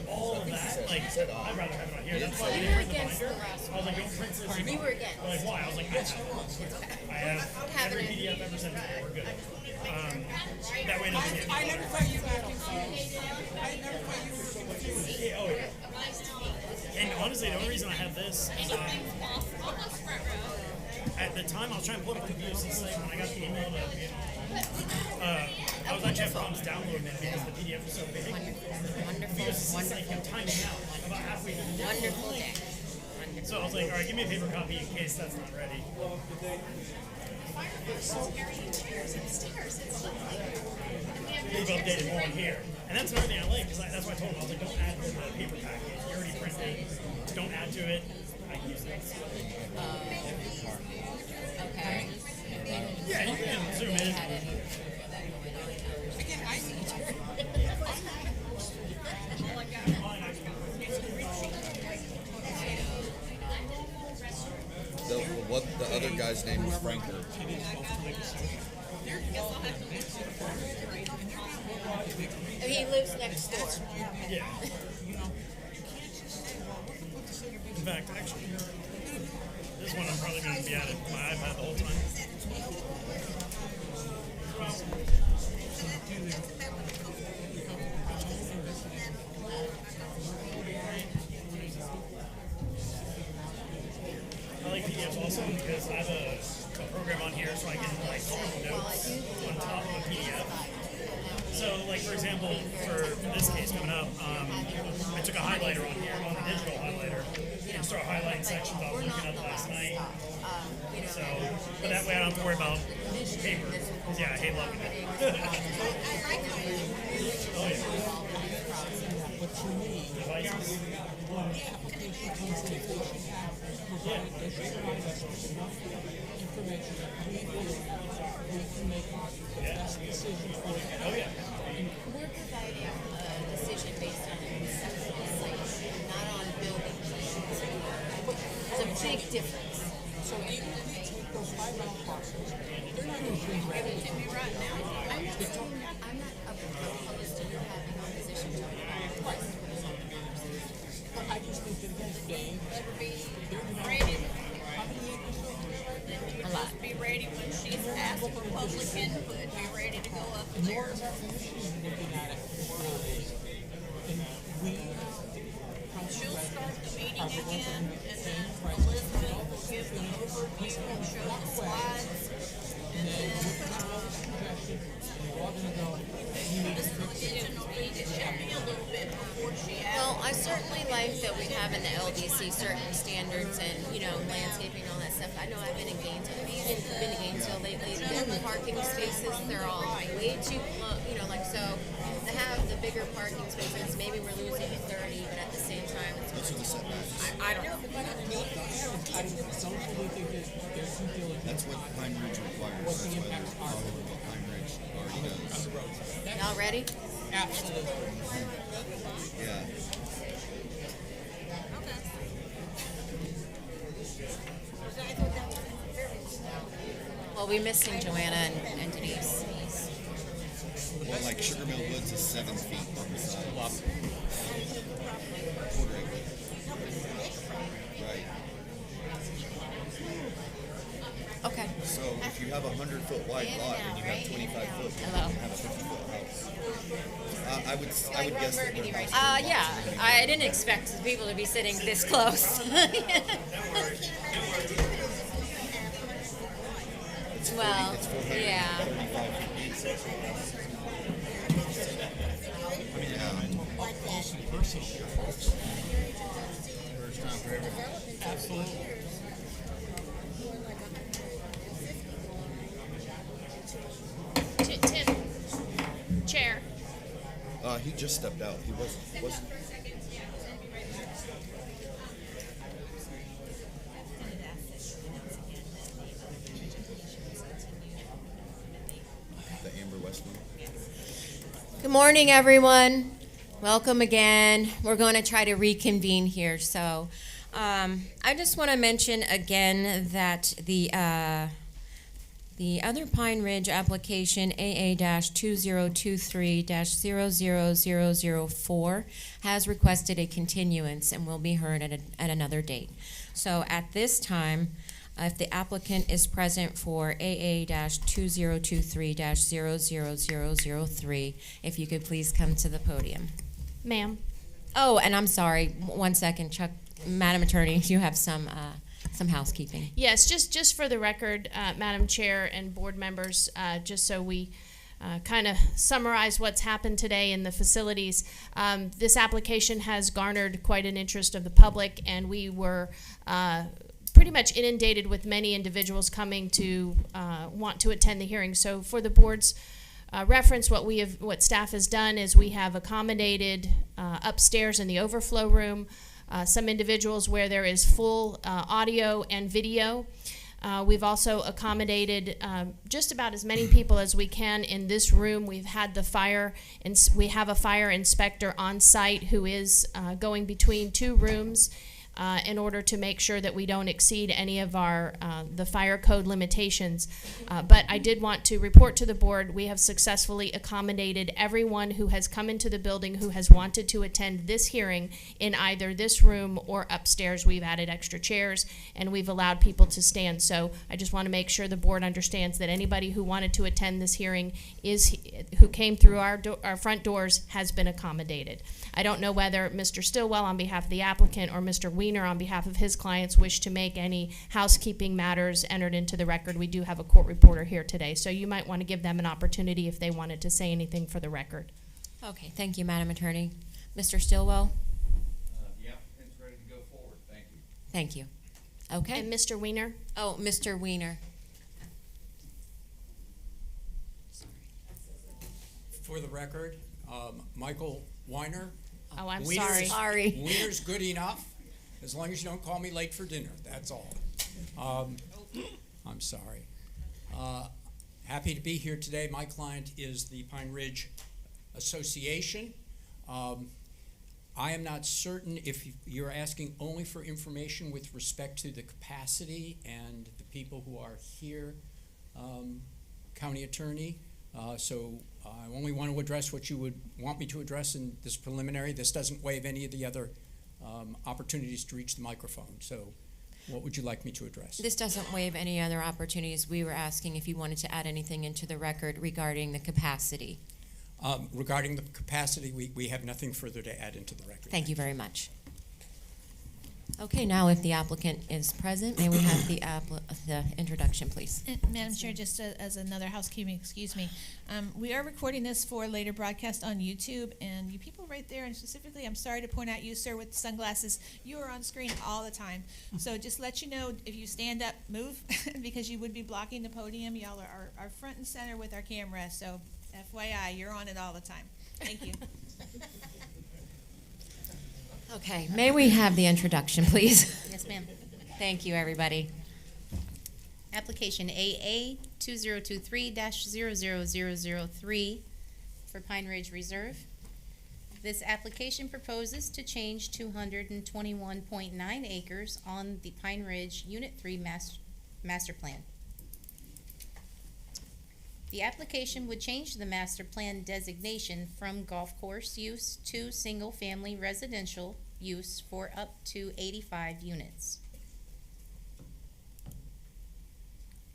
all of that, like, I'd rather have it on here. That's why I You didn't were print the against the binder. last I was like, don't print this. You were against. They're like, why? I was like, I have every PDF ever sent to me. We're good. That way, nothing gets. I never thought you were confused. Yeah, oh yeah. And honestly, the only reason I have this is at the time I was trying to pull up the VOC site when I got the email I was actually having problems downloading it because the PDF was so big. Wonderful, Like I'm timing out about halfway through the day. wonderful day. So I was like, all right, give me a paper copy in case that's not ready. We've updated more on here. And that's another thing I like, because that's why I told him, I was like, don't add to the paper package. You already printed. Don't add to it. I can use it. Okay. Yeah, you can zoom in. Again, I see The other guy's name was Franker. He lives next door. Yeah. In fact, actually, this one I'm probably going to be at it my iPad the whole time. I like PDFs also because I have a program on here so I can like scribble notes on top of a PDF. So, like for example, for this case coming up, I took a highlighter on here, on the digital highlighter, and start highlighting sections I was looking at last night. So, but that way I don't have to worry about paper. 'Cause, yeah, I hate loving it. Oh yeah. Devices. Yeah. Oh yeah. We're providing a decision based on conceptual site, not on building plans. It's a big difference. So even if they take those 5 round parcels, they're not going to be ready. I'm not opposed to you having a position to But I just think that again, Dave, a lot. Be ready when she's asked for public input, be ready to go up nor there. is our commission looking at it for and we She'll start the meeting again, and then Elizabeth will give the overview and show the slides. And then suggestions, and we're all going to go, you need to fix it. Susan will need to check me a little bit before she asks. Well, I certainly like that we have in the LDC certain standards and, landscaping and all that stuff. I know I've been in Gainesville. Have you been to Gainesville lately? Their parking spaces, they're all way too close, so to have the bigger parking spaces, maybe we're losing 30, but at the same time, I don't know. I don't really think that their due diligence. That's what Pine Ridge requires. That's why they're following what Pine Ridge already does. Y'all ready? Absolutely. Yeah. Well, we're missing Joanna and Denise. Well, like Sugar Mill Woods is 7 feet on the side. Quarter acre. Right. Okay. So if you have a 100-foot wide lot and you have 25 foot, you Hello. have a 50-foot house. I would guess that their house. Yeah, I didn't expect people to be sitting this close. Well, It's yeah. 435 feet. Up close and personal. First time for everything. Absolutely. Tim, chair. He just stepped out. He wasn't. The Amber West one. Good morning, everyone. Welcome again. We're going to try to reconvene here. So I just want to mention again that The other Pine Ridge application, AA-2023-00004, has requested a continuance and will be heard at another date. So at this time, if the applicant is present for AA-2023-00003, if you could please come to the podium. Ma'am. Oh, and I'm sorry, 1 second, Chuck, Madam Attorney, you have some housekeeping. Yes, just for the record, Madam Chair and board members, just so we kind of summarize what's happened today in the facilities. This application has garnered quite an interest of the public, and we were pretty much inundated with many individuals coming to want to attend the hearing. So for the board's reference, what staff has done is we have accommodated upstairs in the overflow room some individuals where there is full audio and video. We've also accommodated just about as many people as we can in this room. We've had we have a fire inspector on site who is going between two rooms in order to make sure that we don't exceed any of our the fire code limitations. But I did want to report to the board, we have successfully accommodated everyone who has come into the building who has wanted to attend this hearing in either this room or upstairs. We've added extra chairs and we've allowed people to stand. So I just want to make sure the board understands that anybody who wanted to attend this hearing who came through our front doors has been accommodated. I don't know whether Mr. Stillwell on behalf of the applicant or Mr. Weiner on behalf of his clients wish to make any housekeeping matters entered into the record. We do have a court reporter here today, so you might want to give them an opportunity if they wanted to say anything for the record. Okay, thank you, Madam Attorney. Mr. Stillwell? The applicant's ready to go forward. Thank you. Thank you. Okay. And Mr. Weiner? Oh, Mr. Weiner. For the record, Michael Weiner. Oh, I'm Weiner's- sorry. Weiner's good enough, as long as you don't call me late for dinner, that's all. I'm sorry. Happy to be here today. My client is the Pine Ridge Association. I am not certain if you're asking only for information with respect to the capacity and the people who are here, County Attorney. So I only want to address what you would want me to address in this preliminary. This doesn't waive any of the other opportunities to reach the microphone. So what would you like me to address? This doesn't waive any other opportunities. We were asking if you wanted to add anything into the record regarding the capacity. Regarding the capacity, we have nothing further to add into the record. Thank you very much. Okay, now if the applicant is present, may we have the introduction, please? Madam Chair, just as another housekeeping, we are recording this for later broadcast on YouTube, and you people right there, and specifically, I'm sorry to point out you, sir, with sunglasses, you are on screen all the time. So just let you know, if you stand up, move, because you would be blocking the podium. Y'all are front and center with our camera, so FYI, you're on it all the time. Thank you. Okay, may we have the introduction, please? Yes, ma'am. Thank you, everybody. Application AA 2023-00003 for Pine Ridge Reserve. This application proposes to change 221.9 acres on the Pine Ridge Unit 3 master plan. The application would change the master plan designation from golf course use to single-family residential use for up to 85 units.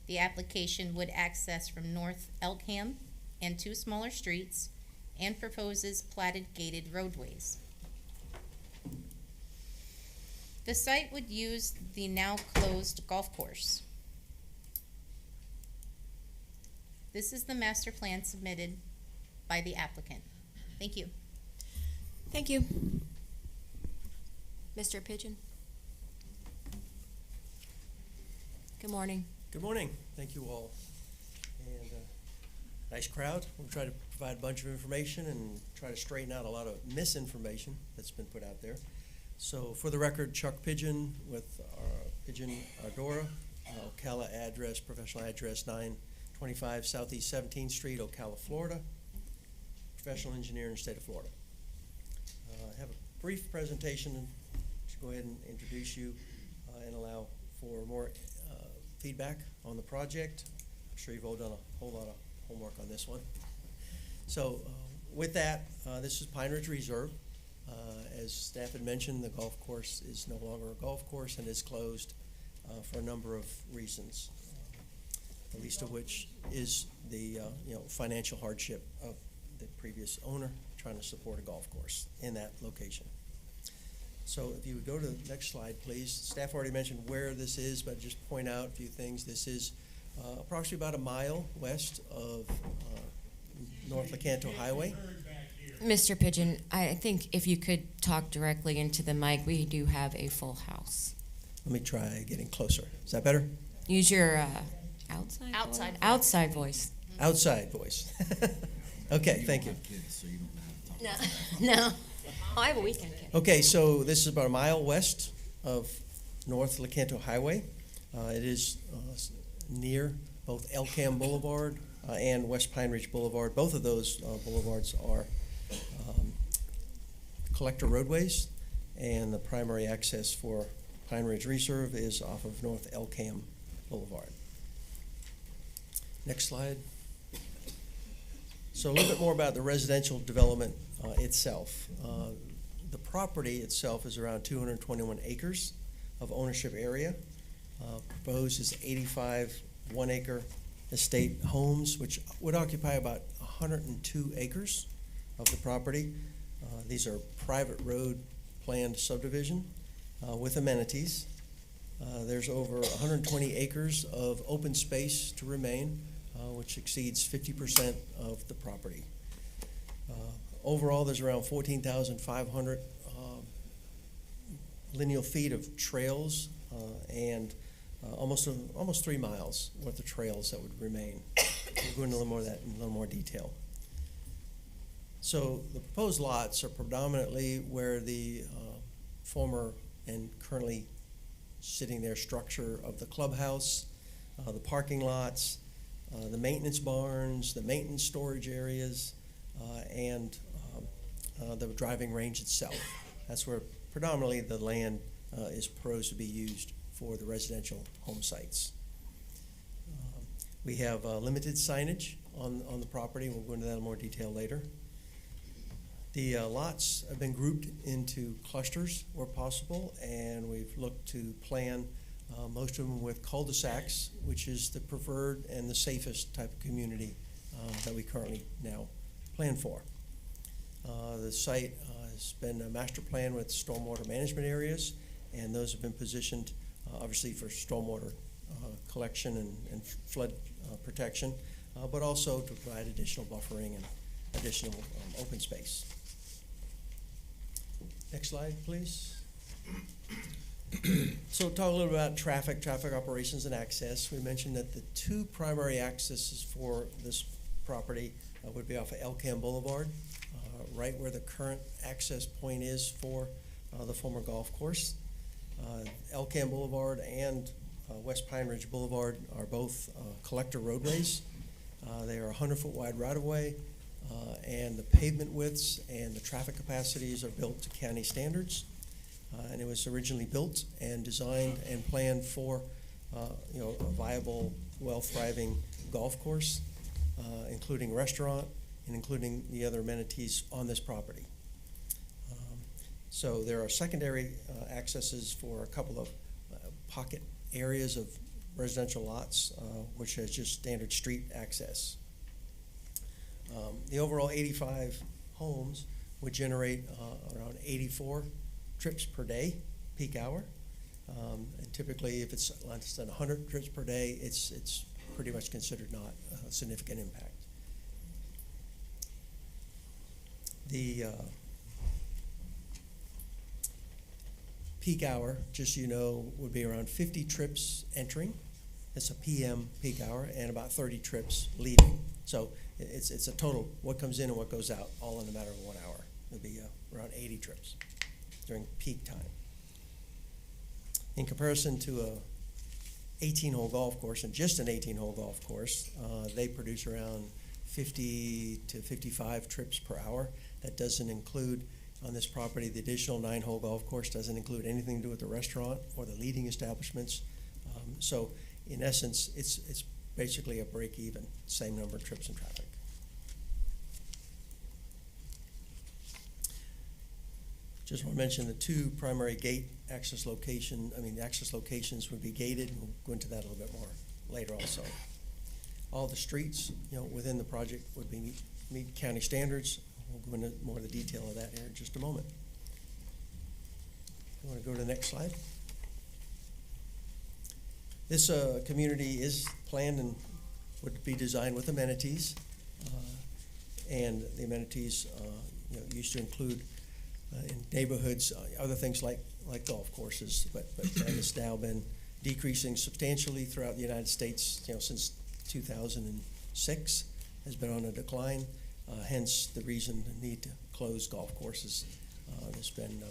The application would access from North Elkham and two smaller streets and proposes platted gated roadways. The site would use the now closed golf course. This is the master plan submitted by the applicant. Thank you. Thank you. Mr. Pigeon? Good morning. Good morning. Thank you all. And nice crowd. We'll try to provide a bunch of information and try to straighten out a lot of misinformation that's been put out there. So for the record, Chuck Pigeon with Pigeon Ardora, Ocala address, professional address 925 Southeast 17th Street, Ocala, Florida. Professional engineer in the state of Florida. I have a brief presentation to go ahead and introduce you and allow for more feedback on the project. I'm sure you've all done a whole lot of homework on this one. So with that, this is Pine Ridge Reserve. As staff had mentioned, the golf course is no longer a golf course and is closed for a number of reasons, the least of which is the financial hardship of the previous owner trying to support a golf course in that location. So if you would go to the next slide, please. Staff already mentioned where this is, but just point out a few things. This is approximately about a mile west of North Lecanto Highway. Mr. Pigeon, I think if you could talk directly into the mic, we do have a full house. Let me try getting closer. Is that better? Use your outside Outside. voice? Outside voice. Outside voice. Okay, thank you. Kids, so you don't know how to talk. No. I have a weekend kid. Okay, so this is about a mile west of North Lecanto Highway. It is near both El Cam Boulevard and West Pine Ridge Boulevard. Both of those boulevards are collector roadways, and the primary access for Pine Ridge Reserve is off of North El Cam Boulevard. Next slide. So a little bit more about the residential development itself. The property itself is around 221 acres of ownership area. Proposed is 85 one-acre estate homes, which would occupy about 102 acres of the property. These are private road planned subdivision with amenities. There's over 120 acres of open space to remain, which exceeds 50% of the property. Overall, there's around 14,500 lineal feet of trails and almost 3 miles worth of trails that would remain. We'll go into a little more of that in a little more detail. So the proposed lots are predominantly where the former and currently sitting there structure of the clubhouse, the parking lots, the maintenance barns, the maintenance storage areas, and the driving range itself. That's where predominantly the land is proposed to be used for the residential home sites. We have limited signage on the property. We'll go into that in more detail later. The lots have been grouped into clusters where possible, and we've looked to plan most of them with cul-de-sacs, which is the preferred and the safest type of community that we currently now plan for. The site has been a master plan with stormwater management areas, and those have been positioned obviously for stormwater collection and flood protection, but also to provide additional buffering and additional open space. Next slide, please. So talk a little about traffic operations and access. We mentioned that the two primary accesses for this property would be off of El Cam Boulevard, right where the current access point is for the former golf course. El Cam Boulevard and West Pine Ridge Boulevard are both collector roadways. They are 100-foot wide right-of-way, and the pavement widths and the traffic capacities are built to county standards. And it was originally built and designed and planned for a viable, well-thriving golf course, including restaurant and including the other amenities on this property. So there are secondary accesses for a couple of pocket areas of residential lots, which has just standard street access. The overall 85 homes would generate around 84 trips per day, peak hour. And typically, if it's less than 100 trips per day, it's pretty much considered not a significant impact. The peak hour, just so you know, would be around 50 trips entering. It's a PM peak hour, and about 30 trips leaving. So it's a total, what comes in and what goes out, all in a matter of 1 hour. It would be around 80 trips during peak time. In comparison to a 18-hole golf course, and just an 18-hole golf course, they produce around 50 to 55 trips per hour. That doesn't include, on this property, the additional 9-hole golf course doesn't include anything to do with the restaurant or the leading establishments. So in essence, it's basically a break even, same number of trips and traffic. Just want to mention the two primary gate access access locations would be gated. We'll go into that a little bit more later also. All the streets, within the project would be meet county standards. We'll go into more of the detail of that here in just a moment. You want to go to the next slide? This community is planned and would be designed with amenities, and the amenities used to include in neighborhoods other things like golf courses, but that has now been decreasing substantially throughout the United States. Since 2006 has been on a decline. Hence the reason the need to close golf courses. There's been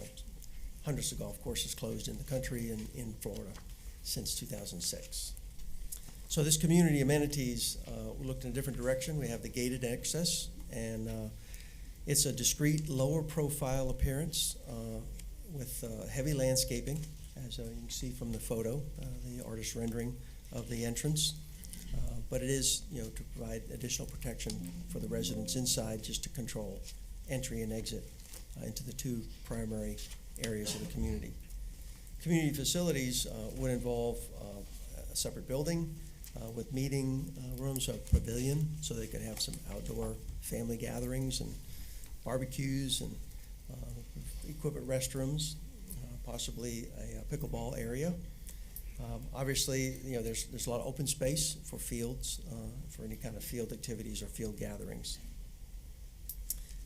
hundreds of golf courses closed in the country and in Florida since 2006. So this community amenities, we looked in a different direction. We have the gated access, and it's a discreet, lower profile appearance with heavy landscaping, as you can see from the photo, the artist rendering of the entrance. But it is, to provide additional protection for the residents inside, just to control entry and exit into the two primary areas of the community. Community facilities would involve a separate building with meeting rooms, a pavilion, so they could have some outdoor family gatherings and barbecues and equipment restrooms, possibly a pickleball area. Obviously, there's a lot of open space for fields, for any kind of field activities or field gatherings.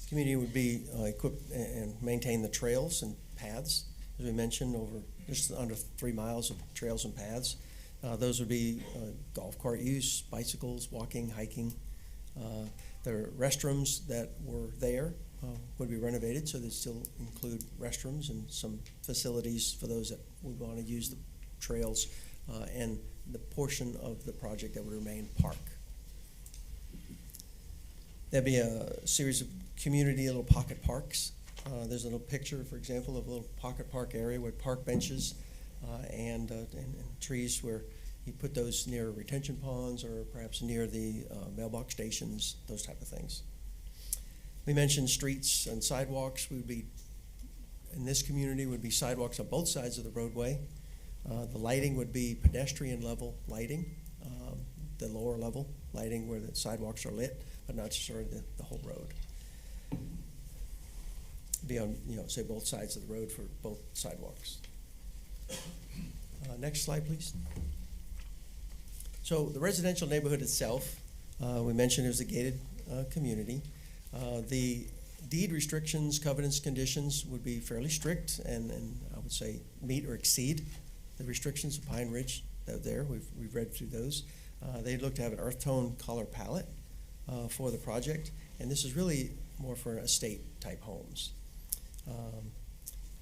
The community would be equipped and maintain the trails and paths, as we mentioned, over just under 3 miles of trails and paths. Those would be golf cart use, bicycles, walking, hiking. The restrooms that were there would be renovated, so they still include restrooms and some facilities for those that would want to use the trails and the portion of the project that would remain park. There'd be a series of community little pocket parks. There's a little picture, for example, of a little pocket park area with park benches and trees where you put those near retention ponds or perhaps near the mailbox stations, those type of things. We mentioned streets and sidewalks. In this community would be sidewalks on both sides of the roadway. The lighting would be pedestrian level lighting, the lower level lighting where the sidewalks are lit, but not necessarily the whole road. Be on, say both sides of the road for both sidewalks. Next slide, please. So the residential neighborhood itself, we mentioned it was a gated community. The deed restrictions, covenants, conditions would be fairly strict, and I would say meet or exceed the restrictions of Pine Ridge that are there. We've read through those. They'd look to have an earth tone color palette for the project, and this is really more for estate type homes.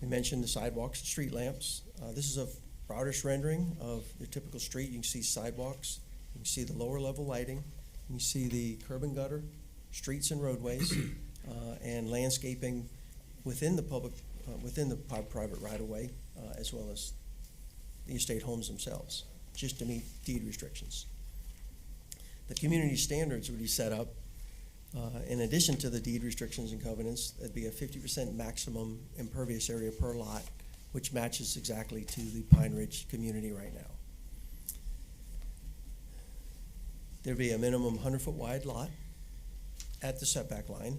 We mentioned the sidewalks and street lamps. This is a broadest rendering of your typical street. You can see sidewalks, you can see the lower level lighting, you can see the curb and gutter, streets and roadways, and landscaping within the private right-of-way, as well as the estate homes themselves, just to meet deed restrictions. The community standards would be set up in addition to the deed restrictions and covenants. There'd be a 50% maximum impervious area per lot, which matches exactly to the Pine Ridge community right now. There'd be a minimum 100-foot wide lot at the setback line.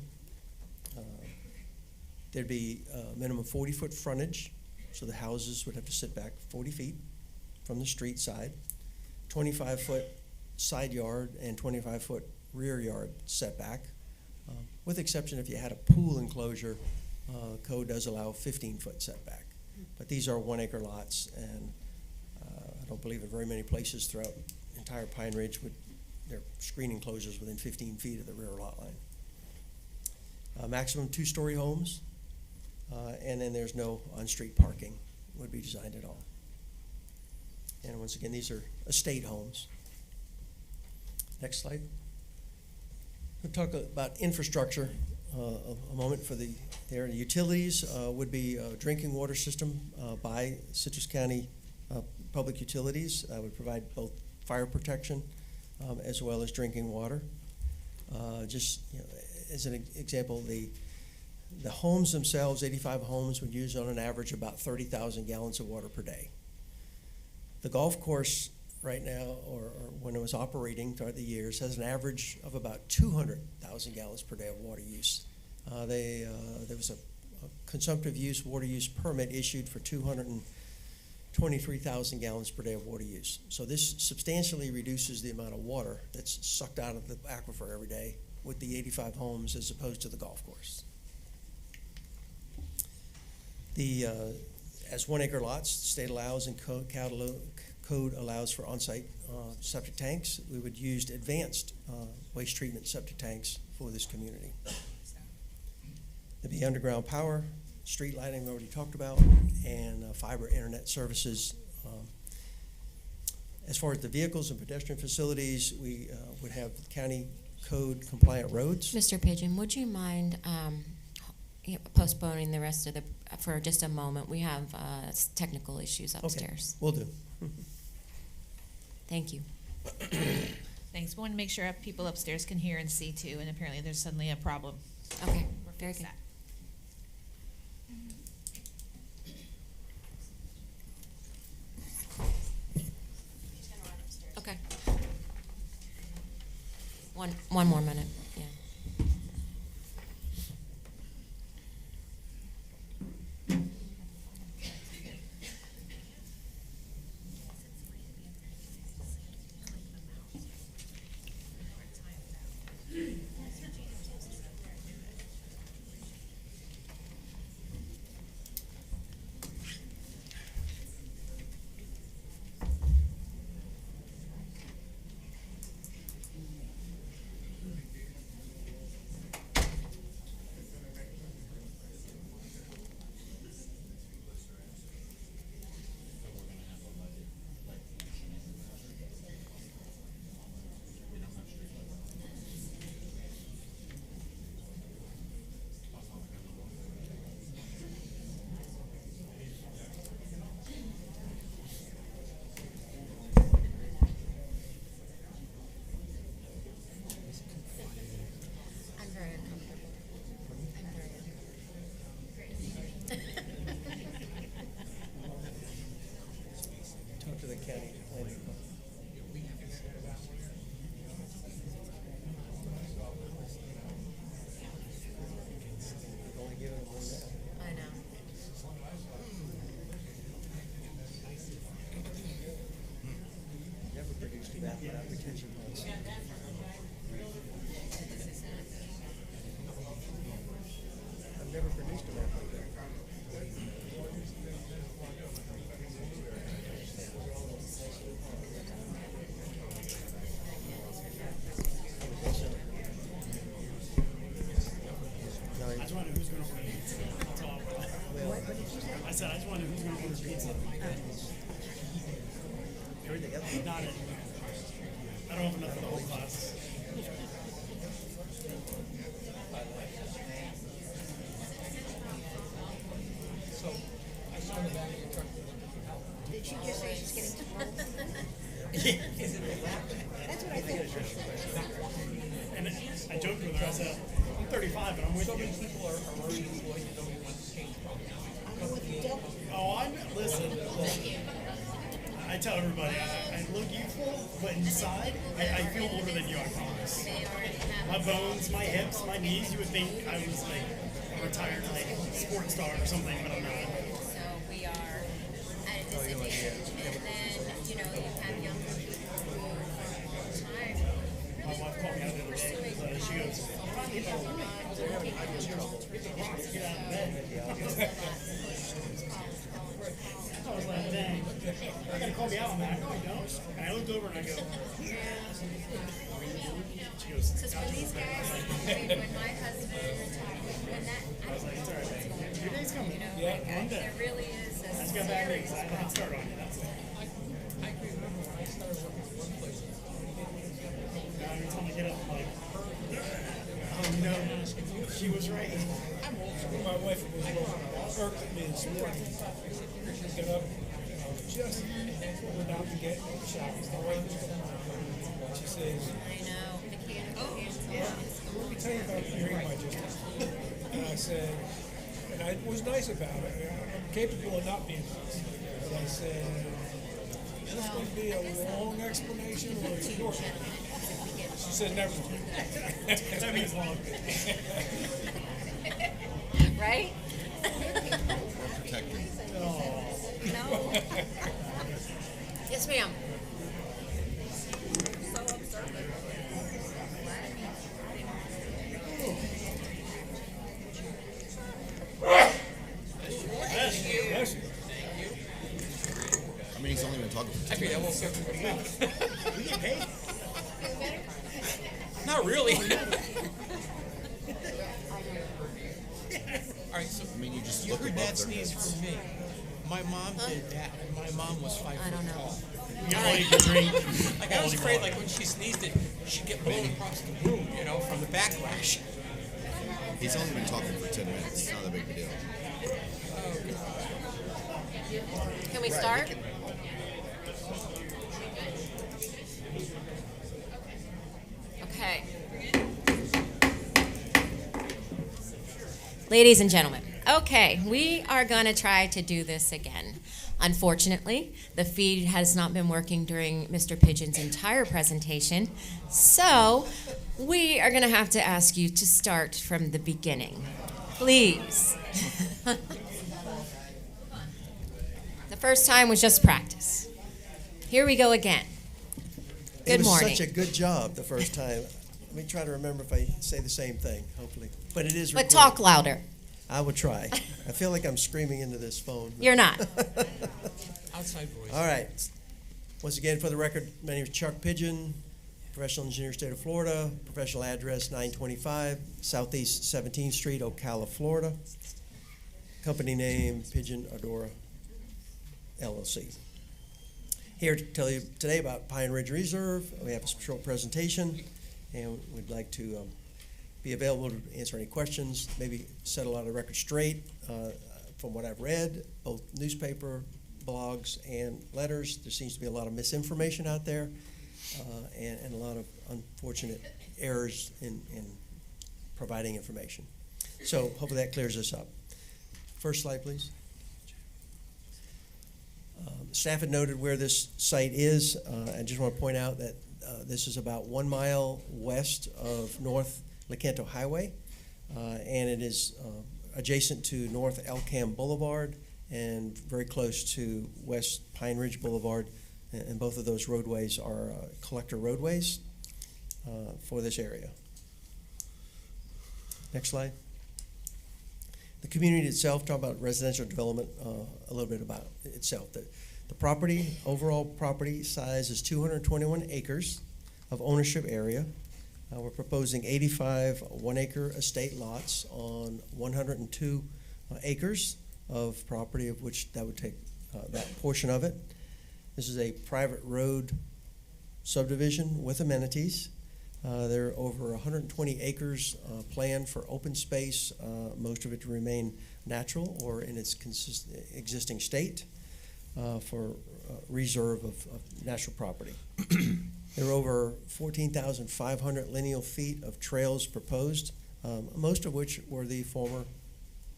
There'd be a minimum 40-foot frontage, so the houses would have to sit back 40 feet from the street side, 25-foot side yard and 25-foot rear yard setback, with exception if you had a pool enclosure. Code does allow 15-foot setback. But these are 1-acre lots, and I don't believe in very many places throughout entire Pine Ridge would their screen enclosures within 15 feet of the rear lot line. Maximum 2-story homes, and then there's no on-street parking would be designed at all. And once again, these are estate homes. Next slide. We'll talk about infrastructure a moment for the area. Utilities would be a drinking water system by Citrus County Public Utilities. Would provide both fire protection as well as drinking water. Just as an example, the homes themselves, 85 homes, would use on an average about 30,000 gallons of water per day. The golf course right now, or when it was operating throughout the years, has an average of about 200,000 gallons per day of water use. There was a consumptive use water use permit issued for 223,000 gallons per day of water use. So this substantially reduces the amount of water that's sucked out of the aquifer every day with the 85 homes as opposed to the golf course. As 1 acre lots, the state allows and code allows for on-site septic tanks. We would use advanced waste treatment septic tanks for this community. There'd be underground power, street lighting we already talked about, and fiber internet services. As far as the vehicles and pedestrian facilities, we would have county code compliant roads. Mr. Pigeon, would you mind postponing the rest of for just a moment? We have technical issues upstairs. Okay, will do. Thank you. Thanks. We want to make sure people upstairs can hear and see too, and apparently there's suddenly a problem. Okay, very good. Okay. One more minute. Yeah. Talk to the county planning. Only giving them one now. I know. Never produced a bath without retention ponds. I've never produced a bath like that. I just wonder who's going to order pizza. That's all. I said, I just wonder who's going to order pizza. Everything else. Not it. I don't have enough for the whole class. Did she just say she's getting too old? That's what I think. And I joked with her. I said, I'm 35, but I'm with you. People are worried employees don't want to change problems. Oh, listen. I tell everybody, I look youthful, but inside, I feel older than you, I promise. My bones, my hips, my knees, you would think I was like a retired like sports star or something, but I'm not. So we are at a disadvantage. And then, you have young people who are time My wife called me out the other day. She goes, get out of bed. I was like, dang, I gotta call me out on that. No, I don't. And I looked over and I go, she goes, because when these guys, when my husband retired, when that, I was like, it's all right, man. Your day's coming. like, there really is a I just got back there because I had a head start on you. That's it. I can remember when I started working at one place. Now every time I get up, I'm like, oh no, she was right. I'm old school. My wife was irked at me this morning. She'd get up, just went out to get a shower. My wife was going She says, I know. Mechanical let me tell you about hearing my district. And I said, and I was nice about it. I'm capable of not being nice. But I said, is this going to be a long explanation or a short? She said, never mind. That means long. Right? Or protecting. No. Yes, ma'am. Yes. I mean, he's only been talking for 10 That minutes. woke everybody up. We get paid. Not really. All right, so I mean, you just You look heard above that their sneeze heads. from me. My mom did that, and my mom was 5 I don't foot know. tall. We get all you can drink. like I was afraid, like when she sneezed, she'd get blown across the room, from the backlash. He's only been talking for 10 minutes. It's not that big of a deal. Can we start? Okay. Ladies and gentlemen, okay, we are going to try to do this again. Unfortunately, the feed has not been working during Mr. Pigeon's entire presentation, so we are going to have to ask you to start from the beginning. Please. The first time was just practice. Here we go again. Good It was morning. such a good job the first time. Let me try to remember if I say the same thing, hopefully. But it is But recorded. talk louder. I will try. I feel like I'm screaming into this phone. but- You're not. Outside voice. All right. Once again, for the record, my name is Chuck Pigeon, professional engineer, state of Florida. Professional address 925 Southeast 17th Street, Ocala, Florida. Company name Pigeon Adora LLC. Here to tell you today about Pine Ridge Reserve. We have a short presentation, and we'd like to be available to answer any questions, maybe set a lot of the record straight. From what I've read, both newspaper, blogs, and letters, there seems to be a lot of misinformation out there, and a lot of unfortunate errors in providing information. So hopefully that clears this up. First slide, please. Staff had noted where this site is. I just want to point out that this is about 1 mile west of North Lecanto Highway, and it is adjacent to North Elkham Boulevard and very close to West Pine Ridge Boulevard, and both of those roadways are collector roadways for this area. Next slide. The community itself, talk about residential development, a little bit about itself. The property, overall property size is 221 acres of ownership area. We're proposing 85 one-acre estate lots on 102 acres of property, of which that would take that portion of it. This is a private road subdivision with amenities. There are over 120 acres planned for open space, most of it to remain natural or in its existing state for reserve of natural property. There are over 14,500 lineal feet of trails proposed, most of which were the former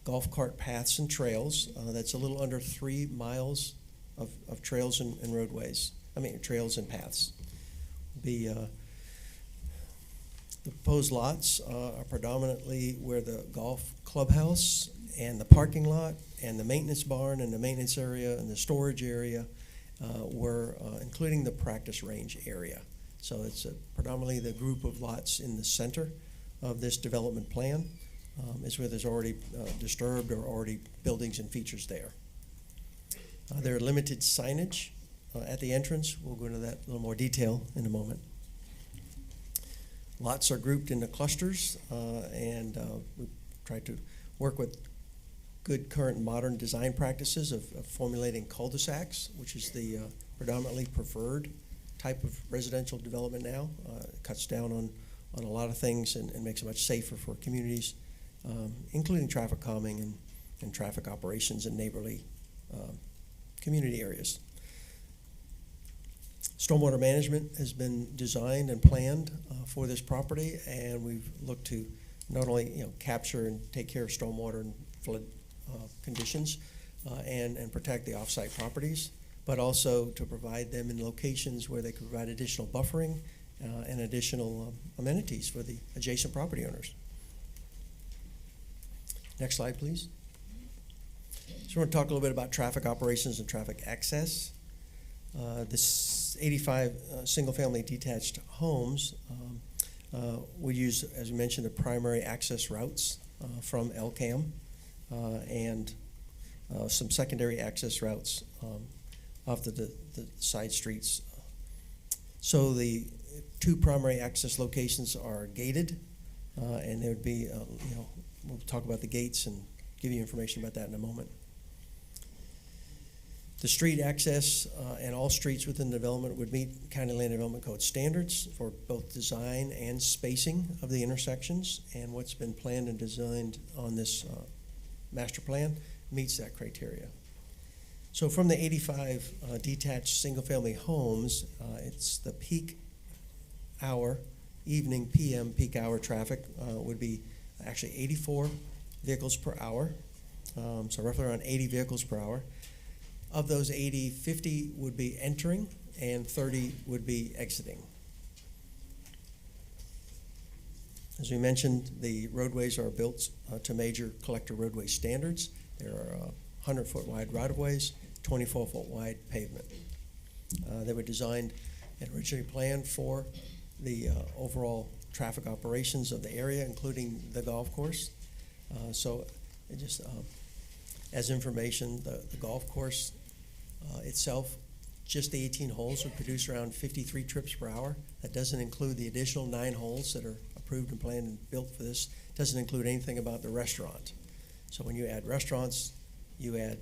golf cart paths and trails. That's a little under 3 miles of trails and roadways. Trails and paths. The proposed lots are predominantly where the golf clubhouse and the parking lot and the maintenance barn and the maintenance area and the storage area were, including the practice range area. So it's predominantly the group of lots in the center of this development plan is where there's already disturbed or already buildings and features there. There are limited signage at the entrance. We'll go into that in a little more detail in a moment. Lots are grouped into clusters, and we try to work with good current modern design practices of formulating cul-de-sacs, which is the predominantly preferred type of residential development now. It cuts down on a lot of things and makes it much safer for communities, including traffic calming and traffic operations in neighborly community areas. Stormwater management has been designed and planned for this property, and we've looked to not only capture and take care of stormwater and flood conditions and protect the off-site properties, but also to provide them in locations where they could provide additional buffering and additional amenities for the adjacent property owners. Next slide, please. So we're going to talk a little bit about traffic operations and traffic access. This 85 single-family detached homes, we use, as we mentioned, the primary access routes from LCAM and some secondary access routes off the side streets. So the two primary access locations are gated, and there would be, we'll talk about the gates and give you information about that in a moment. The street access and all streets within the development would meet County Land Development Code standards for both design and spacing of the intersections, and what's been planned and designed on this master plan meets that criteria. So from the 85 detached single-family homes, it's the peak hour, evening PM peak hour traffic would be actually 84 vehicles per hour, so roughly around 80 vehicles per hour. Of those 80, 50 would be entering and 30 would be exiting. As we mentioned, the roadways are built to major collector roadway standards. There are 100-foot wide right-of-ways, 24-foot wide pavement. They were designed and originally planned for the overall traffic operations of the area, including the golf course. So it just as information, the golf course itself, just the 18 holes would produce around 53 trips per hour. That doesn't include the additional 9 holes that are approved and planned and built for this. Doesn't include anything about the restaurant. So when you add restaurants, you add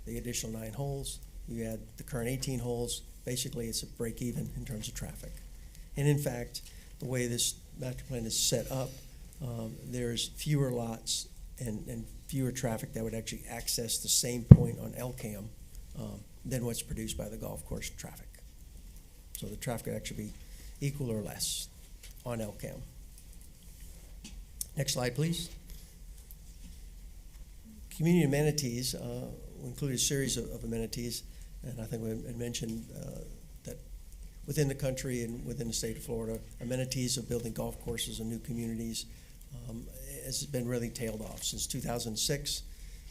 the additional 9 holes, you add the current 18 holes, basically it's a break even in terms of traffic. And in fact, the way this master plan is set up, there's fewer lots and fewer traffic that would actually access the same point on LCAM than what's produced by the golf course traffic. So the traffic would actually be equal or less on LCAM. Next slide, please. Community amenities will include a series of amenities, and I think we had mentioned that within the country and within the state of Florida, amenities of building golf courses and new communities has been really tailed off. Since 2006,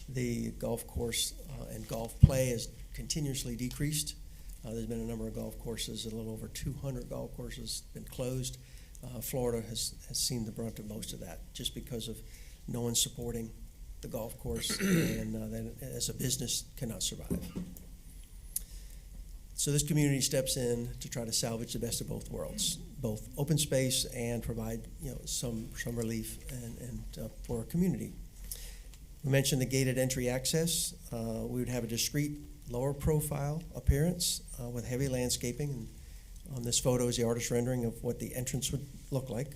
the golf course and golf play has continuously decreased. There's been a number of golf courses, a little over 200 golf courses been closed. Florida has seen the brunt of most of that just because of no one supporting the golf course and then as a business cannot survive. So this community steps in to try to salvage the best of both worlds, both open space and provide some relief and for our community. We mentioned the gated entry access. We would have a discrete lower profile appearance with heavy landscaping. And on this photo is the artist rendering of what the entrance would look like.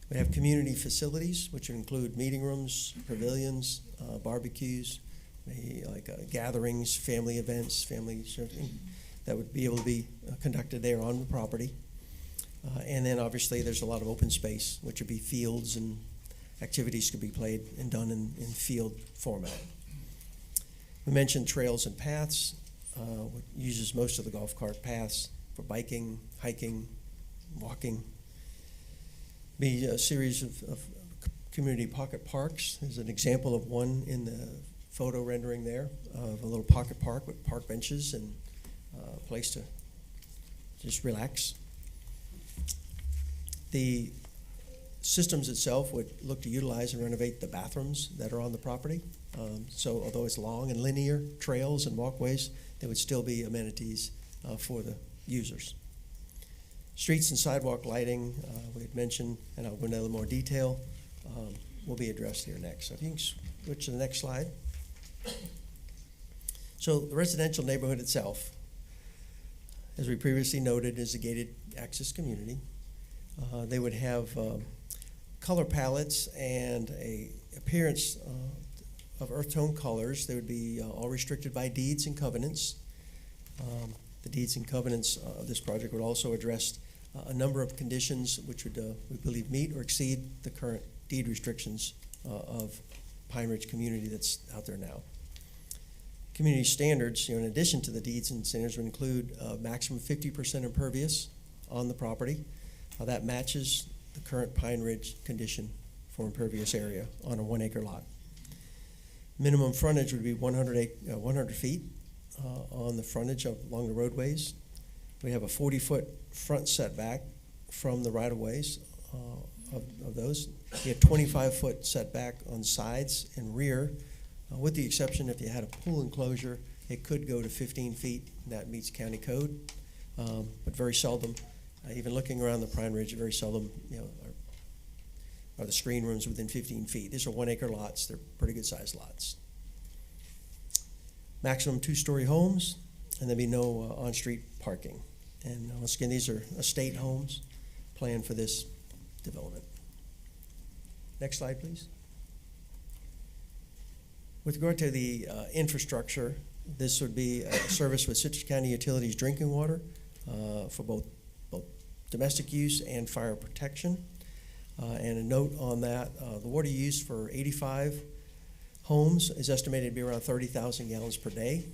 We have community facilities, which would include meeting rooms, pavilions, barbecues, maybe like gatherings, family events, family serving that would be able to be conducted there on the property. And then obviously there's a lot of open space, which would be fields and activities could be played and done in field format. We mentioned trails and paths, which uses most of the golf cart paths for biking, hiking, walking. Be a series of community pocket parks. There's an example of one in the photo rendering there of a little pocket park with park benches and a place to just relax. The systems itself would look to utilize and renovate the bathrooms that are on the property. So although it's long and linear trails and walkways, there would still be amenities for the users. Streets and sidewalk lighting, we had mentioned, and I'll go into a little more detail, will be addressed here next. So if you can switch to the next slide. So the residential neighborhood itself, as we previously noted, is a gated access community. They would have color palettes and a appearance of earth tone colors. They would be all restricted by deeds and covenants. The deeds and covenants of this project would also address a number of conditions which would, we believe, meet or exceed the current deed restrictions of Pine Ridge community that's out there now. Community standards, in addition to the deeds and standards, would include maximum 50% impervious on the property. That matches the current Pine Ridge condition for impervious area on a 1 acre lot. Minimum frontage would be 100 feet on the frontage along the roadways. We have a 40-foot front setback from the right-of-ways of those. We have 25-foot setback on sides and rear, with the exception if you had a pool enclosure, it could go to 15 feet. That meets county code, but very seldom. Even looking around the Pine Ridge, very seldom, are the screen rooms within 15 feet. These are 1 acre lots. They're pretty good sized lots. Maximum 2-story homes, and there'd be no on-street parking. And once again, these are estate homes planned for this development. Next slide, please. With regard to the infrastructure, this would be a service with Citrus County Utilities drinking water for both domestic use and fire protection. And a note on that, the water used for 85 homes is estimated to be around 30,000 gallons per day.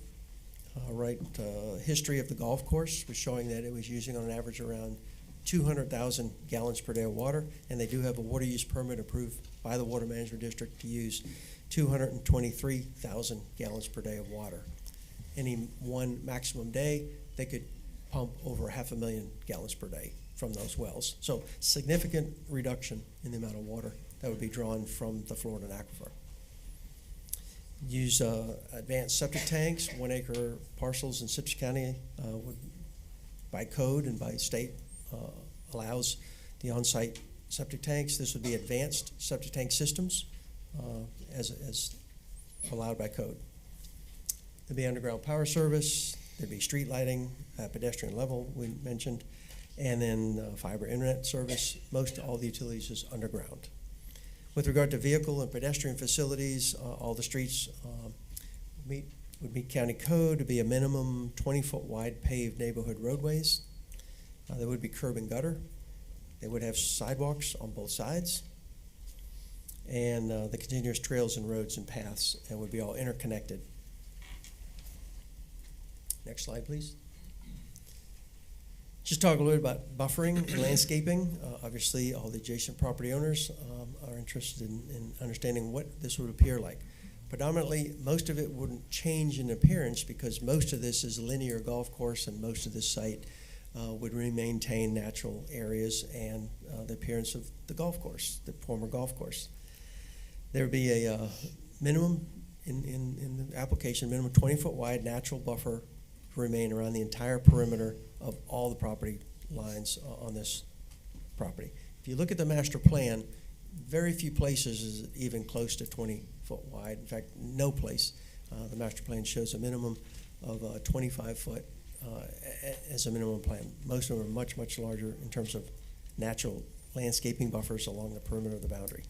History of the golf course was showing that it was using on an average around 200,000 gallons per day of water, and they do have a water use permit approved by the Water Management District to use 223,000 gallons per day of water. Any one maximum day, they could pump over 500,000 gallons per day from those wells. So significant reduction in the amount of water that would be drawn from the Florida aquifer. Use advanced septic tanks, 1 acre parcels in Citrus County would, by code and by state, allows the on-site septic tanks. This would be advanced septic tank systems as allowed by code. There'd be underground power service, there'd be street lighting at pedestrian level we mentioned, and then fiber internet service. Most all the utilities is underground. With regard to vehicle and pedestrian facilities, all the streets would meet county code to be a minimum 20-foot wide paved neighborhood roadways. There would be curb and gutter. They would have sidewalks on both sides. And the continuous trails and roads and paths and would be all interconnected. Next slide, please. Just talk a little bit about buffering and landscaping. Obviously, all the adjacent property owners are interested in understanding what this would appear like. Predominantly, most of it wouldn't change in appearance because most of this is a linear golf course and most of this site would maintain natural areas and the appearance of the golf course, the former golf course. There would be a minimum in the application, minimum 20-foot wide natural buffer to remain around the entire perimeter of all the property lines on this property. If you look at the master plan, very few places is even close to 20-foot wide. In fact, no place. The master plan shows a minimum of 25-foot as a minimum plan. Most of them are much, much larger in terms of natural landscaping buffers along the perimeter of the boundary.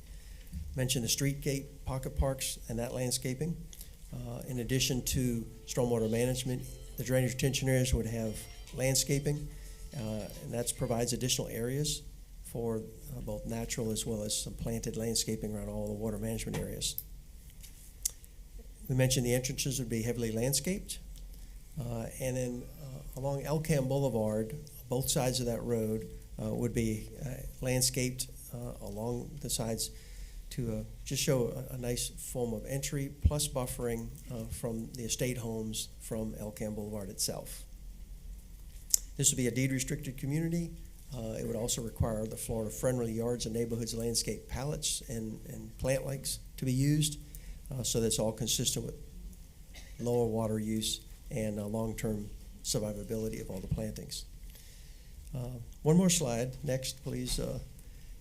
Mentioned the street gate pocket parks and that landscaping. In addition to stormwater management, the drainage retention areas would have landscaping, and that provides additional areas for both natural as well as some planted landscaping around all the water management areas. We mentioned the entrances would be heavily landscaped, and then along Elkham Boulevard, both sides of that road would be landscaped along the sides to just show a nice form of entry plus buffering from the estate homes from Elkham Boulevard itself. This would be a deed-restricted community. It would also require the Florida-friendly yards and neighborhoods landscape pallets and plant likes to be used, so that's all consistent with lower water use and long-term survivability of all the plantings. One more slide, next please.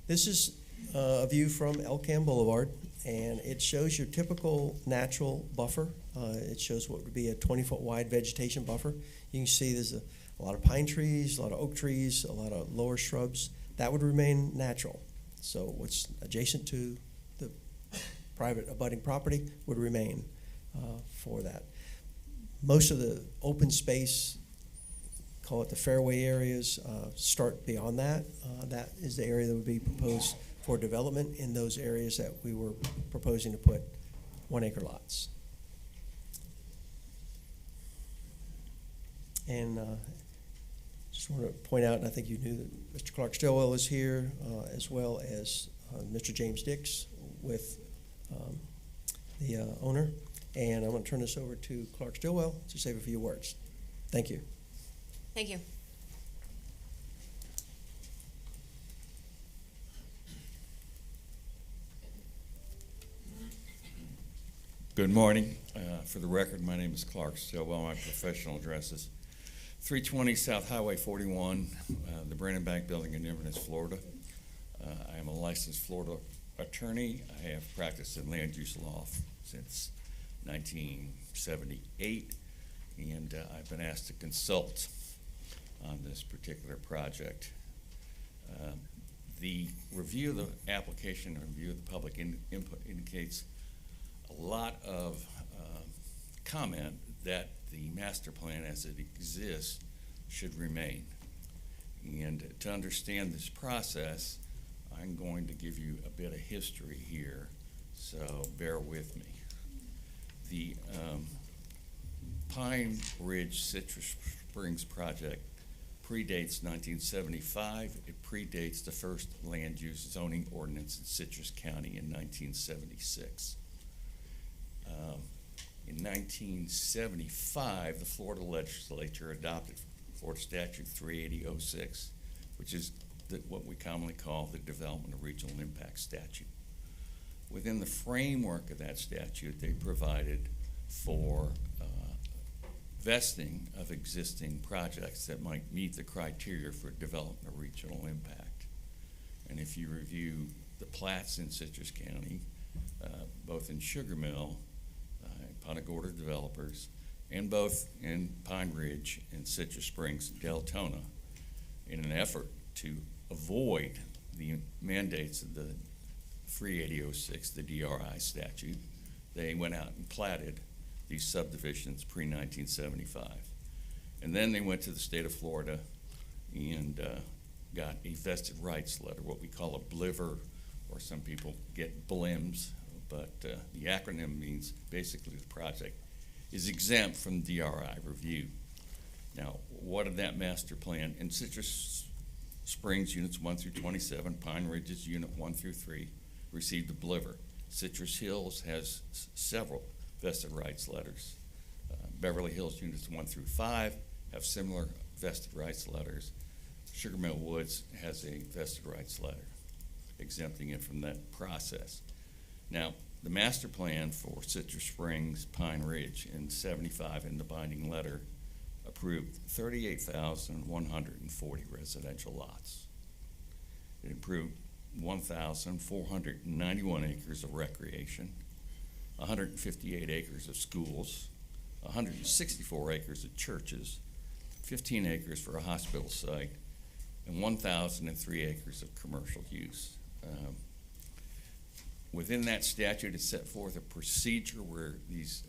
This is a view from Elkham Boulevard, and it shows your typical natural buffer. It shows what would be a 20-foot wide vegetation buffer. You can see there's a lot of pine trees, a lot of oak trees, a lot of lower shrubs. That would remain natural. So what's adjacent to the private abutting property would remain for that. Most of the open space call it the fairway areas, start beyond that. That is the area that would be proposed for development in those areas that we were proposing to put 1 acre lots. And just want to point out, and I think you knew that Mr. Clark Stillwell is here, as well as Mr. James Dix with the owner. And I'm going to turn this over to Clark Stillwell to say a few words. Thank you. Thank you. Good morning. For the record, my name is Clark Stillwell. My professional address is 320 South Highway 41, the Brandon Bank Building in Inverness, Florida. I am a licensed Florida attorney. I have practiced in land use law since 1978, and I've been asked to consult on this particular project. The review of the application and review of the public input indicates a lot of comment that the master plan as it exists should remain. And to understand this process, I'm going to give you a bit of history here, so bear with me. The Pine Ridge Citrus Springs project predates 1975. It predates the first land use zoning ordinance in Citrus County in 1976. In 1975, the Florida legislature adopted Florida Statute 38006, which is what we commonly call the Development of Regional Impact Statute. Within the framework of that statute, they provided for vesting of existing projects that might meet the criteria for development of regional impact. And if you review the plats in Citrus County, both in Sugar Mill, Punta Gorda developers, and both in Pine Ridge and Citrus Springs, Deltona, in an effort to avoid the mandates of the 38006, the DRI statute, they went out and platted these subdivisions pre-1975. And then they went to the state of Florida and got a vested rights letter, what we call a BLIVR, or some people get BLIMS, but the acronym means basically the project is exempt from DRI review. Now, what did that master plan? In Citrus Springs, units 1 through 27, Pine Ridge's unit 1 through 3 received the BLIVR. Citrus Hills has several vested rights letters. Beverly Hills units 1 through 5 have similar vested rights letters. Sugar Mill Woods has a vested rights letter exempting it from that process. Now, the master plan for Citrus Springs, Pine Ridge in 75 in the binding letter approved 38,140 residential lots. It approved 1,491 acres of recreation, 158 acres of schools, 164 acres of churches, 15 acres for a hospital site, and 1,003 acres of commercial use. Within that statute, it set forth a procedure where these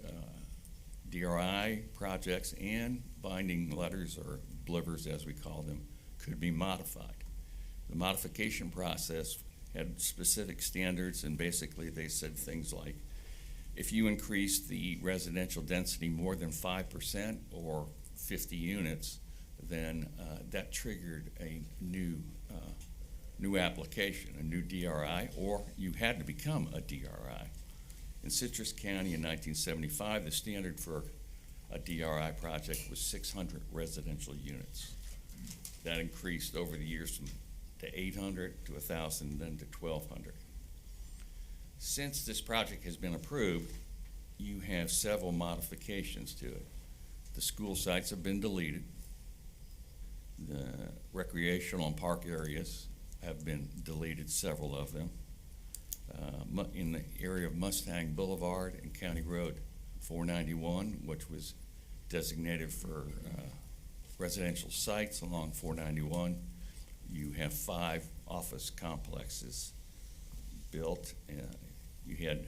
DRI projects and binding letters, or BLIVRs as we call them, could be modified. The modification process had specific standards, and basically they said things like, if you increase the residential density more than 5% or 50 units, then that triggered a new application, a new DRI, or you had to become a DRI. In Citrus County in 1975, the standard for a DRI project was 600 residential units. That increased over the years to 800 to 1,000, then to 1,200. Since this project has been approved, you have several modifications to it. The school sites have been deleted. The recreational and park areas have been deleted, several of them. In the area of Mustang Boulevard and County Road 491, which was designated for residential sites along 491, you have 5 office complexes built. You had,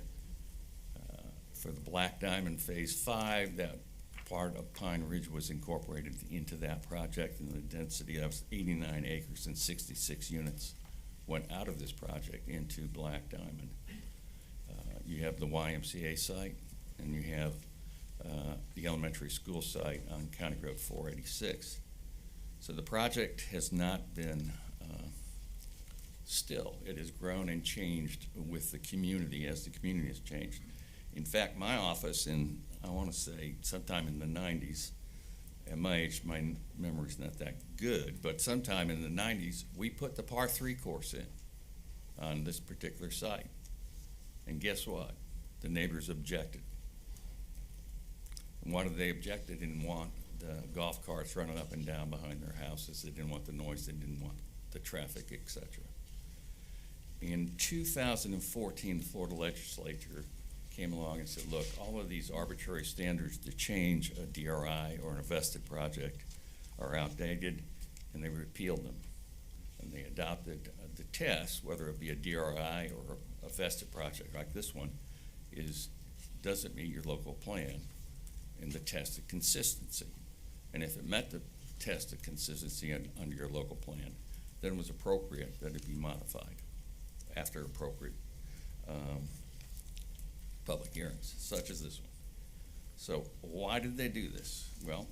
for the Black Diamond Phase 5, that part of Pine Ridge was incorporated into that project, and the density of 89 acres and 66 units went out of this project into Black Diamond. You have the YMCA site, and you have the elementary school site on County Road 486. So the project has not been still. It has grown and changed with the community as the community has changed. In fact, my office in, I want to say, sometime in the 90s, at my age, my memory's not that good, but sometime in the 90s, we put the par 3 course in on this particular site. And guess what? The neighbors objected. And why did they object? They didn't want the golf carts running up and down behind their houses. They didn't want the noise. They didn't want the traffic, etc. In 2014, the Florida legislature came along and said, look, all of these arbitrary standards to change a DRI or an vested project are outdated, and they repealed them. And they adopted the test, whether it be a DRI or a vested project like this one, doesn't meet your local plan, and the test of consistency. And if it met the test of consistency under your local plan, then it was appropriate that it be modified after appropriate public hearings, such as this one. So why did they do this? Well,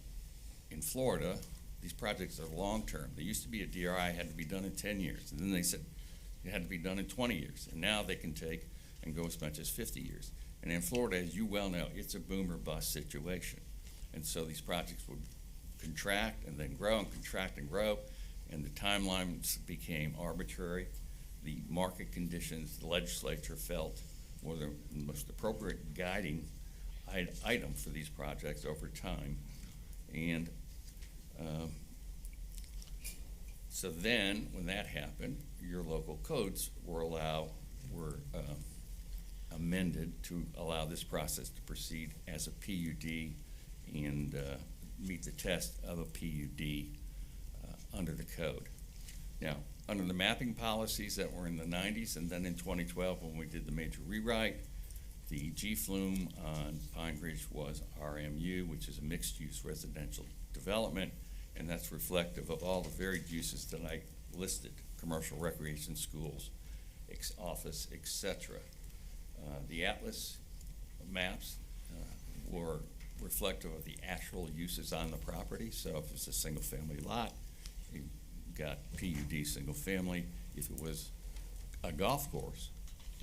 in Florida, these projects are long-term. They used to be a DRI, had to be done in 10 years. And then they said it had to be done in 20 years. And now they can take and go as much as 50 years. And in Florida, as you well know, it's a boom or bust situation. And so these projects would contract and then grow and contract and grow, and the timelines became arbitrary. The market conditions, the legislature felt were the most appropriate guiding item for these projects over time. And so then, when that happened, your local codes were amended to allow this process to proceed as a PUD and meet the test of a PUD under the code. Now, under the mapping policies that were in the 90s, and then in 2012 when we did the major rewrite, the G-flume on Pine Ridge was RMU, which is a mixed-use residential development, and that's reflective of all the varied uses that I listed: commercial, recreation, schools, office, etc. The Atlas maps were reflective of the actual uses on the property. So if it's a single-family lot, you got PUD single-family. If it was a golf course,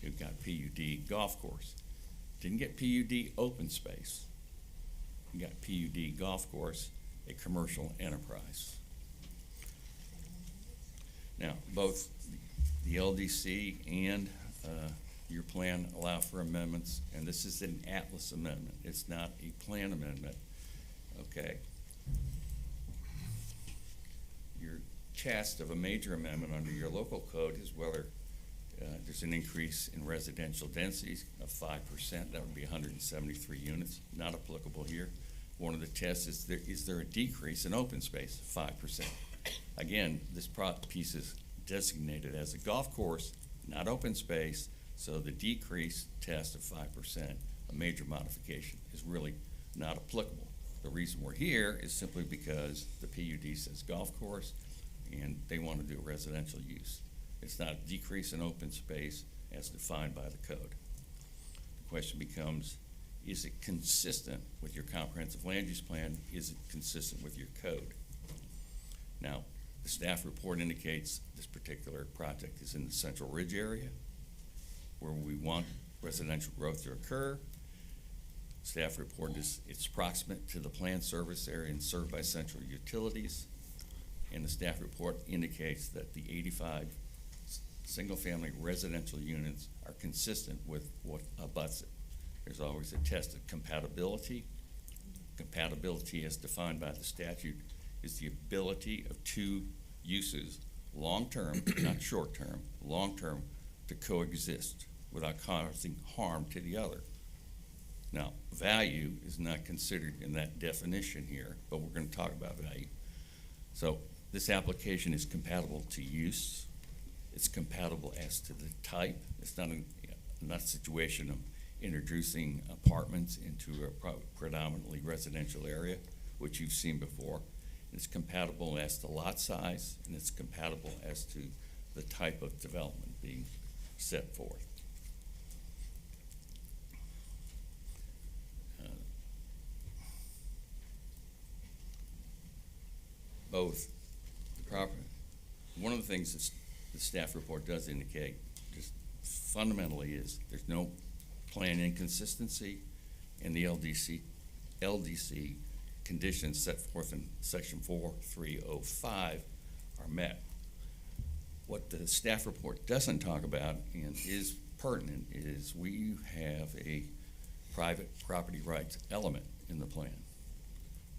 you've got PUD golf course. Didn't get PUD open space. You got PUD golf course, a commercial enterprise. Now, both the LDC and your plan allow for amendments, and this is an Atlas amendment. It's not a plan amendment. Okay. Your test of a major amendment under your local code is whether there's an increase in residential densities of 5%. That would be 173 units. Not applicable here. One of the tests is there a decrease in open space? 5%. Again, this piece is designated as a golf course, not open space, so the decrease test of 5%, a major modification, is really not applicable. The reason we're here is simply because the PUD says golf course, and they want to do a residential use. It's not a decrease in open space as defined by the code. The question becomes, is it consistent with your comprehensive land use plan? Is it consistent with your code? Now, the staff report indicates this particular project is in the Central Ridge area, where we want residential growth to occur. Staff report is it's proximate to the planned service area and served by central utilities. And the staff report indicates that the 85 single-family residential units are consistent with what abuts it. There's always a test of compatibility. Compatibility, as defined by the statute, is the ability of two uses, long-term, not short-term, long-term, to coexist without causing harm to the other. Now, value is not considered in that definition here, but we're going to talk about value. So this application is compatible to use. It's compatible as to the type. It's not a situation of introducing apartments into a predominantly residential area, which you've seen before. And it's compatible as to lot size, and it's compatible as to the type of development being set forth. Both the property, one of the things that the staff report does indicate, just fundamentally, is there's no plan inconsistency, and the LDC conditions set forth in section 4305 are met. What the staff report doesn't talk about and is pertinent is we have a private property rights element in the plan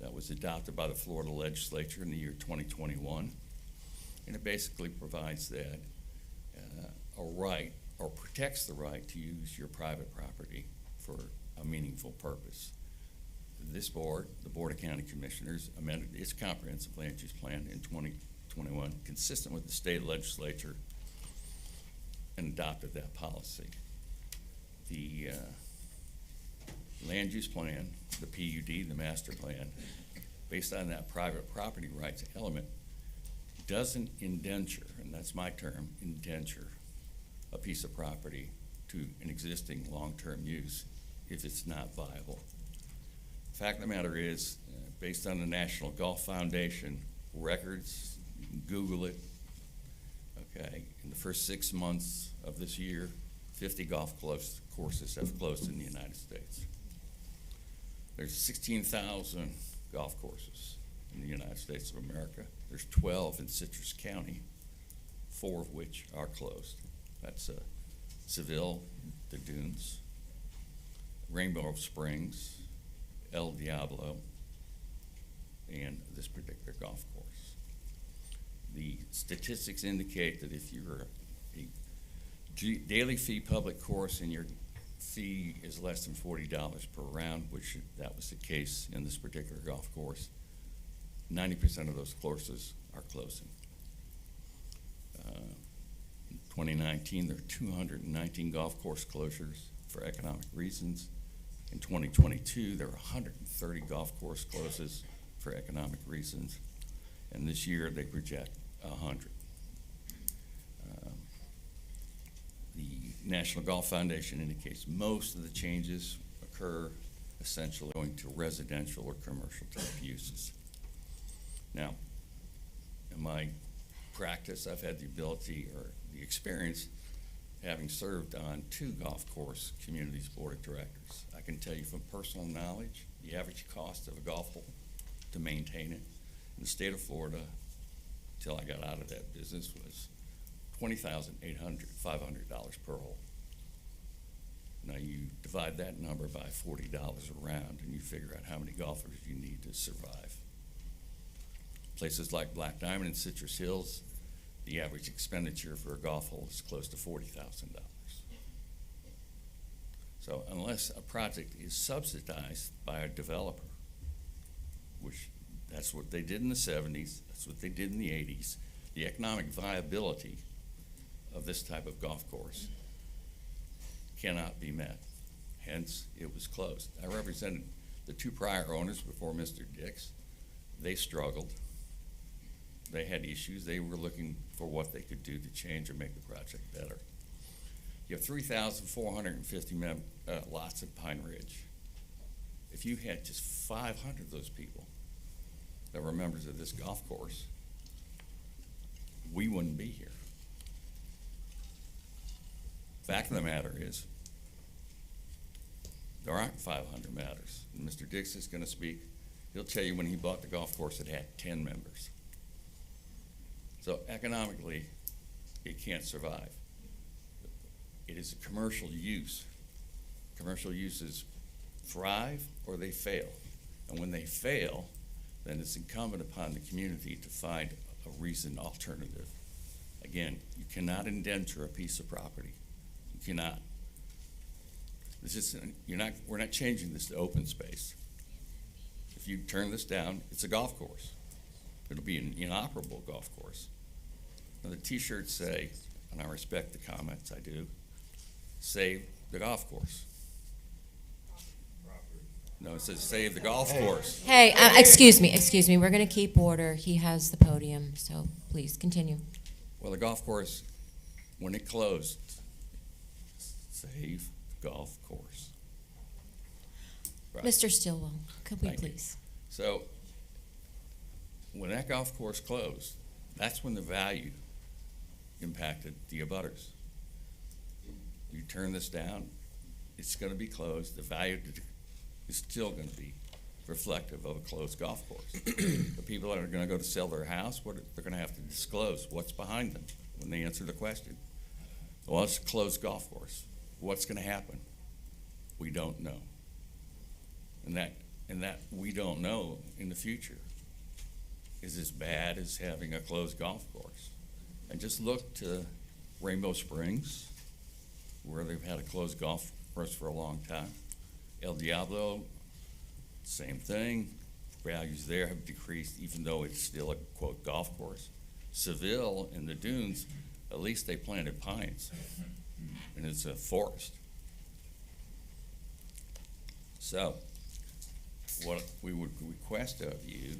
that was adopted by the Florida legislature in the year 2021, and it basically provides that a right, or protects the right, to use your private property for a meaningful purpose. This board, the Board of County Commissioners, amended its comprehensive land use plan in 2021, consistent with the state legislature, and adopted that policy. The land use plan, the PUD, the master plan, based on that private property rights element, doesn't indenture, and that's my term, indenture, a piece of property to an existing long-term use if it's not viable. The fact of the matter is, based on the National Golf Foundation records, you can Google it, okay, in the first 6 months of this year, 50 golf courses have closed in the United States. There's 16,000 golf courses in the United States of America. There's 12 in Citrus County, 4 of which are closed. That's Seville, the Dunes, Rainbow Springs, El Diablo, and this particular golf course. The statistics indicate that if you're a daily fee public course and your fee is less than $40 per round, which that was the case in this particular golf course, 90% of those courses are closing. In 2019, there were 219 golf course closures for economic reasons. In 2022, there were 130 golf course closes for economic reasons. And this year, they project 100. The National Golf Foundation indicates most of the changes occur essentially going to residential or commercial type uses. Now, in my practice, I've had the ability or the experience having served on 2 golf course communities board of directors. I can tell you from personal knowledge, the average cost of a golf hole to maintain it in the state of Florida, until I got out of that business, was $20,500 per hole. Now you divide that number by $40 a round and you figure out how many golfers you need to survive. Places like Black Diamond and Citrus Hills, the average expenditure for a golf hole is close to $40,000. So unless a project is subsidized by a developer, which that's what they did in the 70s, that's what they did in the 80s, the economic viability of this type of golf course cannot be met. Hence, it was closed. I represented the 2 prior owners before Mr. Dix. They struggled. They had issues. They were looking for what they could do to change or make the project better. You have 3,450 lots at Pine Ridge. If you had just 500 of those people that were members of this golf course, we wouldn't be here. Fact of the matter is, there aren't 500 matters. And Mr. Dix is going to speak. He'll tell you when he bought the golf course, it had 10 members. So economically, it can't survive. It is a commercial use. Commercial uses thrive or they fail. And when they fail, then it's incumbent upon the community to find a reasoned alternative. Again, you cannot indenture a piece of property. You cannot. We're not changing this to open space. If you turn this down, it's a golf course. It'll be an inoperable golf course. Now the t-shirts say, and I respect the comments, I do, save the golf course. No, it says save the golf course. Hey, excuse me. We're going to keep order. He has the podium, so please continue. Well, the golf course, when it closed, save golf course. Right. Mr. Stillwell, could we Thank you. please? So, when that golf course closed, that's when the value impacted the abutters. You turn this down, it's gonna be closed, the value is still gonna be reflective of a closed golf course. The people that are gonna go to sell their house, they're gonna have to disclose what's behind them when they answer the question. Well, it's a closed golf course. What's gonna happen? We don't know. And that we don't know in the future is as bad as having a closed golf course. And just look to Rainbow Springs, where they've had a closed golf course for a long time. El Diablo, same thing. Values there have decreased, even though it's still a, quote, golf course. Seville and the dunes, at least they planted pines, and it's a forest. So, what we would request of you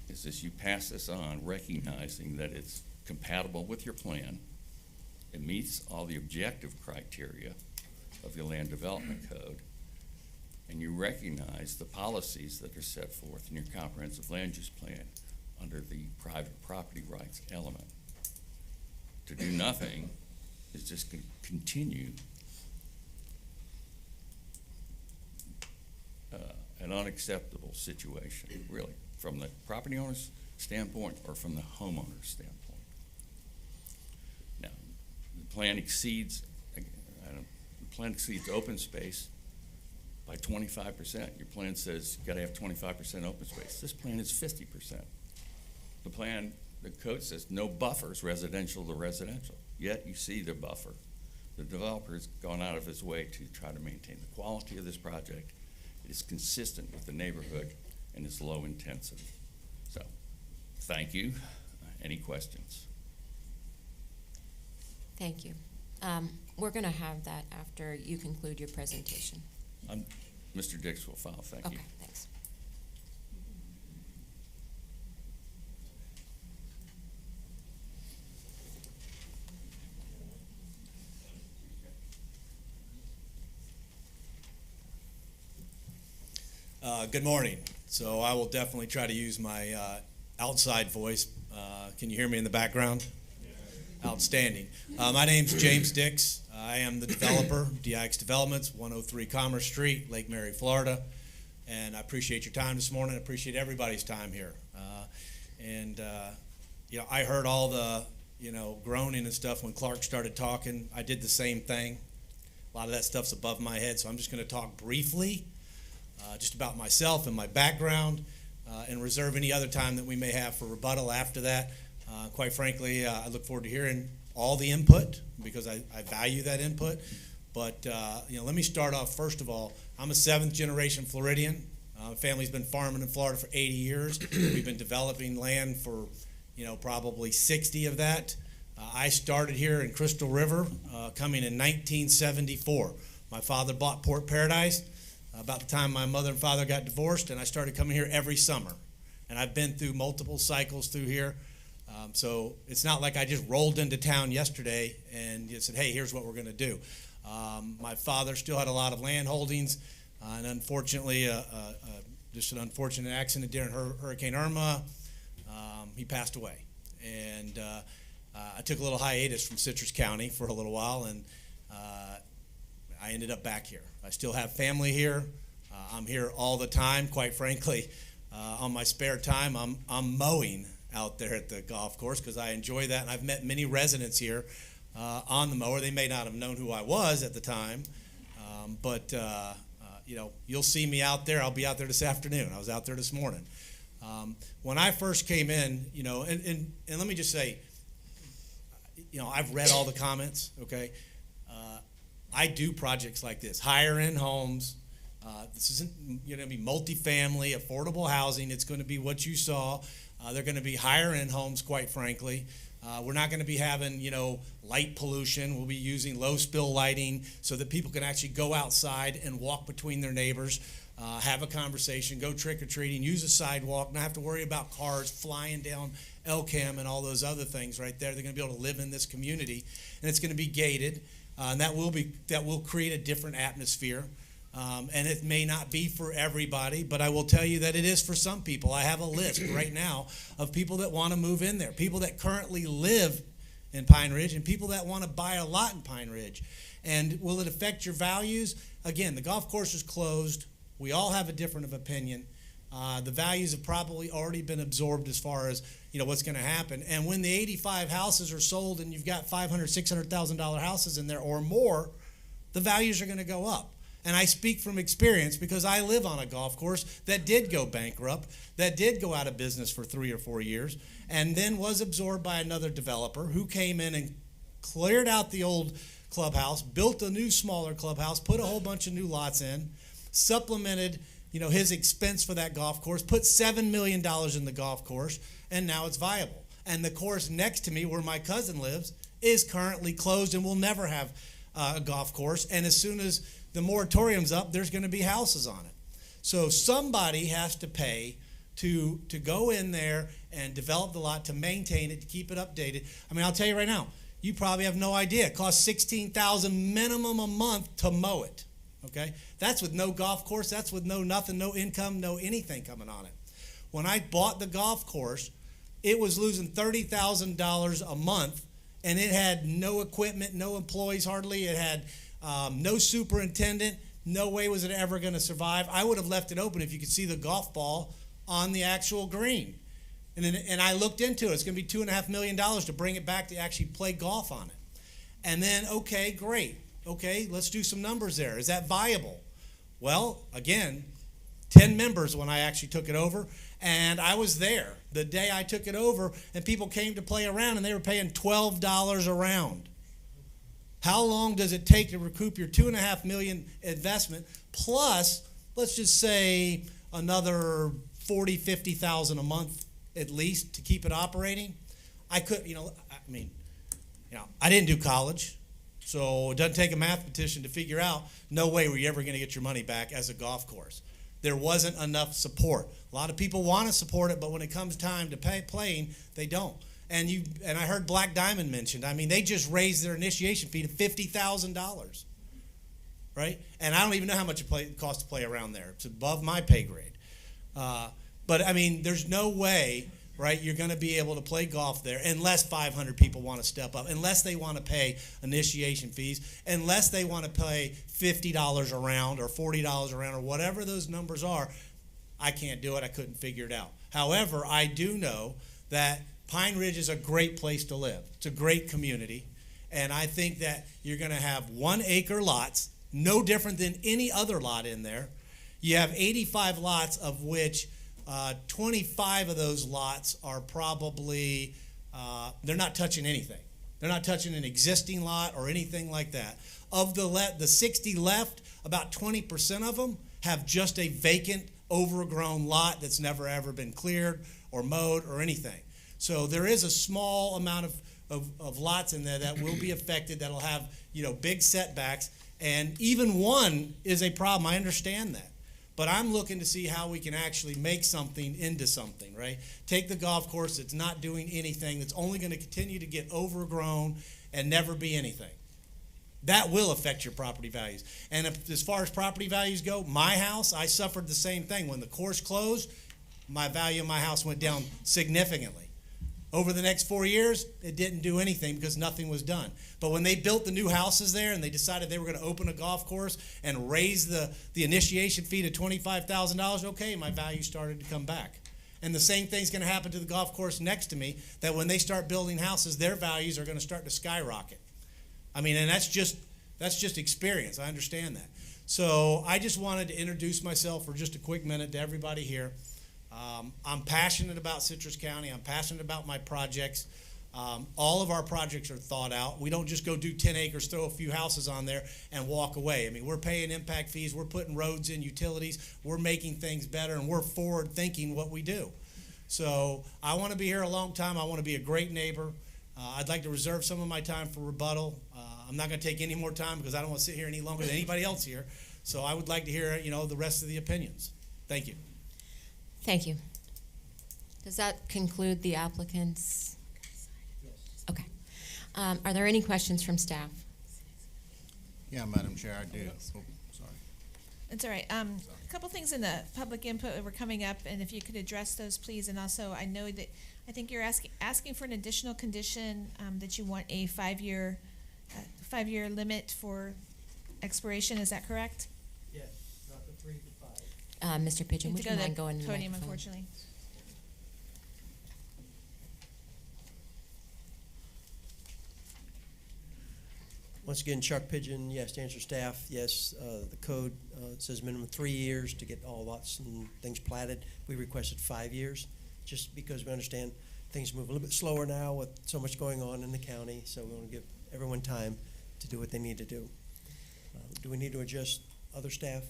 is that you pass this on, recognizing that it's compatible with your plan, it meets all the objective criteria of your land development code, and you recognize the policies that are set forth in your comprehensive land use plan under the private property rights element. To do nothing is just going to continue an unacceptable situation, really, from the property owner's standpoint or from the homeowner's standpoint. Now, the plan exceeds open space by 25%. Your plan says you gotta have 25% open space. This plan is 50%. The code says no buffers, residential to residential, yet you see the buffer. The developer's gone out of his way to try to maintain the quality of this project. It is consistent with the neighborhood and is low intensity. So, thank you. Any questions? Thank you. We're going to have that after you conclude your presentation. Mr. Dix will file. Thank you. Okay, thanks. Good morning. So I will definitely try to use my outside voice. Can you hear me in the background? Outstanding. My name's James Dix. I am the developer, DIX Developments, 103 Commerce Street, Lake Mary, Florida. And I appreciate your time this morning. I appreciate everybody's time here. I heard all the, groaning and stuff when Clark started talking. I did the same thing. A lot of that stuff's above my head, so I'm just going to talk briefly just about myself and my background, and reserve any other time that we may have for rebuttal after that. Quite frankly, I look forward to hearing all the input because I value that input. But let me start off. First of all, I'm a seventh generation Floridian. Family's been farming in Florida for 80 years. We've been developing land for probably 60 of that. I started here in Crystal River, coming in 1974. My father bought Port Paradise about the time my mother and father got divorced, and I started coming here every summer. And I've been through multiple cycles through here. So it's not like I just rolled into town yesterday and said, hey, here's what we're going to do. My father still had a lot of land holdings, and unfortunately, just an unfortunate accident during Hurricane Irma, he passed away. And I took a little hiatus from Citrus County for a little while, and I ended up back here. I still have family here. I'm here all the time, quite frankly. On my spare time, I'm mowing out there at the golf course because I enjoy that, and I've met many residents here on the mower. They may not have known who I was at the time, but you'll see me out there. I'll be out there this afternoon. I was out there this morning. When I first came in, and let me just say, I've read all the comments, okay? I do projects like this, higher end homes. This isn't going to be multifamily, affordable housing. It's going to be what you saw. They're going to be higher end homes, quite frankly. We're not going to be having, light pollution. We'll be using low spill lighting so that people can actually go outside and walk between their neighbors, have a conversation, go trick-or-treating, use a sidewalk, not have to worry about cars flying down LCAM and all those other things right there. They're going to be able to live in this community, and it's going to be gated, and that will create a different atmosphere. And it may not be for everybody, but I will tell you that it is for some people. I have a list right now of people that want to move in there, people that currently live in Pine Ridge, and people that want to buy a lot in Pine Ridge. And will it affect your values? Again, the golf course is closed. We all have a different of opinion. The values have probably already been absorbed as far as what's going to happen. And when the 85 houses are sold and you've got $500,000, $600,000 houses in there or more, the values are going to go up. And I speak from experience because I live on a golf course that did go bankrupt, that did go out of business for 3 or 4 years, and then was absorbed by another developer who came in and cleared out the old clubhouse, built a new smaller clubhouse, put a whole bunch of new lots in, supplemented his expense for that golf course, put $7 million in the golf course, and now it's viable. And the course next to me where my cousin lives is currently closed and will never have a golf course. And as soon as the moratorium's up, there's going to be houses on it. So somebody has to pay to go in there and develop the lot, to maintain it, to keep it updated. I mean, I'll tell you right now, you probably have no idea. It costs $16,000 minimum a month to mow it. Okay? That's with no golf course. That's with no nothing, no income, no anything coming on it. When I bought the golf course, it was losing $30,000 a month, and it had no equipment, no employees hardly. It had no superintendent. No way was it ever going to survive. I would have left it open if you could see the golf ball on the actual green. And I looked into it. It's going to be $2.5 million to bring it back to actually play golf on it. And then, okay, great. Okay, let's do some numbers there. Is that viable? Well, again, 10 members when I actually took it over, and I was there the day I took it over, and people came to play around, and they were paying $12 a round. How long does it take to recoup your $2.5 million investment plus, let's just say, another $40,000, $50,000 a month at least to keep it operating? I could, I didn't do college, so it doesn't take a mathematician to figure out no way were you ever going to get your money back as a golf course. There wasn't enough support. A lot of people want to support it, but when it comes time to playing, they don't. And I heard Black Diamond mentioned. I mean, they just raised their initiation fee to $50,000, right? And I don't even know how much it costs to play around there. It's above my pay grade. But I mean, there's no way, right? You're going to be able to play golf there unless 500 people want to step up, unless they want to pay initiation fees, unless they want to pay $50 a round or $40 a round or whatever those numbers are. I can't do it. I couldn't figure it out. However, I do know that Pine Ridge is a great place to live. It's a great community, and I think that you're going to have 1 acre lots, no different than any other lot in there. You have 85 lots, of which 25 of those lots are probably, they're not touching anything. They're not touching an existing lot or anything like that. Of the 60 left, about 20% of them have just a vacant, overgrown lot that's never ever been cleared or mowed or anything. So there is a small amount of lots in there that will be affected, that'll have big setbacks, and even one is a problem. I understand that. But I'm looking to see how we can actually make something into something, right? Take the golf course that's not doing anything, that's only going to continue to get overgrown and never be anything. That will affect your property values. And as far as property values go, my house, I suffered the same thing. When the course closed, my value of my house went down significantly. Over the next 4 years, it didn't do anything because nothing was done. But when they built the new houses there and they decided they were going to open a golf course and raise the initiation fee to $25,000, okay, my value started to come back. And the same thing's going to happen to the golf course next to me, that when they start building houses, their values are going to start to skyrocket. I mean, and that's just experience. I understand that. So I just wanted to introduce myself for just a quick minute to everybody here. I'm passionate about Citrus County. I'm passionate about my projects. All of our projects are thought out. We don't just go do 10 acres, throw a few houses on there, and walk away. I mean, we're paying impact fees. We're putting roads in, utilities. We're making things better, and we're forward thinking what we do. So I want to be here a long time. I want to be a great neighbor. I'd like to reserve some of my time for rebuttal. I'm not going to take any more time because I don't want to sit here any longer than anybody else here. So I would like to hear, the rest of the opinions. Thank you. Thank you. Does that conclude the applicants? Okay. Are there any questions from staff? Yeah, Madam Chair, I do. Oh, sorry. It's all right. A couple things in the public input that were coming up, and if you could address those, please. And also, I know that I think you're asking for an additional condition that you want a 5-year limit for expiration. Is that correct? Yes, not the 3 to 5. Mr. Pigeon, would you mind going to the podium, microphone? unfortunately. Once again, Chuck Pigeon, yes, to answer staff, yes, the code says minimum 3 years to get all lots and things platted. We requested 5 years, just because we understand things move a little bit slower now with so much going on in the county, so we want to give everyone time to do what they need to do. Do we need to adjust other staff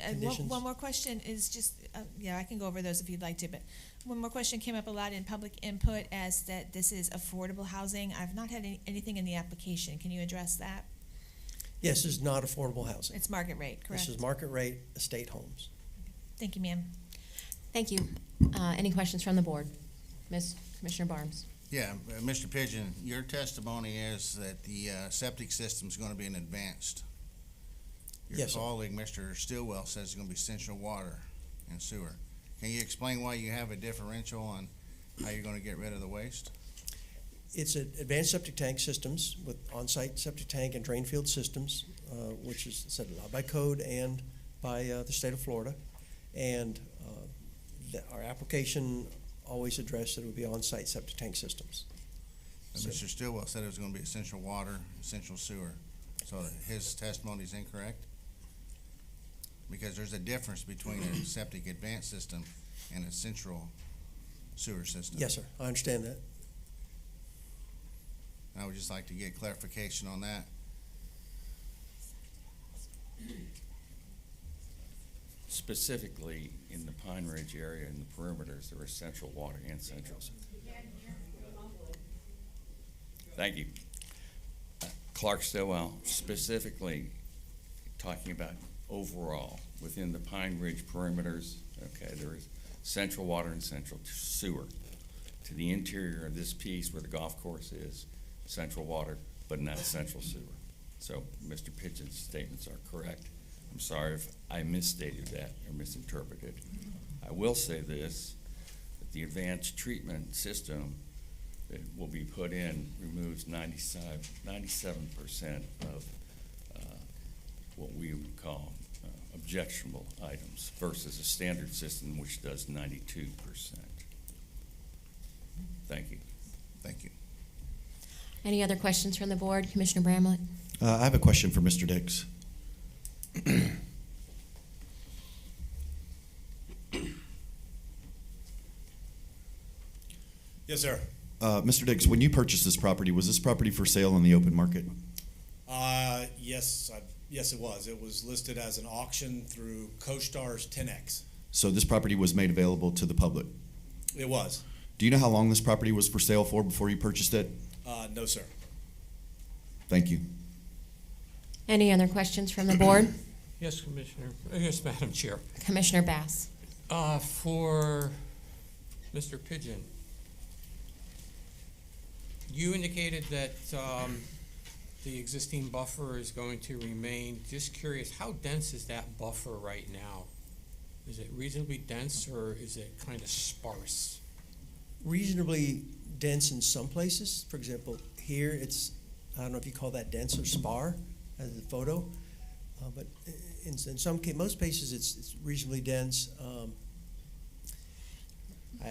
conditions? One more question is just, I can go over those if you'd like to, but one more question came up a lot in public input as that this is affordable housing. I've not had anything in the application. Can you address that? Yes, this is not affordable housing. It's market rate, correct? This is market rate estate homes. Thank you, ma'am. Thank you. Any questions from the board? Commissioner Barnes? Yeah, Mr. Pigeon, your testimony is that the septic system's gonna be an advanced. Your Yes, sir. colleague, Mr. Stillwell, says it's gonna be central water and sewer. Can you explain why you have a differential on how you're gonna get rid of the waste? It's advanced septic tank systems with on-site septic tank and drain field systems, which is set allowed by code and by the state of Florida. And our application always addressed that it would be on-site septic tank systems. And So- Mr. Stillwell said it was gonna be essential water, essential sewer. So his testimony is incorrect? Because there's a difference between a septic advanced system and a central sewer system. Yes, sir, I understand that. I would just like to get clarification on that. Specifically, in the Pine Ridge area and the perimeters, there is central water and central. Thank you. Clark Stillwell, specifically talking about overall, within the Pine Ridge perimeters, okay, there is central water and central sewer. To the interior of this piece where the golf course is, central water, but not central sewer. So Mr. Pigeon's statements are correct. I'm sorry if I misstated that or misinterpreted. I will say this, that the advanced treatment system that will be put in removes 97% of what we would call objectionable items versus a standard system which does 92%. Thank you. Thank you. Any other questions from the board? Commissioner Bramlett? I have a question for Mr. Dix. Yes, sir. Mr. Dix, when you purchased this property, was this property for sale in the open market? Yes, it was. It was listed as an auction through CoStar's 10X. So this property was made available to the public? It was. Do you know how long this property was for sale for before you purchased it? No, sir. Thank you. Any other questions from the board? Yes, Commissioner. Yes, Madam Chair. Commissioner Bass? For Mr. Pigeon, you indicated that the existing buffer is going to remain. Just curious, how dense is that buffer right now? Is it reasonably dense or is it kind of sparse? Reasonably dense in some places. For example, here it's, I don't know if you call that dense or spar as a photo, but in some most places it's reasonably dense.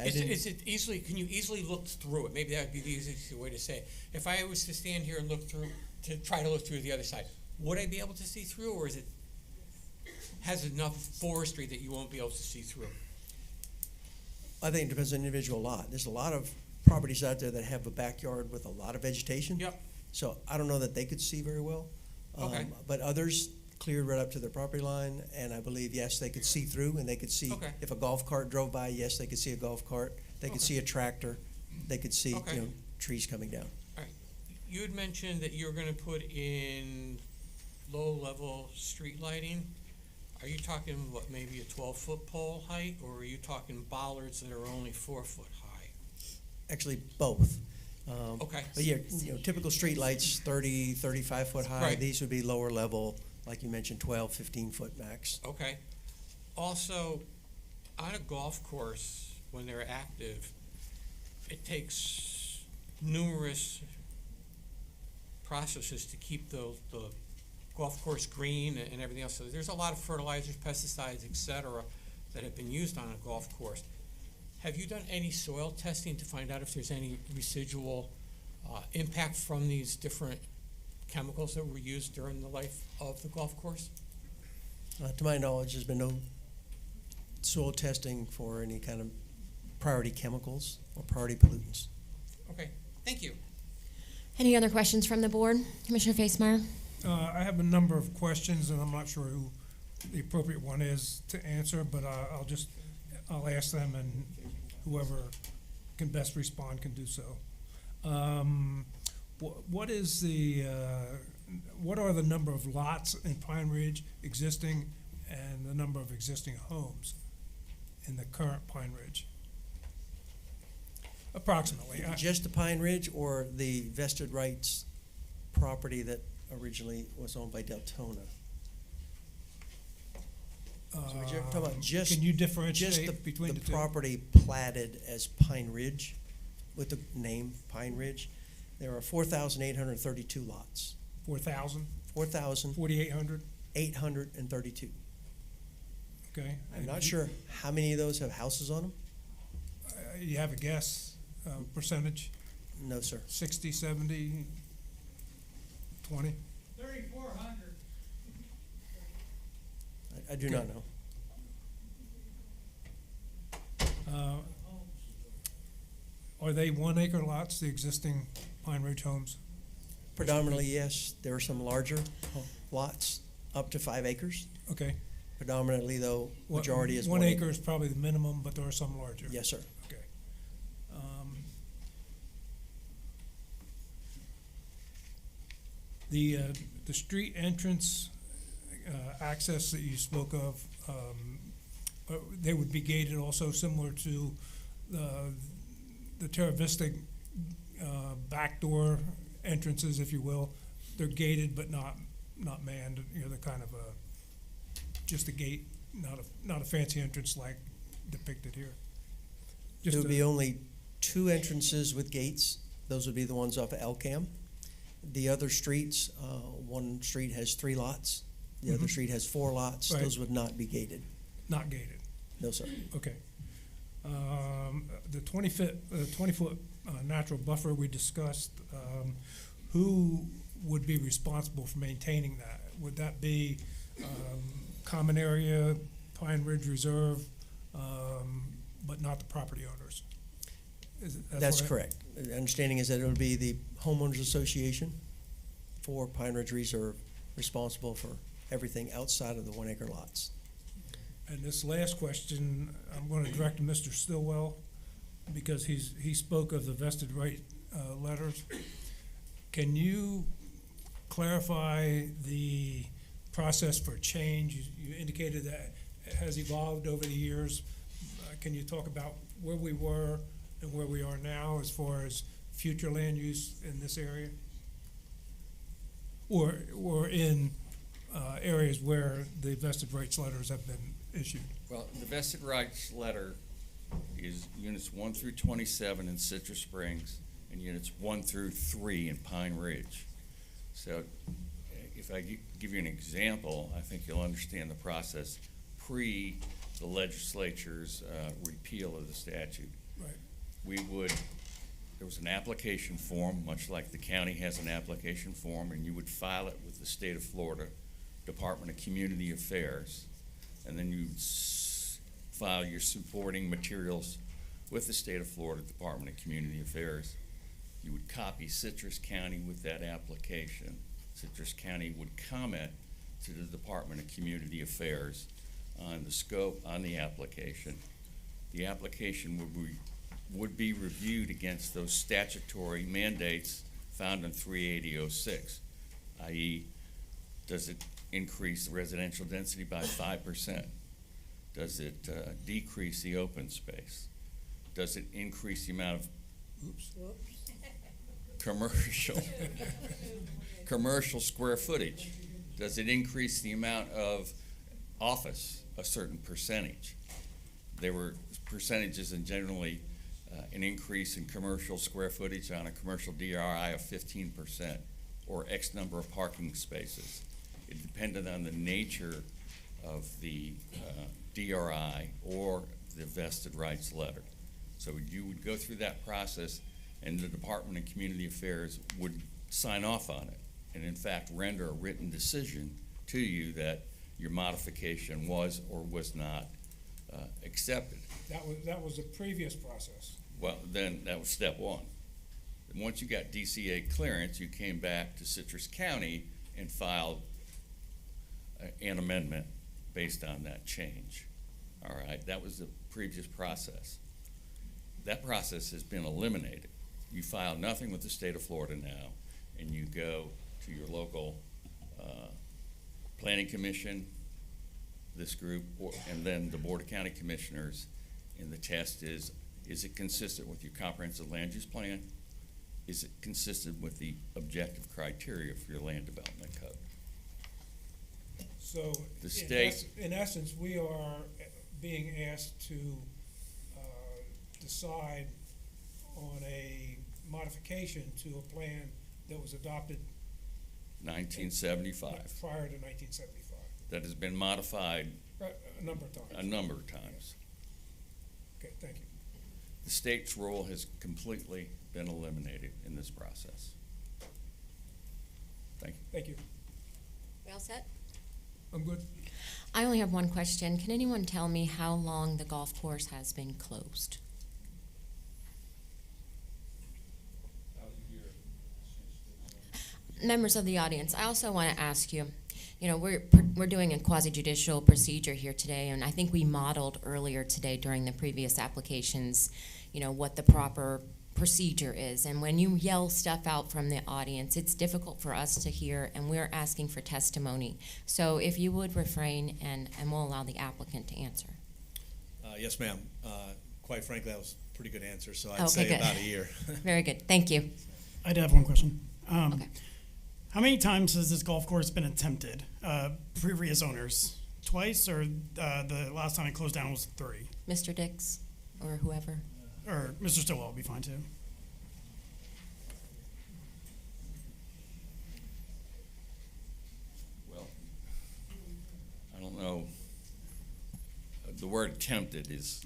Is it easily? Can you easily look through it? Maybe that would be the easiest way to say it. If I was to stand here and look through, to try to look through the other side, would I be able to see through, or is it has enough forestry that you won't be able to see through? I think it depends on the individual lot. There's a lot of properties out there that have a backyard with a lot of vegetation. Yep. So I don't know that they could see very well. Okay. But others cleared right up to their property line, and I believe, yes, they could see through, and they could see, Okay. if a golf cart drove by, yes, they could see a golf cart. They could Okay. see a tractor. They could see, Okay. trees coming down. All right. you had mentioned that you were gonna put in low-level street lighting. Are you talking, what, maybe a 12-foot pole height, or are you talking bollards that are only 4 foot high? Actually, both. Okay. But yeah, typical street lights, 30, 35 foot high. Right. These would be lower level, like you mentioned, 12, 15 foot max. Okay. Also, on a golf course, when they're active, it takes numerous processes to keep the golf course green and everything else. So there's a lot of fertilizers, pesticides, et cetera, that have been used on a golf course. Have you done any soil testing to find out if there's any residual impact from these different chemicals that were used during the life of the golf course? To my knowledge, there's been no soil testing for any kind of priority chemicals or priority pollutants. Okay, thank you. Any other questions from the board? Commissioner Facemeyer? I have a number of questions, and I'm not sure who the appropriate one is to answer, but I'll ask them, and whoever can best respond can do so. What are the number of lots in Pine Ridge existing, and the number of existing homes in the current Pine Ridge? Approximately. Just the Pine Ridge or the vested rights property that originally was owned by Deltona? So we're talking about just, Can you differentiate just the, between the the two? property platted as Pine Ridge with the name Pine Ridge. There are 4,832 lots. 4,000? 4,000. 4,800? 832. Okay. I'm not sure how many of those have houses on them. You have a guess, percentage? No, sir. 60, 70, 20? 3,400. I do not know. Are they 1 acre lots, the existing Pine Ridge homes? Predominantly, yes. There are some larger lots, up to 5 acres. Okay. Predominantly, though, majority is 1 acre is probably the minimum, but there are some larger. Yes, sir. Okay. The street entrance access that you spoke of, they would be gated also, similar to the Terra Vista backdoor entrances, if you will. They're gated but not manned. You know, they're kind of just a gate, not a fancy entrance like depicted here. There would be only 2 entrances with gates. Those would be the ones off of Elcam. The other streets, one street has 3 lots. The other street has 4 lots. Right. Those would not be gated. Not gated. No, sir. Okay. The 20-foot natural buffer we discussed, who would be responsible for maintaining that? Would that be common area, Pine Ridge Reserve, but not the property owners? That's correct. The understanding is that it would be the homeowners association for Pine Ridge Reserve responsible for everything outside of the 1 acre lots. And this last question, I'm going to direct to Mr. Stillwell, because he spoke of the vested right letters. Can you clarify the process for change? You indicated that it has evolved over the years. Can you talk about where we were and where we are now as far as future land use in this area? Or in areas where the vested rights letters have been issued? Well, the vested rights letter is units 1 through 27 in Citrus Springs and units 1 through 3 in Pine Ridge. So if I give you an example, I think you'll understand the process pre the legislature's repeal of the statute. Right. There was an application form, much like the county has an application form, and you would file it with the state of Florida Department of Community Affairs. And then you file your supporting materials with the state of Florida Department of Community Affairs. You would copy Citrus County with that application. Citrus County would comment to the Department of Community Affairs on the scope on the application. The application would be reviewed against those statutory mandates found in 38006, i.e., does it increase the residential density by 5%? Does it decrease the open space? Does it increase the amount of commercial square footage? Does it increase the amount of office, a certain percentage? There were percentages and generally an increase in commercial square footage on a commercial DRI of 15% or X number of parking spaces. It depended on the nature of the DRI or the vested rights letter. So you would go through that process and the Department of Community Affairs would sign off on it and in fact render a written decision to you that your modification was or was not accepted. That was a previous process. Well, then that was step one. And once you got DCA clearance, you came back to Citrus County and filed an amendment based on that change. All right, that was the previous process. That process has been eliminated. You file nothing with the state of Florida now, and you go to your local planning commission, this group, and then the Board of County Commissioners, and the test is it consistent with your comprehensive land use plan? Is it consistent with the objective criteria for your land development code? So, The state, in essence, we are being asked to decide on a modification to a plan that was adopted 1975, prior to 1975, that has been modified a number of times. a number of times. Okay, thank you. The state's role has completely been eliminated in this process. Thank you. Thank you. We all set? I'm good. I only have one question. Can anyone tell me how long the golf course has been closed? Members of the audience, I also want to ask you, you know, we're doing a quasi-judicial procedure here today, and I think we modeled earlier today during the previous applications, you know, what the proper procedure is. And when you yell stuff out from the audience, it's difficult for us to hear, and we're asking for testimony. So if you would refrain, and we'll allow the applicant to answer. Yes, ma'am. Quite frankly, that was a pretty good answer, so I'd Okay, say good. about a year. Very good. Thank you. I do have one question. Okay. How many times has this golf course been attempted? Previous owners? Twice, or the last time it closed down was 3? Mr. Dix, or whoever. Or Mr. Stillwell will be fine too. Well, I don't know. The word attempted is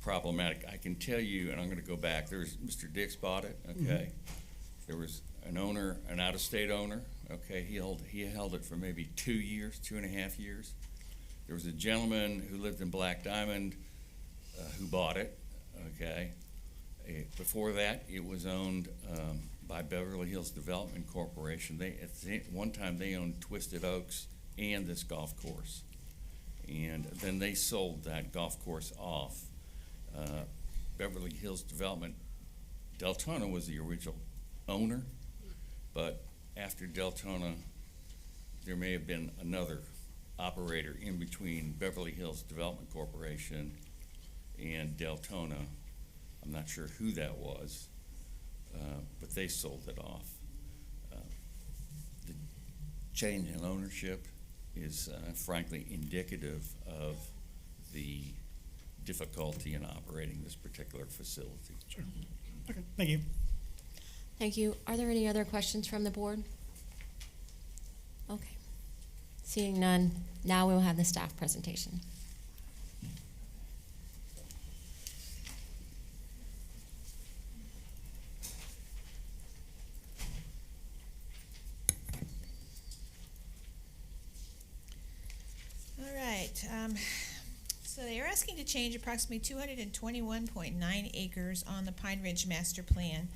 problematic. I can tell you, and I'm going to go back. There's Mr. Dix bought it. Okay. There was an owner, an out-of-state owner. Okay, he held it for maybe 2 years, 2.5 years. There was a gentleman who lived in Black Diamond who bought it. Okay. Before that, it was owned by Beverly Hills Development Corporation. At one time they owned Twisted Oaks and this golf course, and then they sold that golf course off. Beverly Hills Development, Deltona was the original owner, but after Deltona, there may have been another operator in between Beverly Hills Development Corporation and Deltona. I'm not sure who that was, but they sold it off. The change in ownership is frankly indicative of the difficulty in operating this particular facility. Sure. Okay, thank you. Thank you. Are there any other questions from the board? Okay. Seeing none, now we will have the staff presentation. All right. So they are asking to change approximately 221.9 acres on the Pine Ridge Master Plan.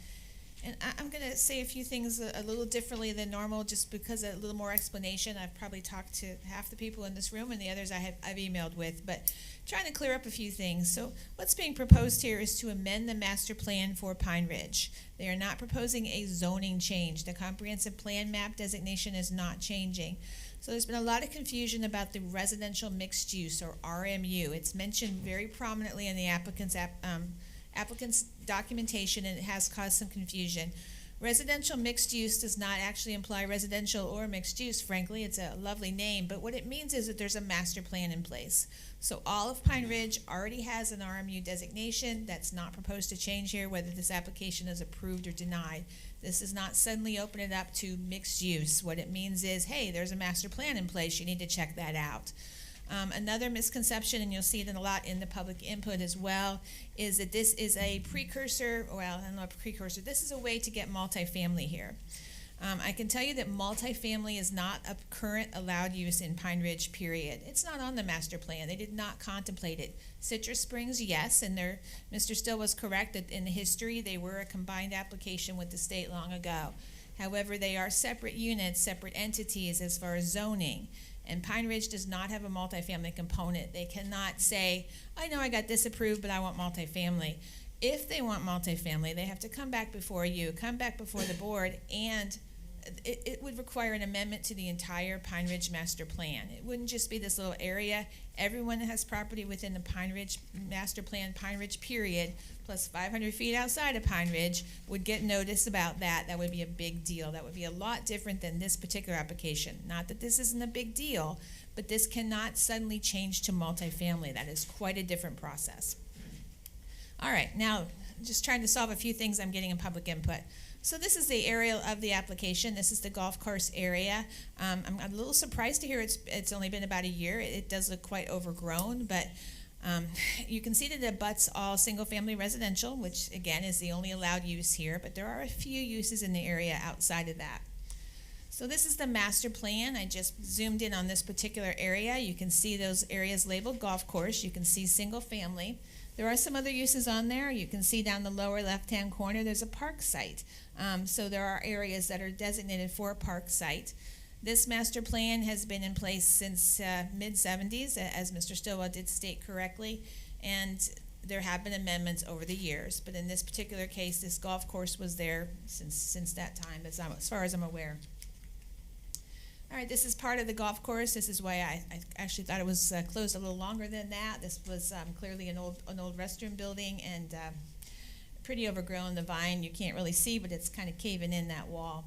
And I'm going to say a few things a little differently than normal, just because a little more explanation. I've probably talked to half the people in this room and the others I've emailed with, but trying to clear up a few things. So what's being proposed here is to amend the master plan for Pine Ridge. They are not proposing a zoning change. The comprehensive plan map designation is not changing. So there's been a lot of confusion about the residential mixed use, or RMU. It's mentioned very prominently in the applicant's documentation, and it has caused some confusion. Residential mixed use does not actually imply residential or mixed use, frankly. It's a lovely name, but what it means is that there's a master plan in place. So all of Pine Ridge already has an RMU designation. That's not proposed to change here, whether this application is approved or denied. This does not suddenly open it up to mixed use. What it means is, hey, there's a master plan in place. You need to check that out. Another misconception, and you'll see it a lot in the public input as well, is that this is a precursor, well, I don't know, a precursor. This is a way to get multifamily here. I can tell you that multifamily is not a current allowed use in Pine Ridge, period. It's not on the master plan. They did not contemplate it. Citrus Springs, yes, and Mr. Still was correct that in history they were a combined application with the state long ago. However, they are separate units, separate entities as far as zoning. And Pine Ridge does not have a multifamily component. They cannot say, I know I got this approved, but I want multifamily. If they want multifamily, they have to come back before you, come back before the board, and it would require an amendment to the entire Pine Ridge master plan. It wouldn't just be this little area. Everyone that has property within the Pine Ridge master plan, Pine Ridge period, plus 500 feet outside of Pine Ridge would get notice about that. That would be a big deal. That would be a lot different than this particular application. Not that this isn't a big deal, but this cannot suddenly change to multifamily. That is quite a different process. All right, now just trying to solve a few things I'm getting in public input. So this is the area of the application. This is the golf course area. I'm a little surprised to hear it's only been about a year. It does look quite overgrown, but you can see that it abuts all single-family residential, which again is the only allowed use here, but there are a few uses in the area outside of that. So this is the master plan. I just zoomed in on this particular area. You can see those areas labeled golf course. You can see single-family. There are some other uses on there. You can see down the lower left-hand corner there's a park site. So there are areas that are designated for a park site. This master plan has been in place since mid-70s, as Mr. Stillwell did state correctly, and there have been amendments over the years. But in this particular case, this golf course was there since that time, as far as I'm aware. All right, this is part of the golf course. This is why I actually thought it was closed a little longer than that. This was clearly an old restroom building, and pretty overgrown. The vine you can't really see, but it's kind of caving in that wall.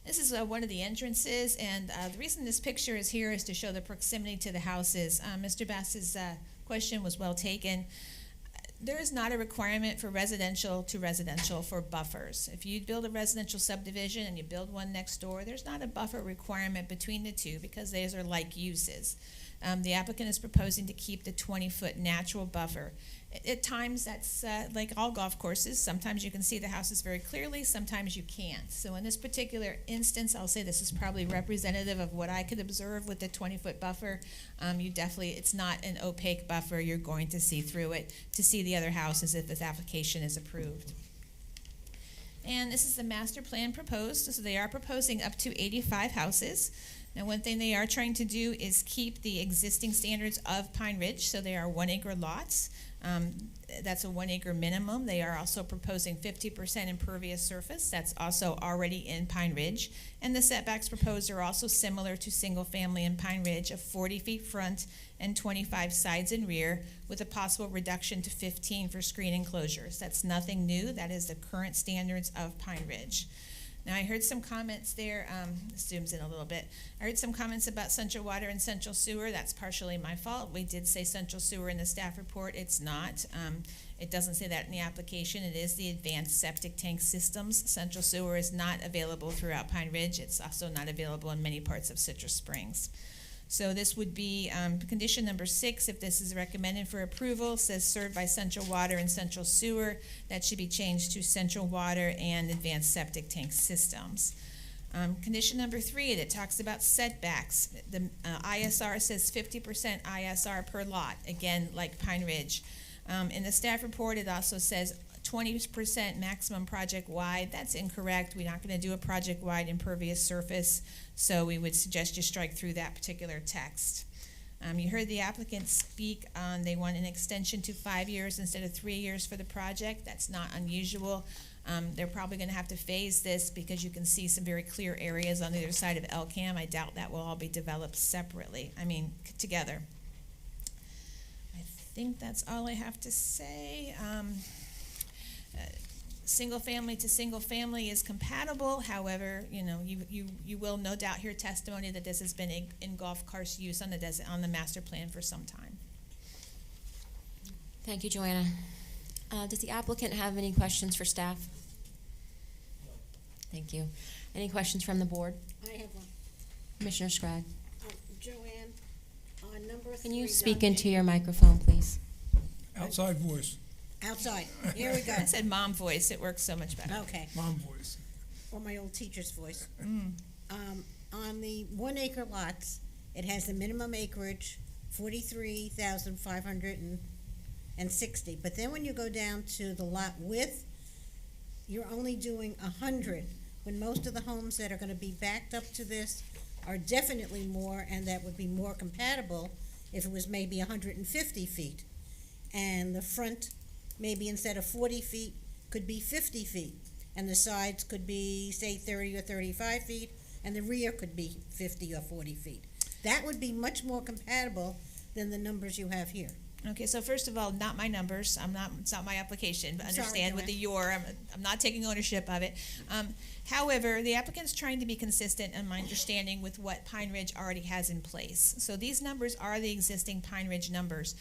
This is one of the entrances, and the reason this picture is here is to show the proximity to the houses. Mr. Bass's question was well taken. There is not a requirement for residential to residential for buffers. If you build a residential subdivision and you build one next door, there's not a buffer requirement between the two because those are like uses. The applicant is proposing to keep the 20-foot natural buffer. At times, that's like all golf courses. Sometimes you can see the houses very clearly, sometimes you can't. So in this particular instance, I'll say this is probably representative of what I could observe with the 20-foot buffer. It's not an opaque buffer. You're going to see through it to see the other houses if this application is approved. And this is the master plan proposed. So they are proposing up to 85 houses. Now, one thing they are trying to do is keep the existing standards of Pine Ridge, so they are 1 acre lots. That's a 1 acre minimum. They are also proposing 50% impervious surface. That's also already in Pine Ridge. And the setbacks proposed are also similar to single family in Pine Ridge of 40 feet front and 25 sides and rear, with a possible reduction to 15 for screen enclosures. That's nothing new. That is the current standards of Pine Ridge. Now, I heard some comments there, this zooms in a little bit. I heard some comments about central water and central sewer. That's partially my fault. We did say central sewer in the staff report. It's not. It doesn't say that in the application. It is the advanced septic tank systems. Central sewer is not available throughout Pine Ridge. It's also not available in many parts of Citrus Springs. So this would be condition number 6, if this is recommended for approval, says served by central water and central sewer. That should be changed to central water and advanced septic tank systems. Condition number 3, that talks about setbacks. The ISR says 50% ISR per lot, again, like Pine Ridge. In the staff report, it also says 20% maximum project-wide. That's incorrect. We're not going to do a project-wide impervious surface, so we would suggest you strike through that particular text. You heard the applicant speak on they want an extension to 5 years instead of 3 years for the project. That's not unusual. They're probably going to have to phase this because you can see some very clear areas on the other side of LCAM. I doubt that will all be developed separately, together. I think that's all I have to say. Single family to single family is compatible. However, you will no doubt hear testimony that this has been in golf course use on the master plan for some time. Thank you, Joanna. Does the applicant have any questions for staff? Thank you. Any questions from the board? I have one. Commissioner Scragg. Joanne, on number 3. Can you speak into your microphone, please? Outside voice. Outside. Here we go. I said mom voice. It works so much better. Okay. Mom voice. Or my old teacher's voice. On the 1 acre lots, it has the minimum acreage, 43,560. But then when you go down to the lot width, you're only doing 100, when most of the homes that are going to be backed up to this are definitely more, and that would be more compatible if it was maybe 150 feet. And the front, maybe instead of 40 feet, could be 50 feet. And the sides could be, say, 30 or 35 feet, and the rear could be 50 or 40 feet. That would be much more compatible than the numbers you have here. Okay, so first of all, not my numbers. It's not my application, but Sorry, understand with the your, I'm not taking ownership of it. However, the applicant's trying to be consistent in my understanding with what Pine Ridge already has in place. So these numbers are the existing Pine Ridge numbers.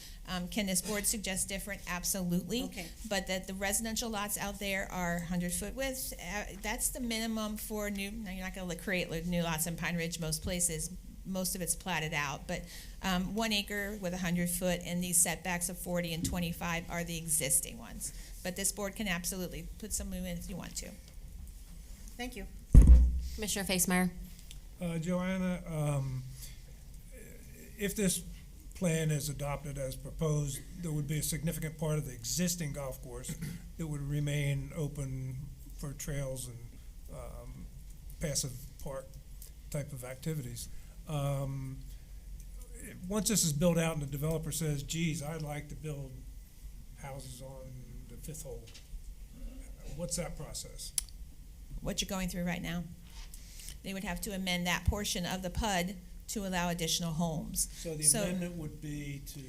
Can this board suggest different? Absolutely. Okay. But that the residential lots out there are 100-foot width. That's the minimum for new. Now, you're not going to create new lots in Pine Ridge most places. Most of it's platted out, but 1 acre with 100-foot and these setbacks of 40 and 25 are the existing ones. But this board can absolutely put some in if you want to. Thank you. Commissioner Facemeyer. Joanna, if this plan is adopted as proposed, there would be a significant part of the existing golf course that would remain open for trails and passive park type of activities. Once this is built out and the developer says, geez, I'd like to build houses on the 5th hole, what's that process? What you're going through right now. They would have to amend that portion of the PUD to allow additional homes. So the amendment would be to...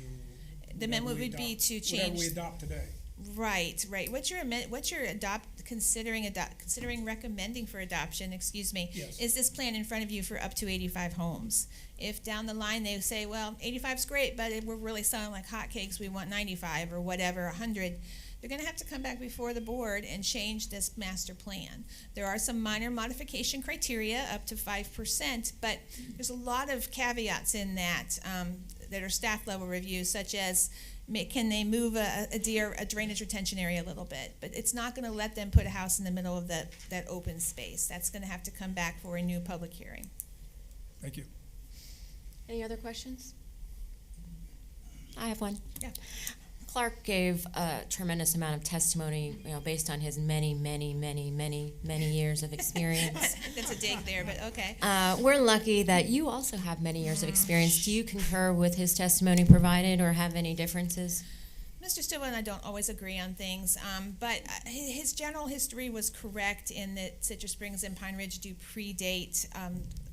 The amendment would be to change... Whatever we adopt today. Right. What you're considering recommending for adoption, Yes. is this plan in front of you for up to 85 homes. If down the line they say, well, 85 is great, but we're really selling like hotcakes, we want 95 or whatever, 100, they're going to have to come back before the board and change this master plan. There are some minor modification criteria up to 5%, but there's a lot of caveats in that that are staff level reviews, such as can they move a drainage retention area a little bit? But it's not going to let them put a house in the middle of that open space. That's going to have to come back for a new public hearing. Thank you. Any other questions? I have one. Yeah. Clark gave a tremendous amount of testimony, based on his many years of experience. That's a dig there, but okay. We're lucky that you also have many years of experience. Do you concur with his testimony provided or have any differences? Mr. Stilwell and I don't always agree on things, but his general history was correct in that Citrus Springs and Pine Ridge do predate,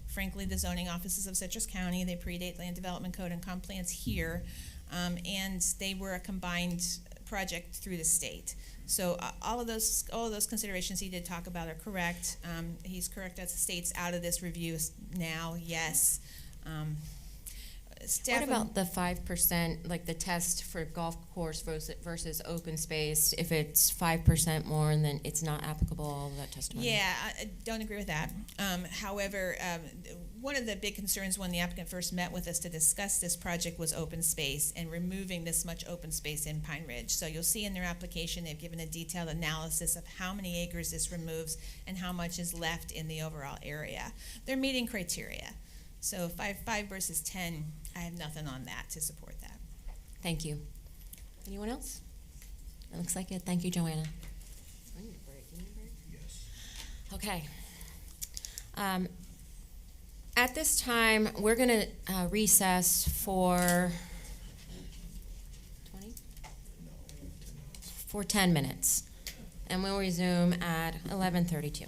frankly, the zoning offices of Citrus County. They predate Land Development Code and comp plans here. And they were a combined project through the state. So all of those considerations he did talk about are correct. He's correct that the state's out of this review now. Yes. What about the 5%, like the test for golf course versus open space? If it's 5% more, then it's not applicable, all of that testimony? Yeah, I don't agree with that. However, one of the big concerns when the applicant first met with us to discuss this project was open space and removing this much open space in Pine Ridge. So you'll see in their application they've given a detailed analysis of how many acres this removes and how much is left in the overall area. They're meeting criteria. So 5 versus 10, I have nothing on that to support that. Thank you. Anyone else? It looks like it. Thank you, Joanna. Okay. At this time, we're going to recess for 20? For 10 minutes. And we'll resume at 11:32.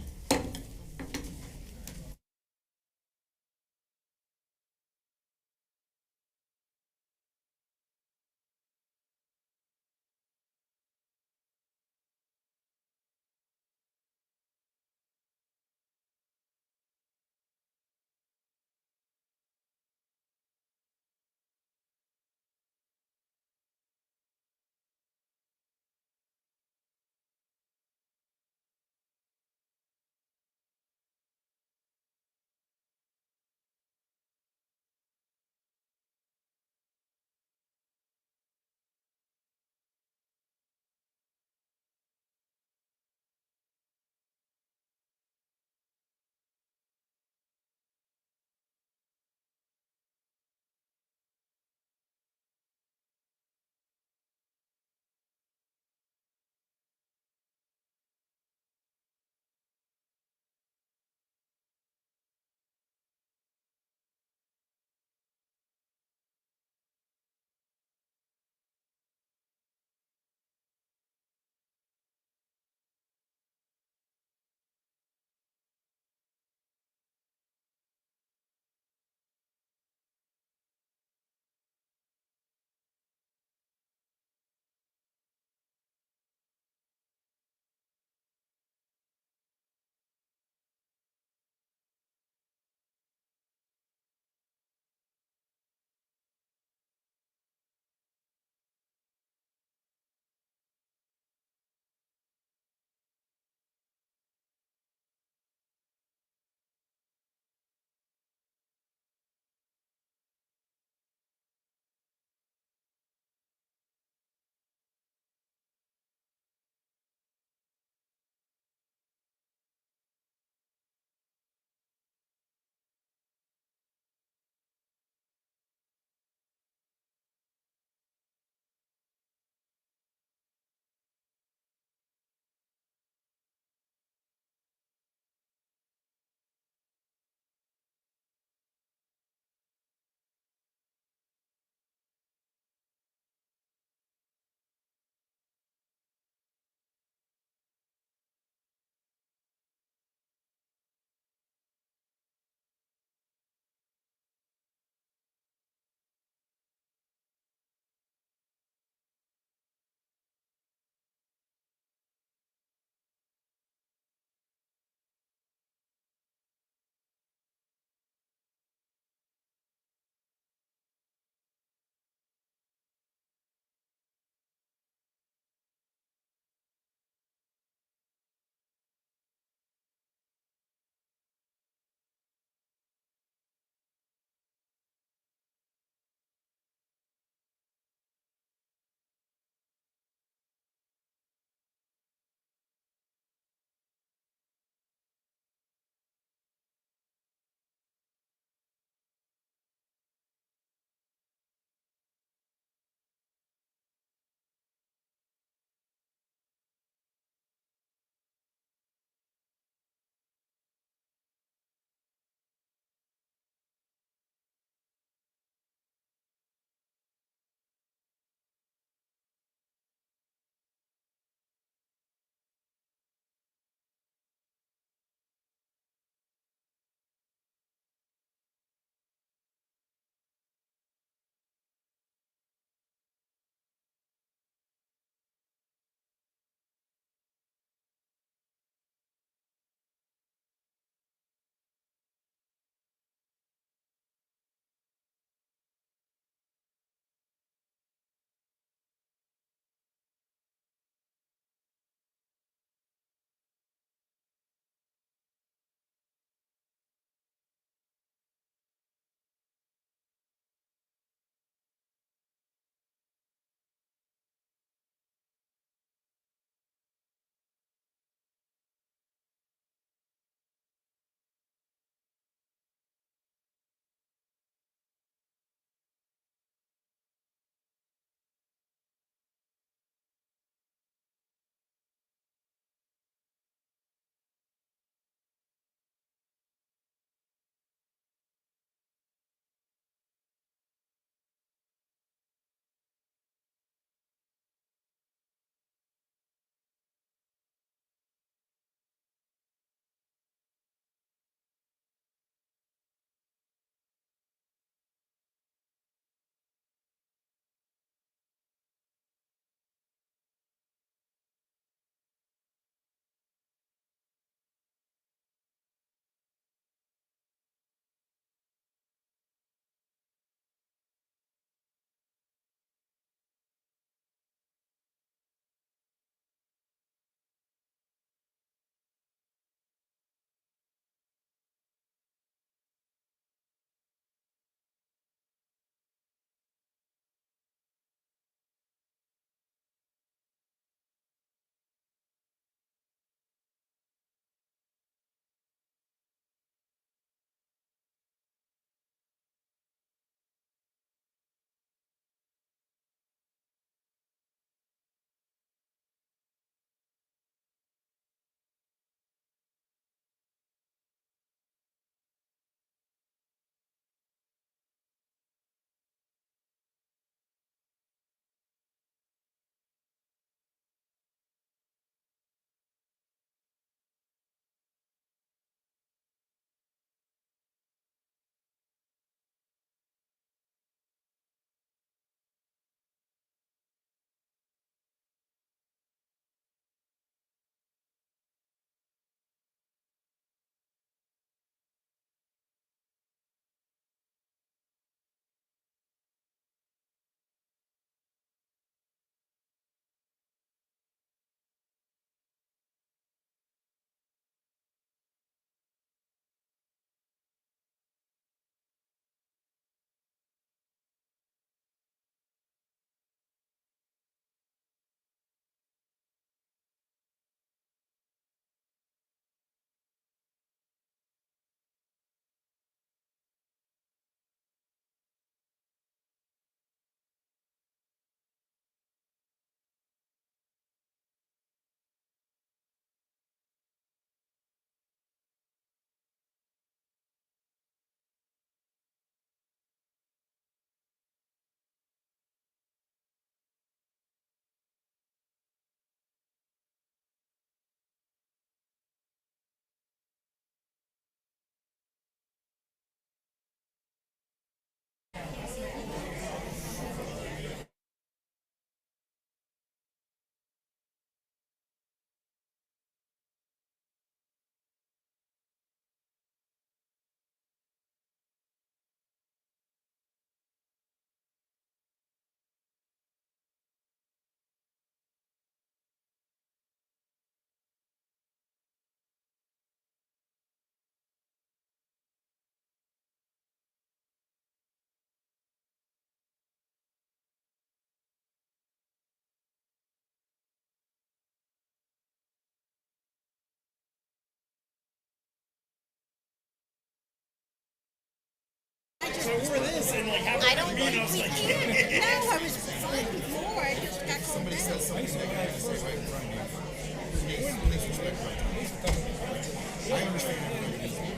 So we're this and like have I don't everyone think else we like can. No, I was fine before, I just got called down.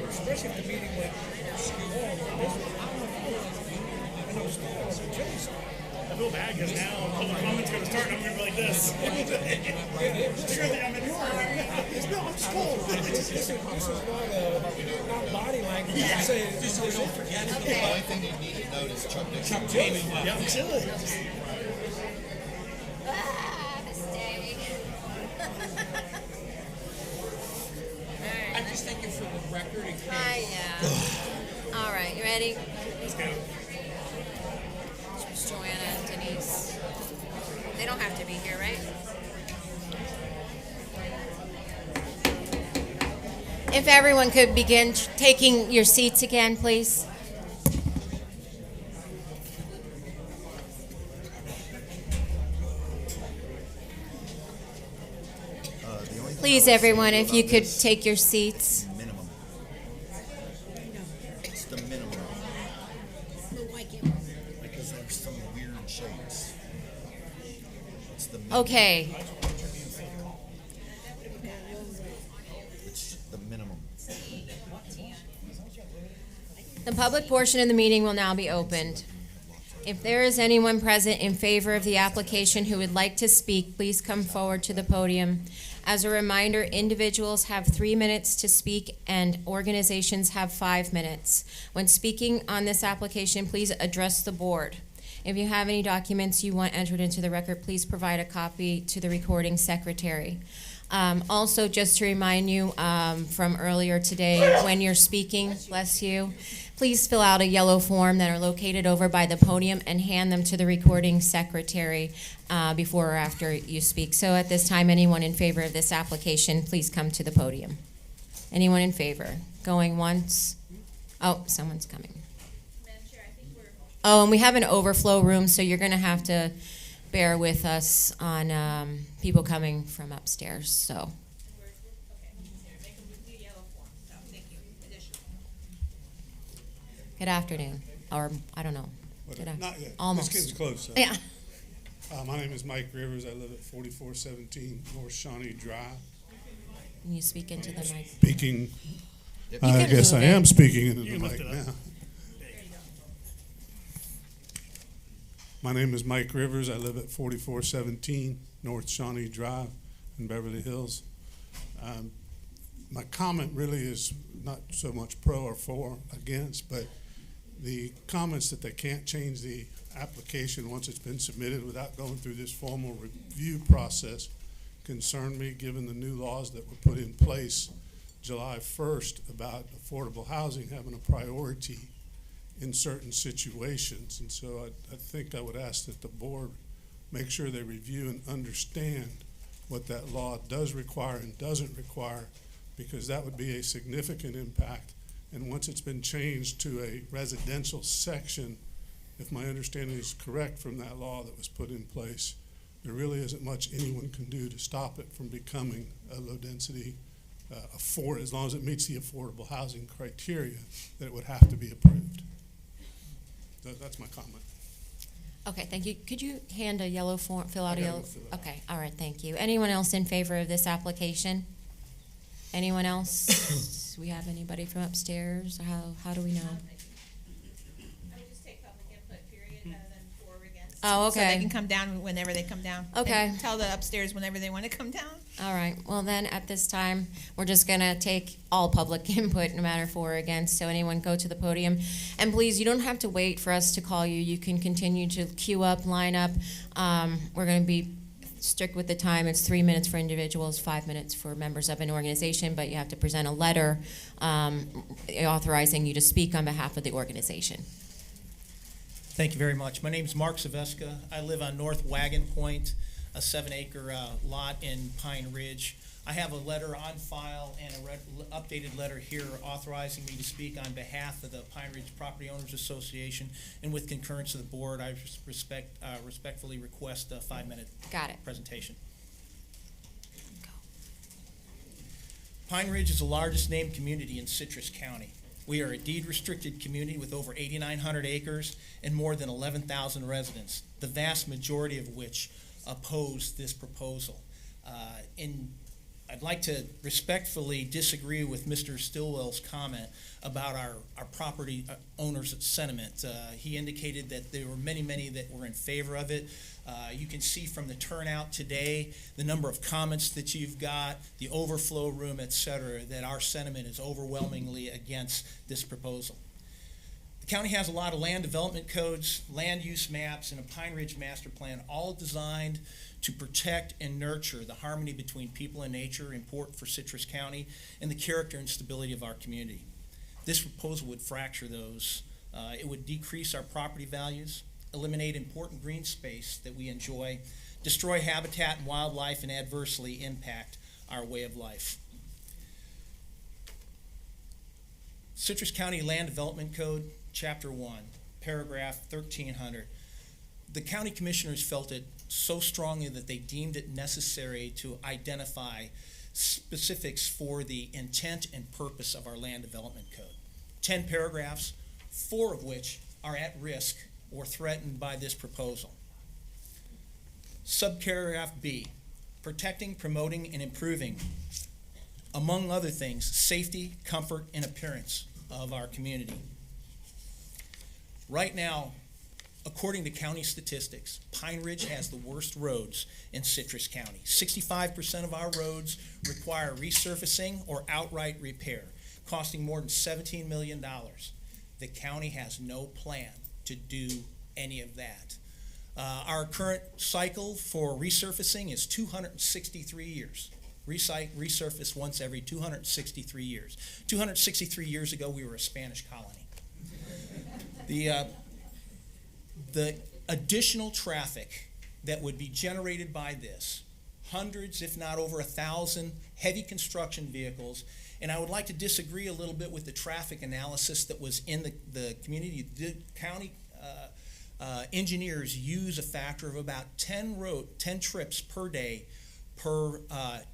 Especially if the meeting went long. I know still on the Jimmy side. I feel bad because now public comment's going to start and I'm going to be like this. Sure that I'm in No, I'm just cold. This is not body language. Yeah. Just don't forget. Okay. The only thing you need to note is Chuck Dixon. Chuck Dixon. Yeah, I'm chilling. Mistake. I'm just thinking for the record in case. All right, you ready? Let's go. Joanna, Denise. They don't have to be here, right? If everyone could begin taking your seats again, please. Please, everyone, if you could take your seats. Minimum. It's the minimum. Because there's some weird shapes. It's the minimum. Okay. It's the minimum. The public portion of the meeting will now be opened. If there is anyone present in favor of the application who would like to speak, please come forward to the podium. As a reminder, individuals have 3 minutes to speak and organizations have 5 minutes. When speaking on this application, please address the board. If you have any documents you want entered into the record, please provide a copy to the recording secretary. Also, just to remind you from earlier today, when you're speaking, bless you, please fill out a yellow form that are located over by the podium and hand them to the recording secretary before or after you speak. So at this time, anyone in favor of this application, please come to the podium. Anyone in favor? Going once? Oh, someone's coming. Oh, and we have an overflow room, so you're going to have to bear with us on people coming from upstairs. So. Good afternoon, or I don't know. Good Not yet. Almost. This getting close. Yeah. My name is Mike Rivers. I live at 4417 North Shawnee Drive. Can you speak into the mic? Speaking. You I can guess move I it. am speaking into You the can lift mic it up. now. My name is Mike Rivers. I live at 4417 North Shawnee Drive in Beverly Hills. My comment really is not so much pro or for against, but the comments that they can't change the application once it's been submitted without going through this formal review process concern me, given the new laws that were put in place July 1st about affordable housing having a priority in certain situations. And so I think I would ask that the board make sure they review and understand what that law does require and doesn't require, because that would be a significant impact. And once it's been changed to a residential section, if my understanding is correct from that law that was put in place, there really isn't much anyone can do to stop it from becoming a low density, as long as it meets the affordable housing criteria, that it would have to be approved. That's my comment. Okay, thank you. Could you hand a yellow form, fill out a I yellow? gotta fill it out. Okay, all right, thank you. Anyone else in favor of this application? Anyone else? Do we have anybody from upstairs? How do we know? I would just take public input, period, rather than for or against. Oh, So they okay. can come down whenever they come down. Okay. And tell the upstairs whenever they want to come down. All right, well then, at this time, we're just gonna take all public input, no matter for or against, so anyone go to the podium. And please, you don't have to wait for us to call you, you can continue to queue up, line up. We're gonna be strict with the time, it's 3 minutes for individuals, 5 minutes for members of an organization, but you have to present a letter authorizing you to speak on behalf of the organization. Thank you very much. My name is Mark Zaveska. I live on North Wagon Point, a 7-acre lot in Pine Ridge. I have a letter on file and a updated letter here authorizing me to speak on behalf of the Pine Ridge Property Owners Association, and with concurrence of the board, I respectfully request a 5-minute presentation. Pine Ridge is the largest named community in Citrus County. We are a deed-restricted community with over 8,900 acres and more than 11,000 residents, the vast majority of which oppose this proposal. And I'd like to respectfully disagree with Mr. Stillwell's comment about our property owners' sentiment. He indicated that there were many that were in favor of it. You can see from the turnout today, the number of comments that you've got, the overflow room, et cetera, that our sentiment is overwhelmingly against this proposal. The county has a lot of land development codes, land use maps, and a Pine Ridge master plan, all designed to protect and nurture the harmony between people and nature, important for Citrus County, and the character and stability of our community. This proposal would fracture those. It would decrease our property values, eliminate important green space that we enjoy, destroy habitat and wildlife, and adversely impact our way of life. Citrus County Land Development Code, Chapter 1, Paragraph 1300. The county commissioners felt it so strongly that they deemed it necessary to identify specifics for the intent and purpose of our land development code. 10 paragraphs, 4 of which are at risk or threatened by this proposal. Subparagraph B, protecting, promoting, and improving, among other things, safety, comfort, and appearance of our community. Right now, according to county statistics, Pine Ridge has the worst roads in Citrus County. 65% of our roads require resurfacing or outright repair, costing more than $17 million. The county has no plan to do any of that. Our current cycle for resurfacing is 263 years. Resurface once every 263 years. 263 years ago, we were a Spanish colony. The additional traffic that would be generated by this, hundreds, if not over 1,000 heavy construction vehicles, and I would like to disagree a little bit with the traffic analysis that was in the community. The county engineers use a factor of about 10 trips per day per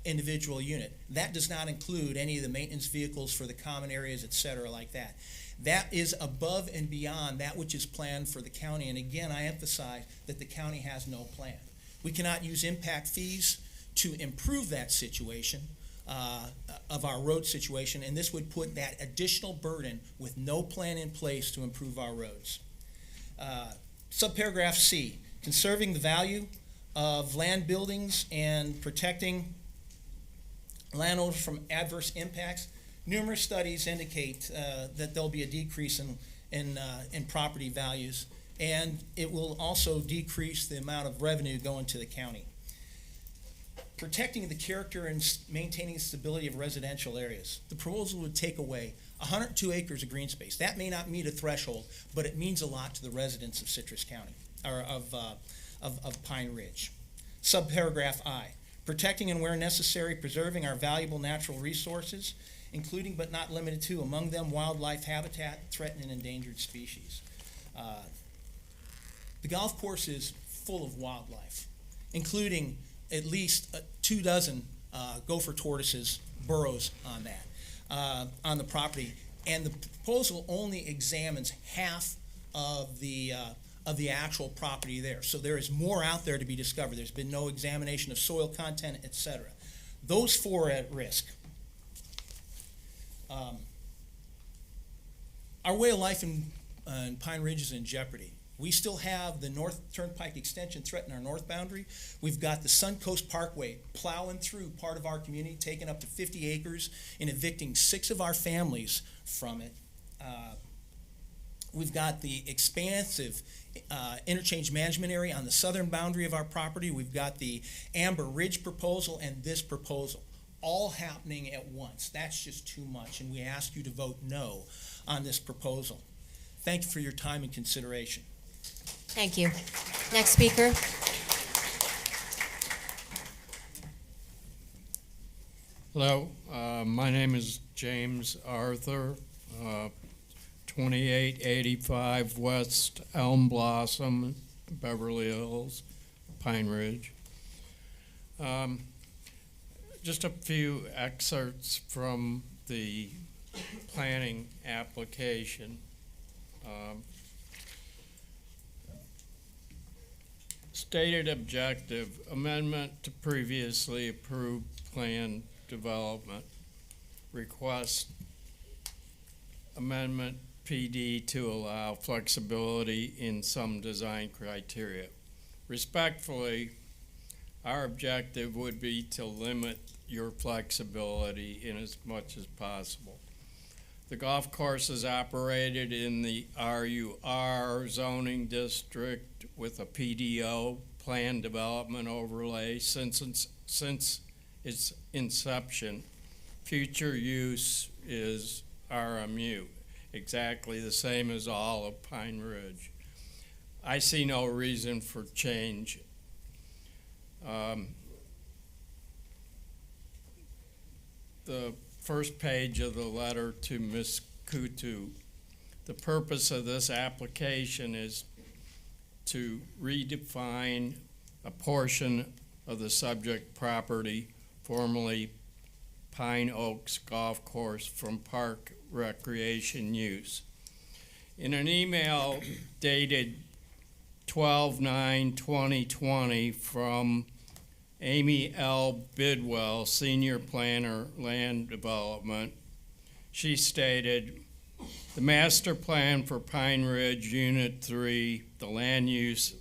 individual unit. That does not include any of the maintenance vehicles for the common areas, et cetera, like that. That is above and beyond that which is planned for the county. And again, I emphasize that the county has no plan. We cannot use impact fees to improve that situation of our road situation, and this would put that additional burden with no plan in place to improve our roads. Subparagraph C, conserving the value of land buildings and protecting landowners from adverse impacts. Numerous studies indicate that there'll be a decrease in property values, and it will also decrease the amount of revenue going to the county. Protecting the character and maintaining the stability of residential areas. The proposal would take away 102 acres of green space. That may not meet a threshold, but it means a lot to the residents of Citrus County, or of Pine Ridge. Subparagraph I, protecting and where necessary, preserving our valuable natural resources, including but not limited to, among them, wildlife habitat, threatened and endangered species. The golf course is full of wildlife, including at least 24 gopher tortoises burrows on that, on the property. And the proposal only examines half of the actual property there. So there is more out there to be discovered. There's been no examination of soil content, et cetera. Those 4 are at risk. Our way of life in Pine Ridge is in jeopardy. We still have the North Turnpike Extension threatening our north boundary. We've got the Suncoast Parkway plowing through part of our community, taking up to 50 acres and evicting 6 of our families from it. We've got the expansive interchange management area on the southern boundary of our property. We've got the Amber Ridge proposal and this proposal, all happening at once. That's just too much, and we ask you to vote no on this proposal. Thank you for your time and consideration. Thank you. Next speaker. Hello, my name is James Arthur, 2885 West Elm Blossom, Beverly Hills, Pine Ridge. Just a few excerpts from the planning application. Stated objective, amendment to previously approved plan development. Request amendment PD to allow flexibility in some design criteria. Respectfully, our objective would be to limit your flexibility in as much as possible. The golf course is operated in the RUR zoning district with a PDO, plan development overlay, since its inception. Future use is RMU, exactly the same as all of Pine Ridge. I see no reason for change. The first page of the letter to Ms. Kutu, the purpose of this application is to redefine a portion of the subject property, formerly Pine Oaks Golf Course, from park recreation use. In an email dated 12/9/2020 from Amy L. Bidwell, Senior Planner, Land Development, she stated, the master plan for Pine Ridge Unit 3, the land use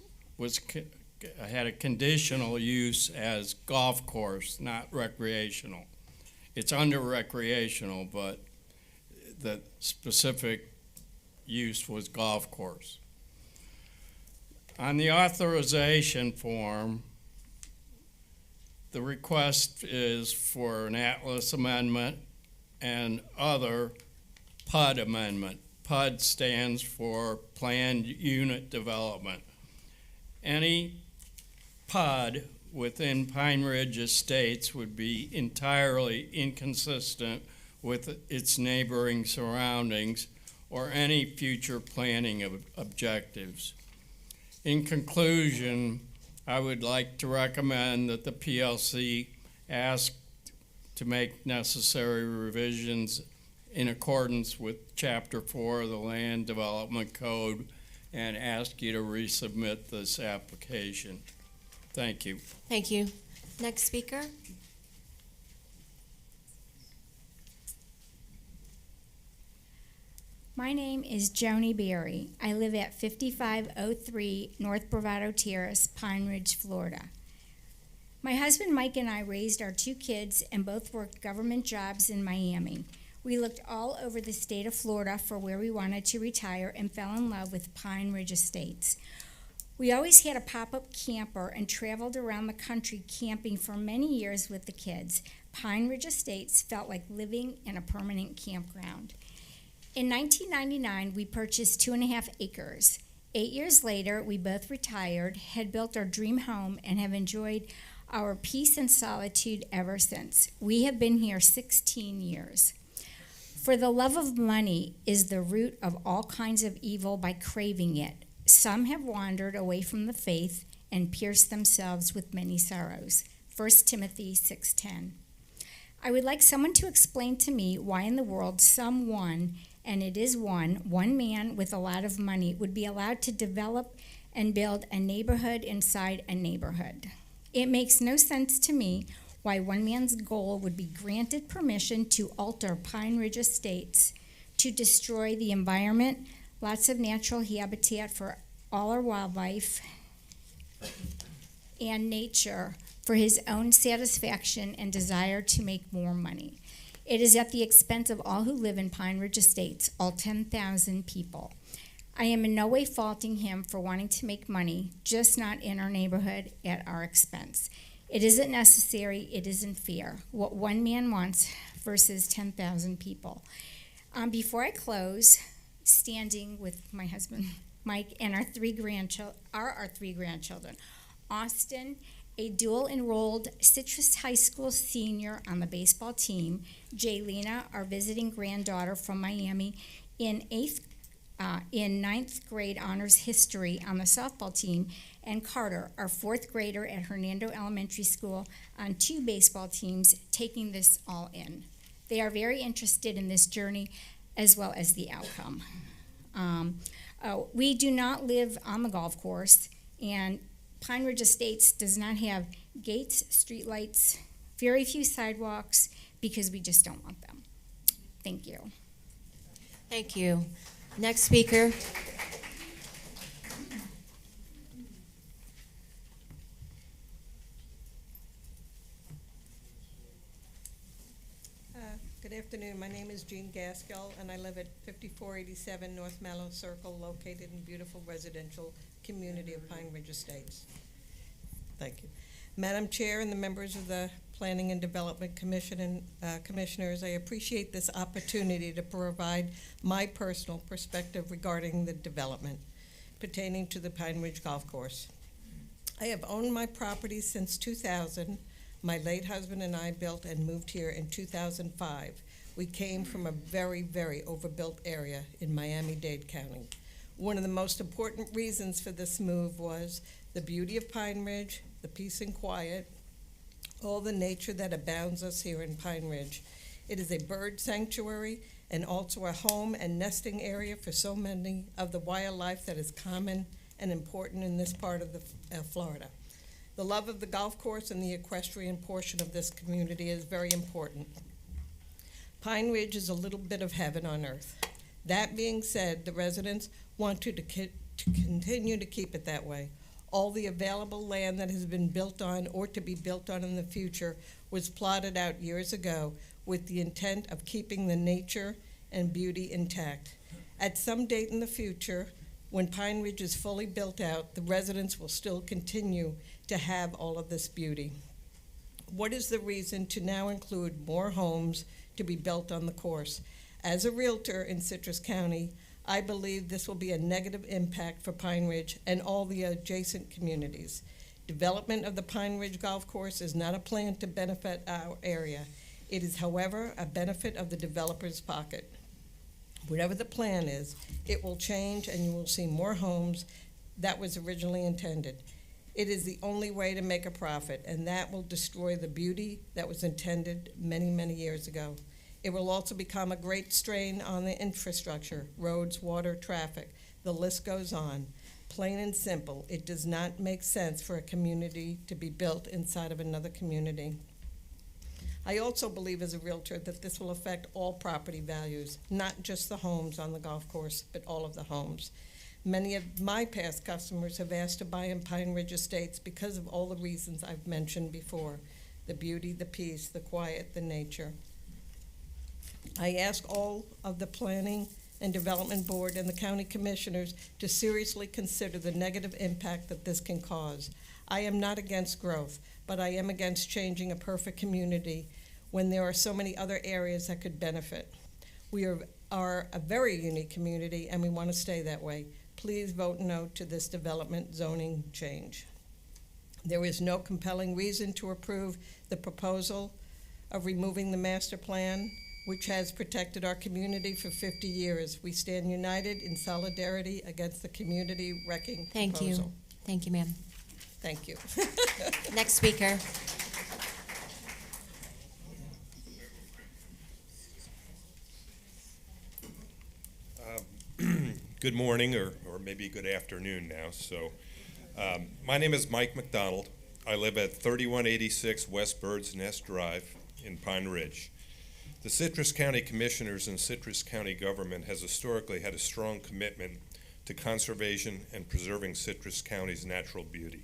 had a conditional use as golf course, not recreational. It's under recreational, but the specific use was golf course. On the authorization form, the request is for an Atlas amendment and other PUD amendment. PUD stands for Planned Unit Development. Any PUD within Pine Ridge Estates would be entirely inconsistent with its neighboring surroundings or any future planning objectives. In conclusion, I would like to recommend that the PLC ask to make necessary revisions in accordance with Chapter 4 of the Land Development Code and ask you to resubmit this application. Thank you. Thank you. Next speaker. My name is Joni Berry. I live at 5503 North Bravado Terrace, Pine Ridge, Florida. My husband Mike and I raised our 2 kids and both worked government jobs in Miami. We looked all over the state of Florida for where we wanted to retire and fell in love with Pine Ridge Estates. We always had a pop-up camper and traveled around the country camping for many years with the kids. Pine Ridge Estates felt like living in a permanent campground. In 1999, we purchased 2.5 acres. 8 years later, we both retired, had built our dream home, and have enjoyed our peace and solitude ever since. We have been here 16 years. For the love of money is the root of all kinds of evil by craving it. Some have wandered away from the faith and pierced themselves with many sorrows. 1 Timothy 6:10. I would like someone to explain to me why in the world someone, and it is one man with a lot of money, would be allowed to develop and build a neighborhood inside a neighborhood. It makes no sense to me why one man's goal would be granted permission to alter Pine Ridge Estates, to destroy the environment, lots of natural habitat for all our wildlife and nature for his own satisfaction and desire to make more money. It is at the expense of all who live in Pine Ridge Estates, all 10,000 people. I am in no way faulting him for wanting to make money, just not in our neighborhood at our expense. It isn't necessary, it isn't fair, what one man wants versus 10,000 people. Before I close, standing with my husband, Mike, and our three grandchildren, Austin, a dual-enrolled Citrus High School senior on the baseball team, Jaylena, our visiting granddaughter from Miami, in ninth grade honors history on the softball team, and Carter, our fourth grader at Hernando Elementary School, on 2 baseball teams, taking this all in. They are very interested in this journey as well as the outcome. We do not live on the golf course, and Pine Ridge Estates does not have gates, streetlights, very few sidewalks, because we just don't want them. Thank you. Thank you. Next speaker. Good afternoon. My name is Jean Gaskell, and I live at 5487 North Mallow Circle, located in beautiful residential community of Pine Ridge Estates. Thank you. Madam Chair and the members of the Planning and Development Commission and commissioners, I appreciate this opportunity to provide my personal perspective regarding the development pertaining to the Pine Ridge Golf Course. I have owned my property since 2000. My late husband and I built and moved here in 2005. We came from a very, very overbuilt area in Miami-Dade County. One of the most important reasons for this move was the beauty of Pine Ridge, the peace and quiet, all the nature that abounds us here in Pine Ridge. It is a bird sanctuary and also a home and nesting area for so many of the wildlife that is common and important in this part of Florida. The love of the golf course and the equestrian portion of this community is very important. Pine Ridge is a little bit of heaven on earth. That being said, the residents want to continue to keep it that way. All the available land that has been built on or to be built on in the future was plotted out years ago with the intent of keeping the nature and beauty intact. At some date in the future, when Pine Ridge is fully built out, the residents will still continue to have all of this beauty. What is the reason to now include more homes to be built on the course? As a realtor in Citrus County, I believe this will be a negative impact for Pine Ridge and all the adjacent communities. Development of the Pine Ridge Golf Course is not a plan to benefit our area. It is, however, a benefit of the developer's pocket. Whatever the plan is, it will change and you will see more homes that was originally intended. It is the only way to make a profit, and that will destroy the beauty that was intended many, many years ago. It will also become a great strain on the infrastructure, roads, water, traffic. The list goes on. Plain and simple, it does not make sense for a community to be built inside of another community. I also believe as a realtor that this will affect all property values, not just the homes on the golf course, but all of the homes. Many of my past customers have asked to buy in Pine Ridge Estates because of all the reasons I've mentioned before: the beauty, the peace, the quiet, the nature. I ask all of the Planning and Development Board and the county commissioners to seriously consider the negative impact that this can cause. I am not against growth, but I am against changing a perfect community when there are so many other areas that could benefit. We are a very unique community, and we want to stay that way. Please vote no to this development zoning change. There is no compelling reason to approve the proposal of removing the master plan, which has protected our community for 50 years. We stand united in solidarity against the community wrecking Thank proposal. you. Thank you, ma'am. Thank you. Next speaker. Good morning, or maybe good afternoon now. So, my name is Mike McDonald. I live at 3186 West Bird's Nest Drive in Pine Ridge. The Citrus County Commissioners and Citrus County government has historically had a strong commitment to conservation and preserving Citrus County's natural beauty.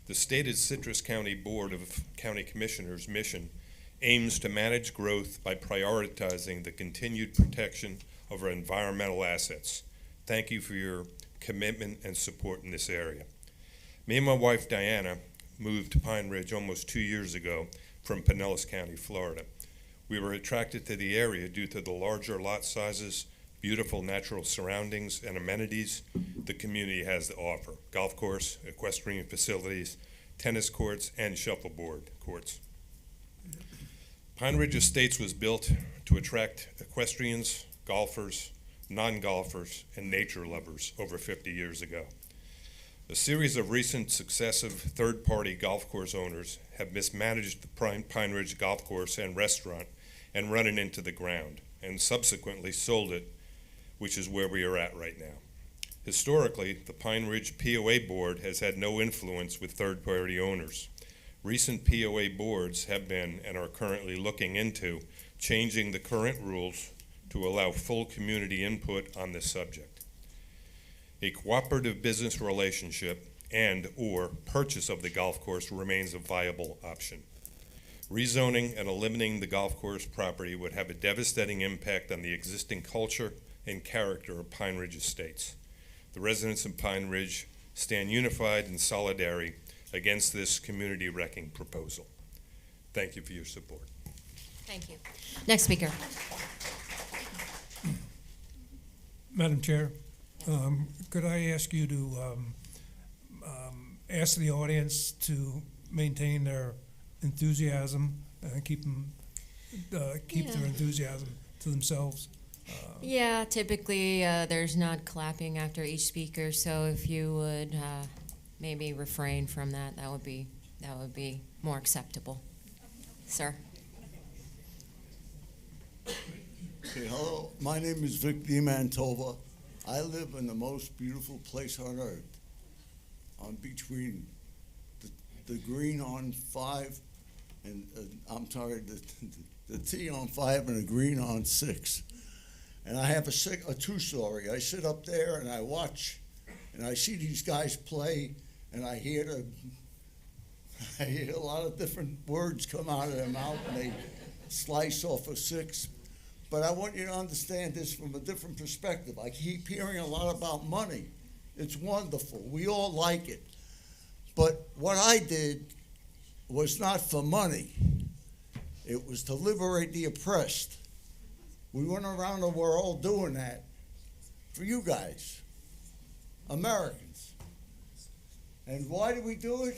The stated Citrus County Board of County Commissioners' mission aims to manage growth by prioritizing the continued protection of our environmental assets. Thank you for your commitment and support in this area. Me and my wife Diana moved to Pine Ridge almost 2 years ago from Pinellas County, Florida. We were attracted to the area due to the larger lot sizes, beautiful natural surroundings, and amenities the community has to offer: golf course, equestrian facilities, tennis courts, and shuffleboard courts. Pine Ridge Estates was built to attract equestrians, golfers, non-golfers, and nature lovers over 50 years ago. A series of recent successive third-party golf course owners have mismanaged the Pine Ridge Golf Course and restaurant and run it into the ground, and subsequently sold it, which is where we are at right now. Historically, the Pine Ridge POA Board has had no influence with third-party owners. Recent POA boards have been and are currently looking into changing the current rules to allow full community input on this subject. A cooperative business relationship and/or purchase of the golf course remains a viable option. Rezoning and eliminating the golf course property would have a devastating impact on the existing culture and character of Pine Ridge Estates. The residents of Pine Ridge stand unified in solidarity against this community-wrecking proposal. Thank you for your support. Thank you. Next speaker. Madam Chair, could I ask you to ask the audience to maintain their enthusiasm and keep their enthusiasm to themselves? Yeah, typically there's not clapping after each speaker, so if you would maybe refrain from that, that would be more acceptable. Sir. Okay, hello, my name is Vic DiMantova. I live in the most beautiful place on earth, on between the green on 5 and the T on 5 and the green on 6. And I have a 2-story. I sit up there and I watch, and I see these guys play, and I hear a lot of different words come out of their mouth, and they slice off a 6. But I want you to understand this from a different perspective. I keep hearing a lot about money. It's wonderful. We all like it. But what I did was not for money. It was to liberate the oppressed. We went around the world doing that for you guys, Americans. And why did we do it?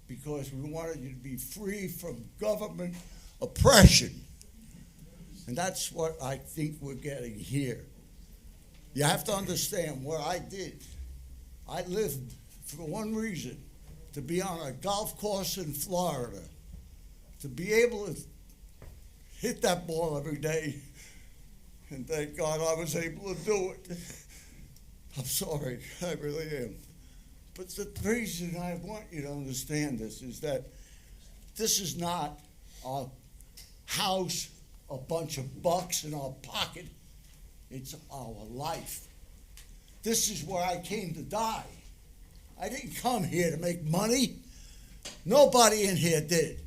Because we wanted you to be free from government oppression. And that's what I think we're getting here. You have to understand what I did. I lived for one reason, to be on a golf course in Florida, to be able to hit that ball every day. And thank God I was able to do it. I'm sorry, I really am. But the reason I want you to understand this is that this is not a house, a bunch of bucks in our pocket. It's our life. This is where I came to die. I didn't come here to make money. Nobody in here did.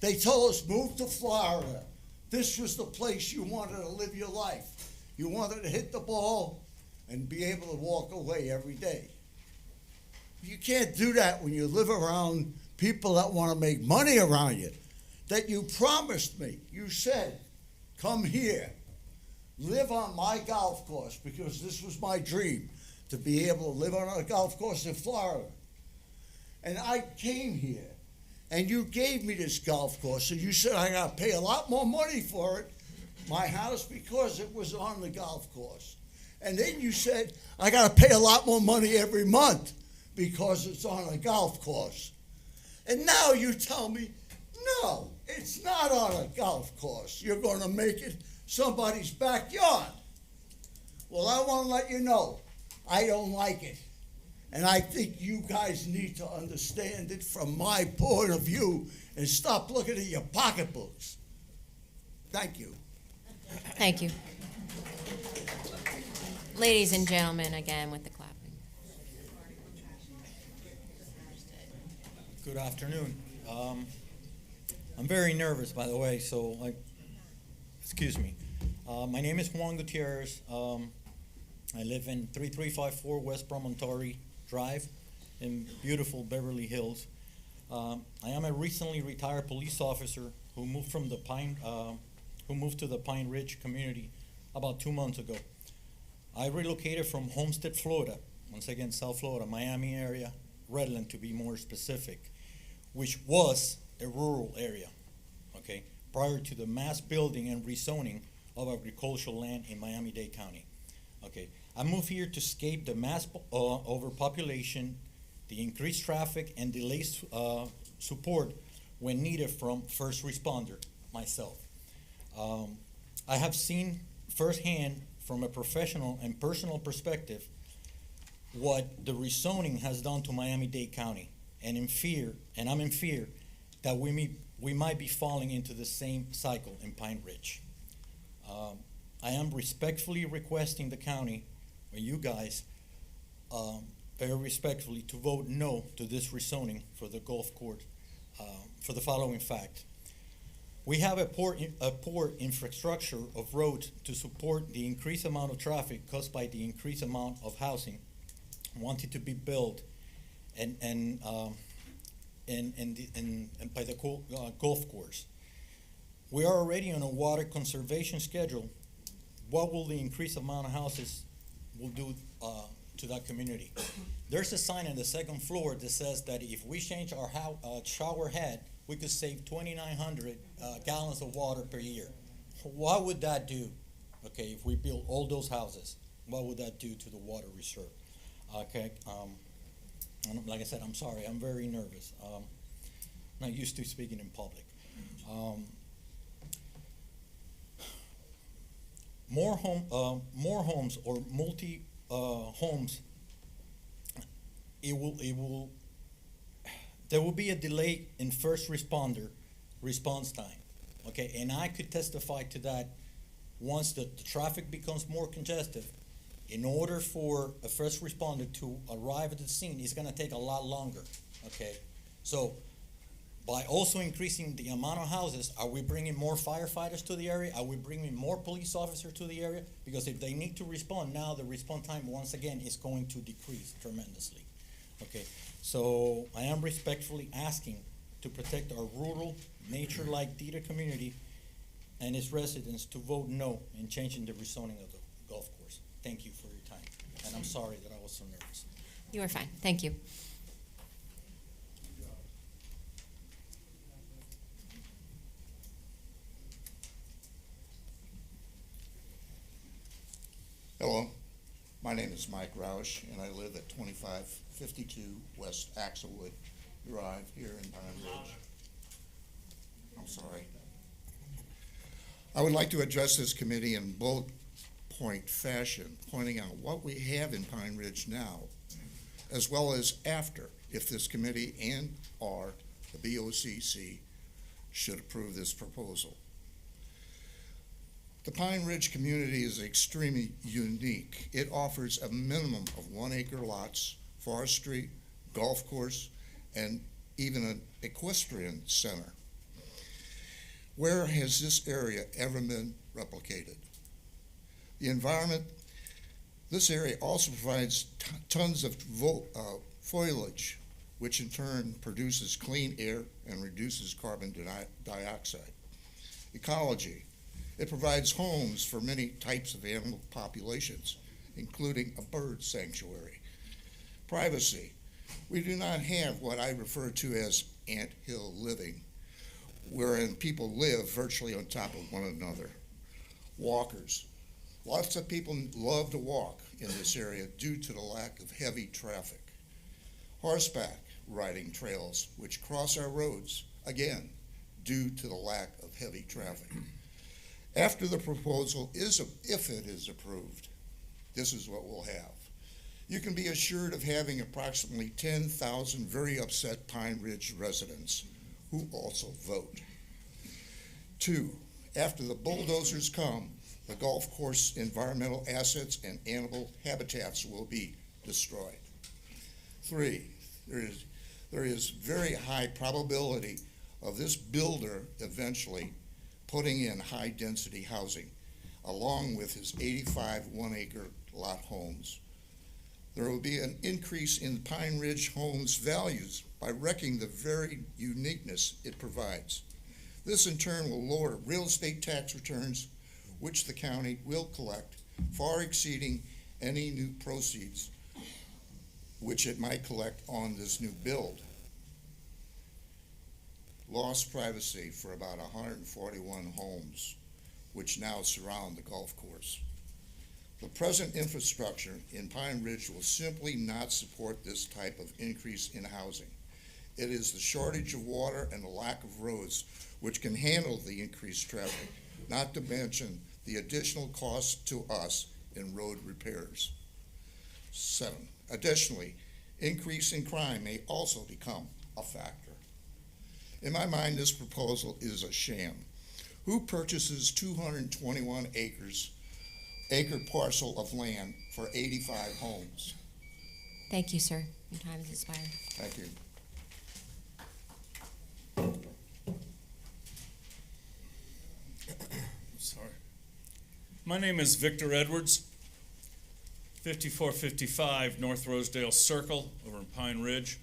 They told us, move to Florida. This was the place you wanted to live your life. You wanted to hit the ball and be able to walk away every day. You can't do that when you live around people that want to make money around you. That you promised me. You said, come here, live on my golf course, because this was my dream, to be able to live on a golf course in Florida. And I came here, and you gave me this golf course, and you said I got to pay a lot more money for it, my house, because it was on the golf course. And then you said I got to pay a lot more money every month because it's on a golf course. And now you tell me, no, it's not on a golf course. You're going to make it somebody's backyard. Well, I want to let you know, I don't like it. And I think you guys need to understand it from my point of view and stop looking at your pocketbooks. Thank you. Thank you. Ladies and gentlemen, again with the clapping. Good afternoon. I'm very nervous, by the way, so excuse me. My name is Juan Gutierrez. I live in 3354 West Promontory Drive in beautiful Beverly Hills. I am a recently retired police officer who moved to the Pine Ridge community about 2 months ago. I relocated from Homestead, Florida, once again South Florida, Miami area, Redland to be more specific, which was a rural area, okay, prior to the mass building and rezoning of agricultural land in Miami-Dade County. Okay, I moved here to escape the mass overpopulation, the increased traffic, and delayed support when needed from first responder, myself. I have seen firsthand from a professional and personal perspective what the rezoning has done to Miami-Dade County, and I'm in fear that we might be falling into the same cycle in Pine Ridge. I am respectfully requesting the county, or you guys, very respectfully, to vote no to this rezoning for the golf course for the following fact. We have a poor infrastructure of roads to support the increased amount of traffic caused by the increased amount of housing wanted to be built and by the golf course. We are already on a water conservation schedule. What will the increased amount of houses will do to that community? There's a sign on the second floor that says that if we change our shower head, we could save 2,900 gallons of water per year. What would that do? Okay, if we build all those houses, what would that do to the water reserve? Okay, like I said, I'm sorry, I'm very nervous. Not used to speaking in public. More homes or multi homes. There will be a delay in first responder response time. Okay, and I could testify to that. Once the traffic becomes more congested, in order for a first responder to arrive at the scene, it's going to take a lot longer. Okay, so by also increasing the amount of houses, are we bringing more firefighters to the area? Are we bringing more police officers to the area? Because if they need to respond now, the response time once again is going to decrease tremendously. Okay, so I am respectfully asking to protect our rural, nature-like theater community and its residents to vote no in changing the rezoning of the golf course. Thank you for your time, and I'm sorry that I was so nervous. You are fine. Thank you. Hello, my name is Mike Roush, and I live at 2552 West Axelwood Drive here in Pine Ridge. I'm sorry. I would like to address this committee in bullet point fashion, pointing out what we have in Pine Ridge now, as well as after, if this committee and or the BOCC should approve this proposal. The Pine Ridge community is extremely unique. It offers a minimum of 1 acre lots, forestry, golf course, and even an equestrian center. Where has this area ever been replicated? The environment, this area also provides tons of foliage, which in turn produces clean air and reduces carbon dioxide. Ecology, it provides homes for many types of animal populations, including a bird sanctuary. Privacy, we do not have what I refer to as anthill living, wherein people live virtually on top of one another. Walkers, lots of people love to walk in this area due to the lack of heavy traffic. Horseback riding trails, which cross our roads, again, due to the lack of heavy traffic. After the proposal if it is approved, this is what we'll have. You can be assured of having approximately 10,000 very upset Pine Ridge residents who also vote. 2, after the bulldozers come, the golf course environmental assets and animal habitats will be destroyed. 3, there is very high probability of this builder eventually putting in high-density housing, along with his 85 one-acre lot homes. There will be an increase in Pine Ridge homes' values by wrecking the very uniqueness it provides. This in turn will lower real estate tax returns, which the county will collect, far exceeding any new proceeds which it might collect on this new build. Lost privacy for about 141 homes, which now surround the golf course. The present infrastructure in Pine Ridge will simply not support this type of increase in housing. It is the shortage of water and the lack of roads which can handle the increased traffic, not to mention the additional costs to us in road repairs. 7. Additionally, increase in crime may also become a factor. In my mind, this proposal is a sham. Who purchases 221 acre parcel of land for 85 homes? Thank you, sir. Your time has expired. Thank you. Sorry. My name is Victor Edwards, 5455 North Rosedale Circle over in Pine Ridge.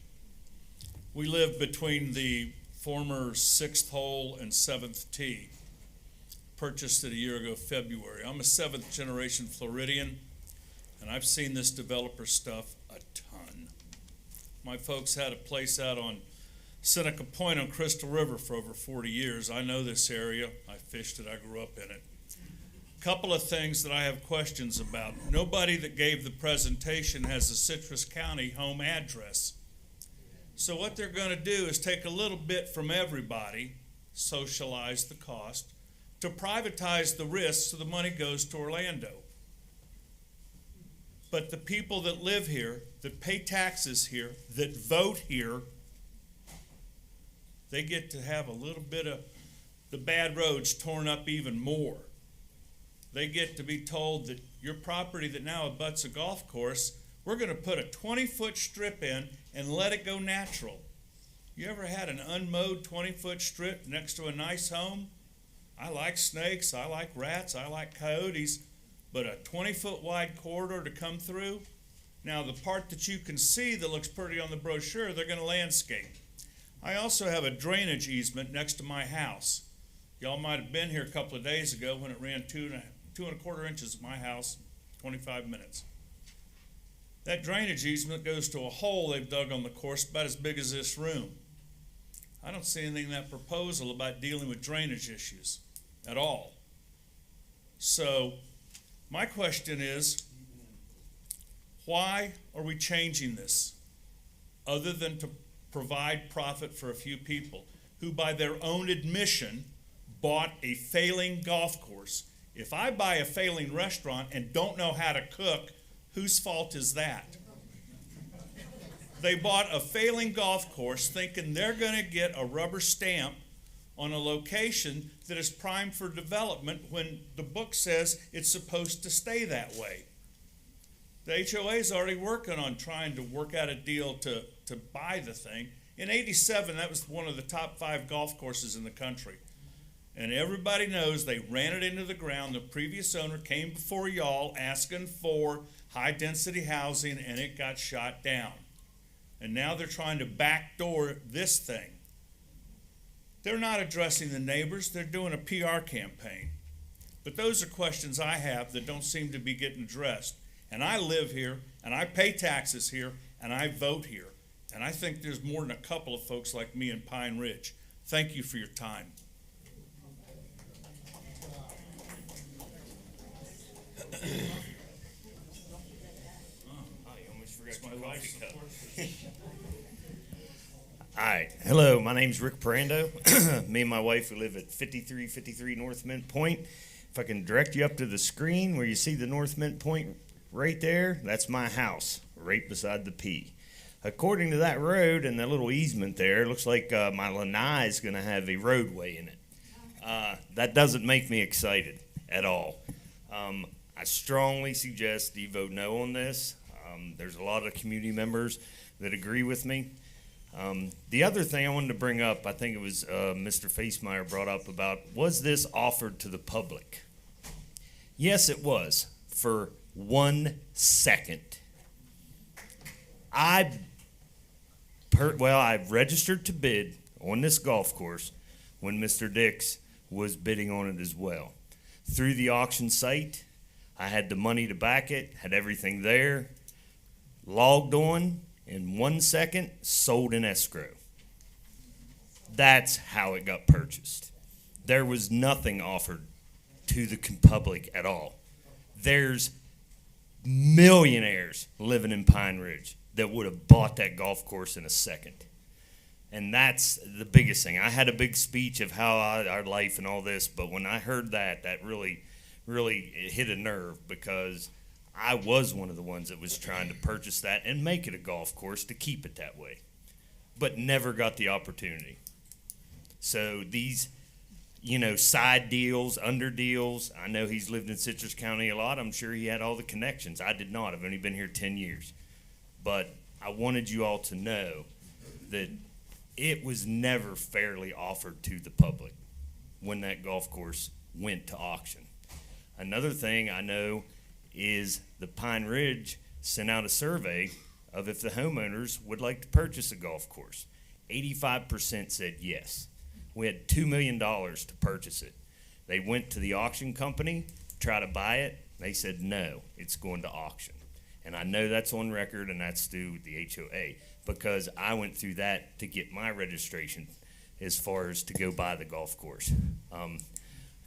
We live between the former 6th hole and 7th tee. Purchased it a year ago, February. I'm a 7th generation Floridian, and I've seen this developer stuff a ton. My folks had a place out on Seneca Point on Crystal River for over 40 years. I know this area. I fished it. I grew up in it. Couple of things that I have questions about. Nobody that gave the presentation has a Citrus County home address. So what they're going to do is take a little bit from everybody, socialize the cost, to privatize the risk so the money goes to Orlando. But the people that live here, that pay taxes here, that vote here, they get to have a little bit of the bad roads torn up even more. They get to be told that your property that now abuts a golf course, we're going to put a 20-foot strip in and let it go natural. You ever had an unmowed 20-foot strip next to a nice home? I like snakes, I like rats, I like coyotes, but a 20-foot wide corridor to come through? Now, the part that you can see that looks pretty on the brochure, they're going to landscape. I also have a drainage easement next to my house. Y'all might have been here a couple of days ago when it ran 2.25 inches of my house, 25 minutes. That drainage easement goes to a hole they've dug on the course about as big as this room. I don't see anything in that proposal about dealing with drainage issues at all. So my question is, why are we changing this other than to provide profit for a few people who by their own admission bought a failing golf course? If I buy a failing restaurant and don't know how to cook, whose fault is that? They bought a failing golf course thinking they're going to get a rubber stamp on a location that is primed for development when the book says it's supposed to stay that way. The HOA is already working on trying to work out a deal to buy the thing. In '87, that was one of the top 5 golf courses in the country. And everybody knows they ran it into the ground. The previous owner came before y'all asking for high-density housing, and it got shot down. And now they're trying to backdoor this thing. They're not addressing the neighbors. They're doing a PR campaign. But those are questions I have that don't seem to be getting addressed. And I live here, and I pay taxes here, and I vote here. And I think there's more than a couple of folks like me in Pine Ridge. Thank you for your time. Hi, hello, my name's Rick Parando. Me and my wife, we live at 5353 North Mint Point. If I can direct you up to the screen where you see the North Mint Point right there, that's my house, right beside the P. According to that road and that little easement there, it looks like my lanai is going to have a roadway in it. That doesn't make me excited at all. I strongly suggest you vote no on this. There's a lot of community members that agree with me. The other thing I wanted to bring up, I think it was Mr. Facemeyer brought up about, was this offered to the public? Yes, it was, for 1 second. I registered to bid on this golf course when Mr. Dix was bidding on it as well. Through the auction site, I had the money to back it, had everything there, logged on, in 1 second, sold in escrow. That's how it got purchased. There was nothing offered to the public at all. There's millionaires living in Pine Ridge that would have bought that golf course in a second. And that's the biggest thing. I had a big speech of how our life and all this, but when I heard that, that really it hit a nerve, because I was one of the ones that was trying to purchase that and make it a golf course to keep it that way, but never got the opportunity. So these, side deals, under deals, I know he's lived in Citrus County a lot. I'm sure he had all the connections. I did not. I've only been here 10 years. But I wanted you all to know that it was never fairly offered to the public when that golf course went to auction. Another thing I know is the Pine Ridge sent out a survey of if the homeowners would like to purchase a golf course. 85% said yes. We had $2 million to purchase it. They went to the auction company, try to buy it. They said no, it's going to auction. And I know that's on record, and that's through the HOA, because I went through that to get my registration as far as to go buy the golf course.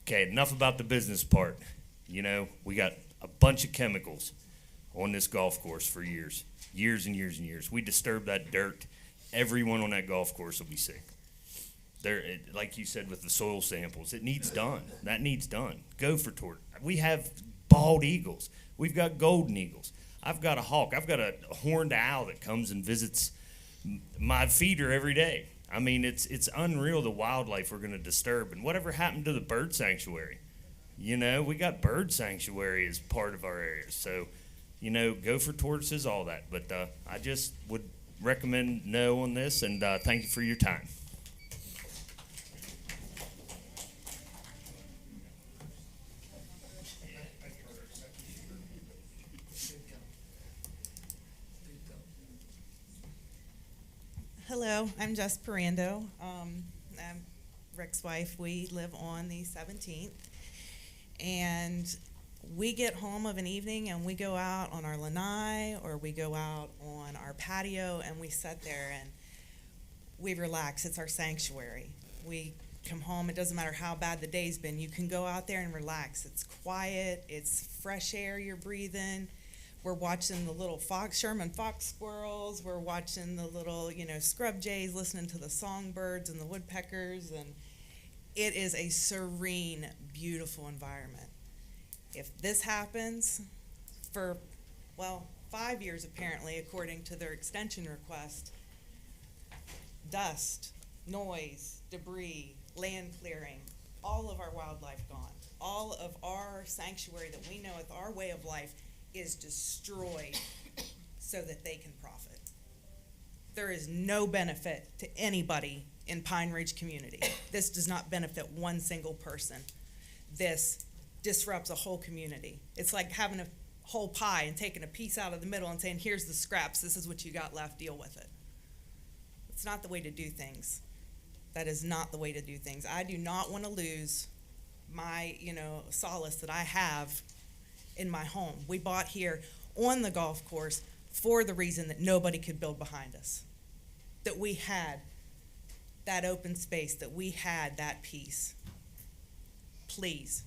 Okay, enough about the business part. We got a bunch of chemicals on this golf course for years and years and years. We disturb that dirt. Everyone on that golf course will be sick. Like you said with the soil samples, it needs done. That needs done. Gopher tortoise. We have bald eagles. We've got golden eagles. I've got a hawk. I've got a horned owl that comes and visits my feeder every day. I mean, it's unreal the wildlife we're going to disturb. And whatever happened to the bird sanctuary? We got bird sanctuary as part of our area. So, gopher tortoises, all that. But I just would recommend no on this, and thank you for your time. Hello, I'm Jess Parando. I'm Rick's wife. We live on the 17th. And we get home of an evening and we go out on our lanai or we go out on our patio and we sit there and we relax. It's our sanctuary. We come home. It doesn't matter how bad the day's been. You can go out there and relax. It's quiet. It's fresh air you're breathing. We're watching the little Sherman fox squirrels. We're watching the little, scrub jays, listening to the songbirds and the woodpeckers. And it is a serene, beautiful environment. If this happens for, 5 years apparently, according to their extension request, dust, noise, debris, land clearing, all of our wildlife gone. All of our sanctuary that we know as our way of life is destroyed so that they can profit. There is no benefit to anybody in Pine Ridge community. This does not benefit one single person. This disrupts a whole community. It's like having a whole pie and taking a piece out of the middle and saying, here's the scraps, this is what you got left, deal with it. It's not the way to do things. That is not the way to do things. I do not want to lose my, solace that I have in my home. We bought here on the golf course for the reason that nobody could build behind us. That we had that open space, that we had that peace. Please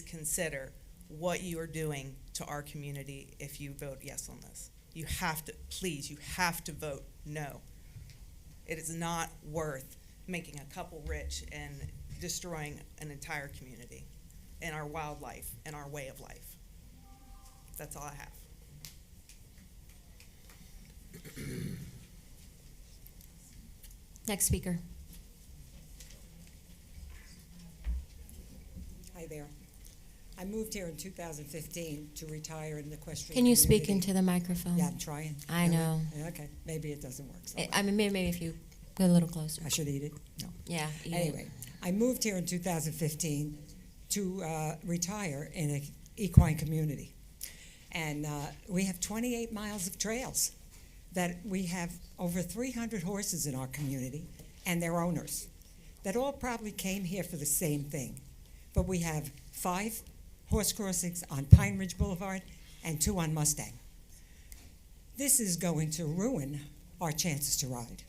consider what you are doing to our community if you vote yes on this. You have to vote no. It is not worth making a couple rich and destroying an entire community and our wildlife and our way of life. That's all I have. Next speaker. Hi there. I moved moved here in 2015 to retire in the equestrian Can you speak community. into the microphone? Yeah, I'm trying. I know. Yeah, okay, maybe it doesn't work. So I mean, maybe if you go a little closer. I should eat it? No. Yeah. eat it. Anyway, I moved here in 2015 to retire in an equine community. And we have 28 miles of trails that we have over 300 horses in our community and their owners that all probably came here for the same thing. But we have 5 horse crossings on Pine Ridge Boulevard and 2 on Mustang. This is going to ruin our chances to ride.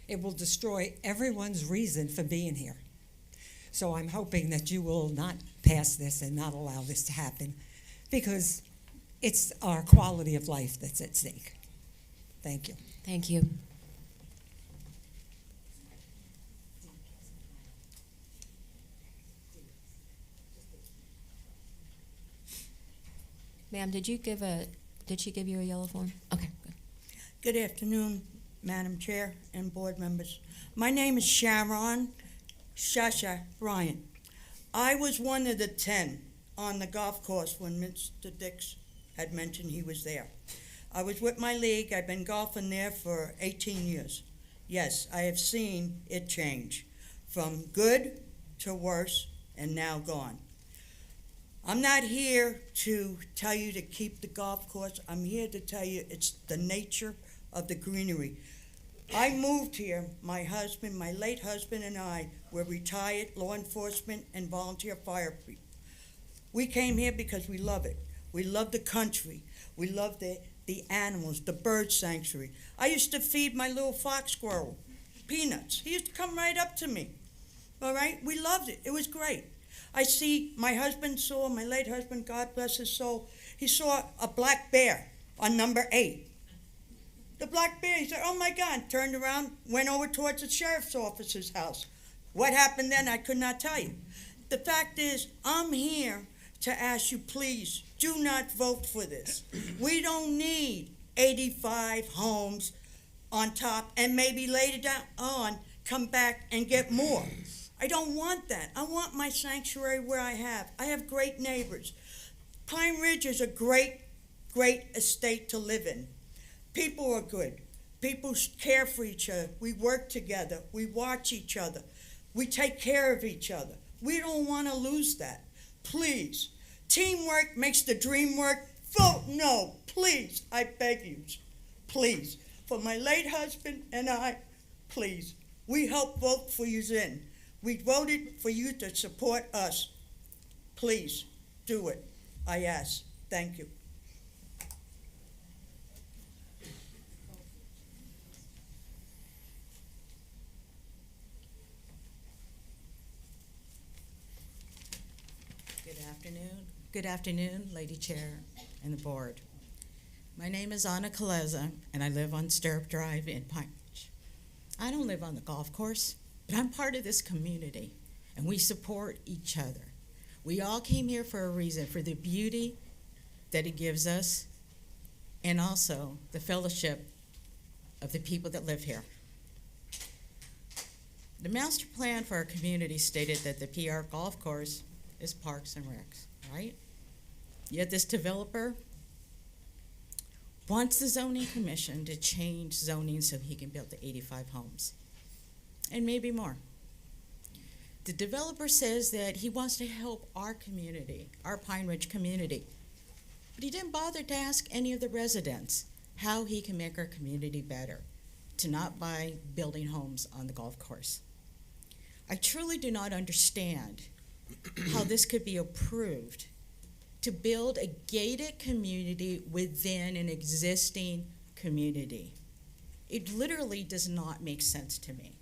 It will destroy everyone's reason for being here. So I'm hoping that you will not pass this and not allow this to happen, because it's our quality of life that's at stake. Thank you. Thank you. Ma'am, did she give you a yellow form? Okay, good. Good afternoon, Madam Chair and board members. My name is Sharon Shasha Bryant. I was one of the 10 on the golf course when Mr. Dix had mentioned he was there. I was with my league. I've been golfing there for 18 years. Yes, I have seen it change from good to worse and now gone. I'm not here to tell you to keep the golf course. I'm here to tell you it's the nature of the greenery. I moved here, my husband, my late husband and I were retired law enforcement and volunteer fire people. We came here because we love it. We love the country. We love the animals, the bird sanctuary. I used to feed my little fox squirrel peanuts. He used to come right up to me. All right? We loved it. It was great. I see my late husband, God bless his soul, he saw a black bear on number 8. The black bear, he said, oh my God, turned around, went over towards the sheriff's officer's house. What happened then, I could not tell you. The fact is, I'm here to ask you, please, do not vote for this. We don't need 85 homes on top and maybe later down on come back and get more. I don't want that. I want my sanctuary where I have great neighbors. Pine Ridge is a great, great estate to live in. People are good. People care for each other. We work together. We watch each other. We take care of each other. We don't want to lose that. Please. Teamwork makes the dream work. Vote no. Please. I beg you. Please. For my late husband and I, please. We helped vote for you in. We voted for you to support us. Please do it. I ask. Thank you. Good afternoon, Lady Chair and the board. My name is Anna Kaleza, and I live on Stirrup Drive in Pine Ridge. I don't live on the golf course, but I'm part of this community, and we support each other. We all came here for a reason, for the beauty that it gives us, and also the fellowship of the people that live here. The master plan for our community stated that the PR golf course is Parks and Recs, right? Yet this developer wants the zoning commission to change zoning so he can build the 85 homes, and maybe more. The developer says that he wants to help our community, our Pine Ridge community, but he didn't bother to ask any of the residents how he can make our community better, to not by building homes on the golf course. I truly do not understand how this could be approved to build a gated community within an existing community. It literally does not make sense to me.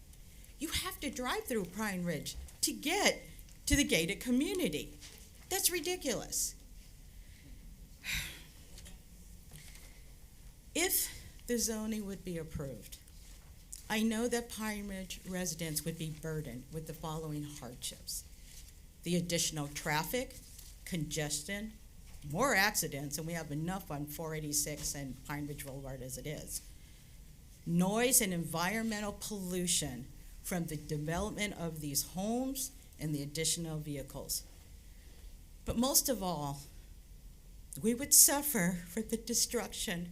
You have to drive through Pine Ridge to get to the gated community. That's ridiculous. If the zoning would be approved, I know that Pine Ridge residents would be burdened with the following hardships: the additional traffic, congestion, more accidents, and we have enough on 486 and Pine Ridge Boulevard as it is. Noise and environmental pollution from the development of these homes and the additional vehicles. But most of all, we would suffer for the destruction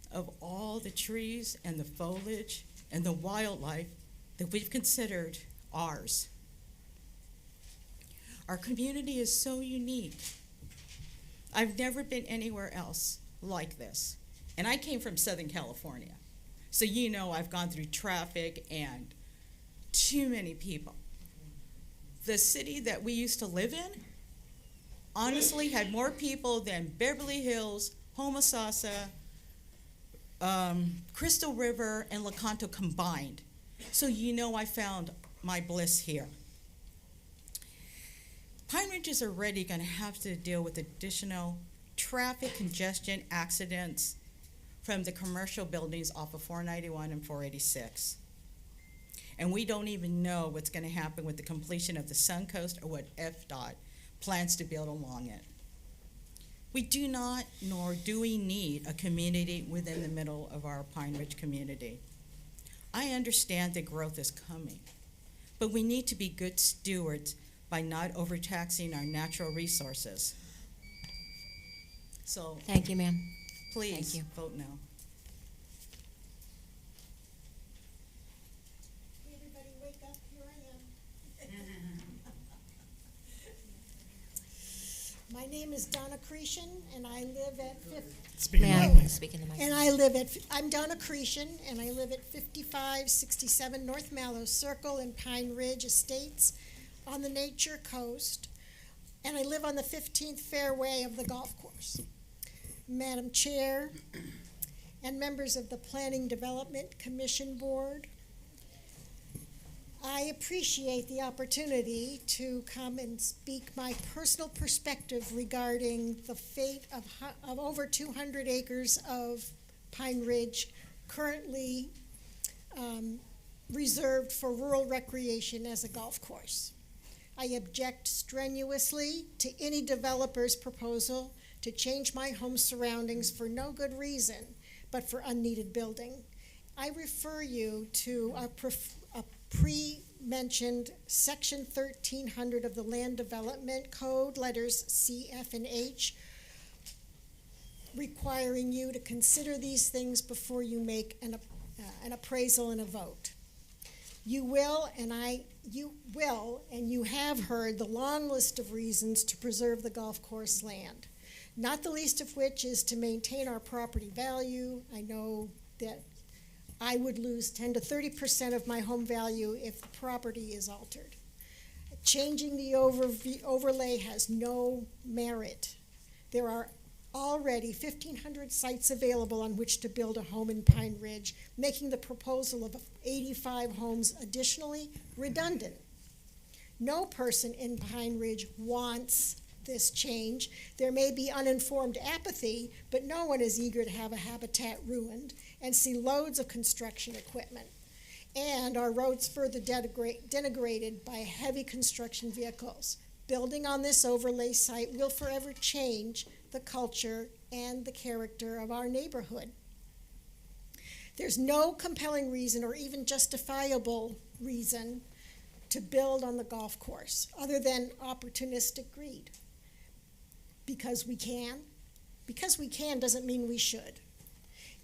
of all the trees and the foliage and the wildlife that we've considered ours. Our community is so unique. I've never been anywhere else like this. And I came from Southern California. So you know I've gone through traffic and too many people. The city that we used to live in honestly had more people than Beverly Hills, Homosassa, Crystal River, and Lecanto combined. So you know I found my bliss here. Pine Ridge is already going to have to deal with additional traffic congestion accidents from the commercial buildings off of 491 and 486. And we don't even know what's going to happen with the completion of the Suncoast or what FDOT plans to build along it. We do not, nor do we need a community within the middle of our Pine Ridge community. I understand that growth is coming, but we need to be good stewards by not overtaxing our natural resources. So, Thank you, ma'am. please Thank you. vote no. Everybody wake up, here I am. My name is Donna Cretion, and I live at Speak in the mic, please. Speak in the mic. And I'm Donna Cretion, and I live at 5567 North Mallow Circle in Pine Ridge Estates on the Nature Coast, and I live on the 15th fairway of the golf course. Madam Chair and members of the Planning Development Commission Board, I appreciate the opportunity to come and speak my personal perspective regarding the fate of over 200 acres of Pine Ridge currently reserved for rural recreation as a golf course. I object strenuously to any developer's proposal to change my home surroundings for no good reason, but for unneeded building. I refer you to a pre-mentioned Section 1300 of the Land Development Code, letters C, F, and H, requiring you to consider these things before you make an appraisal and a vote. You will, and you have heard the long list of reasons to preserve the golf course land, not the least of which is to maintain our property value. I know that I would lose 10 to 30% of my home value if the property is altered. Changing the overlay has no merit. There are already 1,500 sites available on which to build a home in Pine Ridge, making the proposal of 85 homes additionally redundant. No person in Pine Ridge wants this change. There may be uninformed apathy, but no one is eager to have a habitat ruined and see loads of construction equipment. And our roads further denigrated by heavy construction vehicles. Building on this overlay site will forever change the culture and the character of our neighborhood. There's no compelling reason or even justifiable reason to build on the golf course other than opportunistic greed. Because we can. Because we can doesn't mean we should.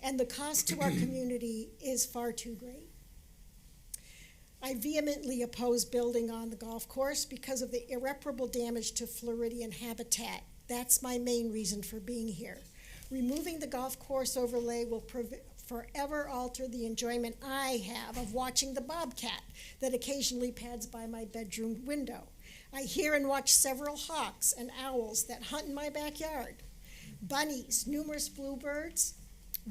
And the cost to our community is far too great. I vehemently oppose building on the golf course because of the irreparable damage to Floridian habitat. That's my main reason for being here. Removing the golf course overlay will forever alter the enjoyment I have of watching the bobcat that occasionally pads by my bedroom window. I hear and watch several hawks and owls that hunt in my backyard. Bunnies, numerous bluebirds,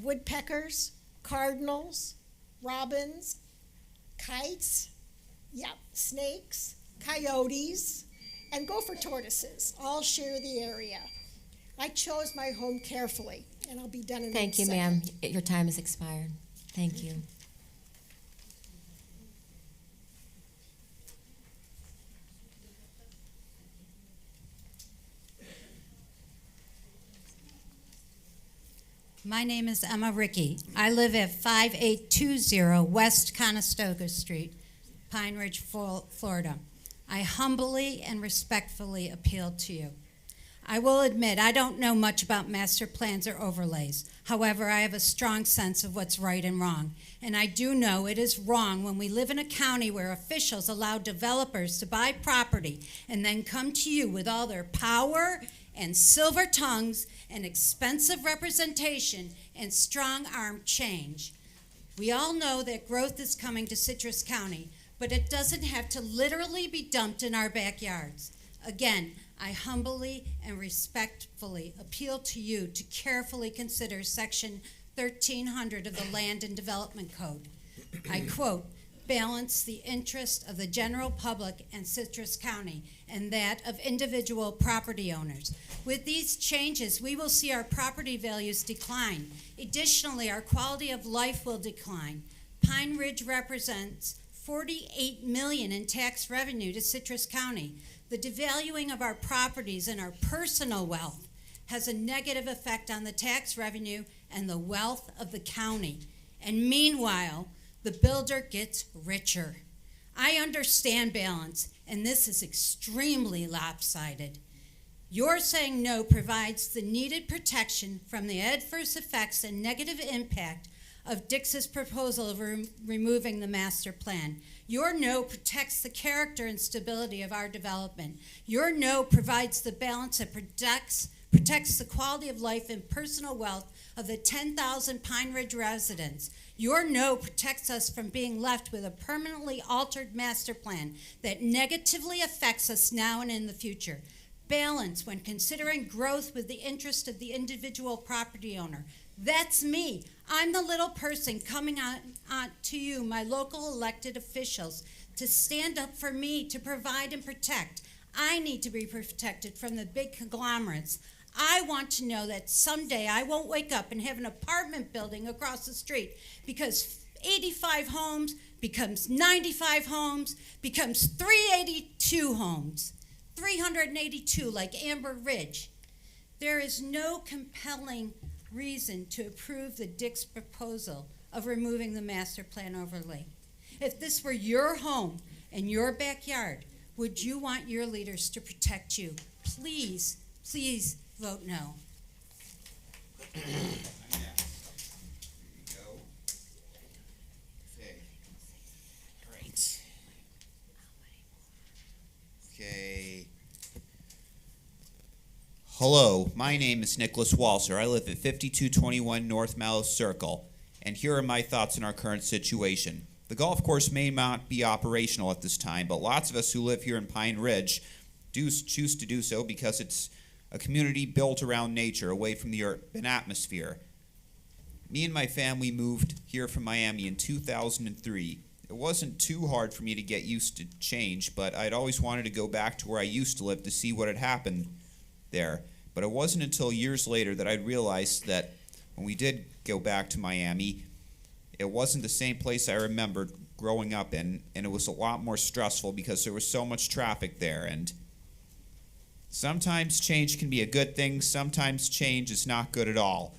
woodpeckers, cardinals, robins, kites, snakes, coyotes, and gopher tortoises all share the area. I chose my home carefully, and I'll be done in Thank a you, second. ma'am. Your time has expired. Thank you. My name is Emma Rickey. I live at 5820 West Conestoga Street, Pine Ridge, Florida. I humbly and respectfully appeal to you. I will admit I don't know much about master plans or overlays. However, I have a strong sense of what's right and wrong. And I do know it is wrong when we live in a county where officials allow developers to buy property and then come to you with all their power and silver tongues and expensive representation and strong-arm change. We all know that growth is coming to Citrus County, but it doesn't have to literally be dumped in our backyards. Again, I humbly and respectfully appeal to you to carefully consider Section 1300 of the Land and Development Code. I quote, balance the interest of the general public and Citrus County and that of individual property owners. With these changes, we will see our property values decline. Additionally, our quality of life will decline. Pine Ridge represents $48 million in tax revenue to Citrus County. The devaluing of our properties and our personal wealth has a negative effect on the tax revenue and the wealth of the county. And meanwhile, the builder gets richer. I understand balance, and this is extremely lopsided. Your saying no provides the needed protection from the adverse effects and negative impact of Dix's proposal of removing the master plan. Your no protects the character and stability of our development. Your no provides the balance that protects the quality of life and personal wealth of the 10,000 Pine Ridge residents. Your no protects us from being left with a permanently altered master plan that negatively affects us now and in the future. Balance when considering growth with the interest of the individual property owner. That's me. I'm the little person coming on to you, my local elected officials, to stand up for me, to provide and protect. I need to be protected from the big conglomerates. I want to know that someday I won't wake up and have an apartment building across the street because 85 homes becomes 95 homes, becomes 382 homes, 382 like Amber Ridge. There is no compelling reason to approve the Dix proposal of removing the master plan overlay. If this were your home and your backyard, would you want your leaders to protect you? Please, please vote no. Great. Okay. Hello, my name is Nicholas Walser. I live at 5221 North Mallow Circle, and here are my thoughts on our current situation. The golf course may not be operational at this time, but lots of us who live here in Pine Ridge do choose to do so because it's a community built around nature, away from the urban atmosphere. Me and my family moved here from Miami in 2003. It wasn't too hard for me to get used to change, but I'd always wanted to go back to where I used to live to see what had happened there. But it wasn't until years later that I'd realized that when we did go back to Miami, it wasn't the same place I remembered growing up in, and it was a lot more stressful because there was so much traffic there. And sometimes change can be a good thing, sometimes change is not good at all.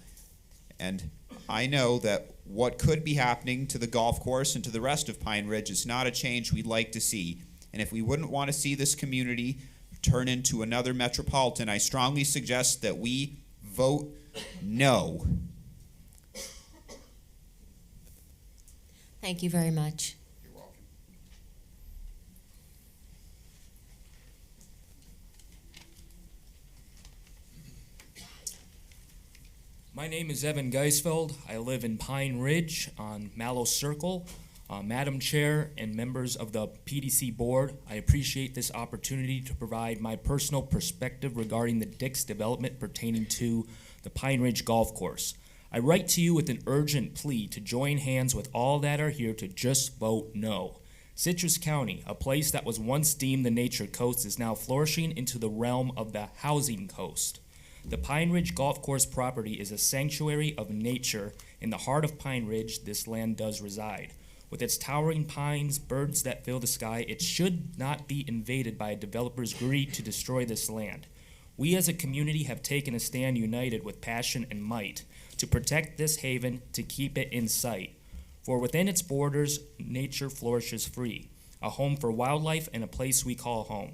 And I know that what could be happening to the golf course and to the rest of Pine Ridge is not a change we'd like to see. And if we wouldn't want to see this community turn into another metropolitan, I strongly suggest that we vote no. Thank you very much. You're welcome. My name is Evan Geisfeld. I live in Pine Ridge on Mallow Circle. Madam Chair and members of the PDC board, I appreciate this opportunity to provide my personal perspective regarding the Dix development pertaining to the Pine Ridge Golf Course. I write to you with an urgent plea to join hands with all that are here to just vote no. Citrus County, a place that was once deemed the nature coast, is now flourishing into the realm of the housing coast. The Pine Ridge Golf Course property is a sanctuary of nature. In the heart of Pine Ridge, this land does reside. With its towering pines, birds that fill the sky, it should not be invaded by a developer's greed to destroy this land. We as a community have taken a stand united with passion and might to protect this haven, to keep it in sight. For within its borders, nature flourishes free. a home for wildlife, and a place we call home.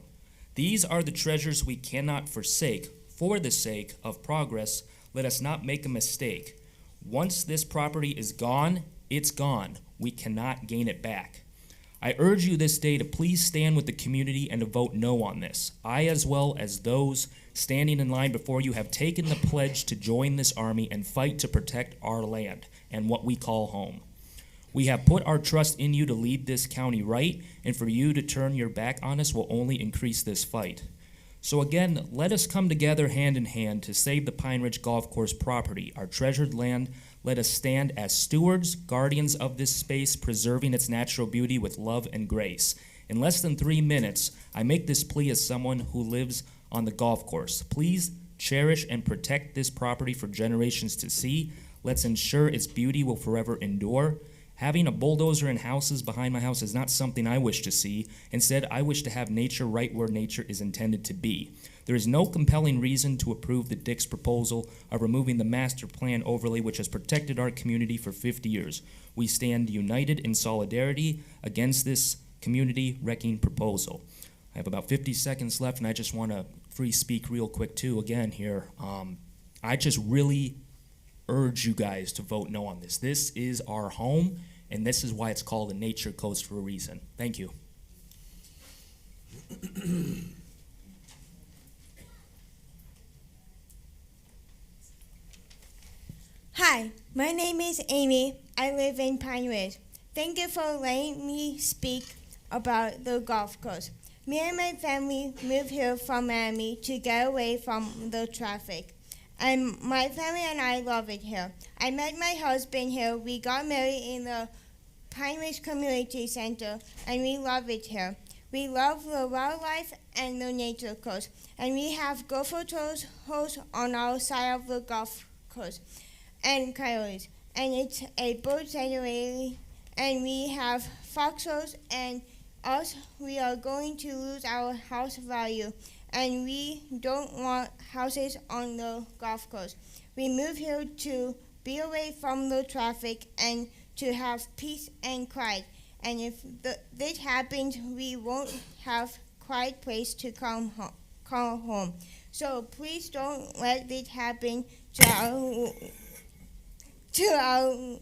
These are the treasures we cannot forsake. For the sake of progress, let us not make a mistake. Once this property is gone, it's gone. We cannot gain it back. I urge you this day to please stand with the community and to vote no on this. I, as well as those standing in line before you, have taken the pledge to join this army and fight to protect our land and what we call home. We have put our trust in you to lead this county right, and for you to turn your back on us will only increase this fight. So again, let us come together hand in hand to save the Pine Ridge Golf Course property, our treasured land. Let us stand as stewards, guardians of this space, preserving its natural beauty with love and grace. In less than 3 minutes, I make this plea as someone who lives on the golf course. Please cherish and protect this property for generations to see. Let's ensure its beauty will forever endure. Having a bulldozer and houses behind my house is not something I wish to see. Instead, I wish to have nature right where nature is intended to be. There is no compelling reason to approve the Dick's proposal of removing the master plan overlay which has protected our community for 50 years. We stand united in solidarity against this community-wrecking proposal. I have about 50 seconds left, and I just want to free speak real quick too again here. I just really urge you guys to vote no on this. This is our home, and this is why it's called a nature coast for a reason. Thank you. Hi, my name is Amy. I live in Pine Ridge. Thank you for letting me speak about the golf course. Me and my family moved here from Miami to get away from the traffic. And my family and I love it here. I met my husband here. We got married in the Pine Ridge Community Center, and we love it here. We love the wildlife and the nature course, and we have gopher trails on our side of the golf course, and coyotes, and it's a bird sanctuary, and we have foxes, and us, we are going to lose our house value, and we don't want houses on the golf course. We moved here to be away from the traffic and to have peace and quiet. And if this happens, we won't have quiet place to call home. So please don't let this happen to our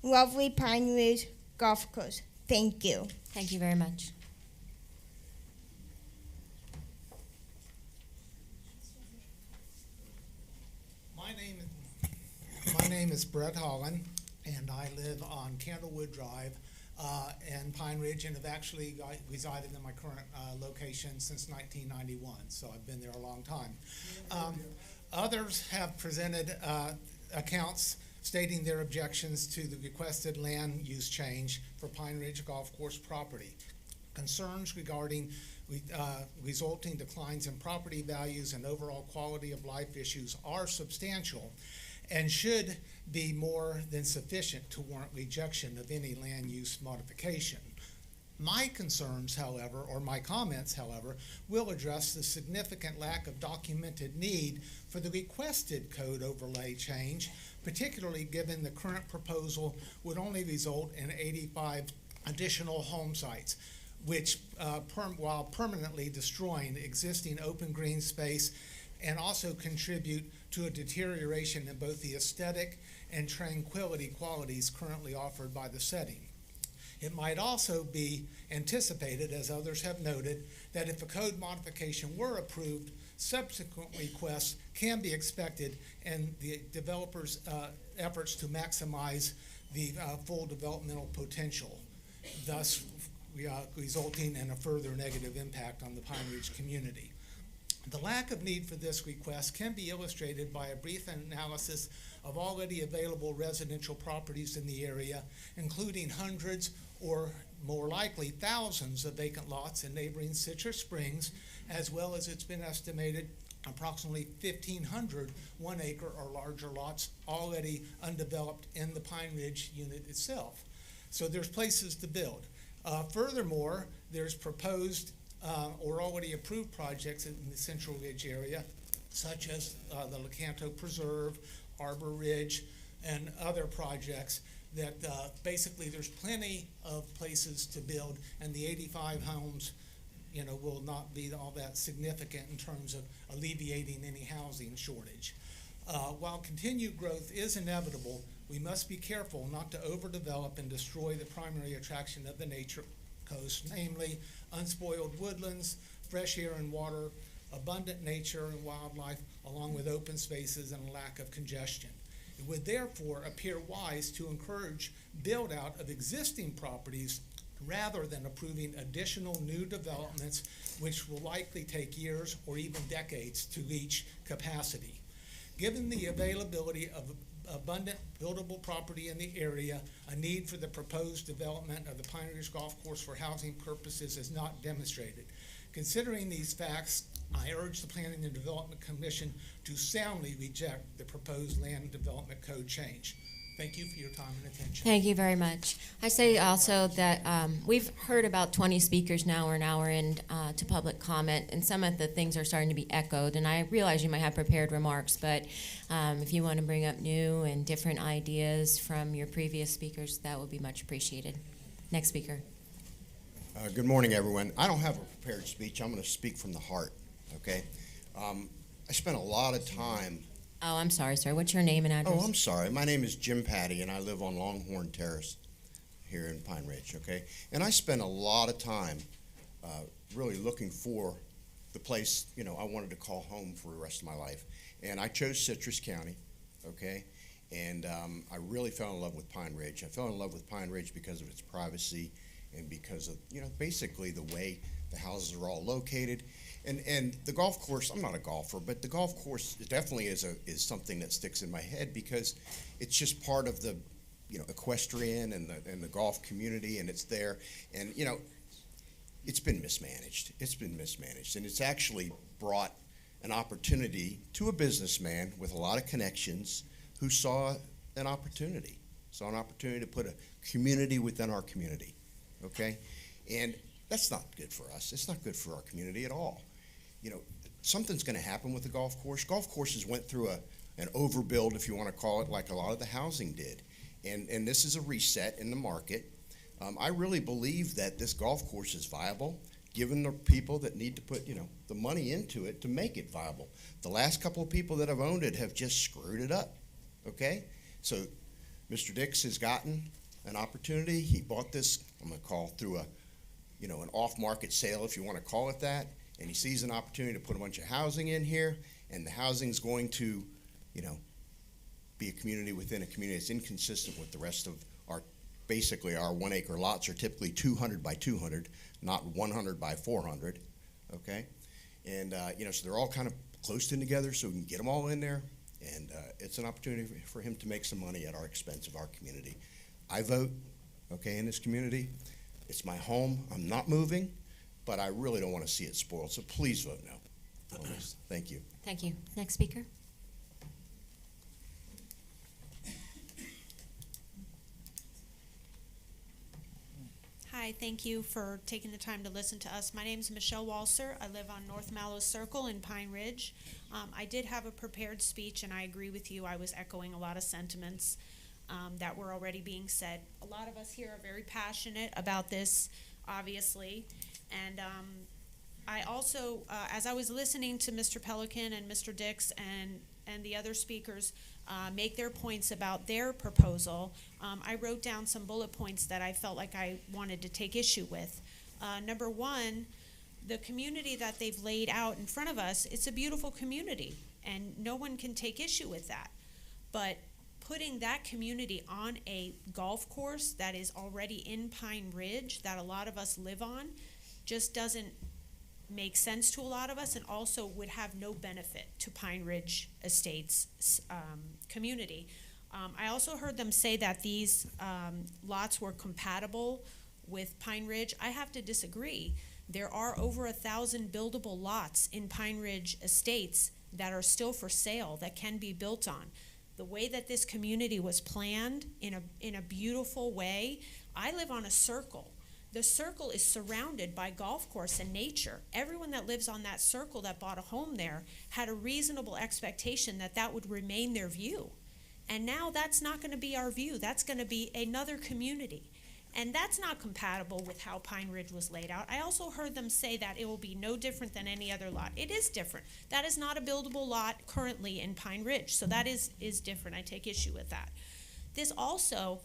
lovely Pine Ridge Golf Course. Thank you. Thank you very much. My name is Brett Holland, and I live on Candlewood Drive in Pine Ridge, and have actually resided in my current location since 1991, so I've been there a long time. Others have presented accounts stating their objections to the requested land use change for Pine Ridge Golf Course property. Concerns regarding resulting declines in property values and overall quality of life issues are substantial and should be more than sufficient to warrant rejection of any land use modification. My concerns, however, or my comments, however, will address the significant lack of documented need for the requested code overlay change, particularly given the current proposal would only result in 85 additional home sites, which while permanently destroying existing open green space and also contribute to a deterioration in both the aesthetic and tranquility qualities currently offered by the setting. It might also be anticipated, as others have noted, that if a code modification were approved, subsequent requests can be expected and the developer's efforts to maximize the full developmental potential, thus resulting in a further negative impact on the Pine Ridge community. The lack of need for this request can be illustrated by a brief analysis of already available residential properties in the area, including hundreds or more likely thousands of vacant lots in neighboring Citrus Springs, as well as it's been estimated approximately 1,500 1-acre or larger lots already undeveloped in the Pine Ridge unit itself. So there's places to build. Furthermore, there's proposed or already approved projects in the Central Ridge area, such as the Lecanto Preserve, Arbor Ridge, and other projects that basically there's plenty of places to build, and the 85 homes, will not be all that significant in terms of alleviating any housing shortage. While continued growth is inevitable, we must be careful not to overdevelop and destroy the primary attraction of the nature coast, namely unspoiled woodlands, fresh air and water, abundant nature and wildlife, along with open spaces and a lack of congestion. It would therefore appear wise to encourage build-out of existing properties rather than approving additional new developments, which will likely take years or even decades to reach capacity. Given the availability of abundant buildable property in the area, a need for the proposed development of the Pine Ridge Golf Course for housing purposes is not demonstrated. Considering these facts, I urge the Planning and Development Commission to soundly reject the proposed land development code change. Thank you for your time and attention. Thank you very much. I say also that we've heard about 20 speakers now. We're an hour in to public comment, and some of the things are starting to be echoed. And I realize you might have prepared remarks, but if you want to bring up new and different ideas from your previous speakers, that would be much appreciated. Next speaker. Good morning, everyone. I don't have a prepared speech. I'm going to speak from the heart, okay? I spent a lot of time. Oh, I'm sorry, sir. What's your name and address? Oh, I'm sorry. My name is Jim Patty, and I live on Longhorn Terrace here in Pine Ridge, okay? And I spent a lot of time really looking for the place, I wanted to call home for the rest of my life. And I chose Citrus County, okay? And I really fell in love with Pine Ridge. I fell in love with Pine Ridge because of its privacy and because of, basically the way the houses are all located. And the golf course, I'm not a golfer, but the golf course definitely is something that sticks in my head because it's just part of the, equestrian and the golf community, and it's there. And, it's been mismanaged. It's been mismanaged. And it's actually brought an opportunity to a businessman with a lot of connections who saw an opportunity to put a community within our community, okay? And that's not good for us. It's not good for our community at all. Something's going to happen with the golf course. Golf courses went through an overbuild, if you want to call it, like a lot of the housing did. And this is a reset in the market. I really believe that this golf course is viable, given the people that need to put, the money into it to make it viable. The last couple of people that have owned it have just screwed it up, okay? So Mr. Dix has gotten an opportunity. He bought this, I'm going to call through an off-market sale, if you want to call it that. And he sees an opportunity to put a bunch of housing in here, and the housing's going to, be a community within a community. It's inconsistent with the rest of basically our 1 acre lots are typically 200 by 200, not 100 by 400, okay? And, so they're all kind of close in together, so we can get them all in there, and it's an opportunity for him to make some money at our expense of our community. I vote, okay, in this community. It's my home. I'm not moving. But I really don't want to see it spoiled, so please vote no on this. Thank you. Thank you. Next speaker. Hi, thank you for taking the time to listen to us. My name is Michelle Walser. I live on North Mallow Circle in Pine Ridge. I did have a prepared speech, and I agree with you. I was echoing a lot of sentiments that were already being said. A lot of us here are very passionate about this, obviously. And I also, as I was listening to Mr. Pelican and Mr. Dix and the other speakers make their points about their proposal, I wrote down some bullet points that I felt like I wanted to take issue with. Number one, the community that they've laid out in front of us, it's a beautiful community, and no one can take issue with that. But putting that community on a golf course that is already in Pine Ridge, that a lot of us live on, just doesn't make sense to a lot of us, and also would have no benefit to Pine Ridge Estates community. I also heard them say that these lots were compatible with Pine Ridge. I have to disagree. There are over 1,000 buildable lots in Pine Ridge Estates that are still for sale that can be built on. The way that this community was planned in a beautiful way, I live on a circle. The circle is surrounded by golf course and nature. Everyone that lives on that circle that bought a home there had a reasonable expectation that that would remain their view. And now that's not going to be our view. That's going to be another community. And that's not compatible with how Pine Ridge was laid out. I also heard them say that it will be no different than any other lot. It is different. That is not a buildable lot currently in Pine Ridge, so that is different. I take issue with that. This also,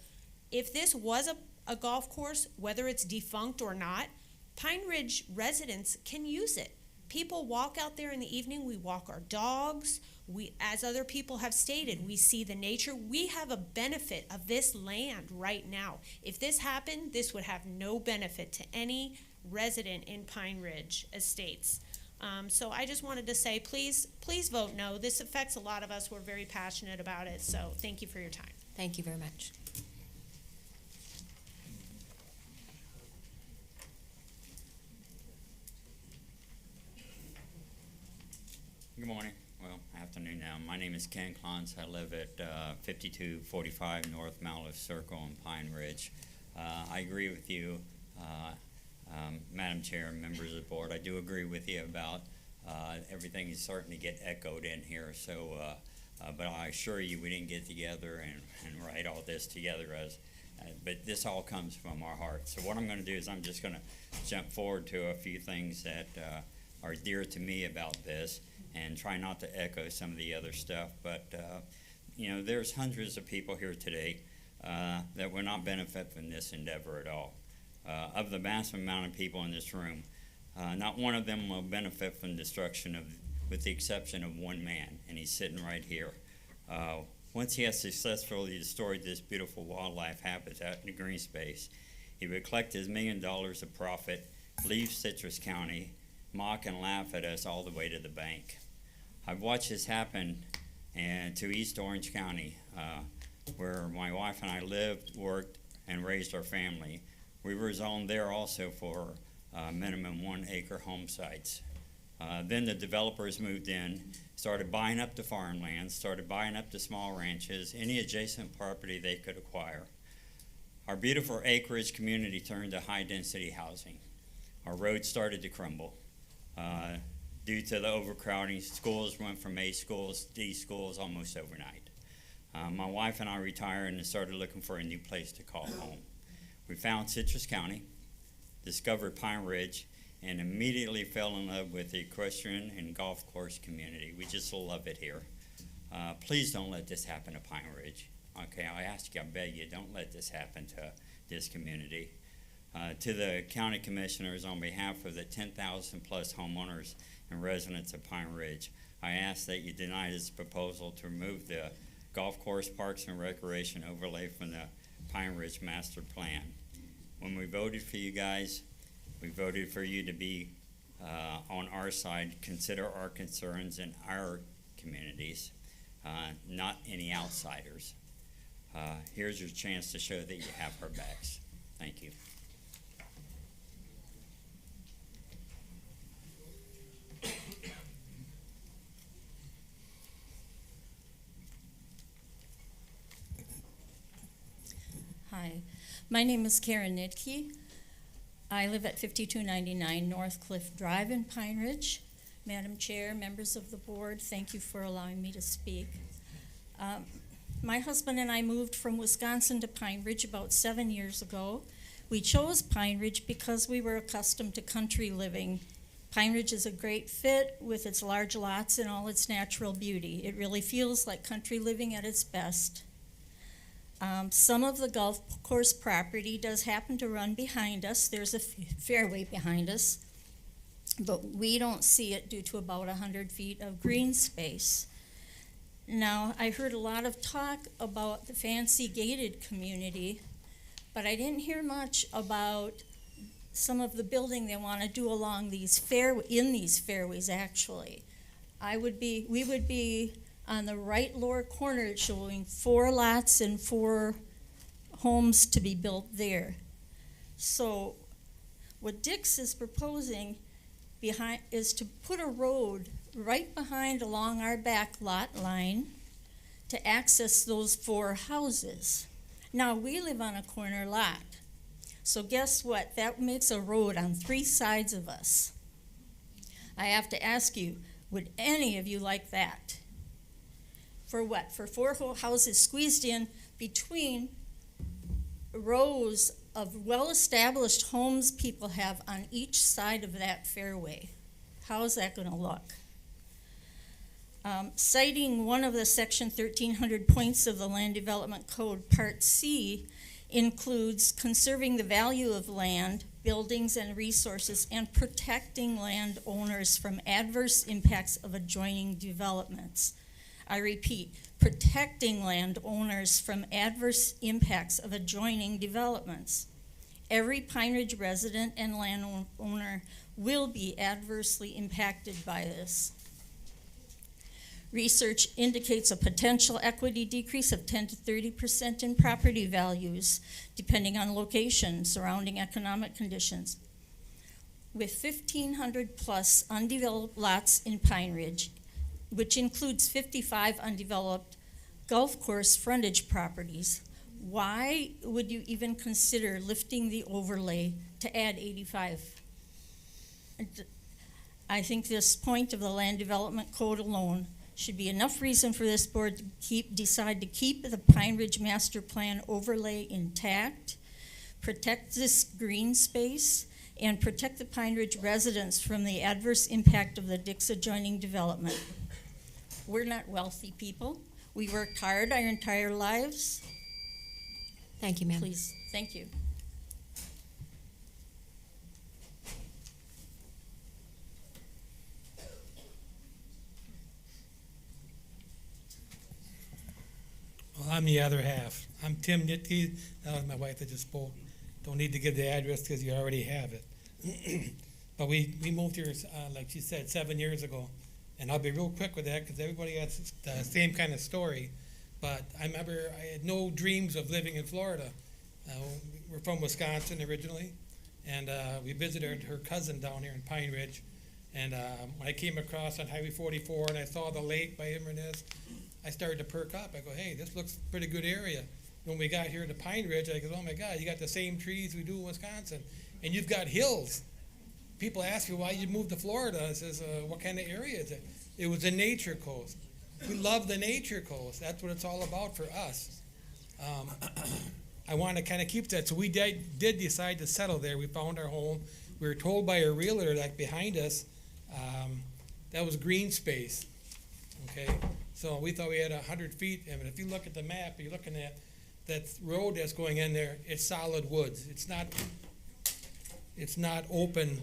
if this was a golf course, whether it's defunct or not, Pine Ridge residents can use it. People walk out there in the evening. We walk our dogs. We, as other people have stated, we see the nature. We have a benefit of this land right now. If this happened, this would have no benefit to any resident in Pine Ridge Estates. So I just wanted to say, please vote no. This affects a lot of us. We're very passionate about it. So thank you for your time. Thank you very much. Good morning. Well, afternoon now. My name is Ken Klons. I live at 5245 North Mallow Circle in Pine Ridge. I agree with you, Madam Chair and members of the board. I do agree with you about everything is starting to get echoed in here. So, but I assure you we didn't get together and write all this together but this all comes from our heart. So what I'm going to do is I'm just going to jump forward to a few things that are dear to me about this, and try not to echo some of the other stuff. But, you know, there's hundreds of people here today that will not benefit from this endeavor at all. Of the massive amount of people in this room, not one of them will benefit from destruction, with the exception of one man, and he's sitting right here. Once he has successfully destroyed this beautiful wildlife habitat in the green space, he would collect his $1 million of profit, leave Citrus County, mock and laugh at us all the way to the bank. I've watched this happen to East Orange County, where my wife and I lived, worked, and raised our family. We were zoned there also for minimum 1 acre home sites. Then the developers moved in, started buying up the farmland, started buying up the small ranches, any adjacent property they could acquire. Our beautiful acreage community turned to high density housing. Our roads started to crumble. Due to the overcrowding, schools went from A schools to D schools almost overnight. My wife and I retired and started looking for a new place to call home. We found Citrus County, discovered Pine Ridge, and immediately fell in love with the equestrian and golf course community. We just love it here. Please don't let this happen to Pine Ridge. Okay, I ask you, I beg you, don't let this happen to this community. To the county commissioners, on behalf of the 10,000 plus homeowners and residents of Pine Ridge, I ask that you deny this proposal to remove the golf course, parks, and recreation overlay from the Pine Ridge master plan. When we voted for you guys, we voted for you to be on our side, consider our concerns in our communities, not any outsiders. Here's your chance to show that you have our backs. Thank you. Hi, my name is Karen Nitke. I live at 5299 North Cliff Drive in Pine Ridge. Madam Chair, members of the board, thank you for allowing me to speak. My husband and I moved from Wisconsin to Pine Ridge about 7 years ago. We chose Pine Ridge because we were accustomed to country living. Pine Ridge is a great fit with its large lots and all its natural beauty. It really feels like country living at its best. Some of the golf course property does happen to run behind us. There's a fairway behind us, but we don't see it due to about 100 feet of green space. Now, I heard a lot of talk about the fancy gated community, but I didn't hear much about some of the building they want to do along these fairways actually. We would be on the right lower corner showing 4 lots and 4 homes to be built there. So what Dix is proposing is to put a road right behind along our back lot line to access those 4 houses. Now we live on a corner lot. So guess what? That makes a road on 3 sides of us. I have to ask you, would any of you like that? For what? For four houses squeezed in between rows of well-established homes people have on each side of that fairway. How's that going to look? Citing one of the Section 1300 points of the Land Development Code, Part C, includes conserving the value of land, buildings, and resources, and protecting landowners from adverse impacts of adjoining developments. I repeat, protecting landowners from adverse impacts of adjoining developments. Every Pine Ridge resident and landowner will be adversely impacted by this. Research indicates a potential equity decrease of 10 to 30% in property values, depending on location, surrounding economic conditions. With 1,500 plus undeveloped lots in Pine Ridge, which includes 55 undeveloped golf course frontage properties, why would you even consider lifting the overlay to add 85? I think this point of the Land Development Code alone should be enough reason for this board to decide to keep the Pine Ridge Master Plan overlay intact, protect this green space, and protect the Pine Ridge residents from the adverse impact of the Dix adjoining development. We're not wealthy people. We worked hard our entire lives. Thank you, ma'am. Please, thank you. Well, I'm the other half. I'm Tim Nitke. That was my wife that just spoke. Don't need to give the address because you already have it. But we moved here, like she said, 7 years ago. And I'll be real quick with that because everybody has the same kind of story. But I remember I had no dreams of living in Florida. We're from Wisconsin originally. And we visited her cousin down here in Pine Ridge. And when I came across on Highway 44 and I saw the lake by Inverness, I started to perk up. I go, hey, this looks a pretty good area. When we got here to Pine Ridge, I go, oh my God, you got the same trees we do in Wisconsin. And you've got hills. People ask you why you moved to Florida. I says, what kind of area is it? It was a nature coast. We love the nature coast. That's what it's all about for us. I want to kind of keep that. So we did decide to settle there. We found our home. We were told by a realtor, like behind us, that was green space. Okay, so we thought we had 100 feet. I mean, if you look at the map, you're looking at that road that's going in there. It's solid woods. It's not open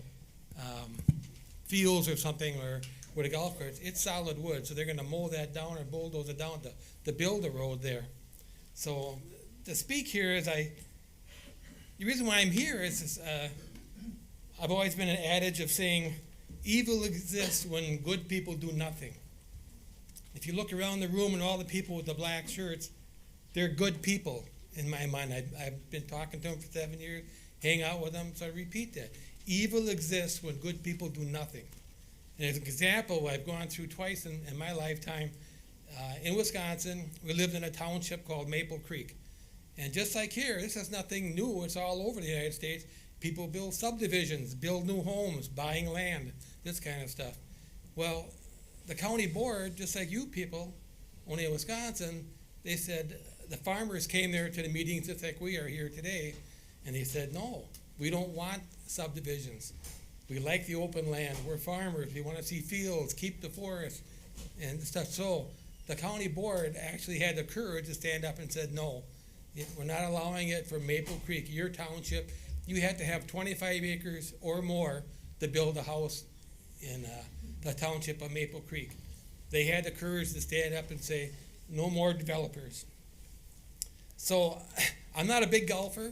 fields or something or with a golf course. It's solid wood. So they're going to mow that down or bulldoze it down to build a road there. So to speak here is the reason why I'm here is I've always been an adage of saying evil exists when good people do nothing. If you look around the room and all the people with the black shirts, they're good people in my mind. I've been talking to them for 7 years, hang out with them, so I repeat that. Evil exists when good people do nothing. And as an example, I've gone through twice in my lifetime. In Wisconsin, we lived in a township called Maple Creek. And just like here, this is nothing new. It's all over the United States. People build subdivisions, build new homes, buying land, this kind of stuff. Well, the county board, just like you people, only in Wisconsin, they said, the farmers came there to the meetings just like we are here today, and they said, no, we don't want subdivisions. We like the open land. We're farmers. We want to see fields, keep the forest, and stuff. So the county board actually had the courage to stand up and said, no, we're not allowing it for Maple Creek, your township. You have to have 25 acres or more to build a house in the township of Maple Creek. They had the courage to stand up and say, no more developers. So I'm not a big golfer.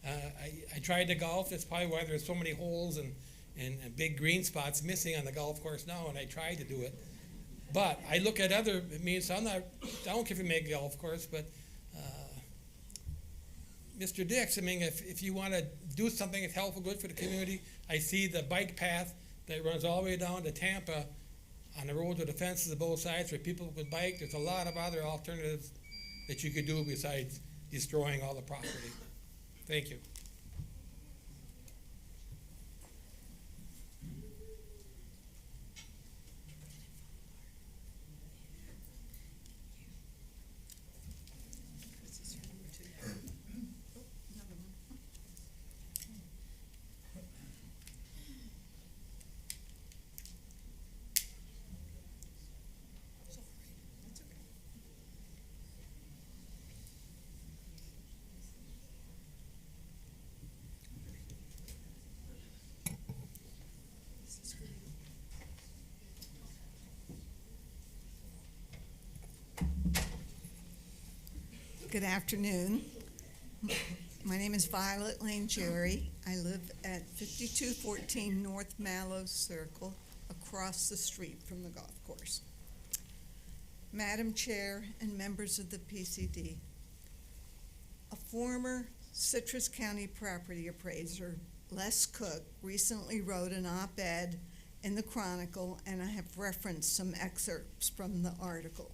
I tried to golf. That's probably why there's so many holes and big green spots missing on the golf course now, and I tried to do it. But I look at other means. I don't care if you make a golf course, but Mr. Dix, I mean, if you want to do something that's helpful, good for the community, I see the bike path that runs all the way down to Tampa on the road with the fences on both sides for people with bike. There's a lot of other alternatives that you could do besides destroying all the property. Thank you. Good afternoon. My name is Violet Lane Jerry. I live at 5214 North Mallow Circle, across the street from the golf course. Madam Chair and members of the PCD, a former Citrus County property appraiser, Les Cook, recently wrote an op-ed in the Chronicle, and I have referenced some excerpts from the article.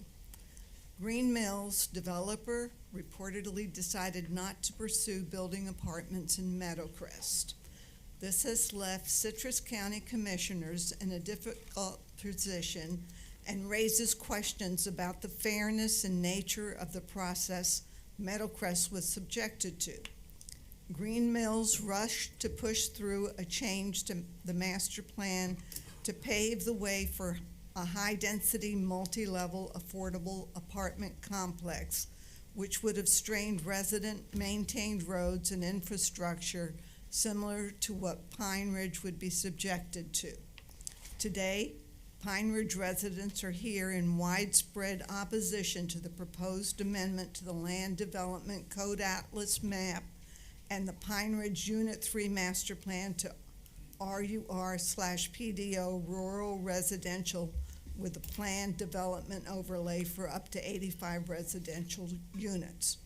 Green Mills developer reportedly decided not to pursue building apartments in Meadowcrest. This has left Citrus County commissioners in a difficult position and raises questions about the fairness and nature of the process Meadowcrest was subjected to. Green Mills rushed to push through a change to the master plan to pave the way for a high-density, multi-level, affordable apartment complex, which would have strained resident-maintained roads and infrastructure similar to what Pine Ridge would be subjected to. Today, Pine Ridge residents are here in widespread opposition to the proposed amendment to the Land Development Code Atlas map and the Pine Ridge Unit 3 Master Plan to RUR/PDO rural residential with a planned development overlay for up to 85 residential units.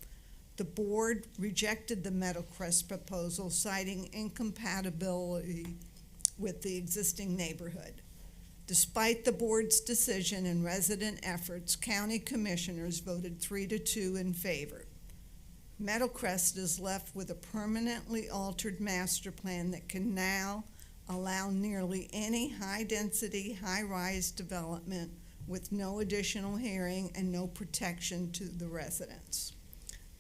The board rejected the Meadowcrest proposal, citing incompatibility with the existing neighborhood. Despite the board's decision and resident efforts, county commissioners voted 3-2 in favor. Meadowcrest is left with a permanently altered master plan that can now allow nearly any high-density, high-rise development with no additional hearing and no protection to the residents.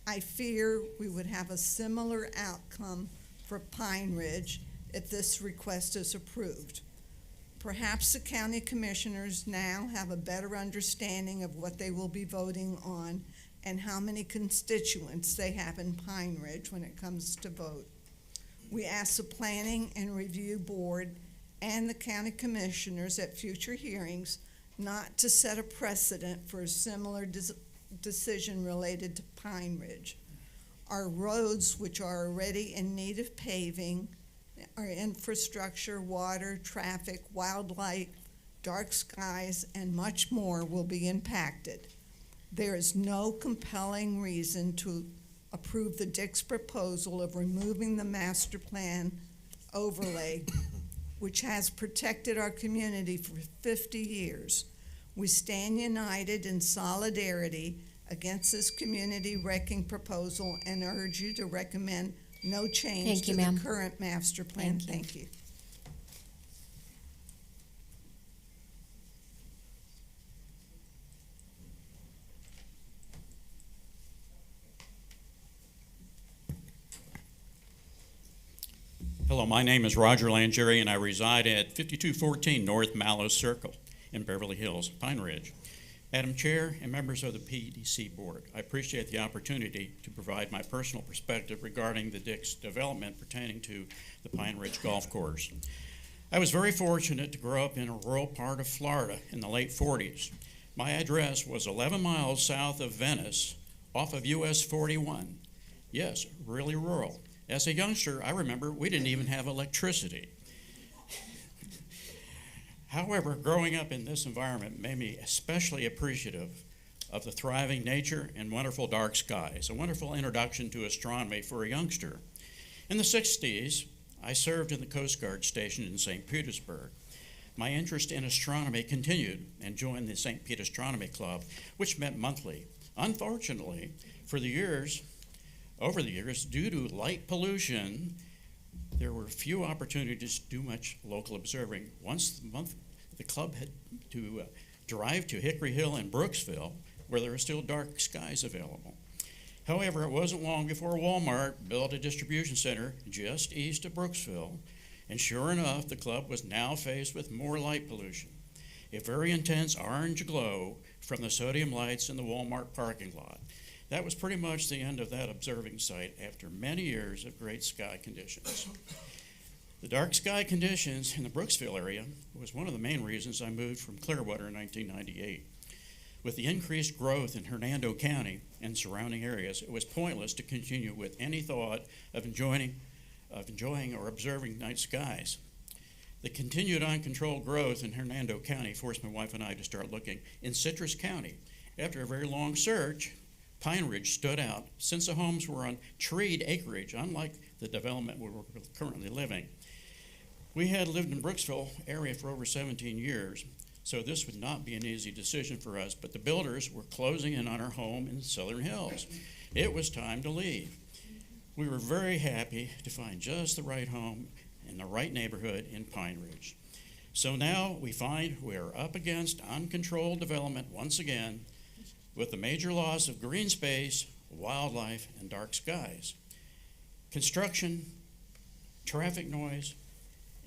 I fear we would have a similar outcome for Pine Ridge if this request is approved. Perhaps the county commissioners now have a better understanding of what they will be voting on and how many constituents they have in Pine Ridge when it comes to vote. We ask the Planning and Review Board and the county commissioners at future hearings not to set a precedent for a similar decision related to Pine Ridge. Our roads, which are already in need of paving, our infrastructure, water, traffic, wildlife, dark skies, and much more will be impacted. There is no compelling reason to approve the Dick's proposal of removing the master plan overlay, which has protected our community for 50 years. We stand united in solidarity against this community wrecking proposal and urge you to recommend no change Thank you, to ma'am. the current master plan. Thank Thank you. Hello, my name is Roger Langeri, and I reside at 5214 North Mallow Circle in Beverly Hills, Pine Ridge. Madam Chair and members of the PDC Board, I appreciate the opportunity to provide my personal perspective regarding the Dick's development pertaining to the Pine Ridge Golf Course. I was very fortunate to grow up in a rural part of Florida in the late 40s. My address was 11 miles south of Venice, off of US 41. Yes, really rural. As a youngster, I remember we didn't even have electricity. However, growing up in this environment made me especially appreciative of the thriving nature and wonderful dark skies, a wonderful introduction to astronomy for a youngster. In the 60s, I served in the Coast Guard station in St. Petersburg. My interest in astronomy continued and joined the St. Pete Astronomy Club, which met monthly. Unfortunately, over the years, due to light pollution, there were few opportunities to do much local observing. Once a month, the club had to drive to Hickory Hill and Brooksville, where there were still dark skies available. However, it wasn't long before Walmart built a distribution center just east of Brooksville, and sure enough, the club was now faced with more light pollution. A very intense orange glow from the sodium lights in the Walmart parking lot. That was pretty much the end of that observing site after many years of great sky conditions. The dark sky conditions in the Brooksville area was one of the main reasons I moved from Clearwater in 1998. With the increased growth in Hernando County and surrounding areas, it was pointless to continue with any thought of enjoying or observing night skies. The continued uncontrolled growth in Hernando County forced my wife and I to start looking in Citrus County. After a very long search, Pine Ridge stood out since the homes were on treed acreage, unlike the development where we're currently living. We had lived in Brooksville area for over 17 years, so this would not be an easy decision for us, but the builders were closing in on our home in the Southern Hills. It was time to leave. We were very happy to find just the right home in the right neighborhood in Pine Ridge. So now we find we are up against uncontrolled development once again, with the major loss of green space, wildlife, and dark skies. Construction, traffic noise,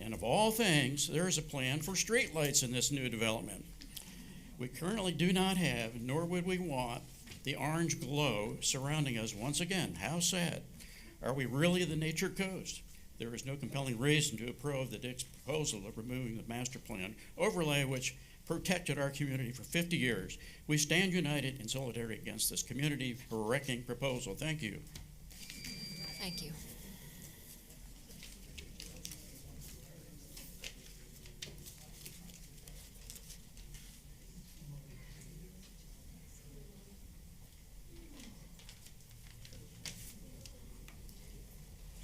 and of all things, there is a plan for streetlights in this new development. We currently do not have, nor would we want, the orange glow surrounding us once again. How sad. Are we really the nature coast? There is no compelling reason to approve the Dick's proposal of removing the master plan overlay, which protected our community for 50 years. We stand united in solidarity against this community-wrecking proposal. Thank you. Thank you.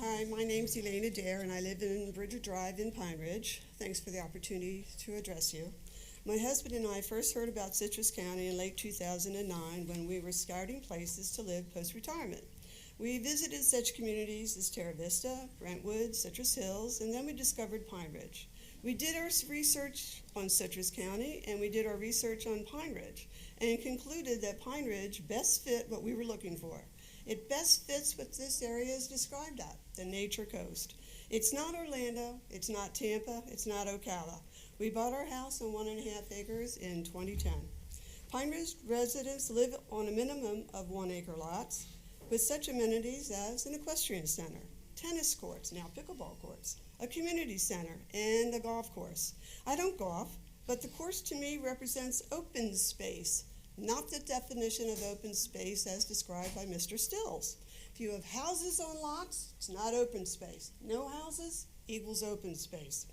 Hi, my name's Elena Dare, and I live in Bridger Drive in Pine Ridge. Thanks for the opportunity to address you. My husband and I first heard about Citrus County in late 2009 when we were scouting places to live post-retirement. We visited such communities as Terra Vista, Brentwood, Citrus Hills, and then we discovered Pine Ridge. We did our research on Citrus County, and we did our research on Pine Ridge, and concluded that Pine Ridge best fit what we were looking for. It best fits what this area is described at, the nature coast. It's not Orlando, it's not Tampa, it's not Ocala. We bought our house on 1.5 acres in 2010. Pine Ridge residents live on a minimum of 1 acre lots with such amenities as an equestrian center, tennis courts, now pickleball courts, a community center, and a golf course. I don't golf, but the course to me represents open space, not the definition of open space as described by Mr. Stills. If you have houses on lots, it's not open space. No houses equals open space.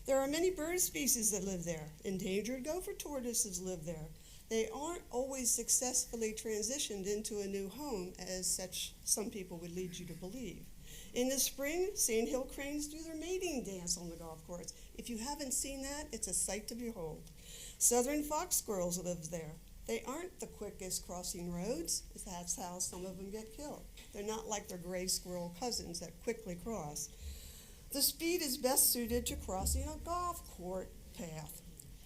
There are many bird species that live there. Endangered gopher tortoises live there. They aren't always successfully transitioned into a new home, as some people would lead you to believe. In the spring, sandhill cranes do their mating dance on the golf course. If you haven't seen that, it's a sight to behold. Southern fox squirrels live there. They aren't the quickest crossing roads. That's how some of them get killed. They're not like their gray squirrel cousins that quickly cross. The speed is best suited to crossing a golf court path.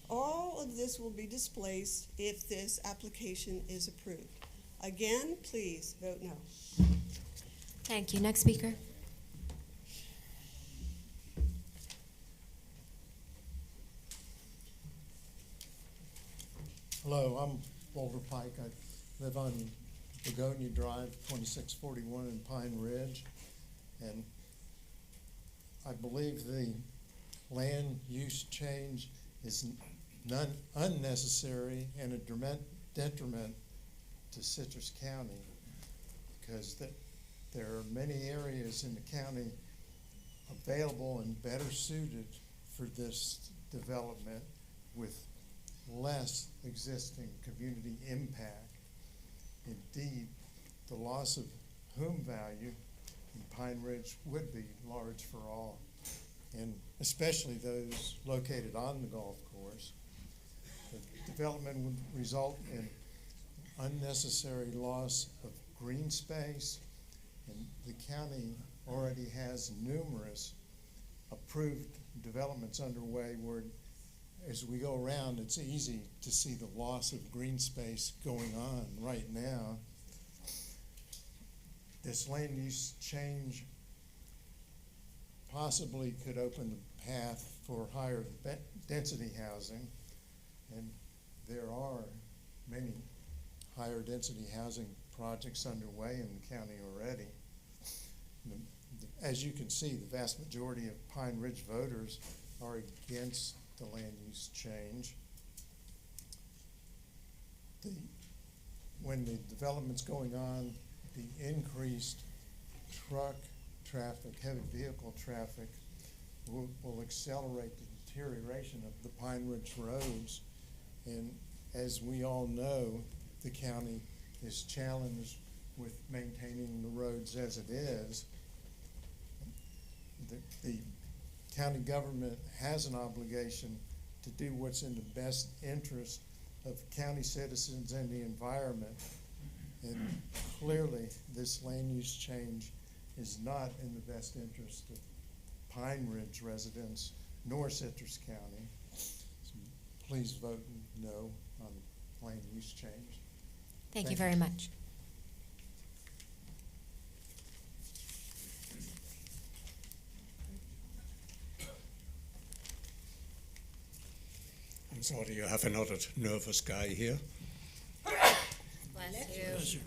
All of this will be displaced if this application is approved. Again, please vote no. Thank you. Next speaker. Hello, I'm Walter Pike. I live on Begonia Drive, 2641 in Pine Ridge, and I believe the land use change is unnecessary and a detriment to Citrus County, because there are many areas in the county available and better suited for this development with less existing community impact. Indeed, the loss of home value in Pine Ridge would be large for all, and especially those located on the golf course. The development would result in unnecessary loss of green space, and the county already has numerous approved developments underway where as we go around, it's easy to see the loss of green space going on right now. This land use change possibly could open the path for higher density housing, and there are many higher density housing projects underway in the county already. As you can see, the vast majority of Pine Ridge voters are against the land use change. the, when the development's going on, the increased truck traffic, heavy vehicle traffic will accelerate the deterioration of the Pine Ridge roads. And as we all know, the county is challenged with maintaining the roads as it is. The county government has an obligation to do what's in the best interest of county citizens and the environment. And clearly, this land use change is not in the best interest of Pine Ridge residents nor Citrus County. So please vote no on the land use change. Thank you very much. I'm sorry, you have another nervous guy here. Bless you.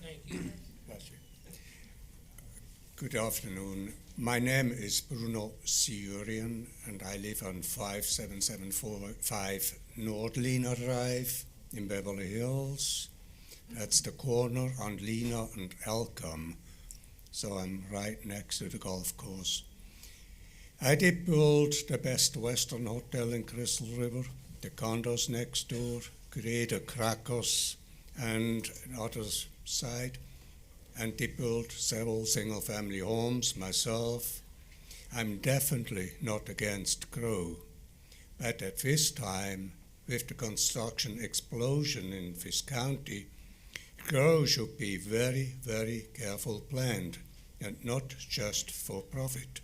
Bless you. Good afternoon. My name is Bruno Siurian, and I live on 5775 Nordlina Drive in Beverly Hills. That's the corner on Lena and Elcom, so I'm right next to the golf course. I did build the Best Western Hotel in Crystal River, the condos next door, Greater Crackers, and the other side, and they built several single-family homes myself. I'm definitely not against grow, but at this time, with the construction explosion in this county, grow should be very, very careful planned and not just for profit.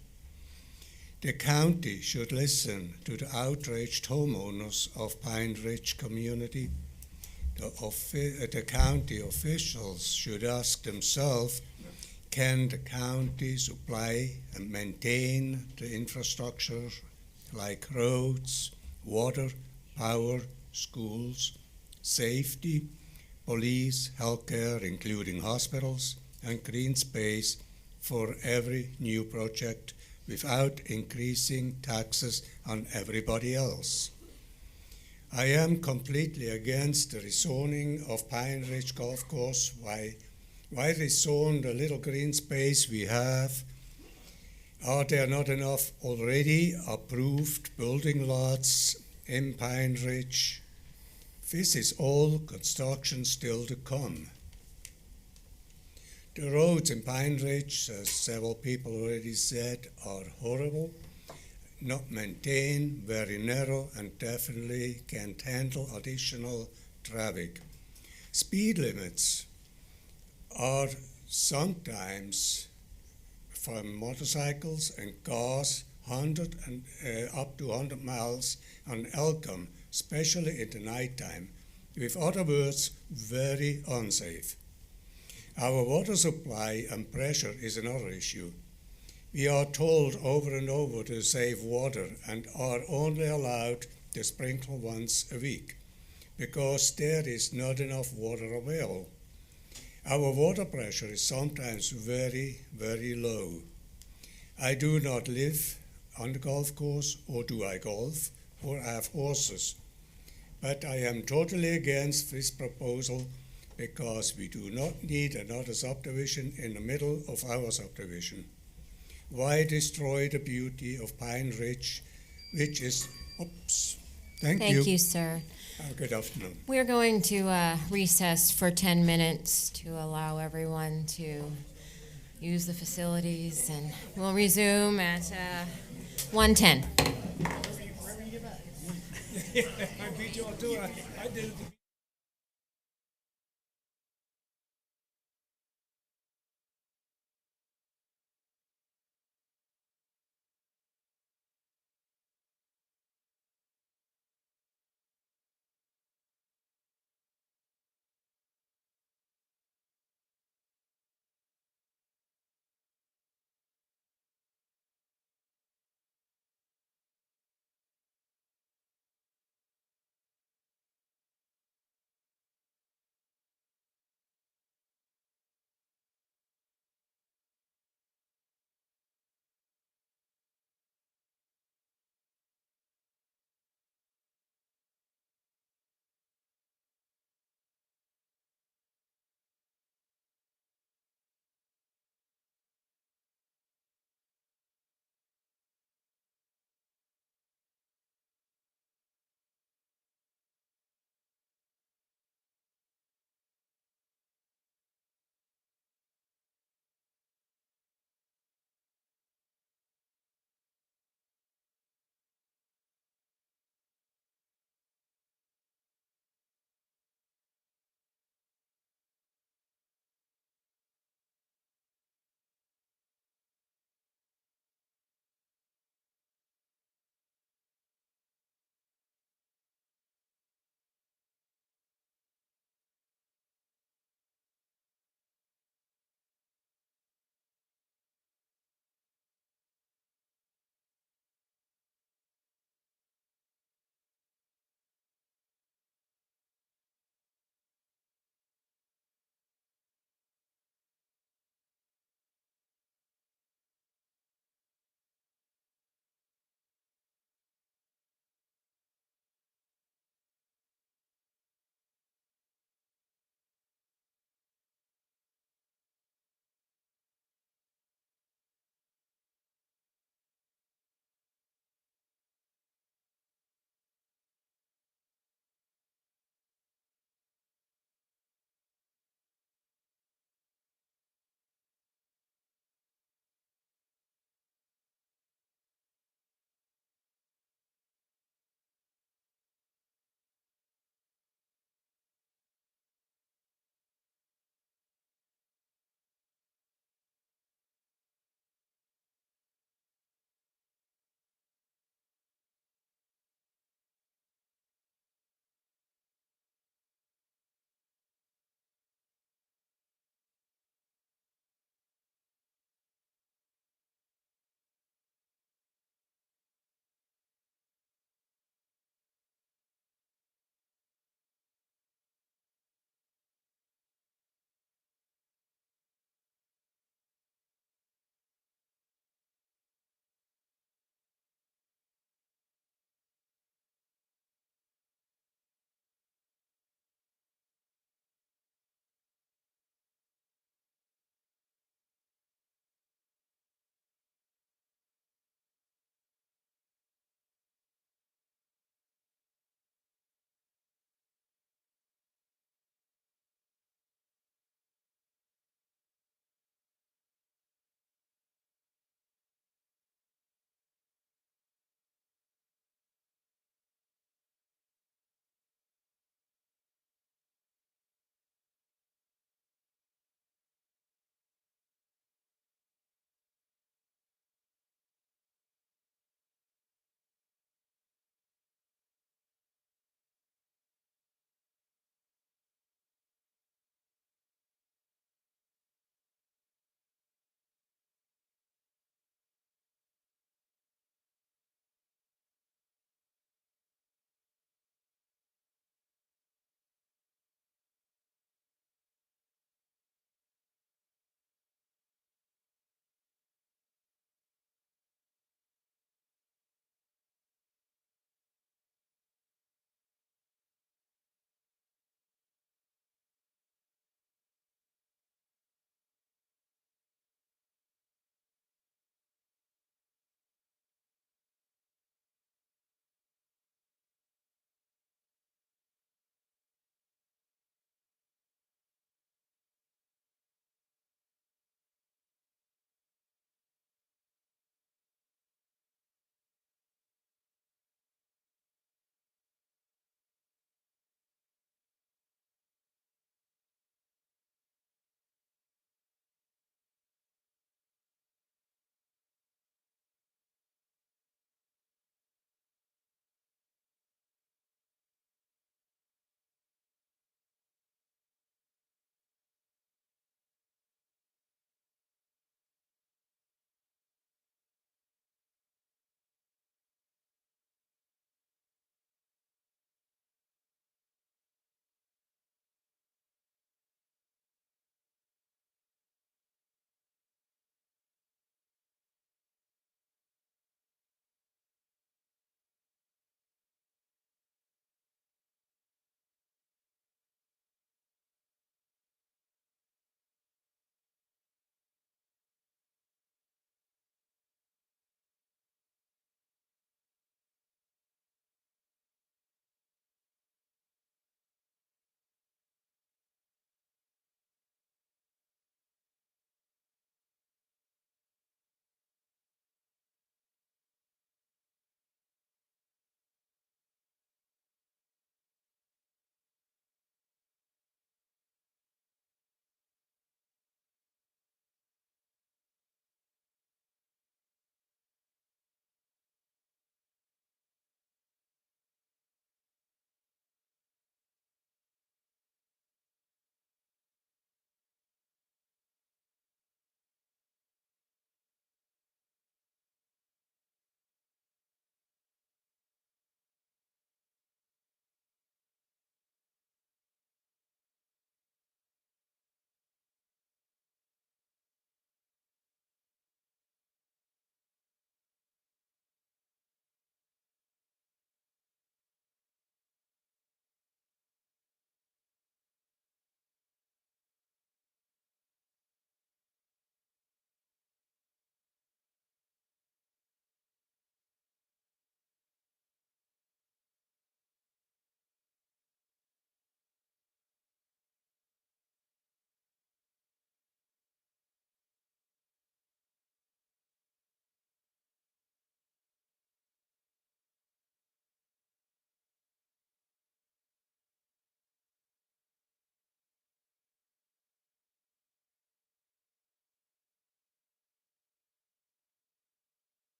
The county should listen to the outraged homeowners of Pine Ridge community. The county officials should ask themselves, can the county supply and maintain the infrastructure like roads, water, power, schools, safety, police, healthcare, including hospitals, and green space for every new project without increasing taxes on everybody else? I am completely against the rezoning of Pine Ridge Golf Course. Why rezone the little green space we have? Are there not enough already approved building lots in Pine Ridge? This is all construction still to come. The roads in Pine Ridge, as several people already said, are horrible, not maintained, very narrow, and definitely can't handle additional traffic. Speed limits are sometimes for motorcycles and cars 100 and up to 100 miles on Elcom, especially in the nighttime. With other words, very unsafe. Our water supply and pressure is another issue. We are told over and over to save water and are only allowed to sprinkle once a week because there is not enough water available. Our water pressure is sometimes very, very low. I do not live on the golf course, or do I golf, or have horses. But I am totally against this proposal because we do not need another subdivision in the middle of our subdivision. Why destroy the beauty of Pine Ridge, which is, Thank you. Thank you, sir. Good afternoon. We're going to recess for 10 minutes to allow everyone to use the facilities, and we'll resume at 1:10. I beat you all to it. I did it.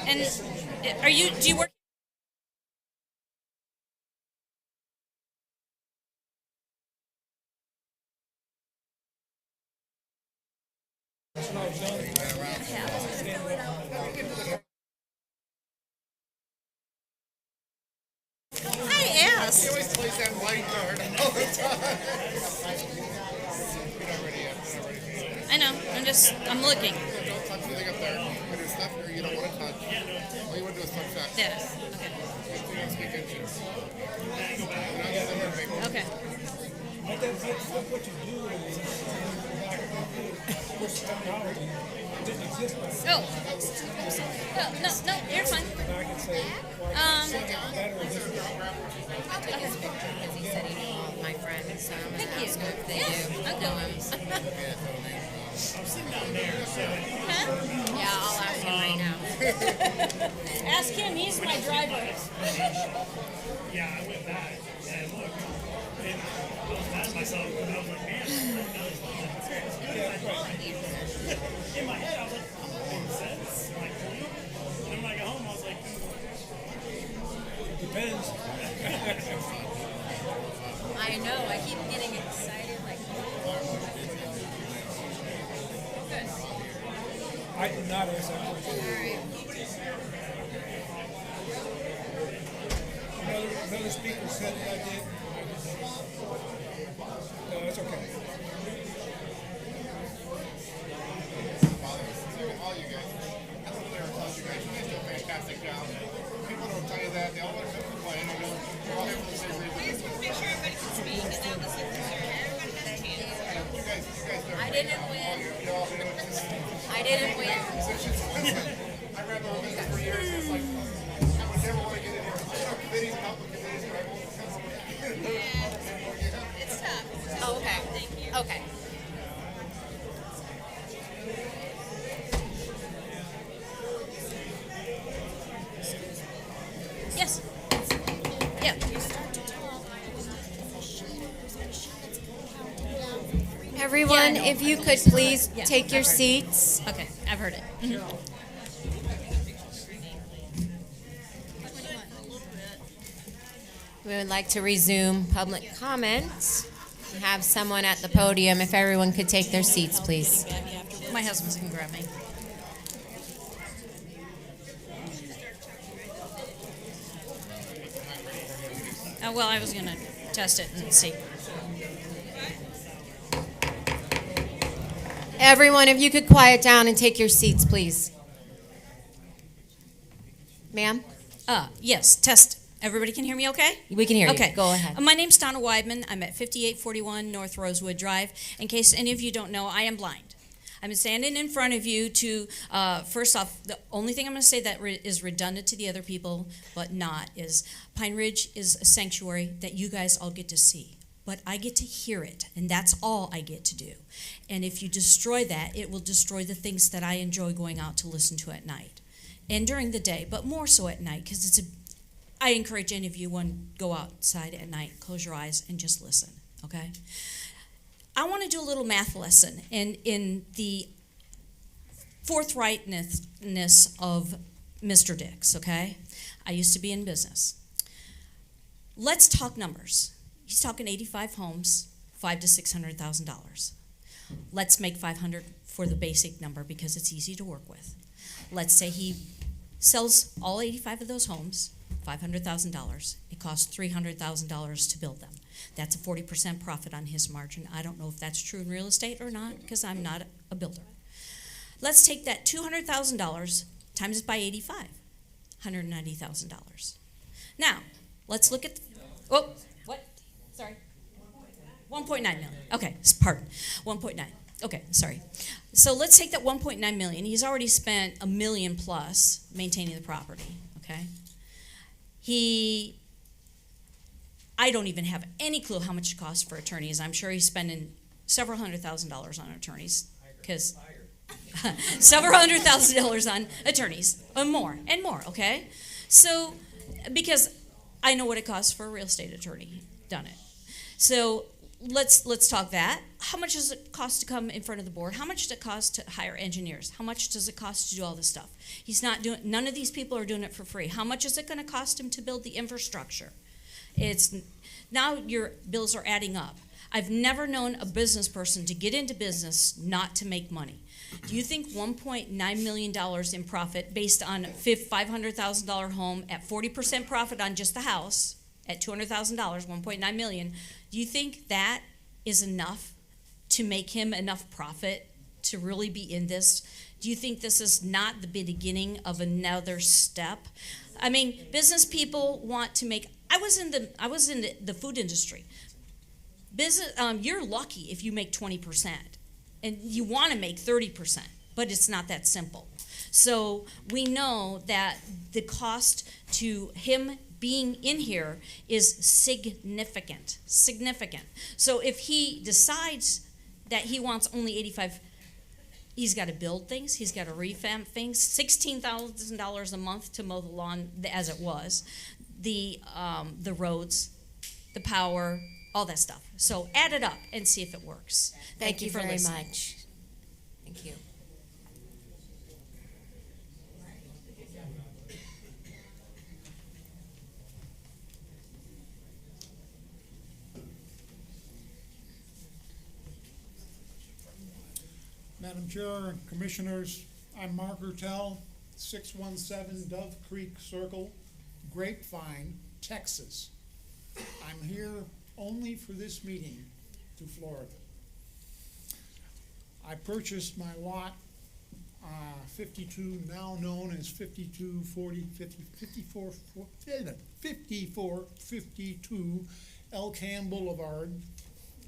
And do you work? I asked. He always plays that white card all the time. I know. I'm looking. Don't touch anything up there. When there's stuff here you don't want to touch. All you want to do is touch that. This. Okay. You don't speak into it. Okay. What you do is didn't exist before. Oh. No, you're fine. He said he knew all of my friends, so I'm going to ask him if they Yeah, do know him. I'm sitting down there, so. Yeah, I'll ask him right now. Ask him. He's my driver. Yeah, I went back and looked, and I was mad at myself, but I was like, man, that was fun. In my head, I was like, I'm not making sense. Like, really? And then when I got home, I was like, Depends. I know, I keep getting excited, like, I did not ask that question. Another speaker said that I did. No, that's okay. All you guys. I don't know if tell you guys, you guys do a fantastic job. People don't tell you that. They all want to complain. You know, they're all here for the same reason. We just want to make sure everybody can speak and have the same concern. Everybody has a chance. You guys I didn't win. I didn't win. I ran the whole business for years. It's like, I would never want to get in here. I know committees and help with committees, but I won't come over here. It's tough. Oh, okay. Thank you. Okay. Yes. Yeah. Everyone, Yeah, I know. if you could please Yeah, take your I've heard it. seats. Okay, I've heard it. Mhm. We would like to resume public comments. We have someone at the podium. If everyone could take their seats, please. My husband's gonna grab me. Well, I was gonna test it and see. Everyone, if you could quiet down and take your seats, please. Ma'am? Yes, test. Everybody can hear me okay? We can hear you. Okay. Go ahead. My name's Donna Weidman. I'm at 5841 North Rosewood Drive. In case any of you don't know, I am blind. I'm standing in front of you to, first off, the only thing I'm going to say that is redundant to the other people, but not, is Pine Ridge is a sanctuary that you guys all get to see. But I get to hear it, and that's all I get to do. And if you destroy that, it will destroy the things that I enjoy going out to listen to at night. And during the day, but more so at night, because I encourage any of you when go outside at night, close your eyes and just listen, okay? I want to do a little math lesson in the forthrightness of Mr. Dix, okay? I used to be in business. Let's talk numbers. He's talking 85 homes, $500,000 to $600,000. Let's make 500 for the basic number because it's easy to work with. Let's say he sells all 85 of those homes, $500,000. It costs $300,000 to build them. That's a 40% profit on his margin. I don't know if that's true in real estate or not because I'm not a builder. Let's take that $200,000 times it by 85, $190,000. Now, let's look at, what? Sorry. 1.9 million. Okay, pardon. 1.9. Okay, sorry. So let's take that 1.9 million. He's already spent $1 million plus maintaining the property, okay? I don't even have any clue how much it costs for attorneys. I'm sure he's spending several $100,000 on attorneys, because several $100,000 on attorneys, and more, okay? So, because I know what it costs for a real estate attorney, done it. So let's talk that. How much does it cost to come in front of the board? How much does it cost to hire engineers? How much does it cost to do all this stuff? He's not doing. None of these people are doing it for free. How much is it going to cost him to build the infrastructure? It's now your bills are adding up. I've never known a business person to get into business not to make money. Do you think $1.9 million in profit based on $500,000 home at 40% profit on just the house at $200,000, $1.9 million, do you think that is enough to make him enough profit to really be in this? Do you think this is not the beginning of another step? I mean, business people want to make. I was in the food industry. Business, you're lucky if you make 20%, and you want to make 30%, but it's not that simple. So we know that the cost to him being in here is significant. So if he decides that he wants only 85, he's got to build things, he's got to revamp things, $16,000 a month to mow the lawn as it was, the roads, the power, all that stuff. So add it up and see if it works. Thank you for very listening. much. Thank you. Madam Chair, Commissioners, I'm Mark Ertel, 617 Dove Creek Circle, Grapevine, Texas. I'm here only for this meeting to Florida. I purchased my lot 52, now known as 5452 Elkham Boulevard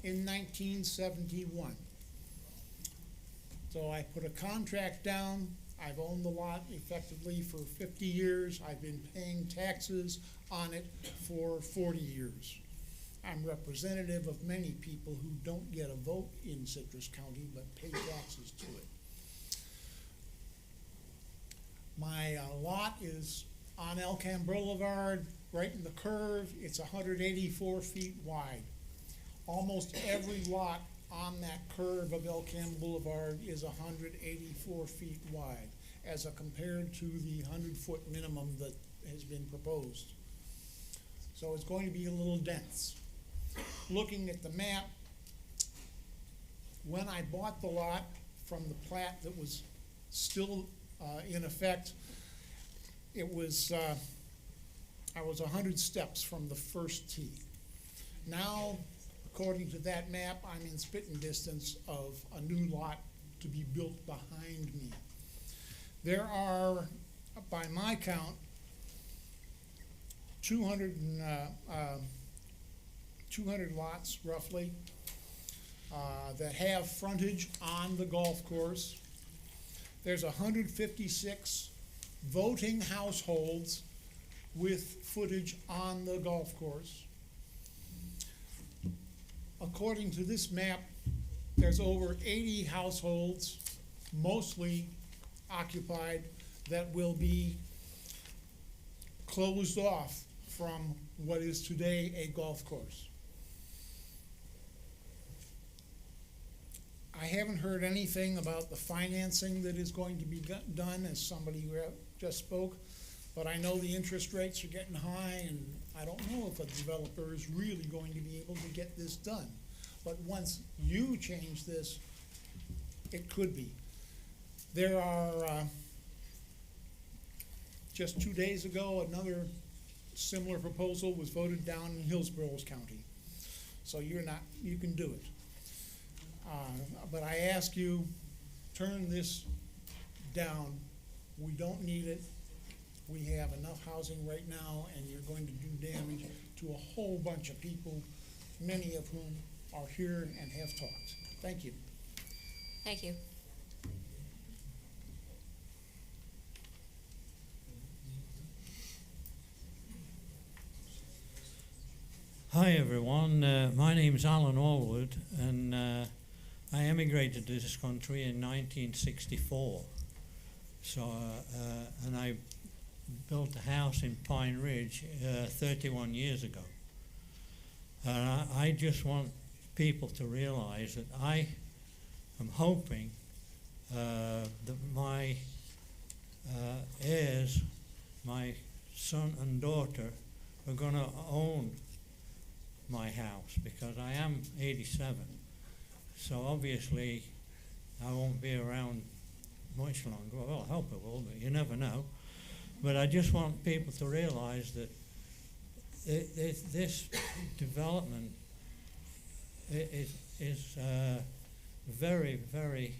in 1971. So I put a contract down. I've owned the lot effectively for 50 years. I've been paying taxes on it for 40 years. I'm representative of many people who don't get a vote in Citrus County but pay taxes to it. My lot is on Elkham Boulevard, right in the curve. It's 184 feet wide. Almost every lot on that curve of Elkham Boulevard is 184 feet wide, as compared to the 100-foot minimum that has been proposed. So it's going to be a little dense. Looking at the map, when I bought the lot from the plat that was still in effect, it was I was 100 steps from the first tee. Now, according to that map, I'm in spitting distance of a new lot to be built behind me. There are, by my count, 200 lots, roughly, that have frontage on the golf course. There's 156 voting households with footage on the golf course. According to this map, there's over 80 households, mostly occupied, that will be closed off from what is today a golf course. I haven't heard anything about the financing that is going to be done, as somebody just spoke, but I know the interest rates are getting high, and I don't know if a developer is really going to be able to get this done. But once you change this, it could be. There are, just 2 days ago, another similar proposal was voted down in Hillsborough County. So you can do it. But I ask you, turn this down. We don't need it. We have enough housing right now, and you're going to do damage to a whole bunch of people, many of whom are here and have talked. Thank you. Thank you. Hi everyone, my name is Alan Allwood, and I emigrated to this country in 1964. So, and I built a house in Pine Ridge 31 years ago. I just want people to realize that I am hoping that my heirs, my son and daughter, are going to own my house, because I am 87. So obviously I won't be around much longer. Well, I hope I will, but you never know. But I just want people to realize that this development is very, very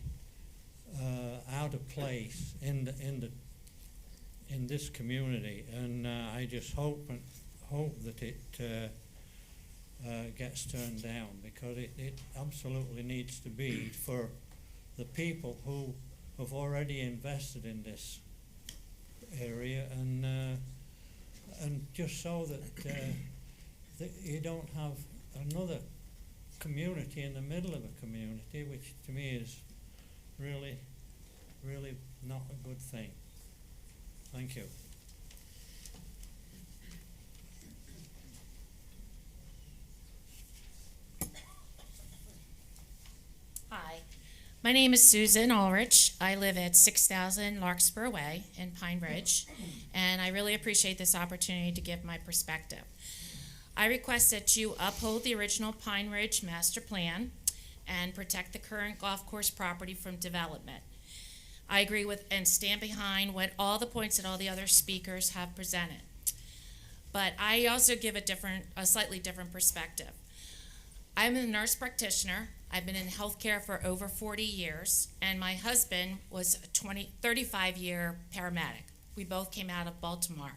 out of place in this community, and I just hope that it gets turned down, because it absolutely needs to be for the people who have already invested in this area, and just so that you don't have another community in the middle of a community, which to me is really, really not a good thing. Thank you. Hi, my name is Susan Ulrich. I live at 6000 Larkspur Way in Pine Ridge, and I really appreciate this opportunity to give my perspective. I request that you uphold the original Pine Ridge master plan and protect the current golf course property from development. I agree with and stand behind what all the points that all the other speakers have presented. But I also give a slightly different perspective. I'm a nurse practitioner. I've been in healthcare for over 40 years, and my husband was a 35-year paramedic. We both came out of Baltimore.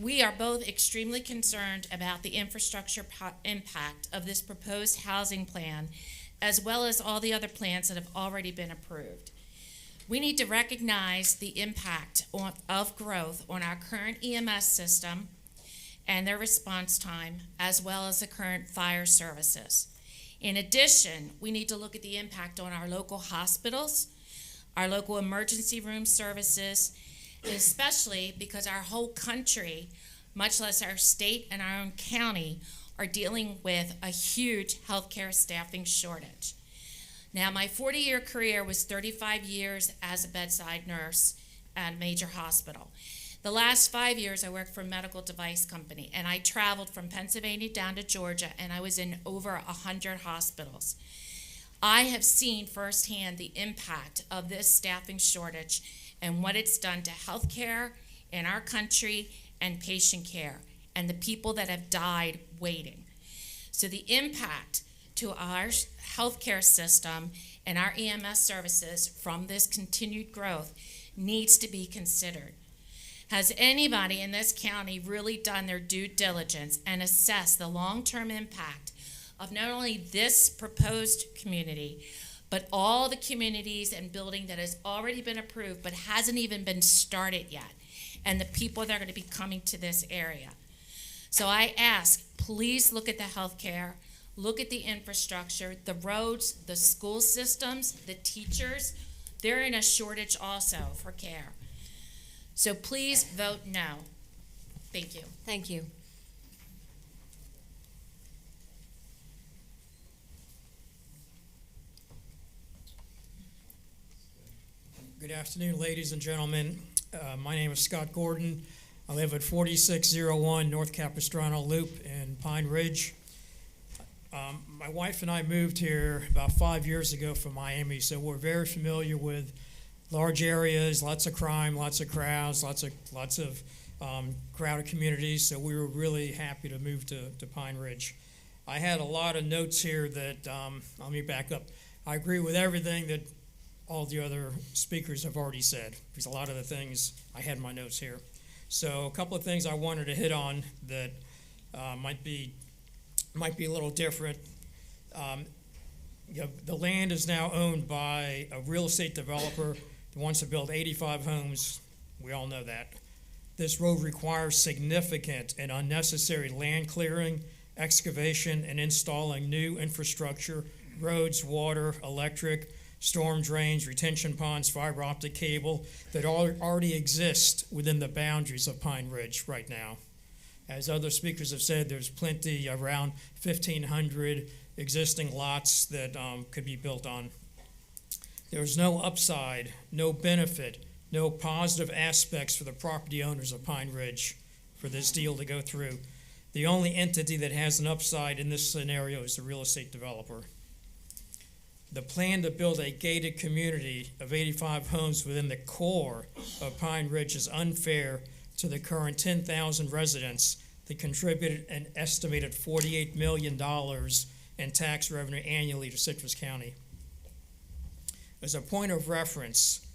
We are both extremely concerned about the infrastructure impact of this proposed housing plan, as well as all the other plans that have already been approved. We need to recognize the impact of growth on our current EMS system and their response time, as well as the current fire services. In addition, we need to look at the impact on our local hospitals, our local emergency room services, especially because our whole country, much less our state and our own county, are dealing with a huge healthcare staffing shortage. Now, my 40-year career was 35 years as a bedside nurse at a major hospital. The last 5 years, I worked for a medical device company, and I traveled from Pennsylvania down to Georgia, and I was in over 100 hospitals. I have seen firsthand the impact of this staffing shortage and what it's done to healthcare in our country and patient care, and the people that have died waiting. So the impact to our healthcare system and our EMS services from this continued growth needs to be considered. Has anybody in this county really done their due diligence and assessed the long-term impact of not only this proposed community, but all the communities and building that has already been approved but hasn't even been started yet, and the people that are going to be coming to this area? So I ask, please look at the healthcare, look at the infrastructure, the roads, the school systems, the teachers. They're in a shortage also for care. So please vote no. Thank you. Thank you. Good afternoon, ladies and gentlemen. My name is Scott Gordon. I live at 4601 North Capistrano Loop in Pine Ridge. My wife and I moved here about 5 years ago from Miami, so we're very familiar with large areas, lots of crime, lots of crowds, lots of crowded communities, so we were really happy to move to Pine Ridge. I had a lot of notes here that, let me back up. I agree with everything that all the other speakers have already said, because a lot of the things I had in my notes here. So a couple of things I wanted to hit on that might be a little different. The land is now owned by a real estate developer that wants to build 85 homes. We all know that. This road requires significant and unnecessary land clearing, excavation, and installing new infrastructure, roads, water, electric, storm drains, retention ponds, fiber optic cable that already exist within the boundaries of Pine Ridge right now. As other speakers have said, there's plenty, around 1,500 existing lots that could be built on. There's no upside, no benefit, no positive aspects for the property owners of Pine Ridge for this deal to go through. The only entity that has an upside in this scenario is the real estate developer. The plan to build a gated community of 85 homes within the core of Pine Ridge is unfair to the current 10,000 residents that contributed an estimated $48 million in tax revenue annually to Citrus County. As a point of reference,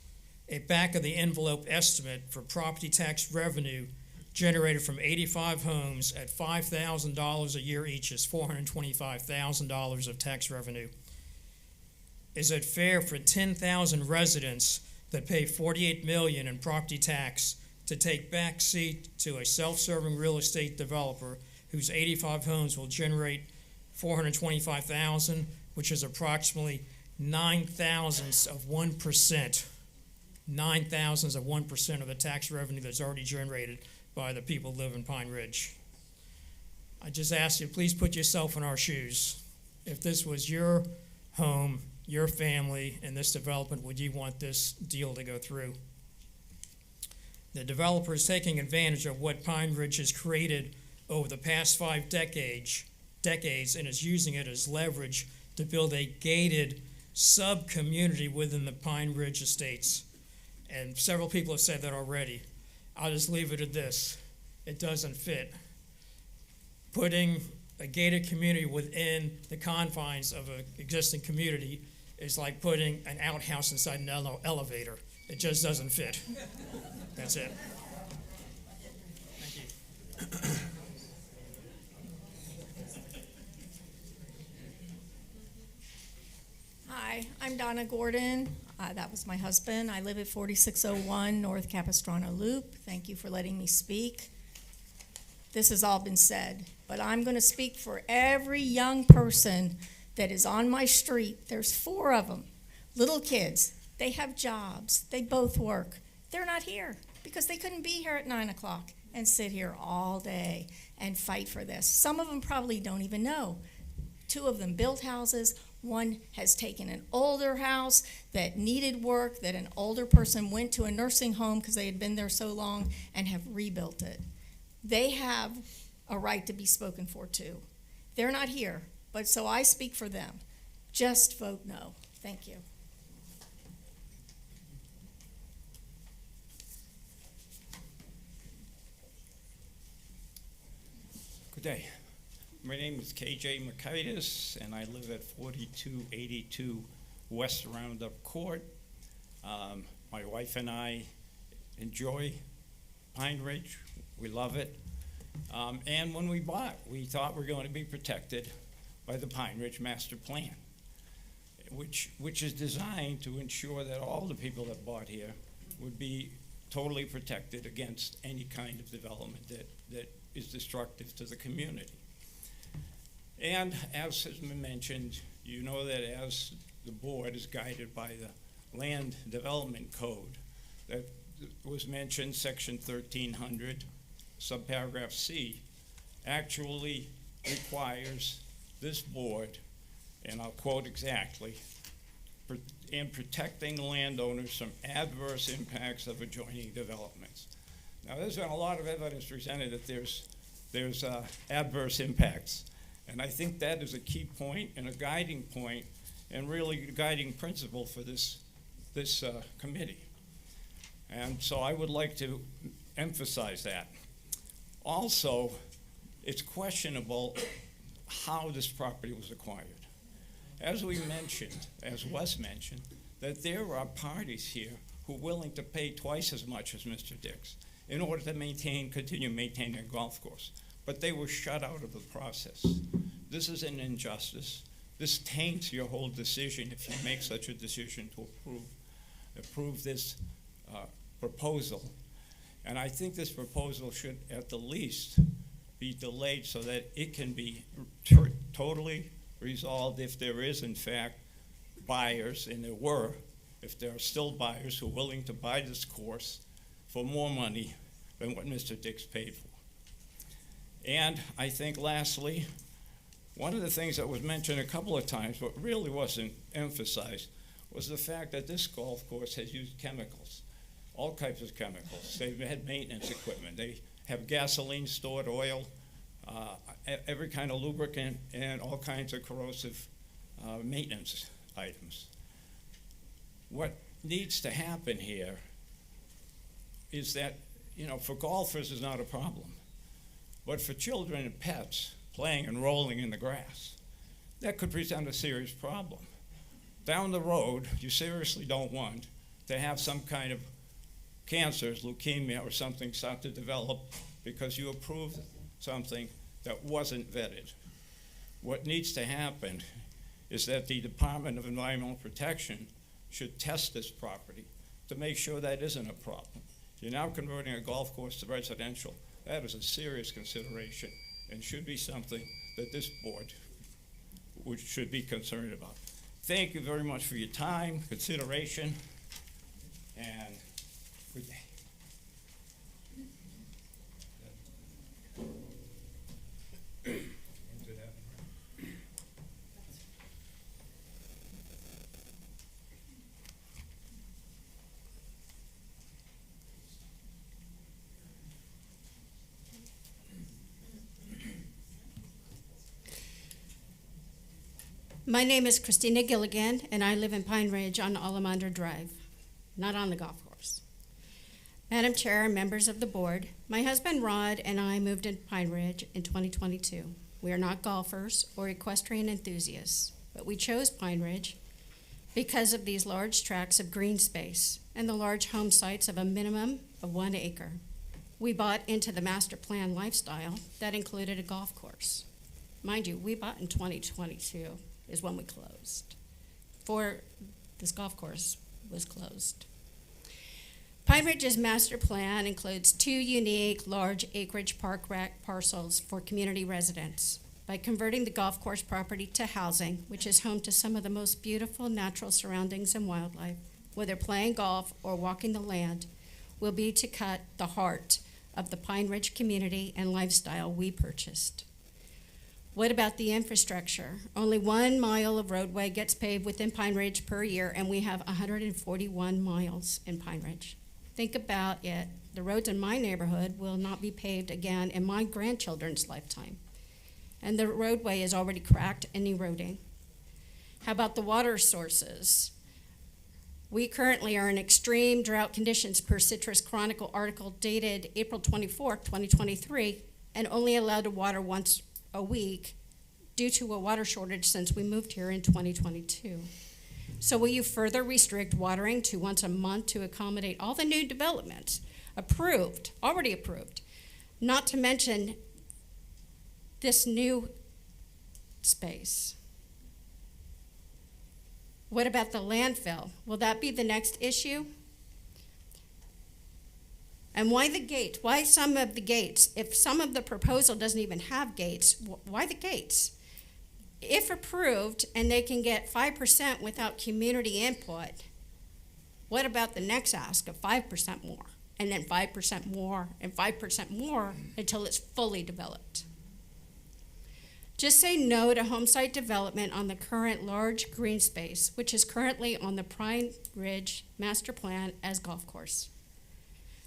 a back-of-the-envelope estimate for property tax revenue generated from 85 homes at $5,000 a year each is $425,000 of tax revenue. Is it fair for 10,000 residents that pay $48 million in property tax to take back seat to a self-serving real estate developer whose 85 homes will generate $425,000, which is approximately 9,000ths of 1%, 9,000ths of 1% of the tax revenue that's already generated by the people who live in Pine Ridge? I just ask you, please put yourself in our shoes. If this was your home, your family, in this development, would you want this deal to go through? The developer is taking advantage of what Pine Ridge has created over the past 5 decades and is using it as leverage to build a gated sub-community within the Pine Ridge estates. And several people have said that already. I'll just leave it at this. It doesn't fit. Putting a gated community within the confines of an existing community is like putting an outhouse inside an elevator. It just doesn't fit. That's it. Thank you. Hi, I'm Donna Gordon. That was my husband. I live at 4601 North Capistrano Loop. Thank you for letting me speak. This has all been said, but I'm going to speak for every young person that is on my street. There's 4 of them, little kids. They have jobs. They both work. They're not here because they couldn't be here at 9 o'clock and sit here all day and fight for this. Some of them probably don't even know. 2 of them built houses. One has taken an older house that needed work, that an older person went to a nursing home because they had been there so long and have rebuilt it. They have a right to be spoken for too. They're not here, but so I speak for them. Just vote no. Thank you. Good day. My name is KJ Mercatus, and I live at 4282 West Roundup Court. My wife and I enjoy Pine Ridge. We love it. And when we bought, we thought we were going to be protected by the Pine Ridge Master Plan, which is designed to ensure that all the people that bought here would be totally protected against any kind of development that is destructive to the community. And as has been mentioned, you know that as the board is guided by the Land Development Code that was mentioned, Section 1300, subparagraph C, actually requires this board, and I'll quote exactly, in protecting landowners from adverse impacts of adjoining developments. Now, there's been a lot of evidence presented that there's adverse impacts. And I think that is a key point and a guiding point and really a guiding principle for this committee. And so I would like to emphasize that. Also, it's questionable how this property was acquired. As we mentioned, as Wes mentioned, that there are parties here who are willing to pay twice as much as Mr. Dix in order to continue maintaining a golf course. But they were shut out of the process. This is an injustice. This taints your whole decision if you make such a decision to approve this proposal. And I think this proposal should at the least be delayed so that it can be totally resolved if there is in fact buyers, and if there are still buyers who are willing to buy this course for more money than what Mr. Dix paid for. And I think lastly, one of the things that was mentioned a couple of times, but really wasn't emphasized, was the fact that this golf course has used chemicals, all types of chemicals. They've had maintenance equipment. They have gasoline stored, oil, every kind of lubricant, and all kinds of corrosive maintenance items. What needs to happen here is that, you know, for golfers is not a problem, but for children and pets playing and rolling in the grass, that could present a serious problem. Down the road, you seriously don't want to have some kind of cancers, leukemia or something start to develop because you approved something that wasn't vetted. What needs to happen is that the Department of Environmental Protection should test this property to make sure that isn't a problem. You're now converting a golf course to residential. That is a serious consideration and should be something that this board should be concerned about. Thank you very much for your time, consideration, and good day. My name is Christina Gilligan, and I live in Pine Ridge on Alamander Drive, not on the golf course. Madam Chair and members of the board, my husband Rod and I moved in Pine Ridge in 2022. We are not golfers or equestrian enthusiasts, but we chose Pine Ridge because of these large tracts of green space and the large home sites of a minimum of 1 acre. We bought into the master plan lifestyle that included a golf course. Mind you, we bought in 2022 is when we closed. For this golf course was closed. Pine Ridge's master plan includes 2 unique large acreage park parcels for community residents. By converting the golf course property to housing, which is home to some of the most beautiful natural surroundings and wildlife, whether playing golf or walking the land, will be to cut the heart of the Pine Ridge community and lifestyle we purchased. What about the infrastructure? Only 1 mile of roadway gets paved within Pine Ridge per year, and we have 141 miles in Pine Ridge. Think about it. The roads in my neighborhood will not be paved again in my grandchildren's lifetime. And the roadway is already cracked and eroding. How about the water sources? We currently are in extreme drought conditions per Citrus Chronicle article dated April 24, 2023, and only allowed to water once a week due to a water shortage since we moved here in 2022. So will you further restrict watering to once a month to accommodate all the new developments already approved, not to mention this new space? What about the landfill? Will that be the next issue? And why the gate? Why some of the gates? If some of the proposal doesn't even have gates, why the gates? If approved and they can get 5% without community input, what about the next ask of 5% more? And then 5% more and 5% more until it's fully developed. Just say no to home site development on the current large green space, which is currently on the Pine Ridge Master Plan as golf course.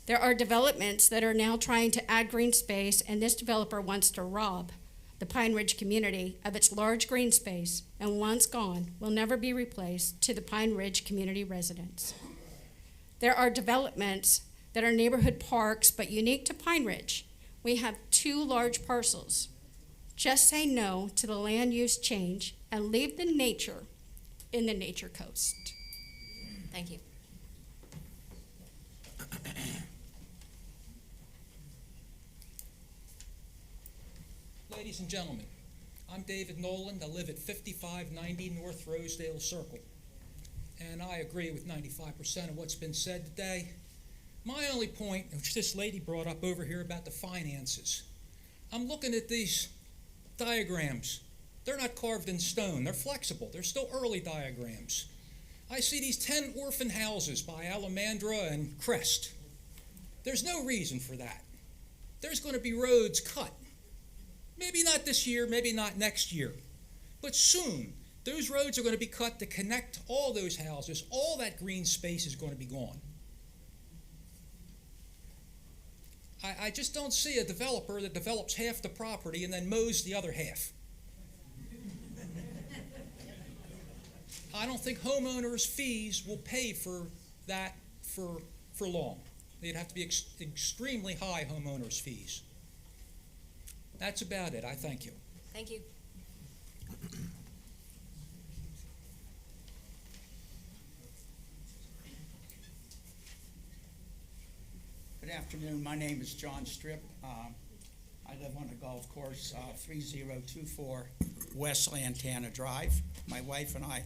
There are developments that are now trying to add green space, and this developer wants to rob the Pine Ridge community of its large green space, and once gone, will never be replaced to the Pine Ridge community residents. There are developments that are neighborhood parks, but unique to Pine Ridge. We have 2 large parcels. Just say no to the land use change and leave the nature in the nature coast. Thank you. Ladies and gentlemen, I'm David Noland. I live at 5590 North Rosedale Circle, and I agree with 95% of what's been said today. My only point, which this lady brought up over here about the finances, I'm looking at these diagrams. They're not carved in stone. They're flexible. They're still early diagrams. I see these 10 orphan houses by Alamandra and Crest. There's no reason for that. There's going to be roads cut Maybe not this year, maybe not next year, but soon. Those roads are going to be cut to connect all those houses. All that green space is going to be gone. I just don't see a developer that develops half the property and then mows the other half. I don't think homeowners' fees will pay for that for long. They'd have to be extremely high homeowners' fees. That's about it. I thank you. Thank you. Good afternoon. My name is John Strip. I live on the golf course, 3024 West Lantana Drive. My wife and I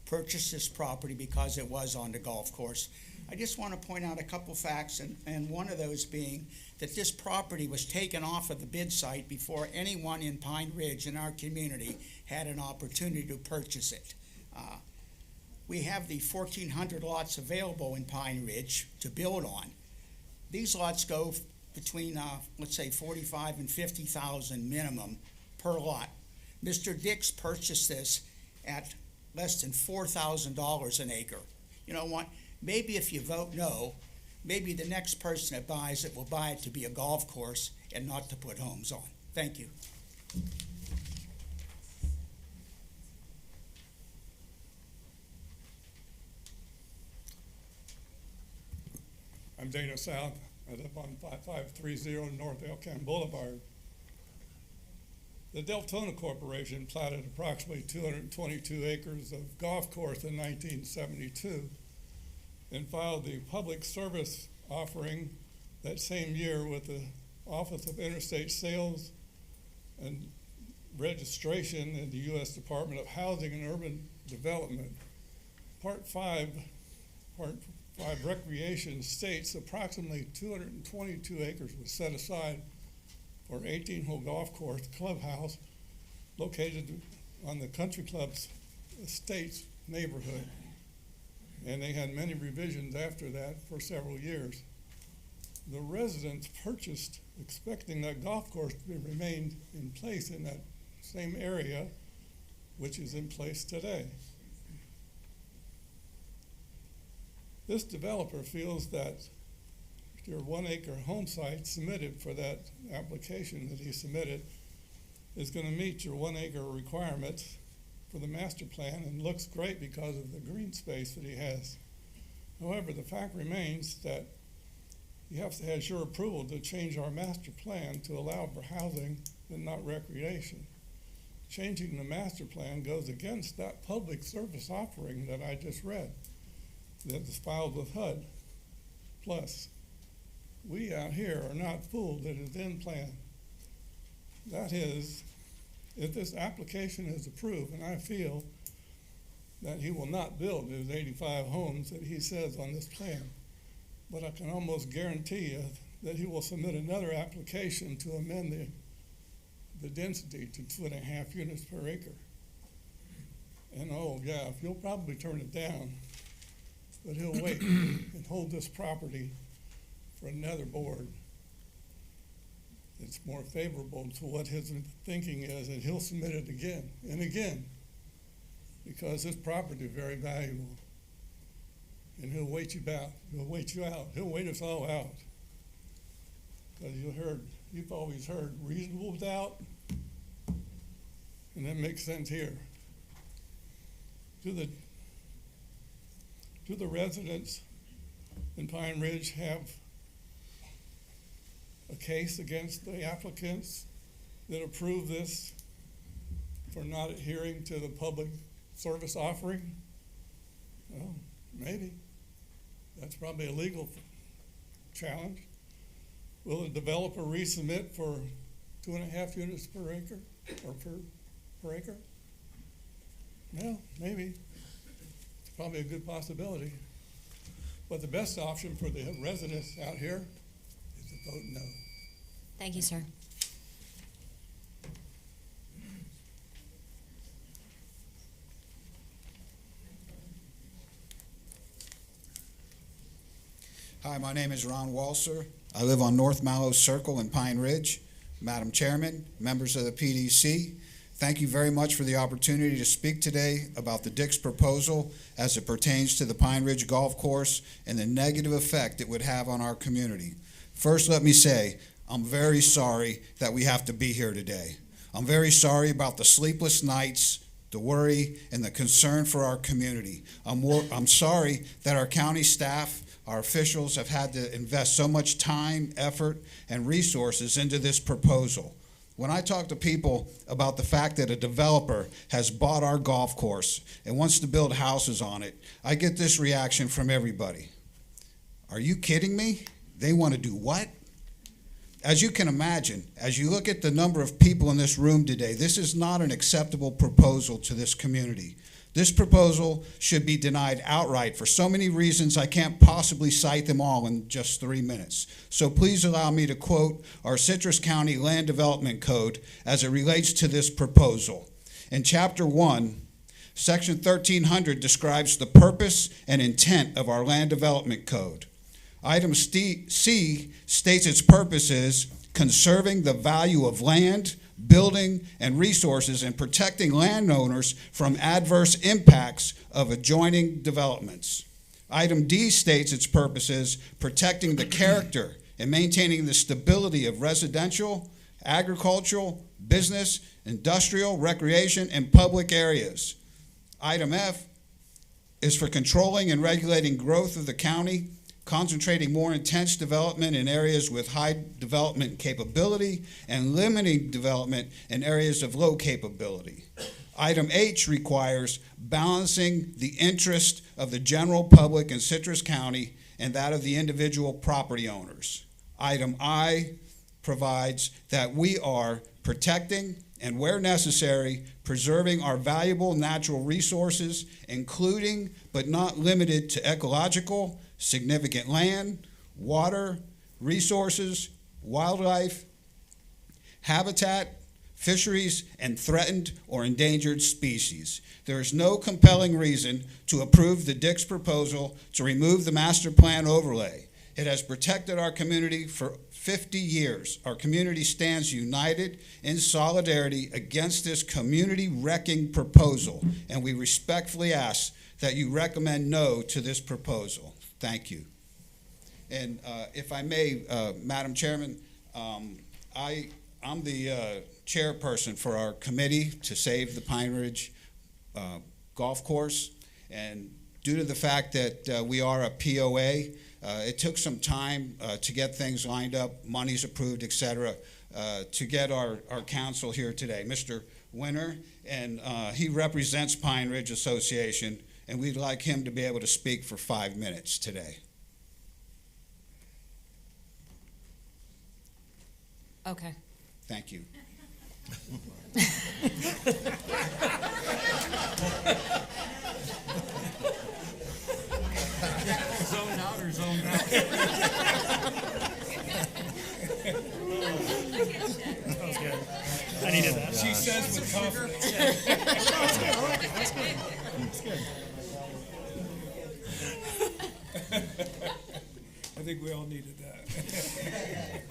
purchased this property because it was on the golf course. I just want to point out a couple facts, and one of those being that this property was taken off of the bid site before anyone in Pine Ridge in our community had an opportunity to purchase it. We have the 1,400 lots available in Pine Ridge to build on. These lots go between, let's say, 45 and 50,000 minimum per lot. Mr. Dix purchased this at less than $4,000 an acre. You know what? Maybe if you vote no, maybe the next person that buys it will buy it to be a golf course and not to put homes on. Thank you. I'm Dana South. I live on 5530 North Elkham Boulevard. The Deltona Corporation platted approximately 222 acres of golf course in 1972 and filed the public service offering that same year with the Office of Interstate Sales and Registration in the U.S. Department of Housing and Urban Development. Part 5 recreation states approximately 222 acres was set aside for an 18-hole golf course clubhouse located on the country club's estates neighborhood. And they had many revisions after that for several years. The residents purchased expecting that golf course to remain in place in that same area, which is in place today. This developer feels that your 1 acre home site submitted for that application that he submitted is going to meet your 1 acre requirements for the master plan and looks great because of the green space that he has. However, the fact remains that he has your approval to change our master plan to allow for housing and not recreation. Changing the master plan goes against that public service offering that I just read that was filed with HUD. Plus, we out here are not fooled that it's in plan. That is, if this application is approved, and I feel that he will not build his 85 homes that he says on this plan, but I can almost guarantee you that he will submit another application to amend the density to 2.5 units per acre. And oh yeah, he'll probably turn it down, but he'll wait and hold this property for another board that's more favorable to what his thinking is, and he'll submit it again and again because this property is very valuable. And he'll wait you out. He'll wait you out. He'll wait us all out. Because you've always heard reasonable doubt, and that makes sense here. Do the residents in Pine Ridge have a case against the applicants that approve this for not adhering to the public service offering? Well, maybe. That's probably a legal challenge. Will the developer resubmit for 2.5 units per acre or per acre? Well, maybe. It's probably a good possibility. But the best option for the residents out here is to vote no. Thank you, sir. Hi, my name is Ron Walser. I live on North Mallow Circle in Pine Ridge. Madam Chairman, members of the PDC, thank you very much for the opportunity to speak today about the Dick's proposal as it pertains to the Pine Ridge Golf Course and the negative effect it would have on our community. First, let me say, I'm very sorry that we have to be here today. I'm very sorry about the sleepless nights, the worry, and the concern for our community. I'm sorry that our county staff, our officials have had to invest so much time, effort, and resources into this proposal. When I talk to people about the fact that a developer has bought our golf course and wants to build houses on it, I get this reaction from everybody. Are you kidding me? They want to do what? As you can imagine, as you look at the number of people in this room today, this is not an acceptable proposal to this community. This proposal should be denied outright for so many reasons I can't possibly cite them all in just 3 minutes. So please allow me to quote our Citrus County Land Development Code as it relates to this proposal. In Chapter 1, Section 1300 describes the purpose and intent of our Land Development Code. Item C states its purpose is conserving the value of land, building, and resources and protecting landowners from adverse impacts of adjoining developments. Item D states its purpose is protecting the character and maintaining the stability of residential, agricultural, business, industrial, recreation, and public areas. Item F is for controlling and regulating growth of the county, concentrating more intense development in areas with high development capability and limiting development in areas of low capability. Item H requires balancing the interest of the general public in Citrus County and that of the individual property owners. Item I provides that we are protecting and, where necessary, preserving our valuable natural resources, including but not limited to ecological, significant land, water, resources, wildlife, habitat, fisheries, and threatened or endangered species. There is no compelling reason to approve the Dick's proposal to remove the master plan overlay. It has protected our community for 50 years. Our community stands united in solidarity against this community-wrecking proposal, and we respectfully ask that you recommend no to this proposal. Thank you. And if I may, Madam Chairman, I'm the chairperson for our committee to save the Pine Ridge Golf Course, and due to the fact that we are a POA, it took some time to get things lined up, monies approved, et cetera, to get our council here today. Mr. Winter, and he represents Pine Ridge Association, and we'd like him to be able to speak for 5 minutes today. Okay. Thank you. Zone out or zone out? That was good. I needed that. She says with confidence. That's good. I like it. That's good. That's good. I think we all needed that.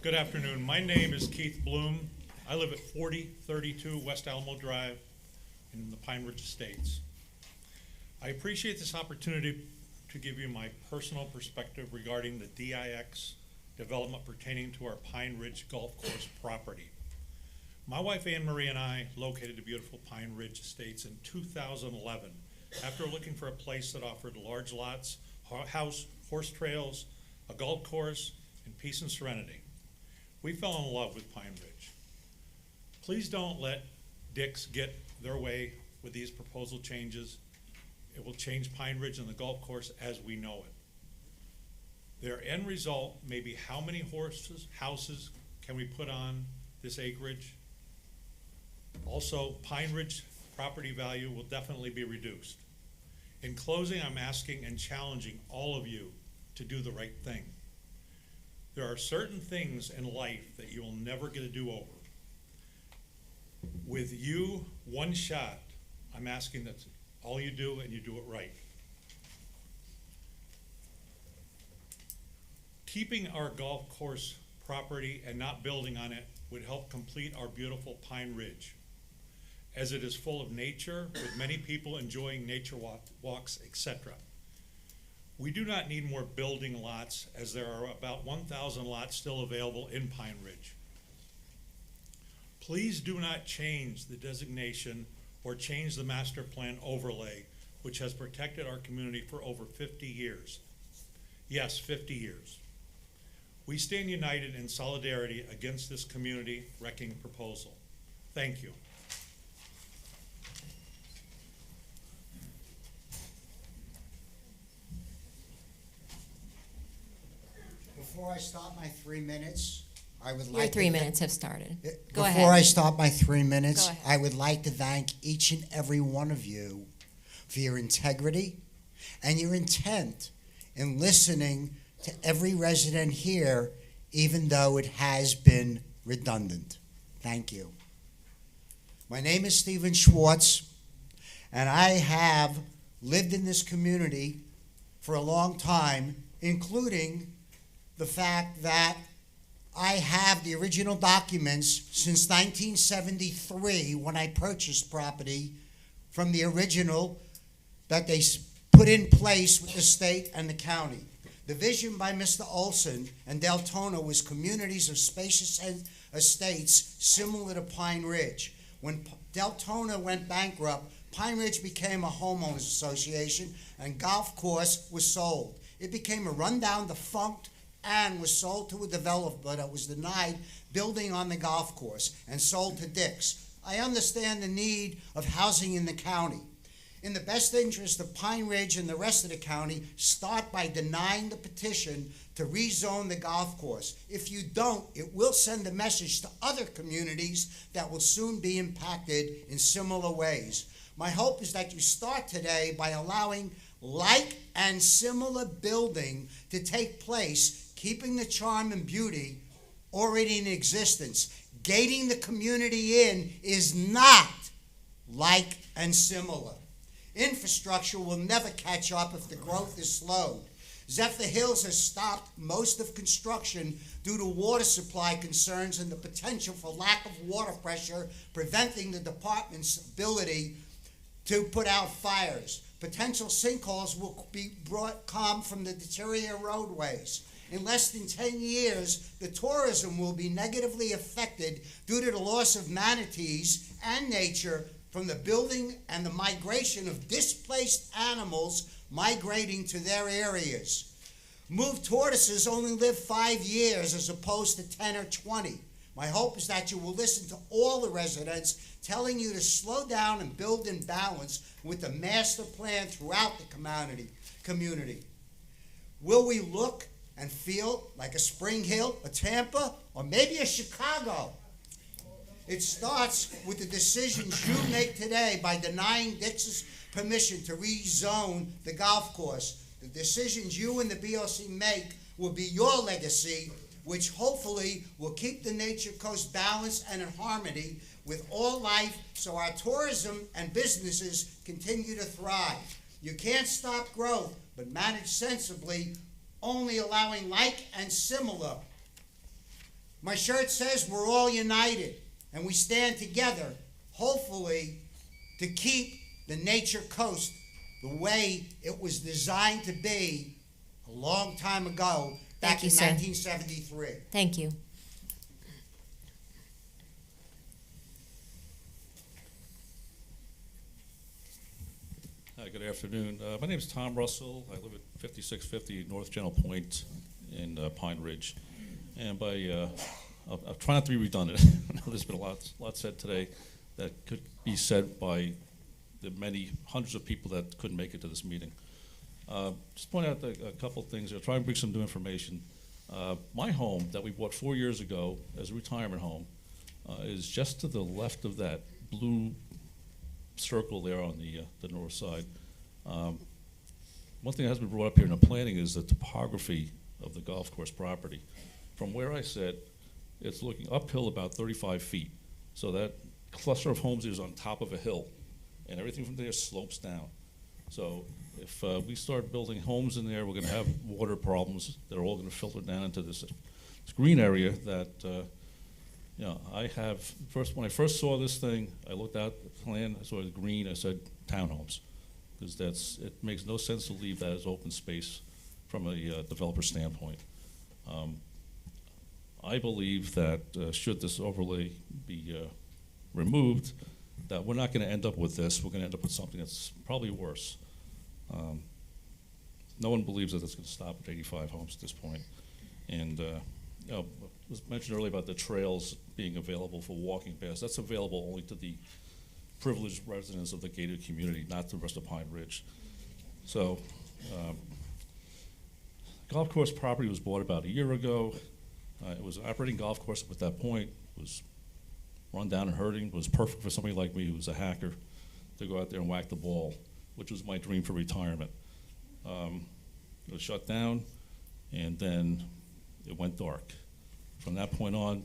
Good afternoon. My name is Keith Bloom. I live at 4032 West Alamo Drive in the Pine Ridge Estates. I appreciate this opportunity to give you my personal perspective regarding the DIX development pertaining to our Pine Ridge Golf Course property. My wife Anne Marie and I located the beautiful Pine Ridge Estates in 2011 after looking for a place that offered large lots, house, horse trails, a golf course, and peace and serenity. We fell in love with Pine Ridge. Please don't let Dick's get their way with these proposal changes. It will change Pine Ridge and the golf course as we know it. Their end result may be how many houses can we put on this acreage. Also, Pine Ridge property value will definitely be reduced. In closing, I'm asking and challenging all of you to do the right thing. There are certain things in life that you will never get a do-over. With you, one shot, I'm asking that all you do and you do it right. Keeping our golf course property and not building on it would help complete our beautiful Pine Ridge, as it is full of nature, with many people enjoying nature walks, etc. We do not need more building lots, as there are about 1,000 lots still available in Pine Ridge. Please do not change the designation or change the master plan overlay, which has protected our community for over 50 years. Yes, 50 years. We stand united in solidarity against this community wrecking proposal. Thank you. Before I start my 3 minutes, I would Your like 3 to minutes have started. Go Before ahead. I start my 3 minutes, Go ahead. I would like to thank each and every one of you for your integrity and your intent in listening to every resident here, even though it has been redundant. Thank you. My name is Stephen Schwartz, and I have lived in this community for a long time, including the fact that I have the original documents since 1973 when I purchased property from the original that they put in place with the state and the county. The vision by Mr. Olson and Deltona was communities of spacious estates similar to Pine Ridge. When Deltona went bankrupt, Pine Ridge became a homeowners association and golf course was sold. It became a rundown, defunct, and was sold to a developer that was denied building on the golf course and sold to Dick's. I understand the need of housing in the county. In the best interest of Pine Ridge and the rest of the county, start by denying the petition to rezone the golf course. If you don't, it will send a message to other communities that will soon be impacted in similar ways. My hope is that you start today by allowing like and similar building to take place, keeping the charm and beauty already in existence. Gating the community in is not like and similar. Infrastructure will never catch up if the growth is slowed. Zephyr Hills has stopped most of construction due to water supply concerns and the potential for lack of water pressure, preventing the department's ability to put out fires. Potential sinkholes will be brought calm from the deteriorated roadways. In less than 10 years, the tourism will be negatively affected due to the loss of manatees and nature from the building and the migration of displaced animals migrating to their areas. Moved tortoises only live 5 years as opposed to 10 or 20. My hope is that you will listen to all the residents telling you to slow down and build in balance with the master plan throughout the community. Will we look and feel like a Spring Hill, a Tampa, or maybe a Chicago? It starts with the decisions you make today by denying Dix's permission to rezone the golf course. The decisions you and the BOC make will be your legacy, which hopefully will keep the Nature Coast balanced and in harmony with all life so our tourism and businesses continue to thrive. You can't stop growth, but manage sensibly, only allowing like and similar. My shirt says we're all united, and we stand together, hopefully, to keep the Nature Coast the way it was designed to be a long time ago, back in 1973. Thank you. Hi, good afternoon. My name is Tom Russell. I live at 5650 North General Point in Pine Ridge. And I'll try not to be redundant. I know there's been a lot said today that could be said by the many hundreds of people that couldn't make it to this meeting. Just point out a couple things. I'll try and bring some new information. My home that we bought 4 years ago as a retirement home is just to the left of that blue circle there on the north side. One thing that has been brought up here in the planning is the topography of the golf course property. From where I sit, it's looking uphill about 35 feet. So that cluster of homes is on top of a hill, and everything from there slopes down. So if we start building homes in there, we're going to have water problems that are all going to filter down into this green area that, you know, I have, when I first saw this thing, I looked out the plan, I saw the green, I said townhomes, because it makes no sense to leave that as open space from a developer standpoint. I believe that should this overlay be removed, that we're not going to end up with this. We're going to end up with something that's probably worse. No one believes that it's going to stop at 85 homes at this point. And you know, it was mentioned earlier about the trails being available for walking past. That's available only to the privileged residents of the gated community, not the rest of Pine Ridge. So, golf course property was bought about a year ago. It was an operating golf course at that point. It was run down and hurting. It was perfect for somebody like me who was a hacker to go out there and whack the ball, which was my dream for retirement. It was shut down, and then it went dark. From that point on,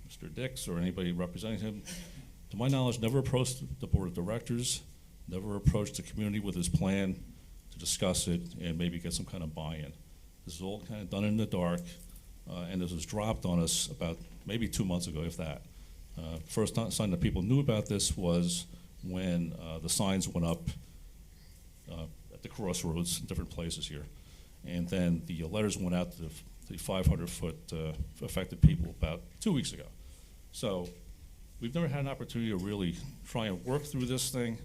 Mr. Dix or anybody representing him, to my knowledge, never approached the board of directors, never approached the community with his plan to discuss it and maybe get some kind of buy-in. This is all kind of done in the dark, and this was dropped on us about maybe 2 months ago, if that. First sign that people knew about this was when the signs went up at the crossroads in different places here. And then the letters went out to the 500-foot affected people about 2 weeks ago. So we've never had an opportunity to really try and work through this thing.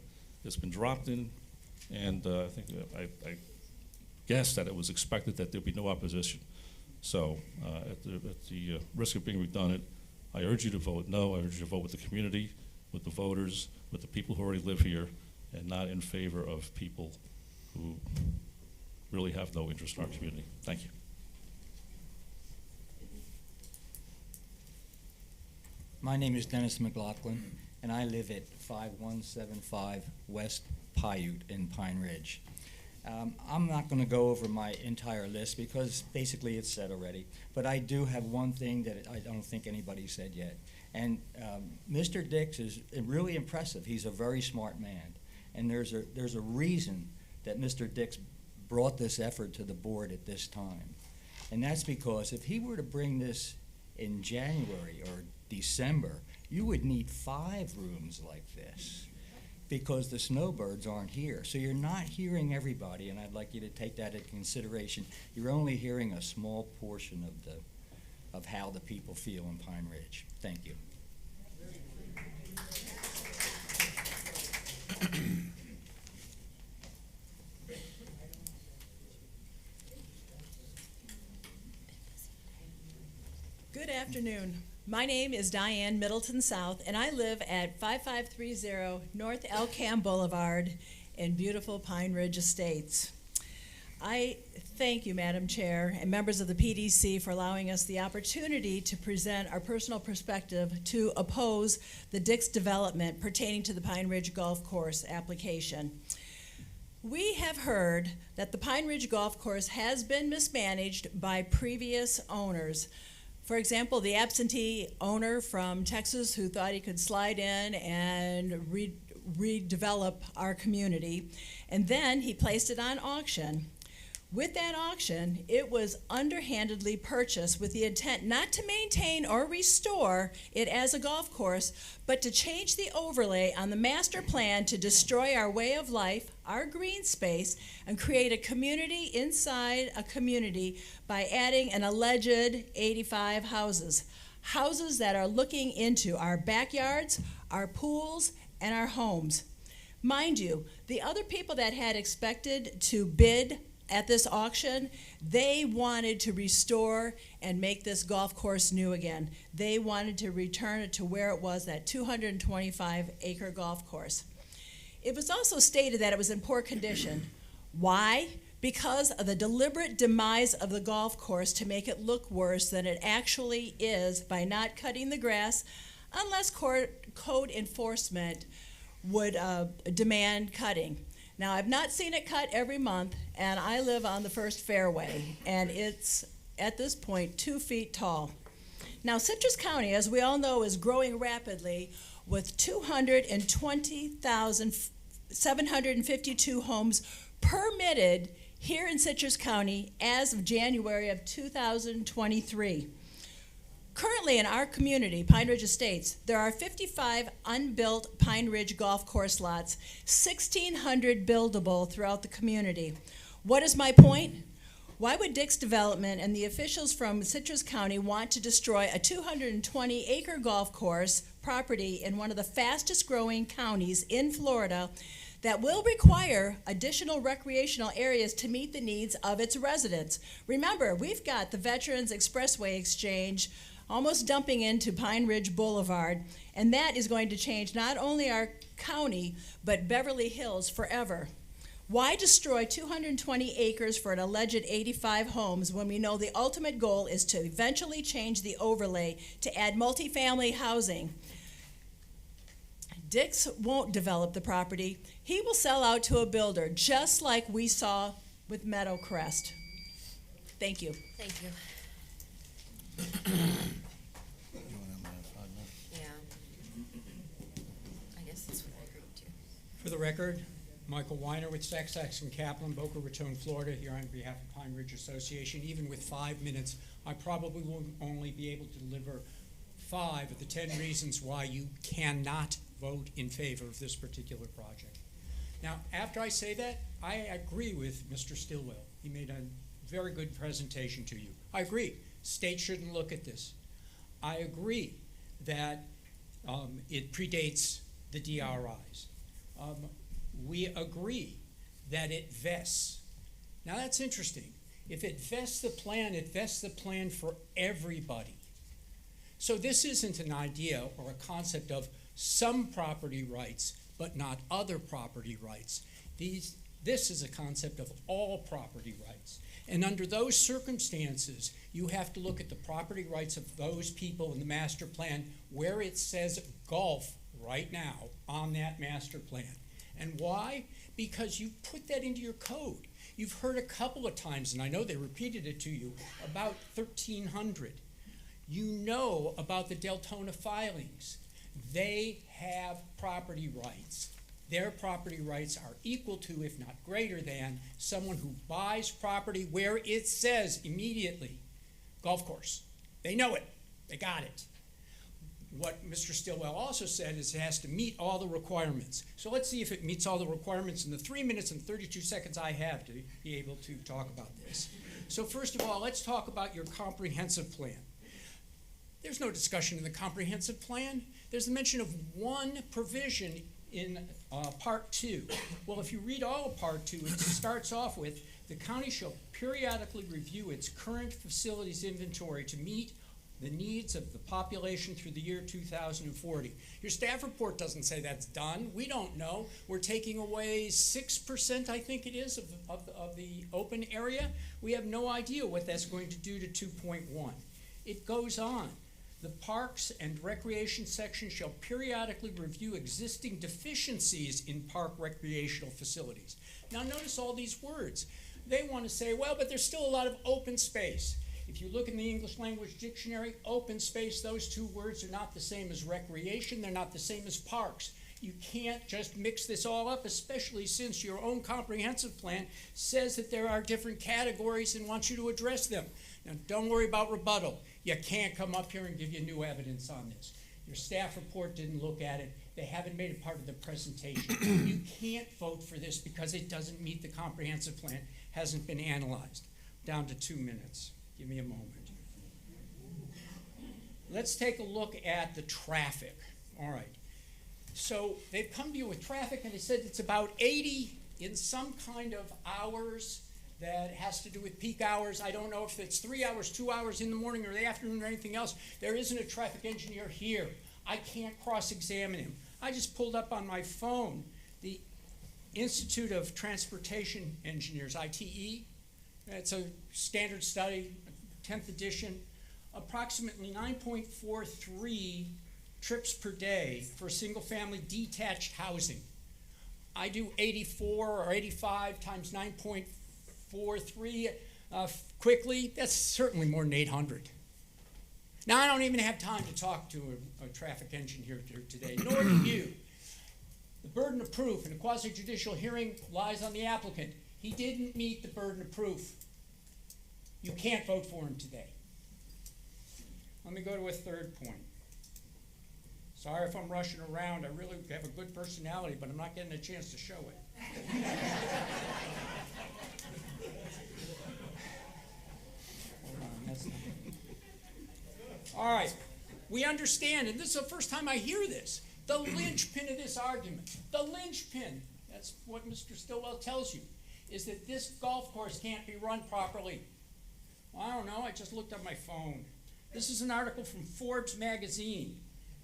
It's been dropped in, and I think I guess that it was expected that there'd be no opposition. So at the risk of being redundant, I urge you to vote no. I urge you to vote with the community, with the voters, with the people who already live here, and not in favor of people who really have no interest in our community. Thank you. My name is Dennis McLaughlin, and I live at 5175 West Paiute in Pine Ridge. I'm not going to go over my entire list because basically it's said already, but I do have one thing that I don't think anybody said yet. And Mr. Dix is really impressive. He's a very smart man, and there's a reason that Mr. Dix brought this effort to the board at this time. And that's because if he were to bring this in January or December, you would need 5 rooms like this because the snowbirds aren't here. So you're not hearing everybody, and I'd like you to take that into consideration. You're only hearing a small portion of how the people feel in Pine Ridge. Thank you. Good afternoon. My name is Diane Middleton South, and I live at 5530 North Elkham Boulevard in beautiful Pine Ridge Estates. I thank you, Madam Chair, and members of the PDC for allowing us the opportunity to present our personal perspective to oppose the Dix development pertaining to the Pine Ridge Golf Course application. We have heard that the Pine Ridge Golf Course has been mismanaged by previous owners. For example, the absentee owner from Texas who thought he could slide in and redevelop our community, and then he placed it on auction. With that auction, it was underhandedly purchased with the intent not to maintain or restore it as a golf course, but to change the overlay on the master plan to destroy our way of life, our green space, and create a community inside a community by adding an alleged 85 houses. Houses that are looking into our backyards, our pools, and our homes. Mind you, the other people that had expected to bid at this auction, they wanted to restore and make this golf course new again. They wanted to return it to where it was, that 225-acre golf course. It was also stated that it was in poor condition. Why? Because of the deliberate demise of the golf course to make it look worse than it actually is by not cutting the grass, unless code enforcement would demand cutting. Now, I've not seen it cut every month, and I live on the first fairway, and it's, at this point, 2 feet tall. Now, Citrus County, as we all know, is growing rapidly with 220,752 homes permitted here in Citrus County as of January of 2023. Currently in our community, Pine Ridge Estates, there are 55 unbuilt Pine Ridge golf course lots, 1,600 buildable throughout the community. What is my point? Why would Dick's Development and the officials from Citrus County want to destroy a 220-acre golf course property in one of the fastest growing counties in Florida that will require additional recreational areas to meet the needs of its residents? Remember, we've got the Veterans Expressway Exchange almost dumping into Pine Ridge Boulevard, and that is going to change not only our county, but Beverly Hills forever. Why destroy 220 acres for an alleged 85 homes when we know the ultimate goal is to eventually change the overlay to add multifamily housing? Dick's won't develop the property. He will sell out to a builder, just like we saw with Meadowcrest. Thank you. Thank you. Yeah. I guess that's what I agreed to. For the record, Michael Weiner with Sachs and Kaplan, Boca Raton, Florida, here on behalf of Pine Ridge Association. Even with 5 minutes, I probably will only be able to deliver 5 of the 10 reasons why you cannot vote in favor of this particular project. Now, after I say that, I agree with Mr. Stillwell. He made a very good presentation to you. I agree. States shouldn't look at this. I agree that it predates the DRIs. We agree that it vests. Now that's interesting. If it vests the plan for everybody. So this isn't an idea or a concept of some property rights, but not other property rights. This is a concept of all property rights. And under those circumstances, you have to look at the property rights of those people in the master plan where it says golf right now on that master plan. And why? Because you put that into your code. You've heard a couple of times, and I know they repeated it to you, about 1,300. You know about the Deltona filings. They have property rights. Their property rights are equal to, if not greater than, someone who buys property where it says immediately, golf course. They know it. They got it. What Mr. Stillwell also said is it has to meet all the requirements. So let's see if it meets all the requirements in the 3 minutes and 32 seconds I have to be able to talk about this. So first of all, let's talk about your comprehensive plan. There's no discussion in the comprehensive plan. There's the mention of one provision in Part 2. Well, if you read all of Part 2, it starts off with, the county shall periodically review its current facilities inventory to meet the needs of the population through the year 2040. Your staff report doesn't say that's done. We don't know. We're taking away 6%, I think it is, of the open area. We have no idea what that's going to do to 2.1. It goes on. The Parks and Recreation section shall periodically review existing deficiencies in park recreational facilities. Now notice all these words. They want to say, well, but there's still a lot of open space. If you look in the English language dictionary, open space, those two words are not the same as recreation. They're not the same as parks. You can't just mix this all up, especially since your own comprehensive plan says that there are different categories and wants you to address them. Now, don't worry about rebuttal. You can't come up here and give you new evidence on this. Your staff report didn't look at it. They haven't made it part of the presentation. You can't vote for this because it doesn't meet the comprehensive plan, hasn't been analyzed. Down to 2 minutes. Give me a moment. Let's take a look at the traffic. All right. So they've come to you with traffic, and they said it's about 80 in some kind of hours that has to do with peak hours. I don't know if it's 3 hours, 2 hours in the morning or the afternoon or anything else. There isn't a traffic engineer here. I can't cross-examine him. I just pulled up on my phone the Institute of Transportation Engineers, ITE. It's a standard study, 10th edition. Approximately 9.43 trips per day for single-family detached housing. I do 84 or 85 times 9.43 quickly. That's certainly more than 800. Now, I don't even have time to talk to a traffic engineer here today, nor do you. The burden of proof in a quasi-judicial hearing lies on the applicant. He didn't meet the burden of proof. You can't vote for him today. Let me go to a third point. Sorry if I'm rushing around. I really have a good personality, but I'm not getting a chance to show it. Hold on, that's not... All right, we understand, and this is the first time I hear this, the linchpin of this argument, the linchpin, that's what Mr. Stillwell tells you, is that this golf course can't be run properly. Well, I don't know, I just looked at my phone. This is an article from Forbes magazine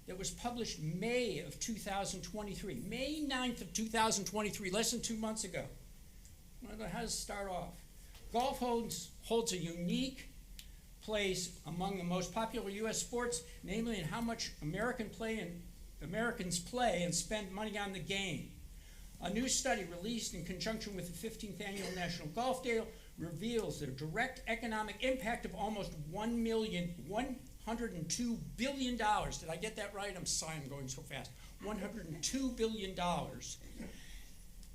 that was published May of 2023, May 9th of 2023, less than 2 months ago. Well, how does it start off? Golf holds a unique place among the most popular U.S. sports, namely in how much Americans play and spend money on the game. A new study released in conjunction with the 15th Annual National Golf Day reveals the direct economic impact of almost $102 billion. Did I get that right? I'm sorry, I'm going so fast. $102 billion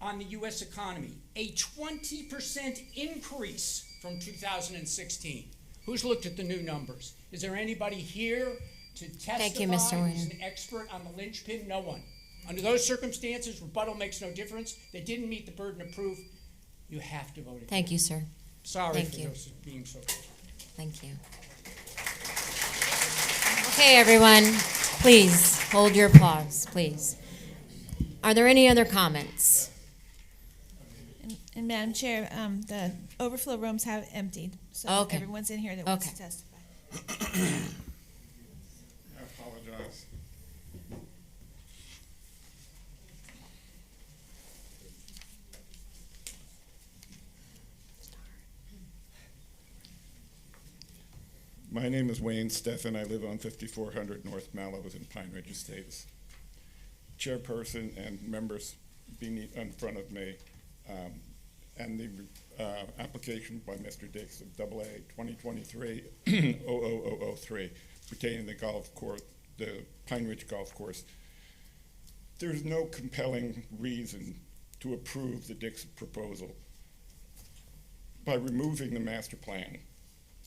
on the U.S. economy, a 20% increase from 2016. Who's looked at the new numbers? Is there anybody here to testify? Thank you, Mr. Who's Wynn. an expert on the linchpin? No one. Under those circumstances, rebuttal makes no difference. They didn't meet the burden of proof. You have to vote against. Thank you, sir. Sorry Thank for you. those being so. Thank you. Okay, everyone, please hold your applause, please. Are there any other comments? And Madam Chair, the overflow rooms have emptied, so Okay. everyone's in here that wants to Okay. testify. I apologize. My name is Wayne Steffen. I live on 5400 North Mallows in Pine Ridge Estates. Chairperson and members being in front of me, and the application by Mr. Dix of AA 2023-00003 pertaining to the golf course, the Pine Ridge Golf Course. There's no compelling reason to approve the Dix proposal by removing the master plan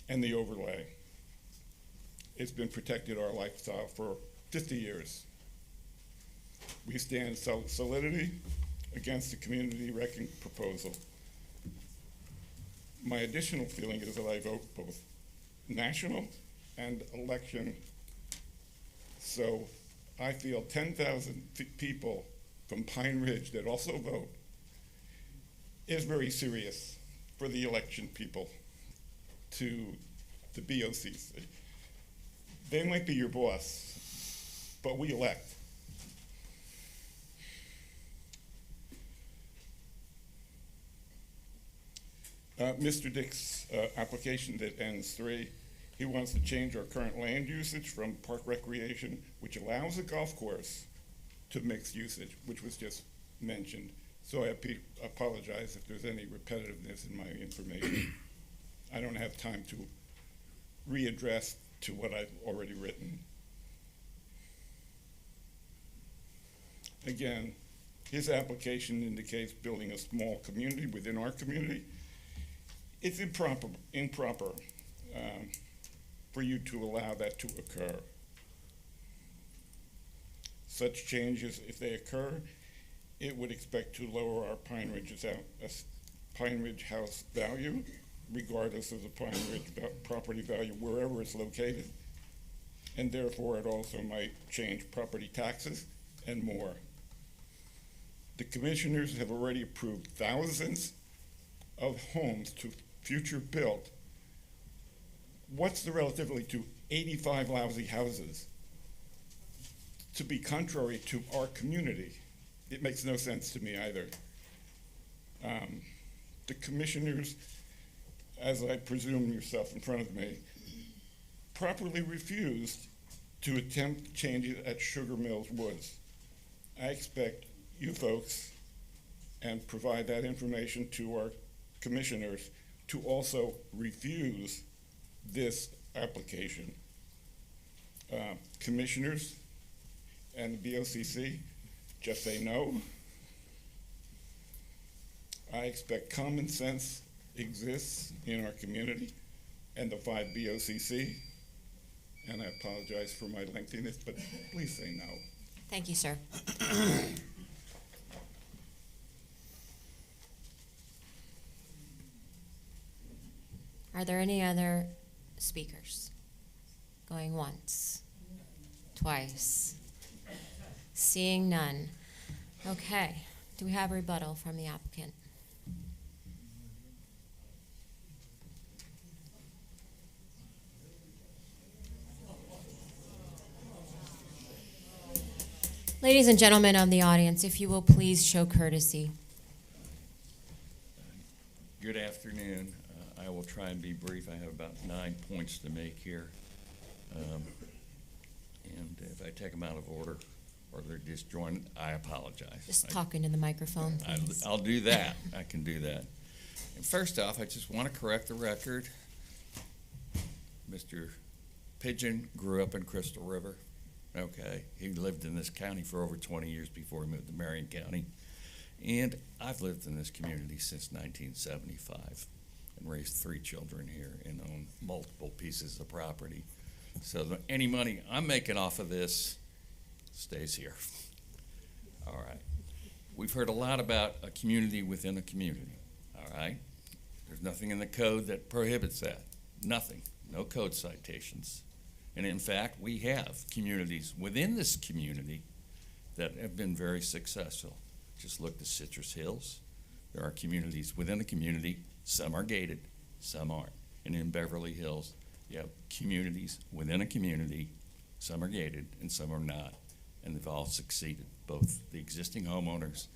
and the overlay. It's been protected our lifestyle for 50 years. We stand solidity against the community wrecking proposal. My additional feeling is that I vote both national and election. So I feel 10,000 people from Pine Ridge that also vote is very serious for the election people to the BOCs. They might be your boss, but we elect. Mr. Dick's application that ends 3, he wants to change our current land usage from park recreation, which allows a golf course, to mixed usage, which was just mentioned. So I apologize if there's any repetitiveness in my information. I don't have time to readdress to what I've already written. Again, his application indicates building a small community within our community. It's improper for you to allow that to occur. Such changes, if they occur, it would expect to lower our Pine Ridge house value, regardless of the Pine Ridge property value wherever it's located, and therefore it also might change property taxes and more. The commissioners have already approved thousands of homes to future built. What's the relatively to 85 lousy houses to be contrary to our community? It makes no sense to me either. The commissioners, as I presume yourself in front of me, properly refused to attempt changes at Sugar Mills Woods. I expect you folks, and provide that information to our commissioners, to also refuse this application. Commissioners and the BOCC, just say no. I expect common sense exists in our community and the 5 BOCC. And I apologize for my lengthiness, but please say no. Thank you, sir. Are there any other speakers? Going once, twice, seeing none. Okay, do we have rebuttal from the applicant? Ladies and gentlemen of the audience, if you will please show courtesy. Good afternoon. I will try and be brief. I have about 9 points to make here. And if I take them out of order or they're disjointed, I apologize. Just talk into the microphone, please. I'll do that. I can do that. And first off, I just want to correct the record. Mr. Pigeon grew up in Crystal River. Okay. He lived in this county for over 20 years before he moved to Marion County. And I've lived in this community since 1975 and raised 3 children here and own multiple pieces of property. So any money I'm making off of this stays here. All right. We've heard a lot about a community within a community. All right. There's nothing in the code that prohibits that. Nothing. No code citations. And in fact, we have communities within this community that have been very successful. Just look to Citrus Hills. There are communities within a community. Some are gated, some aren't. And in Beverly Hills, you have communities within a community. Some are gated and some are not. And they've all succeeded, both the existing homeowners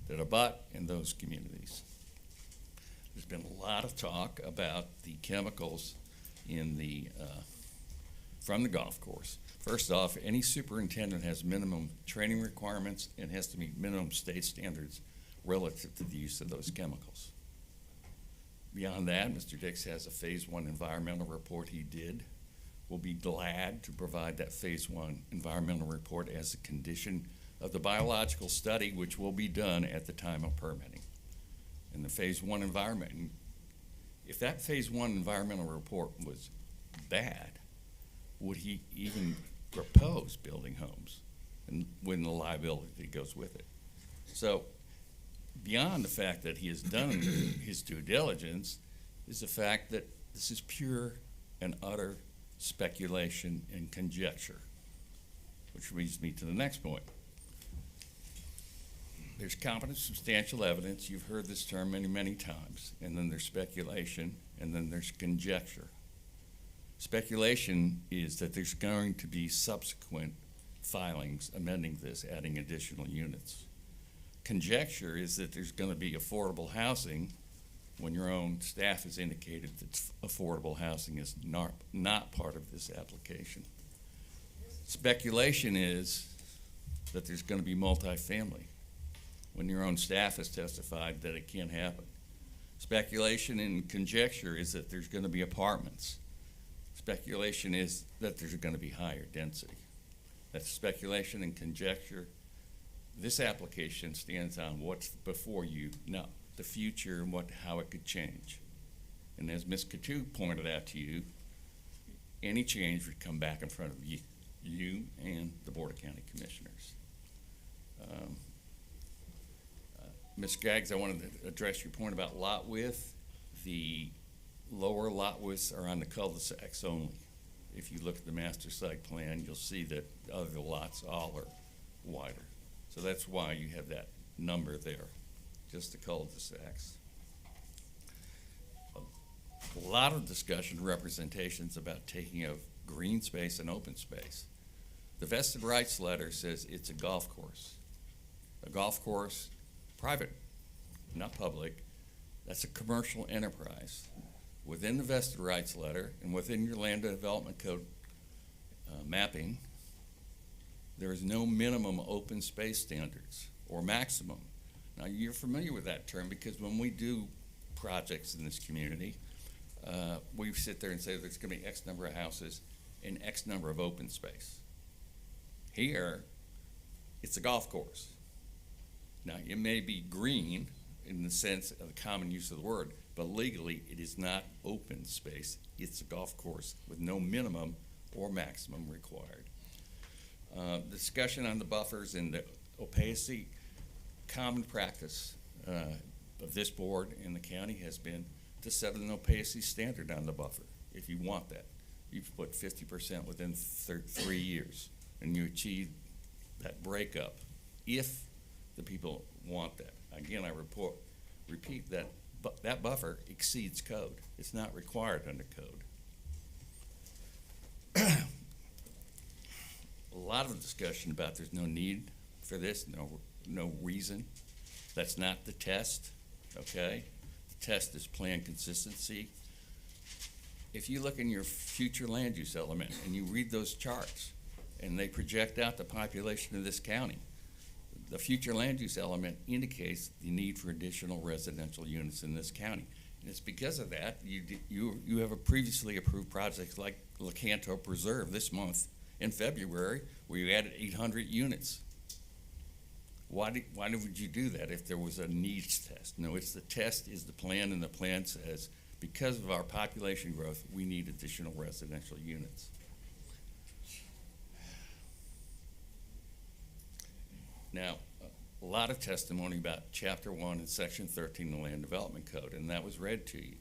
that abut and those communities. There's been a lot of talk about the chemicals in the from the golf course. First off, any superintendent has minimum training requirements and has to meet minimum state standards relative to the use of those chemicals. Beyond that, Mr. Dix has a Phase 1 environmental report he did. We'll be glad to provide that Phase 1 environmental report as a condition of the biological study, which will be done at the time of permitting. And the Phase 1 environment, if that Phase 1 environmental report was bad, would he even propose building homes and when the liability that goes with it? So beyond the fact that he has done his due diligence is the fact that this is pure and utter speculation and conjecture, which leads me to the next point. There's competent, substantial evidence. You've heard this term many, many times. And then there's speculation, and then there's conjecture. Speculation is that there's going to be subsequent filings amending this, adding additional units. Conjecture is that there's going to be affordable housing when your own staff has indicated that affordable housing is not part of this application. Speculation is that there's going to be multifamily when your own staff has testified that it can't happen. Speculation and conjecture is that there's going to be apartments. Speculation is that there's going to be higher density. That's speculation and conjecture. This application stands on what's before you know, the future and how it could change. And as Ms. Coutu pointed out to you, any change would come back in front of you and the Board of County Commissioners. Ms. Skaggs, I wanted to address your point about lot width. The lower lot widths are on the cul-de-sacs only. If you look at the master site plan, you'll see that other lots all are wider. So that's why you have that number there, just the cul-de-sacs. A lot of discussion, representations about taking of green space and open space. The vested rights letter says it's a golf course. A golf course, private, not public, that's a commercial enterprise. Within the vested rights letter and within your land development code mapping, there is no minimum open space standards or maximum. Now you're familiar with that term because when we do projects in this community, we sit there and say there's going to be X number of houses and X number of open space. Here, it's a golf course. Now it may be green in the sense of the common use of the word, but legally it is not open space. It's a golf course with no minimum or maximum required. Discussion on the buffers and the opacity. Common practice of this board and the county has been to set an opacity standard on the buffer. If you want that, you put 50% within 3 years, and you achieve that breakup if the people want that. Again, I repeat that that buffer exceeds code. It's not required under code. A lot of discussion about there's no need for this, no reason. That's not the test, okay? The test is plan consistency. If you look in your future land use element and you read those charts and they project out the population of this county, the future land use element indicates the need for additional residential units in this county. And it's because of that you have a previously approved projects like Lecanto Preserve this month in February where you added 800 units. Why would you do that if there was a needs test? No, it's the test is the plan, and the plan says because of our population growth, we need additional residential units. Now, a lot of testimony about Chapter 1 and Section 13 of the Land Development Code, and that was read to you.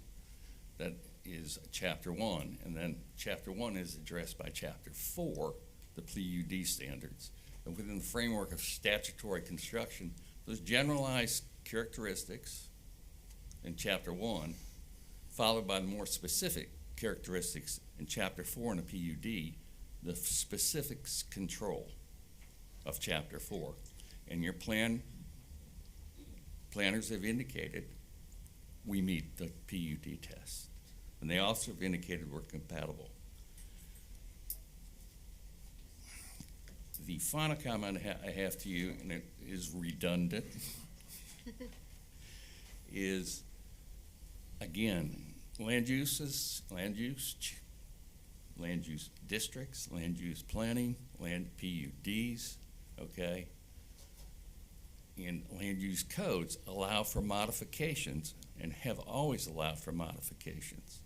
That is Chapter 1, and then Chapter 1 is addressed by Chapter 4, the PUD standards. And within the framework of statutory construction, those generalized characteristics in Chapter 1, followed by the more specific characteristics in Chapter 4 in the PUD, the specifics control of Chapter 4. And your planners have indicated we meet the PUD test. And they also have indicated we're compatible. The final comment I have to you, and it is redundant, is, again, land use districts, land use planning, land PUDs, okay? And land use codes allow for modifications and have always allowed for modifications.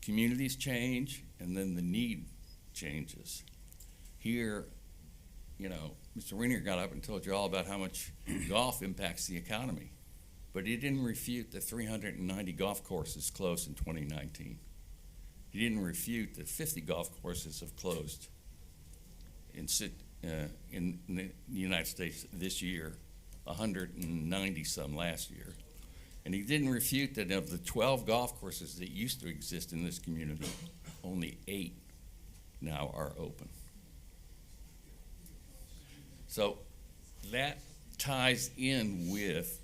Communities change and then the need changes. Here, Mr. Rainier got up and told you all about how much golf impacts the economy, but he didn't refute that 390 golf courses closed in 2019. He didn't refute that 50 golf courses have closed in the United States this year, 190 some last year. And he didn't refute that of the 12 golf courses that used to exist in this community, only 8 now are open. So that ties in with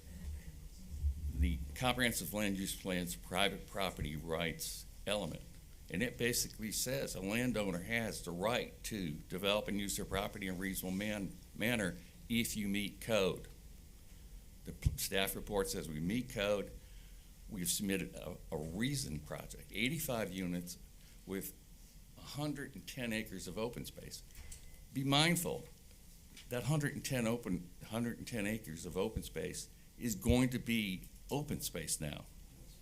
the comprehensive land use plan's private property rights element. And it basically says a landowner has the right to develop and use their property in a reasonable manner if you meet code. The staff report says we meet code. We've submitted a reasoned project, 85 units with 110 acres of open space. Be mindful that 110 acres of open space is going to be open space now.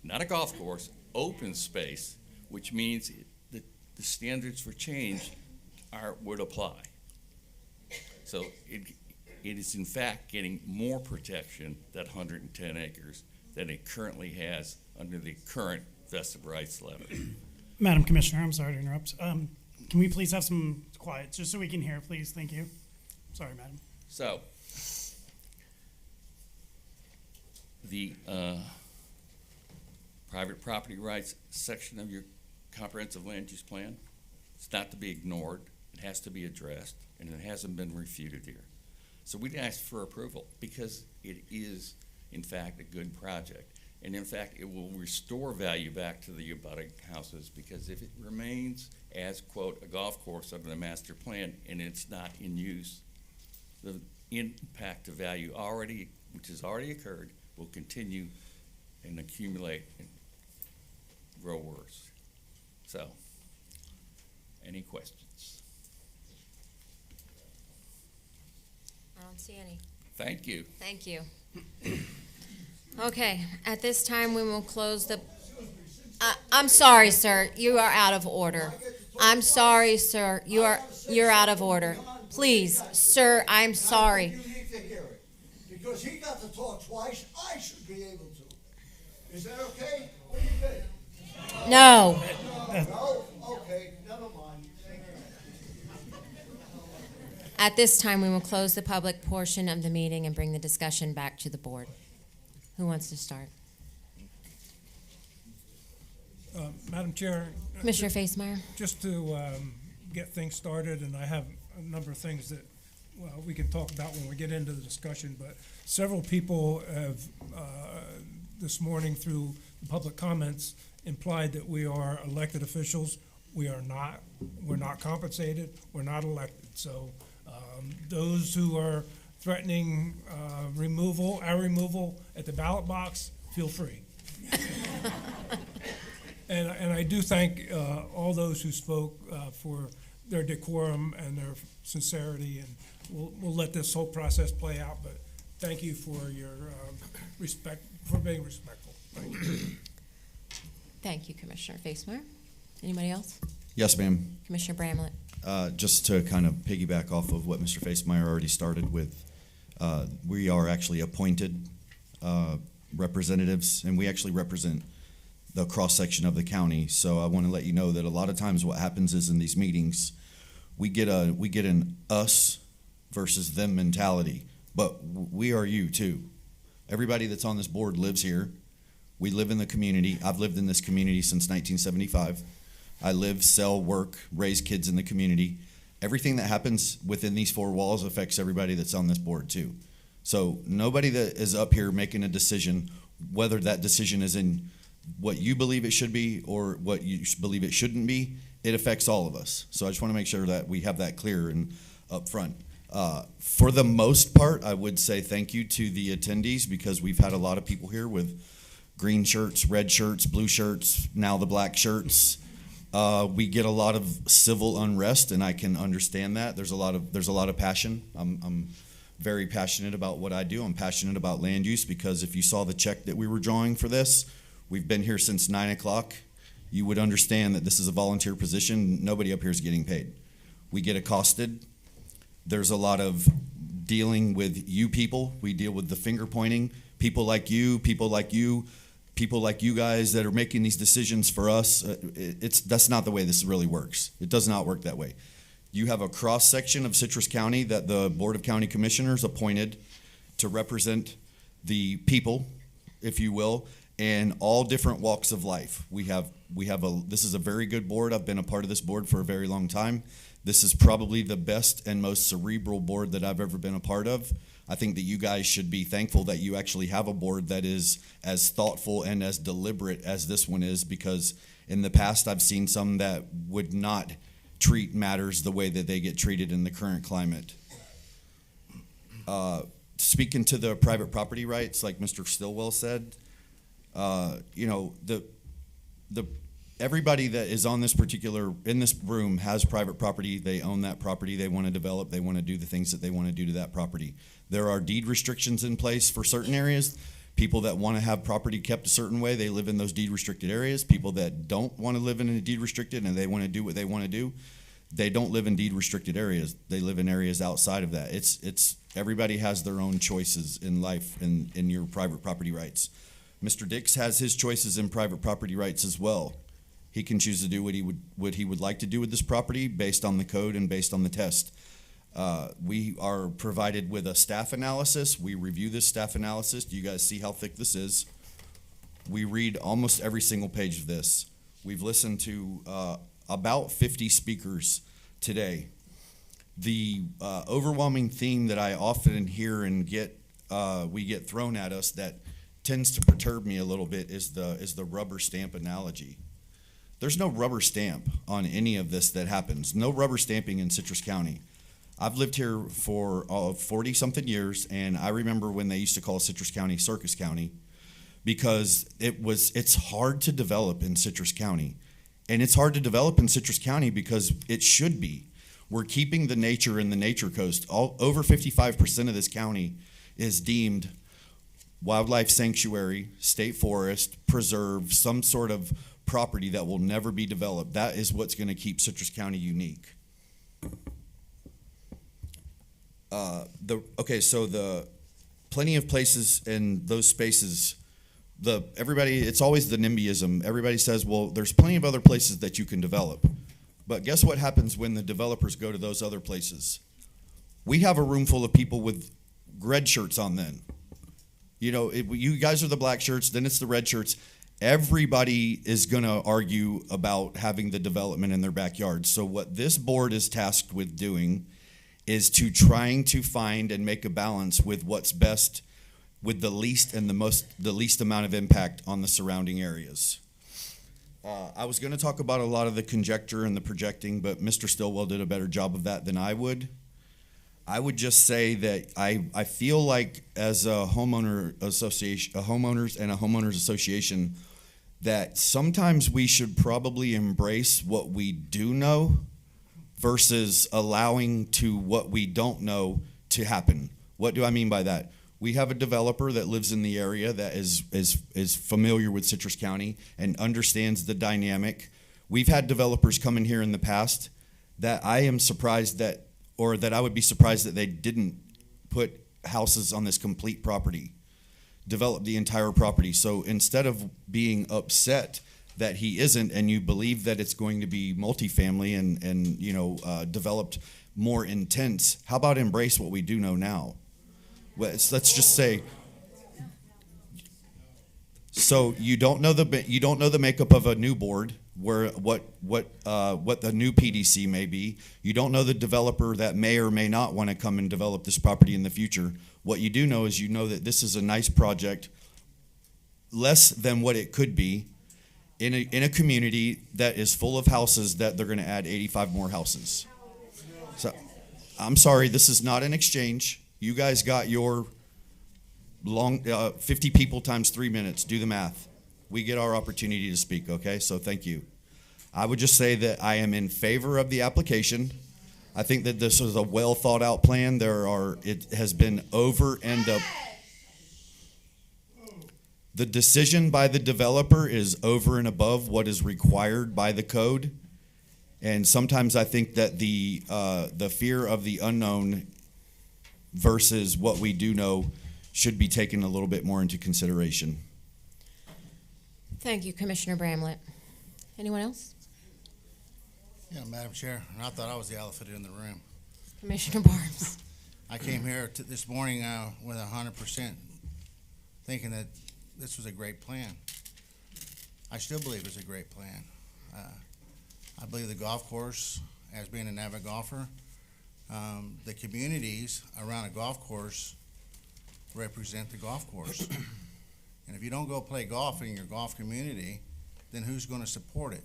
Not a golf course, open space, which means that the standards for change would apply. So it is in fact getting more protection, that 110 acres, than it currently has under the current vested rights letter. Madam Commissioner, I'm sorry to interrupt. Can we please have some quiet, just so we can hear, please? Thank you. Sorry, madam. So, the private property rights section of your comprehensive land use plan, it's not to be ignored. It has to be addressed, and it hasn't been refuted here. So we'd ask for approval because it is, in fact, a good project. And in fact, it will restore value back to the abutting houses, because if it remains as, quote, a golf course under the master plan and it's not in use, the impact of value which has already occurred, will continue and accumulate and grow worse. So, any questions? I don't see any. Thank you. Thank you. Okay, at this time, we will close the, I'm sorry, sir, you are out of order. I'm sorry, sir, you're out of order. Please, sir, I'm sorry. You need to hear it, because he got to talk twice, I should be able to. Is that okay? What do you think? No. No? Okay, never mind. At this time, we will close the public portion of the meeting and bring the discussion back to the board. Who wants to start? Madam Chair. Commissioner Facemeyer. Just to get things started, and I have a number of things that, well, we can talk about when we get into the discussion, but several people have, this morning through the public comments, implied that we are elected officials. We are not. We're not compensated. We're not elected. So those who are threatening our removal at the ballot box, feel free. And I do thank all those who spoke for their decorum and their sincerity, and we'll let this whole process play out, but thank you for your respect, for being respectful. Thank you. Thank you, Commissioner Facemeyer. Anybody else? Yes, ma'am. Commissioner Bramlett. Just to kind of piggyback off of what Mr. Facemeyer already started with, we are actually appointed representatives, and we actually represent the cross-section of the county. So I want to let you know that a lot of times what happens is in these meetings, we get an us versus them mentality, but we are you too. Everybody that's on this board lives here. We live in the community. I've lived in this community since 1975. I live, sell, work, raise kids in the community. Everything that happens within these four walls affects everybody that's on this board too. So nobody that is up here making a decision, whether that decision is in what you believe it should be or what you believe it shouldn't be, it affects all of us. So I just want to make sure that we have that clear and up front. For the most part, I would say thank you to the attendees, because we've had a lot of people here with green shirts, red shirts, blue shirts, now the black shirts. We get a lot of civil unrest, and I can understand that. There's a lot of passion. I'm very passionate about what I do. I'm passionate about land use, because if you saw the check that we were drawing for this, we've been here since 9 o'clock. You would understand that this is a volunteer position. Nobody up here is getting paid. We get accosted. There's a lot of dealing with you people. We deal with the finger pointing. People like you guys that are making these decisions for us. That's not the way this really works. It does not work that way. You have a cross section of Citrus County that the Board of County Commissioners appointed to represent the people, if you will, in all different walks of life. This is a very good board. I've been a part of this board for a very long time. This is probably the best and most cerebral board that I've ever been a part of. I think that you guys should be thankful that you actually have a board that is as thoughtful and as deliberate as this one is, because in the past I've seen some that would not treat matters the way that they get treated in the current climate. Speaking to the private property rights, like Mr. Stillwell said, everybody that is on in this room has private property. They own that property. They want to develop. They want to do the things that they want to do to that property. There are deed restrictions in place for certain areas. People that want to have property kept a certain way, they live in those deed restricted areas. People that don't want to live in a deed restricted and they want to do what they want to do, they don't live in deed restricted areas. They live in areas outside of that. Everybody has their own choices in life in your private property rights. Mr. Dix has his choices in private property rights as well. He can choose to do what he would like to do with this property based on the code and based on the test. We are provided with a staff analysis. We review this staff analysis. Do you guys see how thick this is? We read almost every single page of this. We've listened to about 50 speakers today. The overwhelming theme that I often hear and we get thrown at us that tends to perturb me a little bit is the rubber stamp analogy. There's no rubber stamp on any of this that happens. No rubber stamping in Citrus County. I've lived here for 40-something years, and I remember when they used to call Citrus County Circus County, because it's hard to develop in Citrus County. And it's hard to develop in Citrus County because it should be. We're keeping the nature in the nature coast. Over 55% of this county is deemed wildlife sanctuary, state forest, preserve, some sort of property that will never be developed. That is what's going to keep Citrus County unique. So the plenty of places in those spaces, it's always the NIMBYism. Everybody says, well, there's plenty of other places that you can develop. But guess what happens when the developers go to those other places? We have a room full of people with red shirts on then. You know, you guys are the black shirts, then it's the red shirts. Everybody is going to argue about having the development in their backyard. So what this board is tasked with doing is trying to find and make a balance with what's best with the least amount of impact on the surrounding areas. I was going to talk about a lot of the conjecture and the projecting, but Mr. Stillwell did a better job of that than I would. I would just say that I feel like as a homeowners and a homeowners association, that sometimes we should probably embrace what we do know versus allowing to what we don't know to happen. What do I mean by that? We have a developer that lives in the area that is familiar with Citrus County and understands the dynamic. We've had developers come in here in the past that I am surprised that I would be surprised that they didn't put houses on this complete property, develop the entire property. So instead of being upset that he isn't, and you believe that it's going to be multifamily and developed more intense, how about embrace what we do know now? Let's just say. So you don't know the makeup of a new board, where what the new PDC may be. You don't know the developer that may or may not want to come and develop this property in the future. What you do know is you know that this is a nice project, less than what it could be, in a community that is full of houses that they're going to add 85 more houses. So I'm sorry, this is not an exchange. You guys got your 50 people times 3 minutes. Do the math. We get our opportunity to speak, okay? So thank you. I would just say that I am in favor of the application. I think that this is a well thought out plan. It has been over and up. The decision by the developer is over and above what is required by the code. And sometimes I think that the fear of the unknown versus what we do know should be taken a little bit more into consideration. Thank you, Commissioner Bramlett. Anyone else? Yeah, Madam Chair, and I thought I was the elephant in the room. Commissioner Barnes. I came here this morning with 100% thinking that this was a great plan. I still believe it's a great plan. I believe the golf course, as being an avid golfer, the communities around a golf course represent the golf course. And if you don't go play golf in your golf community, then who's going to support it?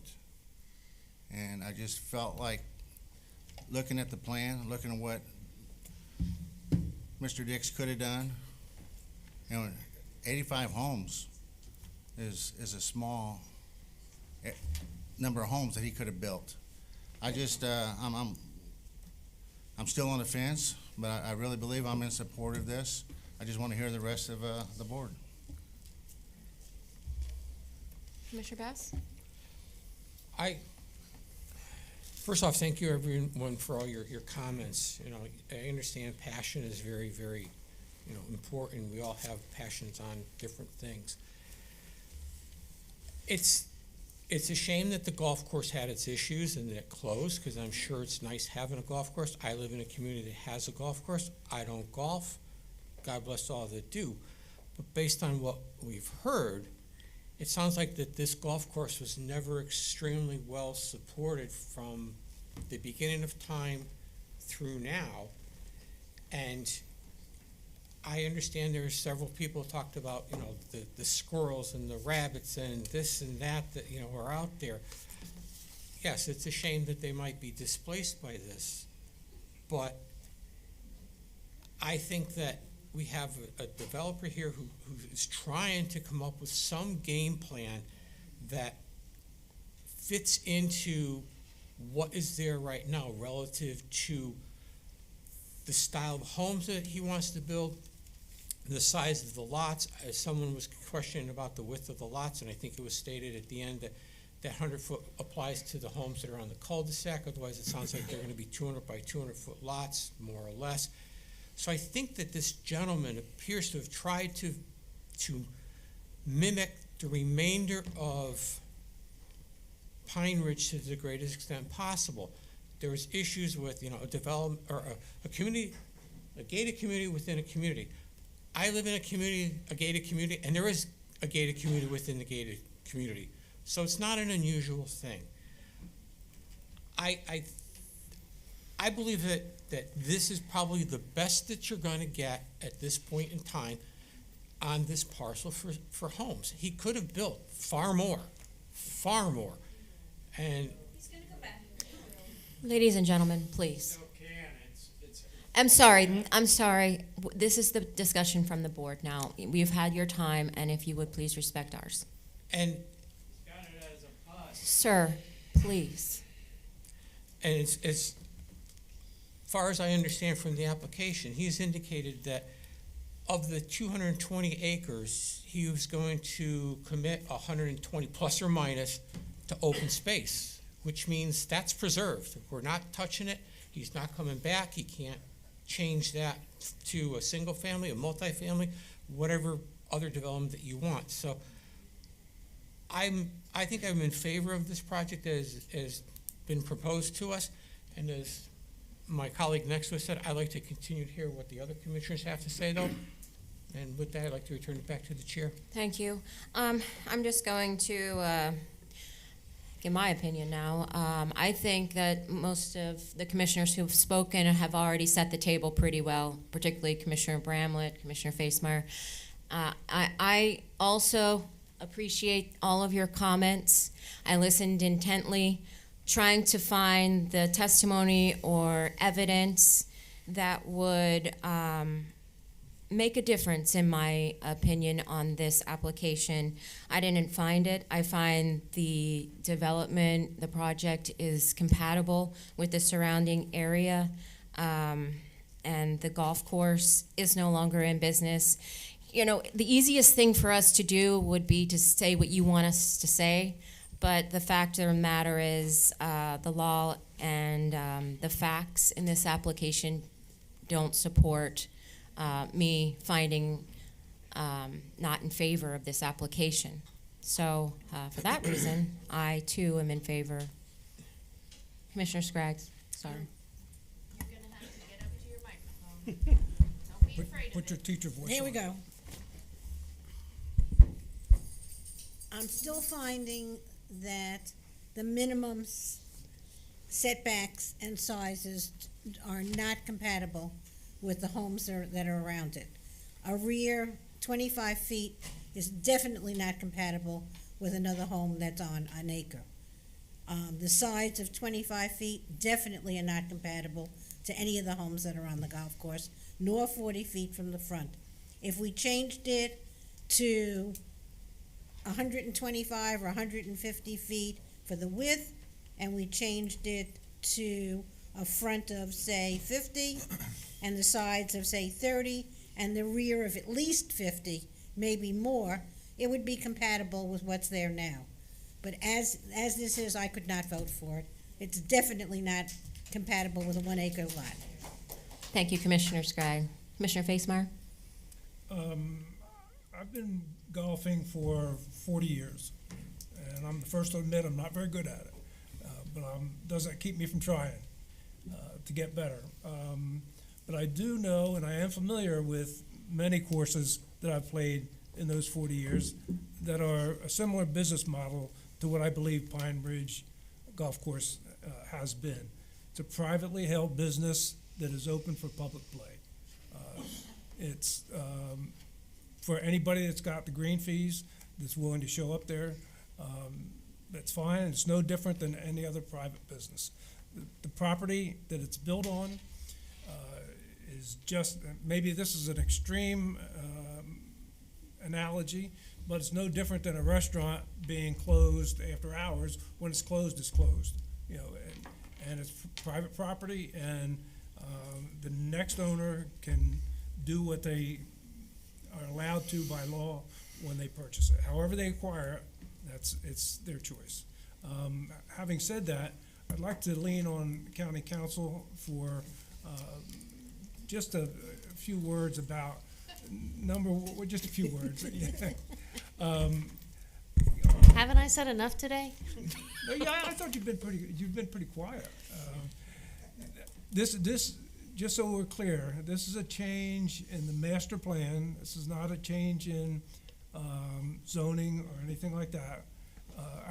And I just felt like looking at the plan, looking at what Mr. Dix could have done, 85 homes is a small number of homes that he could have built. I just, I'm still on the fence, but I really believe I'm in support of this. I just want to hear the rest of the board. Commissioner Bass? First off, thank you everyone for all your comments. You know, I understand passion is very, very, important. We all have passions on different things. It's a shame that the golf course had its issues and that it closed, because I'm sure it's nice having a golf course. I live in a community that has a golf course. I don't golf. God bless all that do. But based on what we've heard, it sounds like that this golf course was never extremely well supported from the beginning of time through now. And I understand there are several people who talked about, the squirrels and the rabbits and this and that are out there. Yes, it's a shame that they might be displaced by this, but I think that we have a developer here who is trying to come up with some game plan that fits into what is there right now relative to the style of homes that he wants to build the size of the lots. Someone was questioning about the width of the lots, and I think it was stated at the end that that 100-foot applies to the homes that are on the cul-de-sac. Otherwise, it sounds like they're going to be 200 by 200-foot lots, more or less. So I think that this gentleman appears to have tried to mimic the remainder of Pine Ridge to the greatest extent possible. There was issues with, a development or a community, a gated community within a community. I live in a gated community, and there is a gated community within the gated community. So it's not an unusual thing. I believe that this is probably the best that you're going to get at this point in time on this parcel for homes. He could have built far more. And Ladies and gentlemen, please. I'm sorry. This is the discussion from the board now. We've had your time, and if you would please respect ours. And Sir, please. And as far as I understand from the application, he's indicated that of the 220 acres, he was going to commit 120 plus or minus to open space, which means that's preserved. We're not touching it. He's not coming back. He can't change that to a single family, a multifamily, whatever other development that you want. So I think I'm in favor of this project as been proposed to us, and as my colleague next to us said, I'd like to continue to hear what the other commissioners have to say, though. And with that, I'd like to return it back to the chair. Thank you. I'm just going to give my opinion now. I think that most of the commissioners who have spoken have already set the table pretty well, particularly Commissioner Bramlett, Commissioner Facemeyer. I also appreciate all of your comments. I listened intently, trying to find the testimony or evidence that would make a difference, in my opinion, on this application. I didn't find it. I find the development, the project is compatible with the surrounding area, and the golf course is no longer in business. The easiest thing for us to do would be to say what you want us to say, but the fact of the matter is the law and the facts in this application don't support me finding not in favor of this application. So for that reason, I too am in favor. Commissioner Scraggs, sorry. You're going to have to get up to your microphone. Don't be afraid Put your teacher voice Here on. we go. I'm still finding that the minimum setbacks and sizes are not compatible with the homes that are around it. A rear 25 feet is definitely not compatible with another home that's on an acre. The sides of 25 feet definitely are not compatible to any of the homes that are on the golf course, nor 40 feet from the front. If we changed it to 125 or 150 feet for the width, and we changed it to a front of, say, 50, and the sides of, say, 30, and the rear of at least 50, maybe more, it would be compatible with what's there now. But as this is, I could not vote for it. It's definitely not compatible with a 1 acre lot. Thank you, Commissioner Scraggs. Commissioner Facemeyer? I've been golfing for 40 years, and I'm the first to admit I'm not very good at it, but doesn't keep me from trying to get better. But I do know, and I am familiar with many courses that I've played in those 40 years that are a similar business model to what I believe Pine Ridge Golf Course has been. It's a privately held business that is open for public play. It's for anybody that's got the green fees, that's willing to show up there, that's fine. It's no different than any other private business. The property that it's built on is just, maybe this is an extreme analogy, but it's no different than a restaurant being closed after hours. When it's closed, it's closed. And it's private property, and the next owner can do what they are allowed to by law when they purchase it. However they acquire it, it's their choice. Having said that, I'd like to lean on county council for just a few words about just a few words. Haven't I said enough today? Yeah, I thought you've been pretty quiet. This, just so we're clear, this is a change in the master plan. This is not a change in zoning or anything like that.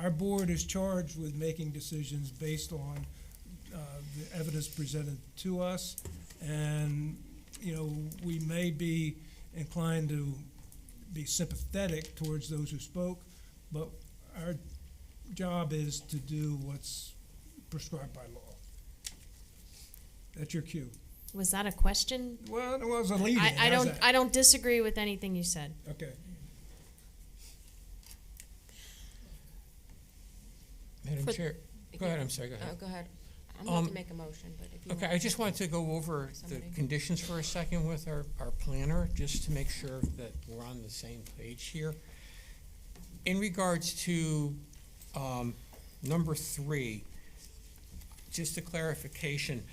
Our board is charged with making decisions based on the evidence presented to us, and we may be inclined to be sympathetic towards those who spoke, but our job is to do what's prescribed by law. That's your cue. Was that a question? Well, it was a lead-in. I don't disagree with anything you said. Okay. Madam Chair, go ahead, I'm sorry, go ahead. Oh, go ahead. I'm about to make a motion, but if you Okay, want I just wanted to go over the somebody. conditions for a second with our planner, just to make sure that we're on the same page here. In regards to number 3, just a clarification,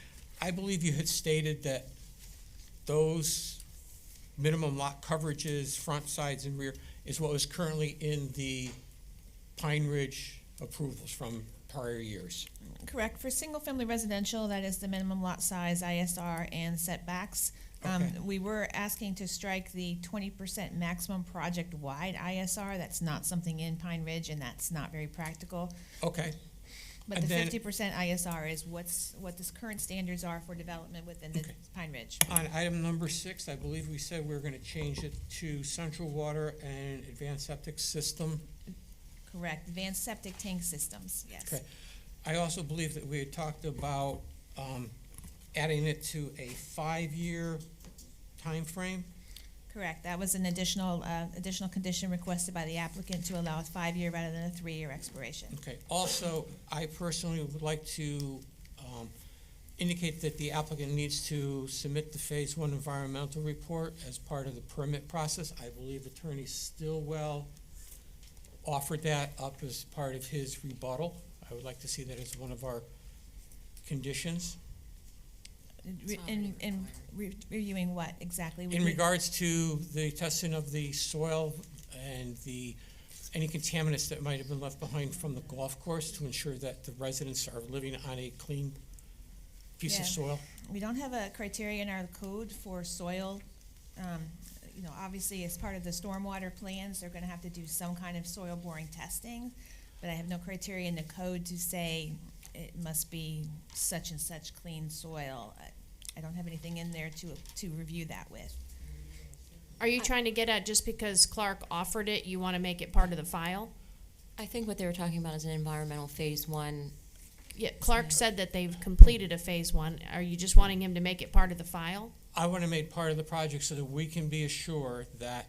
I believe you had stated that those minimum lot coverages, front, sides, and rear, is what was currently in the Pine Ridge approvals from prior years. Correct. For single-family residential, that is the minimum lot size, ISR, and setbacks. Okay. We were asking to strike the 20% maximum project-wide ISR. That's not something in Pine Ridge, and that's not very practical. Okay. But And the then- 50% ISR is what the current standards are for development within the Pine Ridge. On item number 6, I believe we said we were gonna change it to central water and advanced septic system. Correct. Advanced septic tank systems, yes. Okay. I also believe that we had talked about adding it to a 5-year timeframe. Correct. That was an additional condition requested by the applicant to allow a 5-year rather than a 3-year expiration. Okay. Also, I personally would like to indicate that the applicant needs to submit the Phase 1 environmental report as part of the permit process. I believe Attorney Stillwell offered that up as part of his rebuttal. I would like to see that as one of our conditions. In reviewing what exactly? In regards to the testing of the soil and any contaminants that might have been left behind from the golf course to ensure that the residents are living on a clean piece of Yeah. soil. We don't have a criteria in our code for soil. Obviously, as part of the stormwater plans, they're gonna have to do some kind of soil boring testing, but I have no criteria in the code to say it must be such and such clean soil. I don't have anything in there to review that with. Are you trying to get at just because Clark offered it, you want to make it part of the file? I think what they were talking about is an environmental Phase 1. Yeah, Clark said that they've completed a Phase 1. Are you just wanting him to make it part of the file? I want to make part of the project so that we can be assured that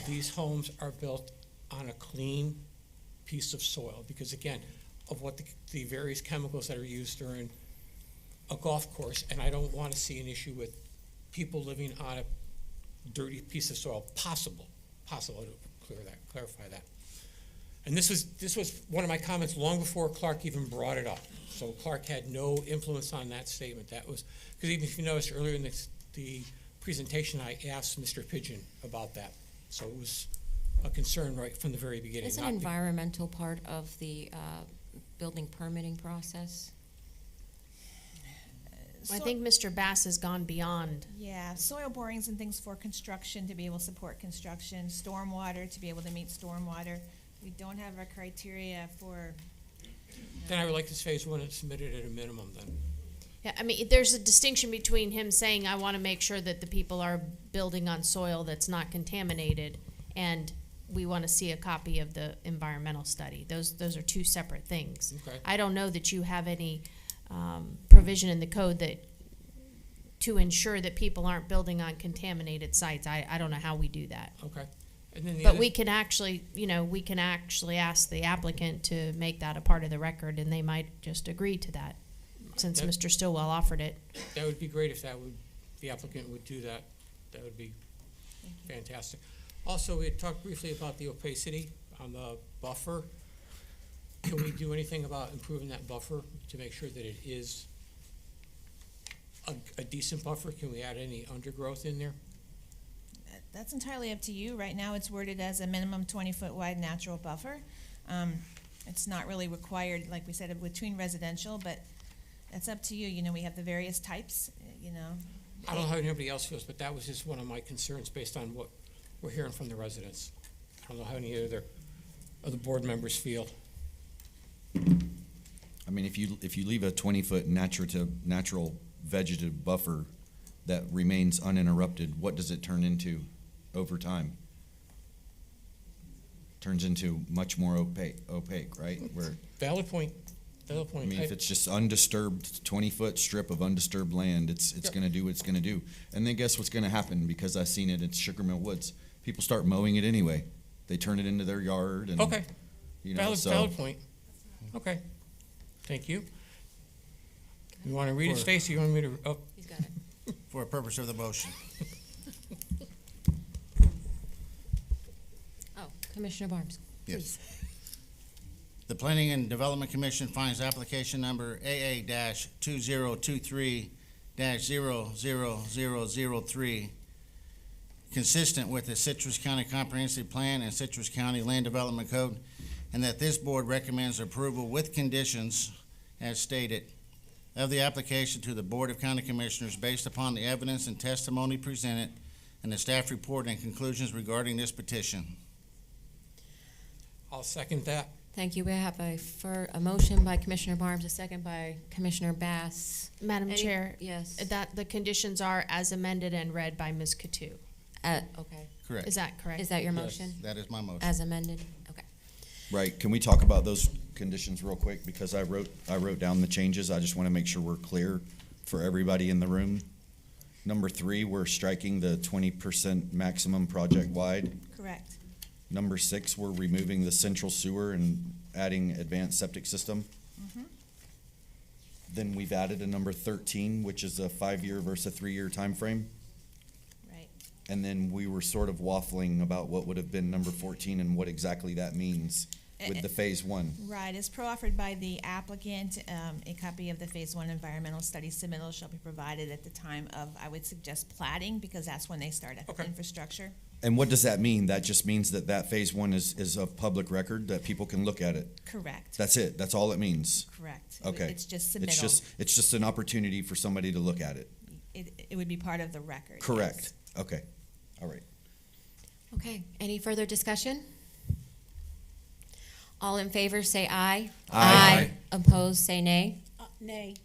these homes are built on a clean piece of soil. Because again, of what the various chemicals that are used during a golf course, and I don't want to see an issue with people living on a dirty piece of soil. Possible to clarify that. And this was one of my comments long before Clark even brought it up. So Clark had no influence on that statement. That was, because even if you noticed earlier in the presentation, I asked Mr. Pigeon about that. So it was a concern right from the very beginning. Is an environmental part of the building permitting process? I think Mr. Bass has gone beyond. Yeah, soil borings and things for construction to be able to support construction, stormwater to be able to meet stormwater. We don't have a criteria for. Then I would like this Phase 1 submitted at a minimum then. Yeah, I mean, there's a distinction between him saying, I want to make sure that the people are building on soil that's not contaminated, and we want to see a copy of the environmental study. Those are two separate things. Okay. I don't know that you have any provision in the code that to ensure that people aren't building on contaminated sites. I don't know how we do that. Okay. And then But we can actually ask the applicant to make that a part of the record, and they might just agree to that, since Yep. Mr. Stillwell offered it. That would be great if the applicant would do that. That would be Fantastic. Also, we had talked briefly about the opacity on the buffer. Can we do anything about improving that buffer to make sure that it is a decent buffer? Can we add any undergrowth in there? That's entirely up to you. Right now, it's worded as a minimum 20-foot wide natural buffer. It's not really required, like we said, between residential, but that's up to you. You know, we have the various types, you know. I don't know how anybody else feels, but that was just one of my concerns based on what we're hearing from the residents. I don't know how any other board members feel. I mean, if you leave a 20-foot natural vegetative buffer that remains uninterrupted, what does it turn into over time? Turns into much more opaque, right? Where Valid point. Valid point. I mean, if it's just undisturbed 20-foot strip of undisturbed land, it's going to do what it's going to do. And then guess what's going to happen? Because I've seen it at Sugar Mill Woods. People start mowing it anyway. They turn it into their yard. And, Okay. You know, Valid point. Okay. Thank you. You want to read it, Stacy? You want me to? Oh. He's got it. For a purpose of the motion. Oh, Commissioner Barnes. Yes. The Planning and Development Commission finds application number AA-2023-00003 consistent with the Citrus County Comprehensive Plan and Citrus County Land Development Code, and that this board recommends approval with conditions as stated of the application to the Board of County Commissioners based upon the evidence and testimony presented and the staff report and conclusions regarding this petition. I'll second that. Thank you. We have a motion by Commissioner Barnes, a second by Commissioner Bass. Madam Any- Chair, Yes. that the conditions are as amended and read by Ms. Katu. Okay. Correct. Is that correct? Is that your Yes, motion? that is my motion. As amended? Okay. right, can we talk about those conditions real quick? Because I wrote down the changes. I just want to make sure we're clear for everybody in the room. Number 3, we're striking the 20% maximum project-wide. Correct. Number 6, we're removing the central sewer and adding advanced septic system. Then we've added a number 13, which is a 5-year versus a 3-year time frame. Right. And then we were sort of waffling about what would have been number 14 and what exactly that means with the phase 1. Right, as pro-offered by the applicant, a copy of the Phase 1 environmental study submittal shall be provided at the time of, I would suggest, plating, because that's when they start infrastructure. And what does that mean? That just means that that phase 1 is of public record, that people can look at it. Correct. That's it. That's all it means. Correct. Okay. It's just submittal. It's just an opportunity for somebody to look at it. It would be part of the record. Correct. Okay. All right. Okay. Any further discussion? All in favor, say aye. Aye. Opposed, say nay. Nay.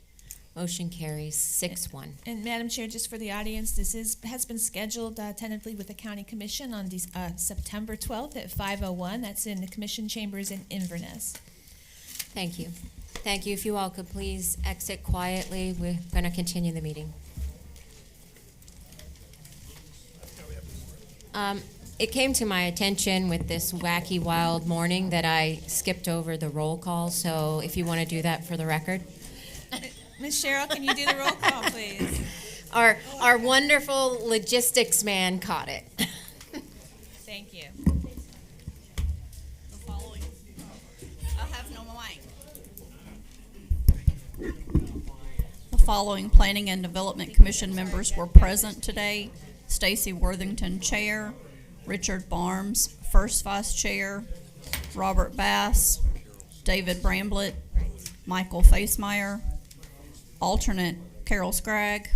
Motion carries 6-1. And Madam Chair, just for the audience, this has been scheduled tentatively with the County Commission on September 12th at 5:01. That's in the Commission Chambers in Inverness. Thank you. Thank you. If you all could please exit quietly, we're going to continue the meeting. It came to my attention with this wacky, wild morning that I skipped over the roll call, so if you want to do that for the record. Ms. Cheryl, can you do the roll call, please? Our wonderful logistics man caught it. Thank you. I'll have no mic. The following Planning and Development Commission members were present today. Stacy Worthington, Chair. Richard Barnes, First Vice Chair. Robert Bass. David Bramblett. Michael Facemeyer. Alternate Carol Scragg.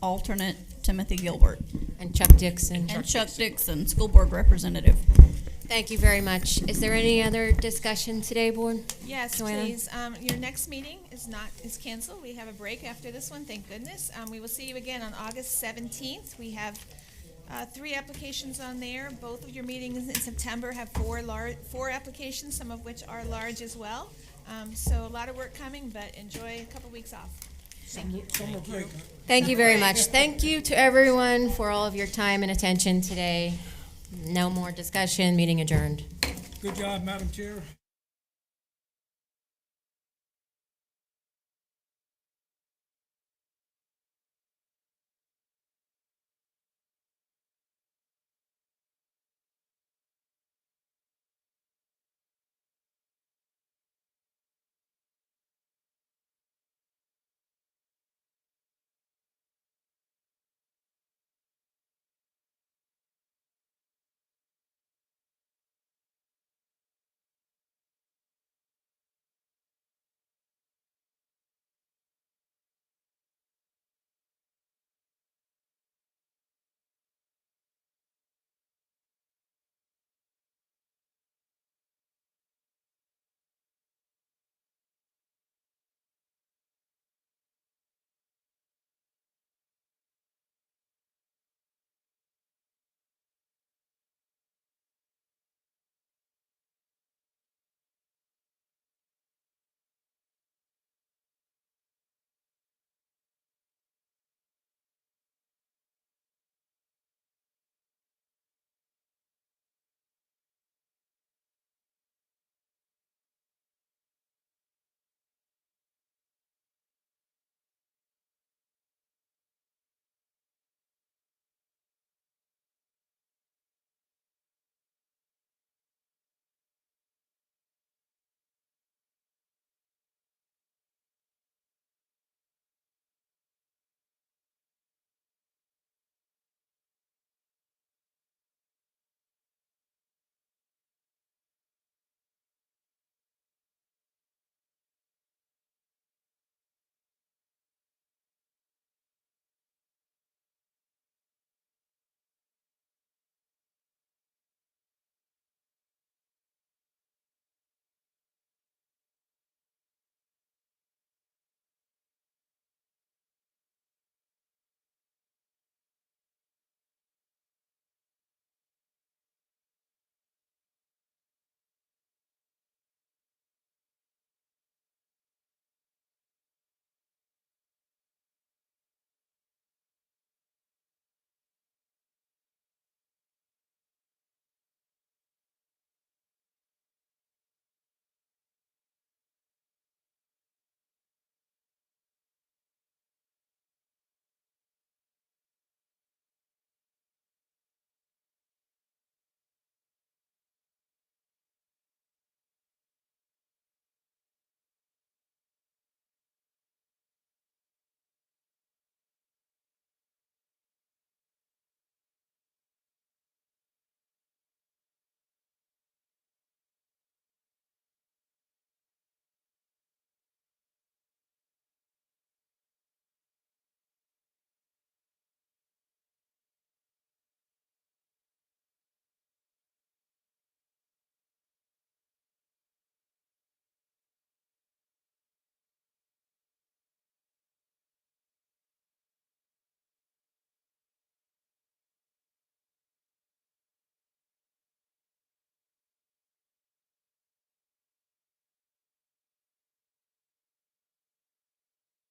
Alternate Timothy Gilbert. And Chuck Dixon. And Chuck Dixon, School Board Representative. Thank you very much. Is there any other discussion today, Board? Yes, Joanna? please. Your next meeting is canceled. We have a break after this one, thank goodness. We will see you again on August 17th. We have 3 applications on there. Both of your meetings in September have 4 applications, some of which are large as well. So a lot of work coming, but enjoy a couple weeks off. Thank you. Thank you very much. Thank you to everyone for all of your time and attention today. No more discussion. Meeting adjourned. Good job, Madam Chair.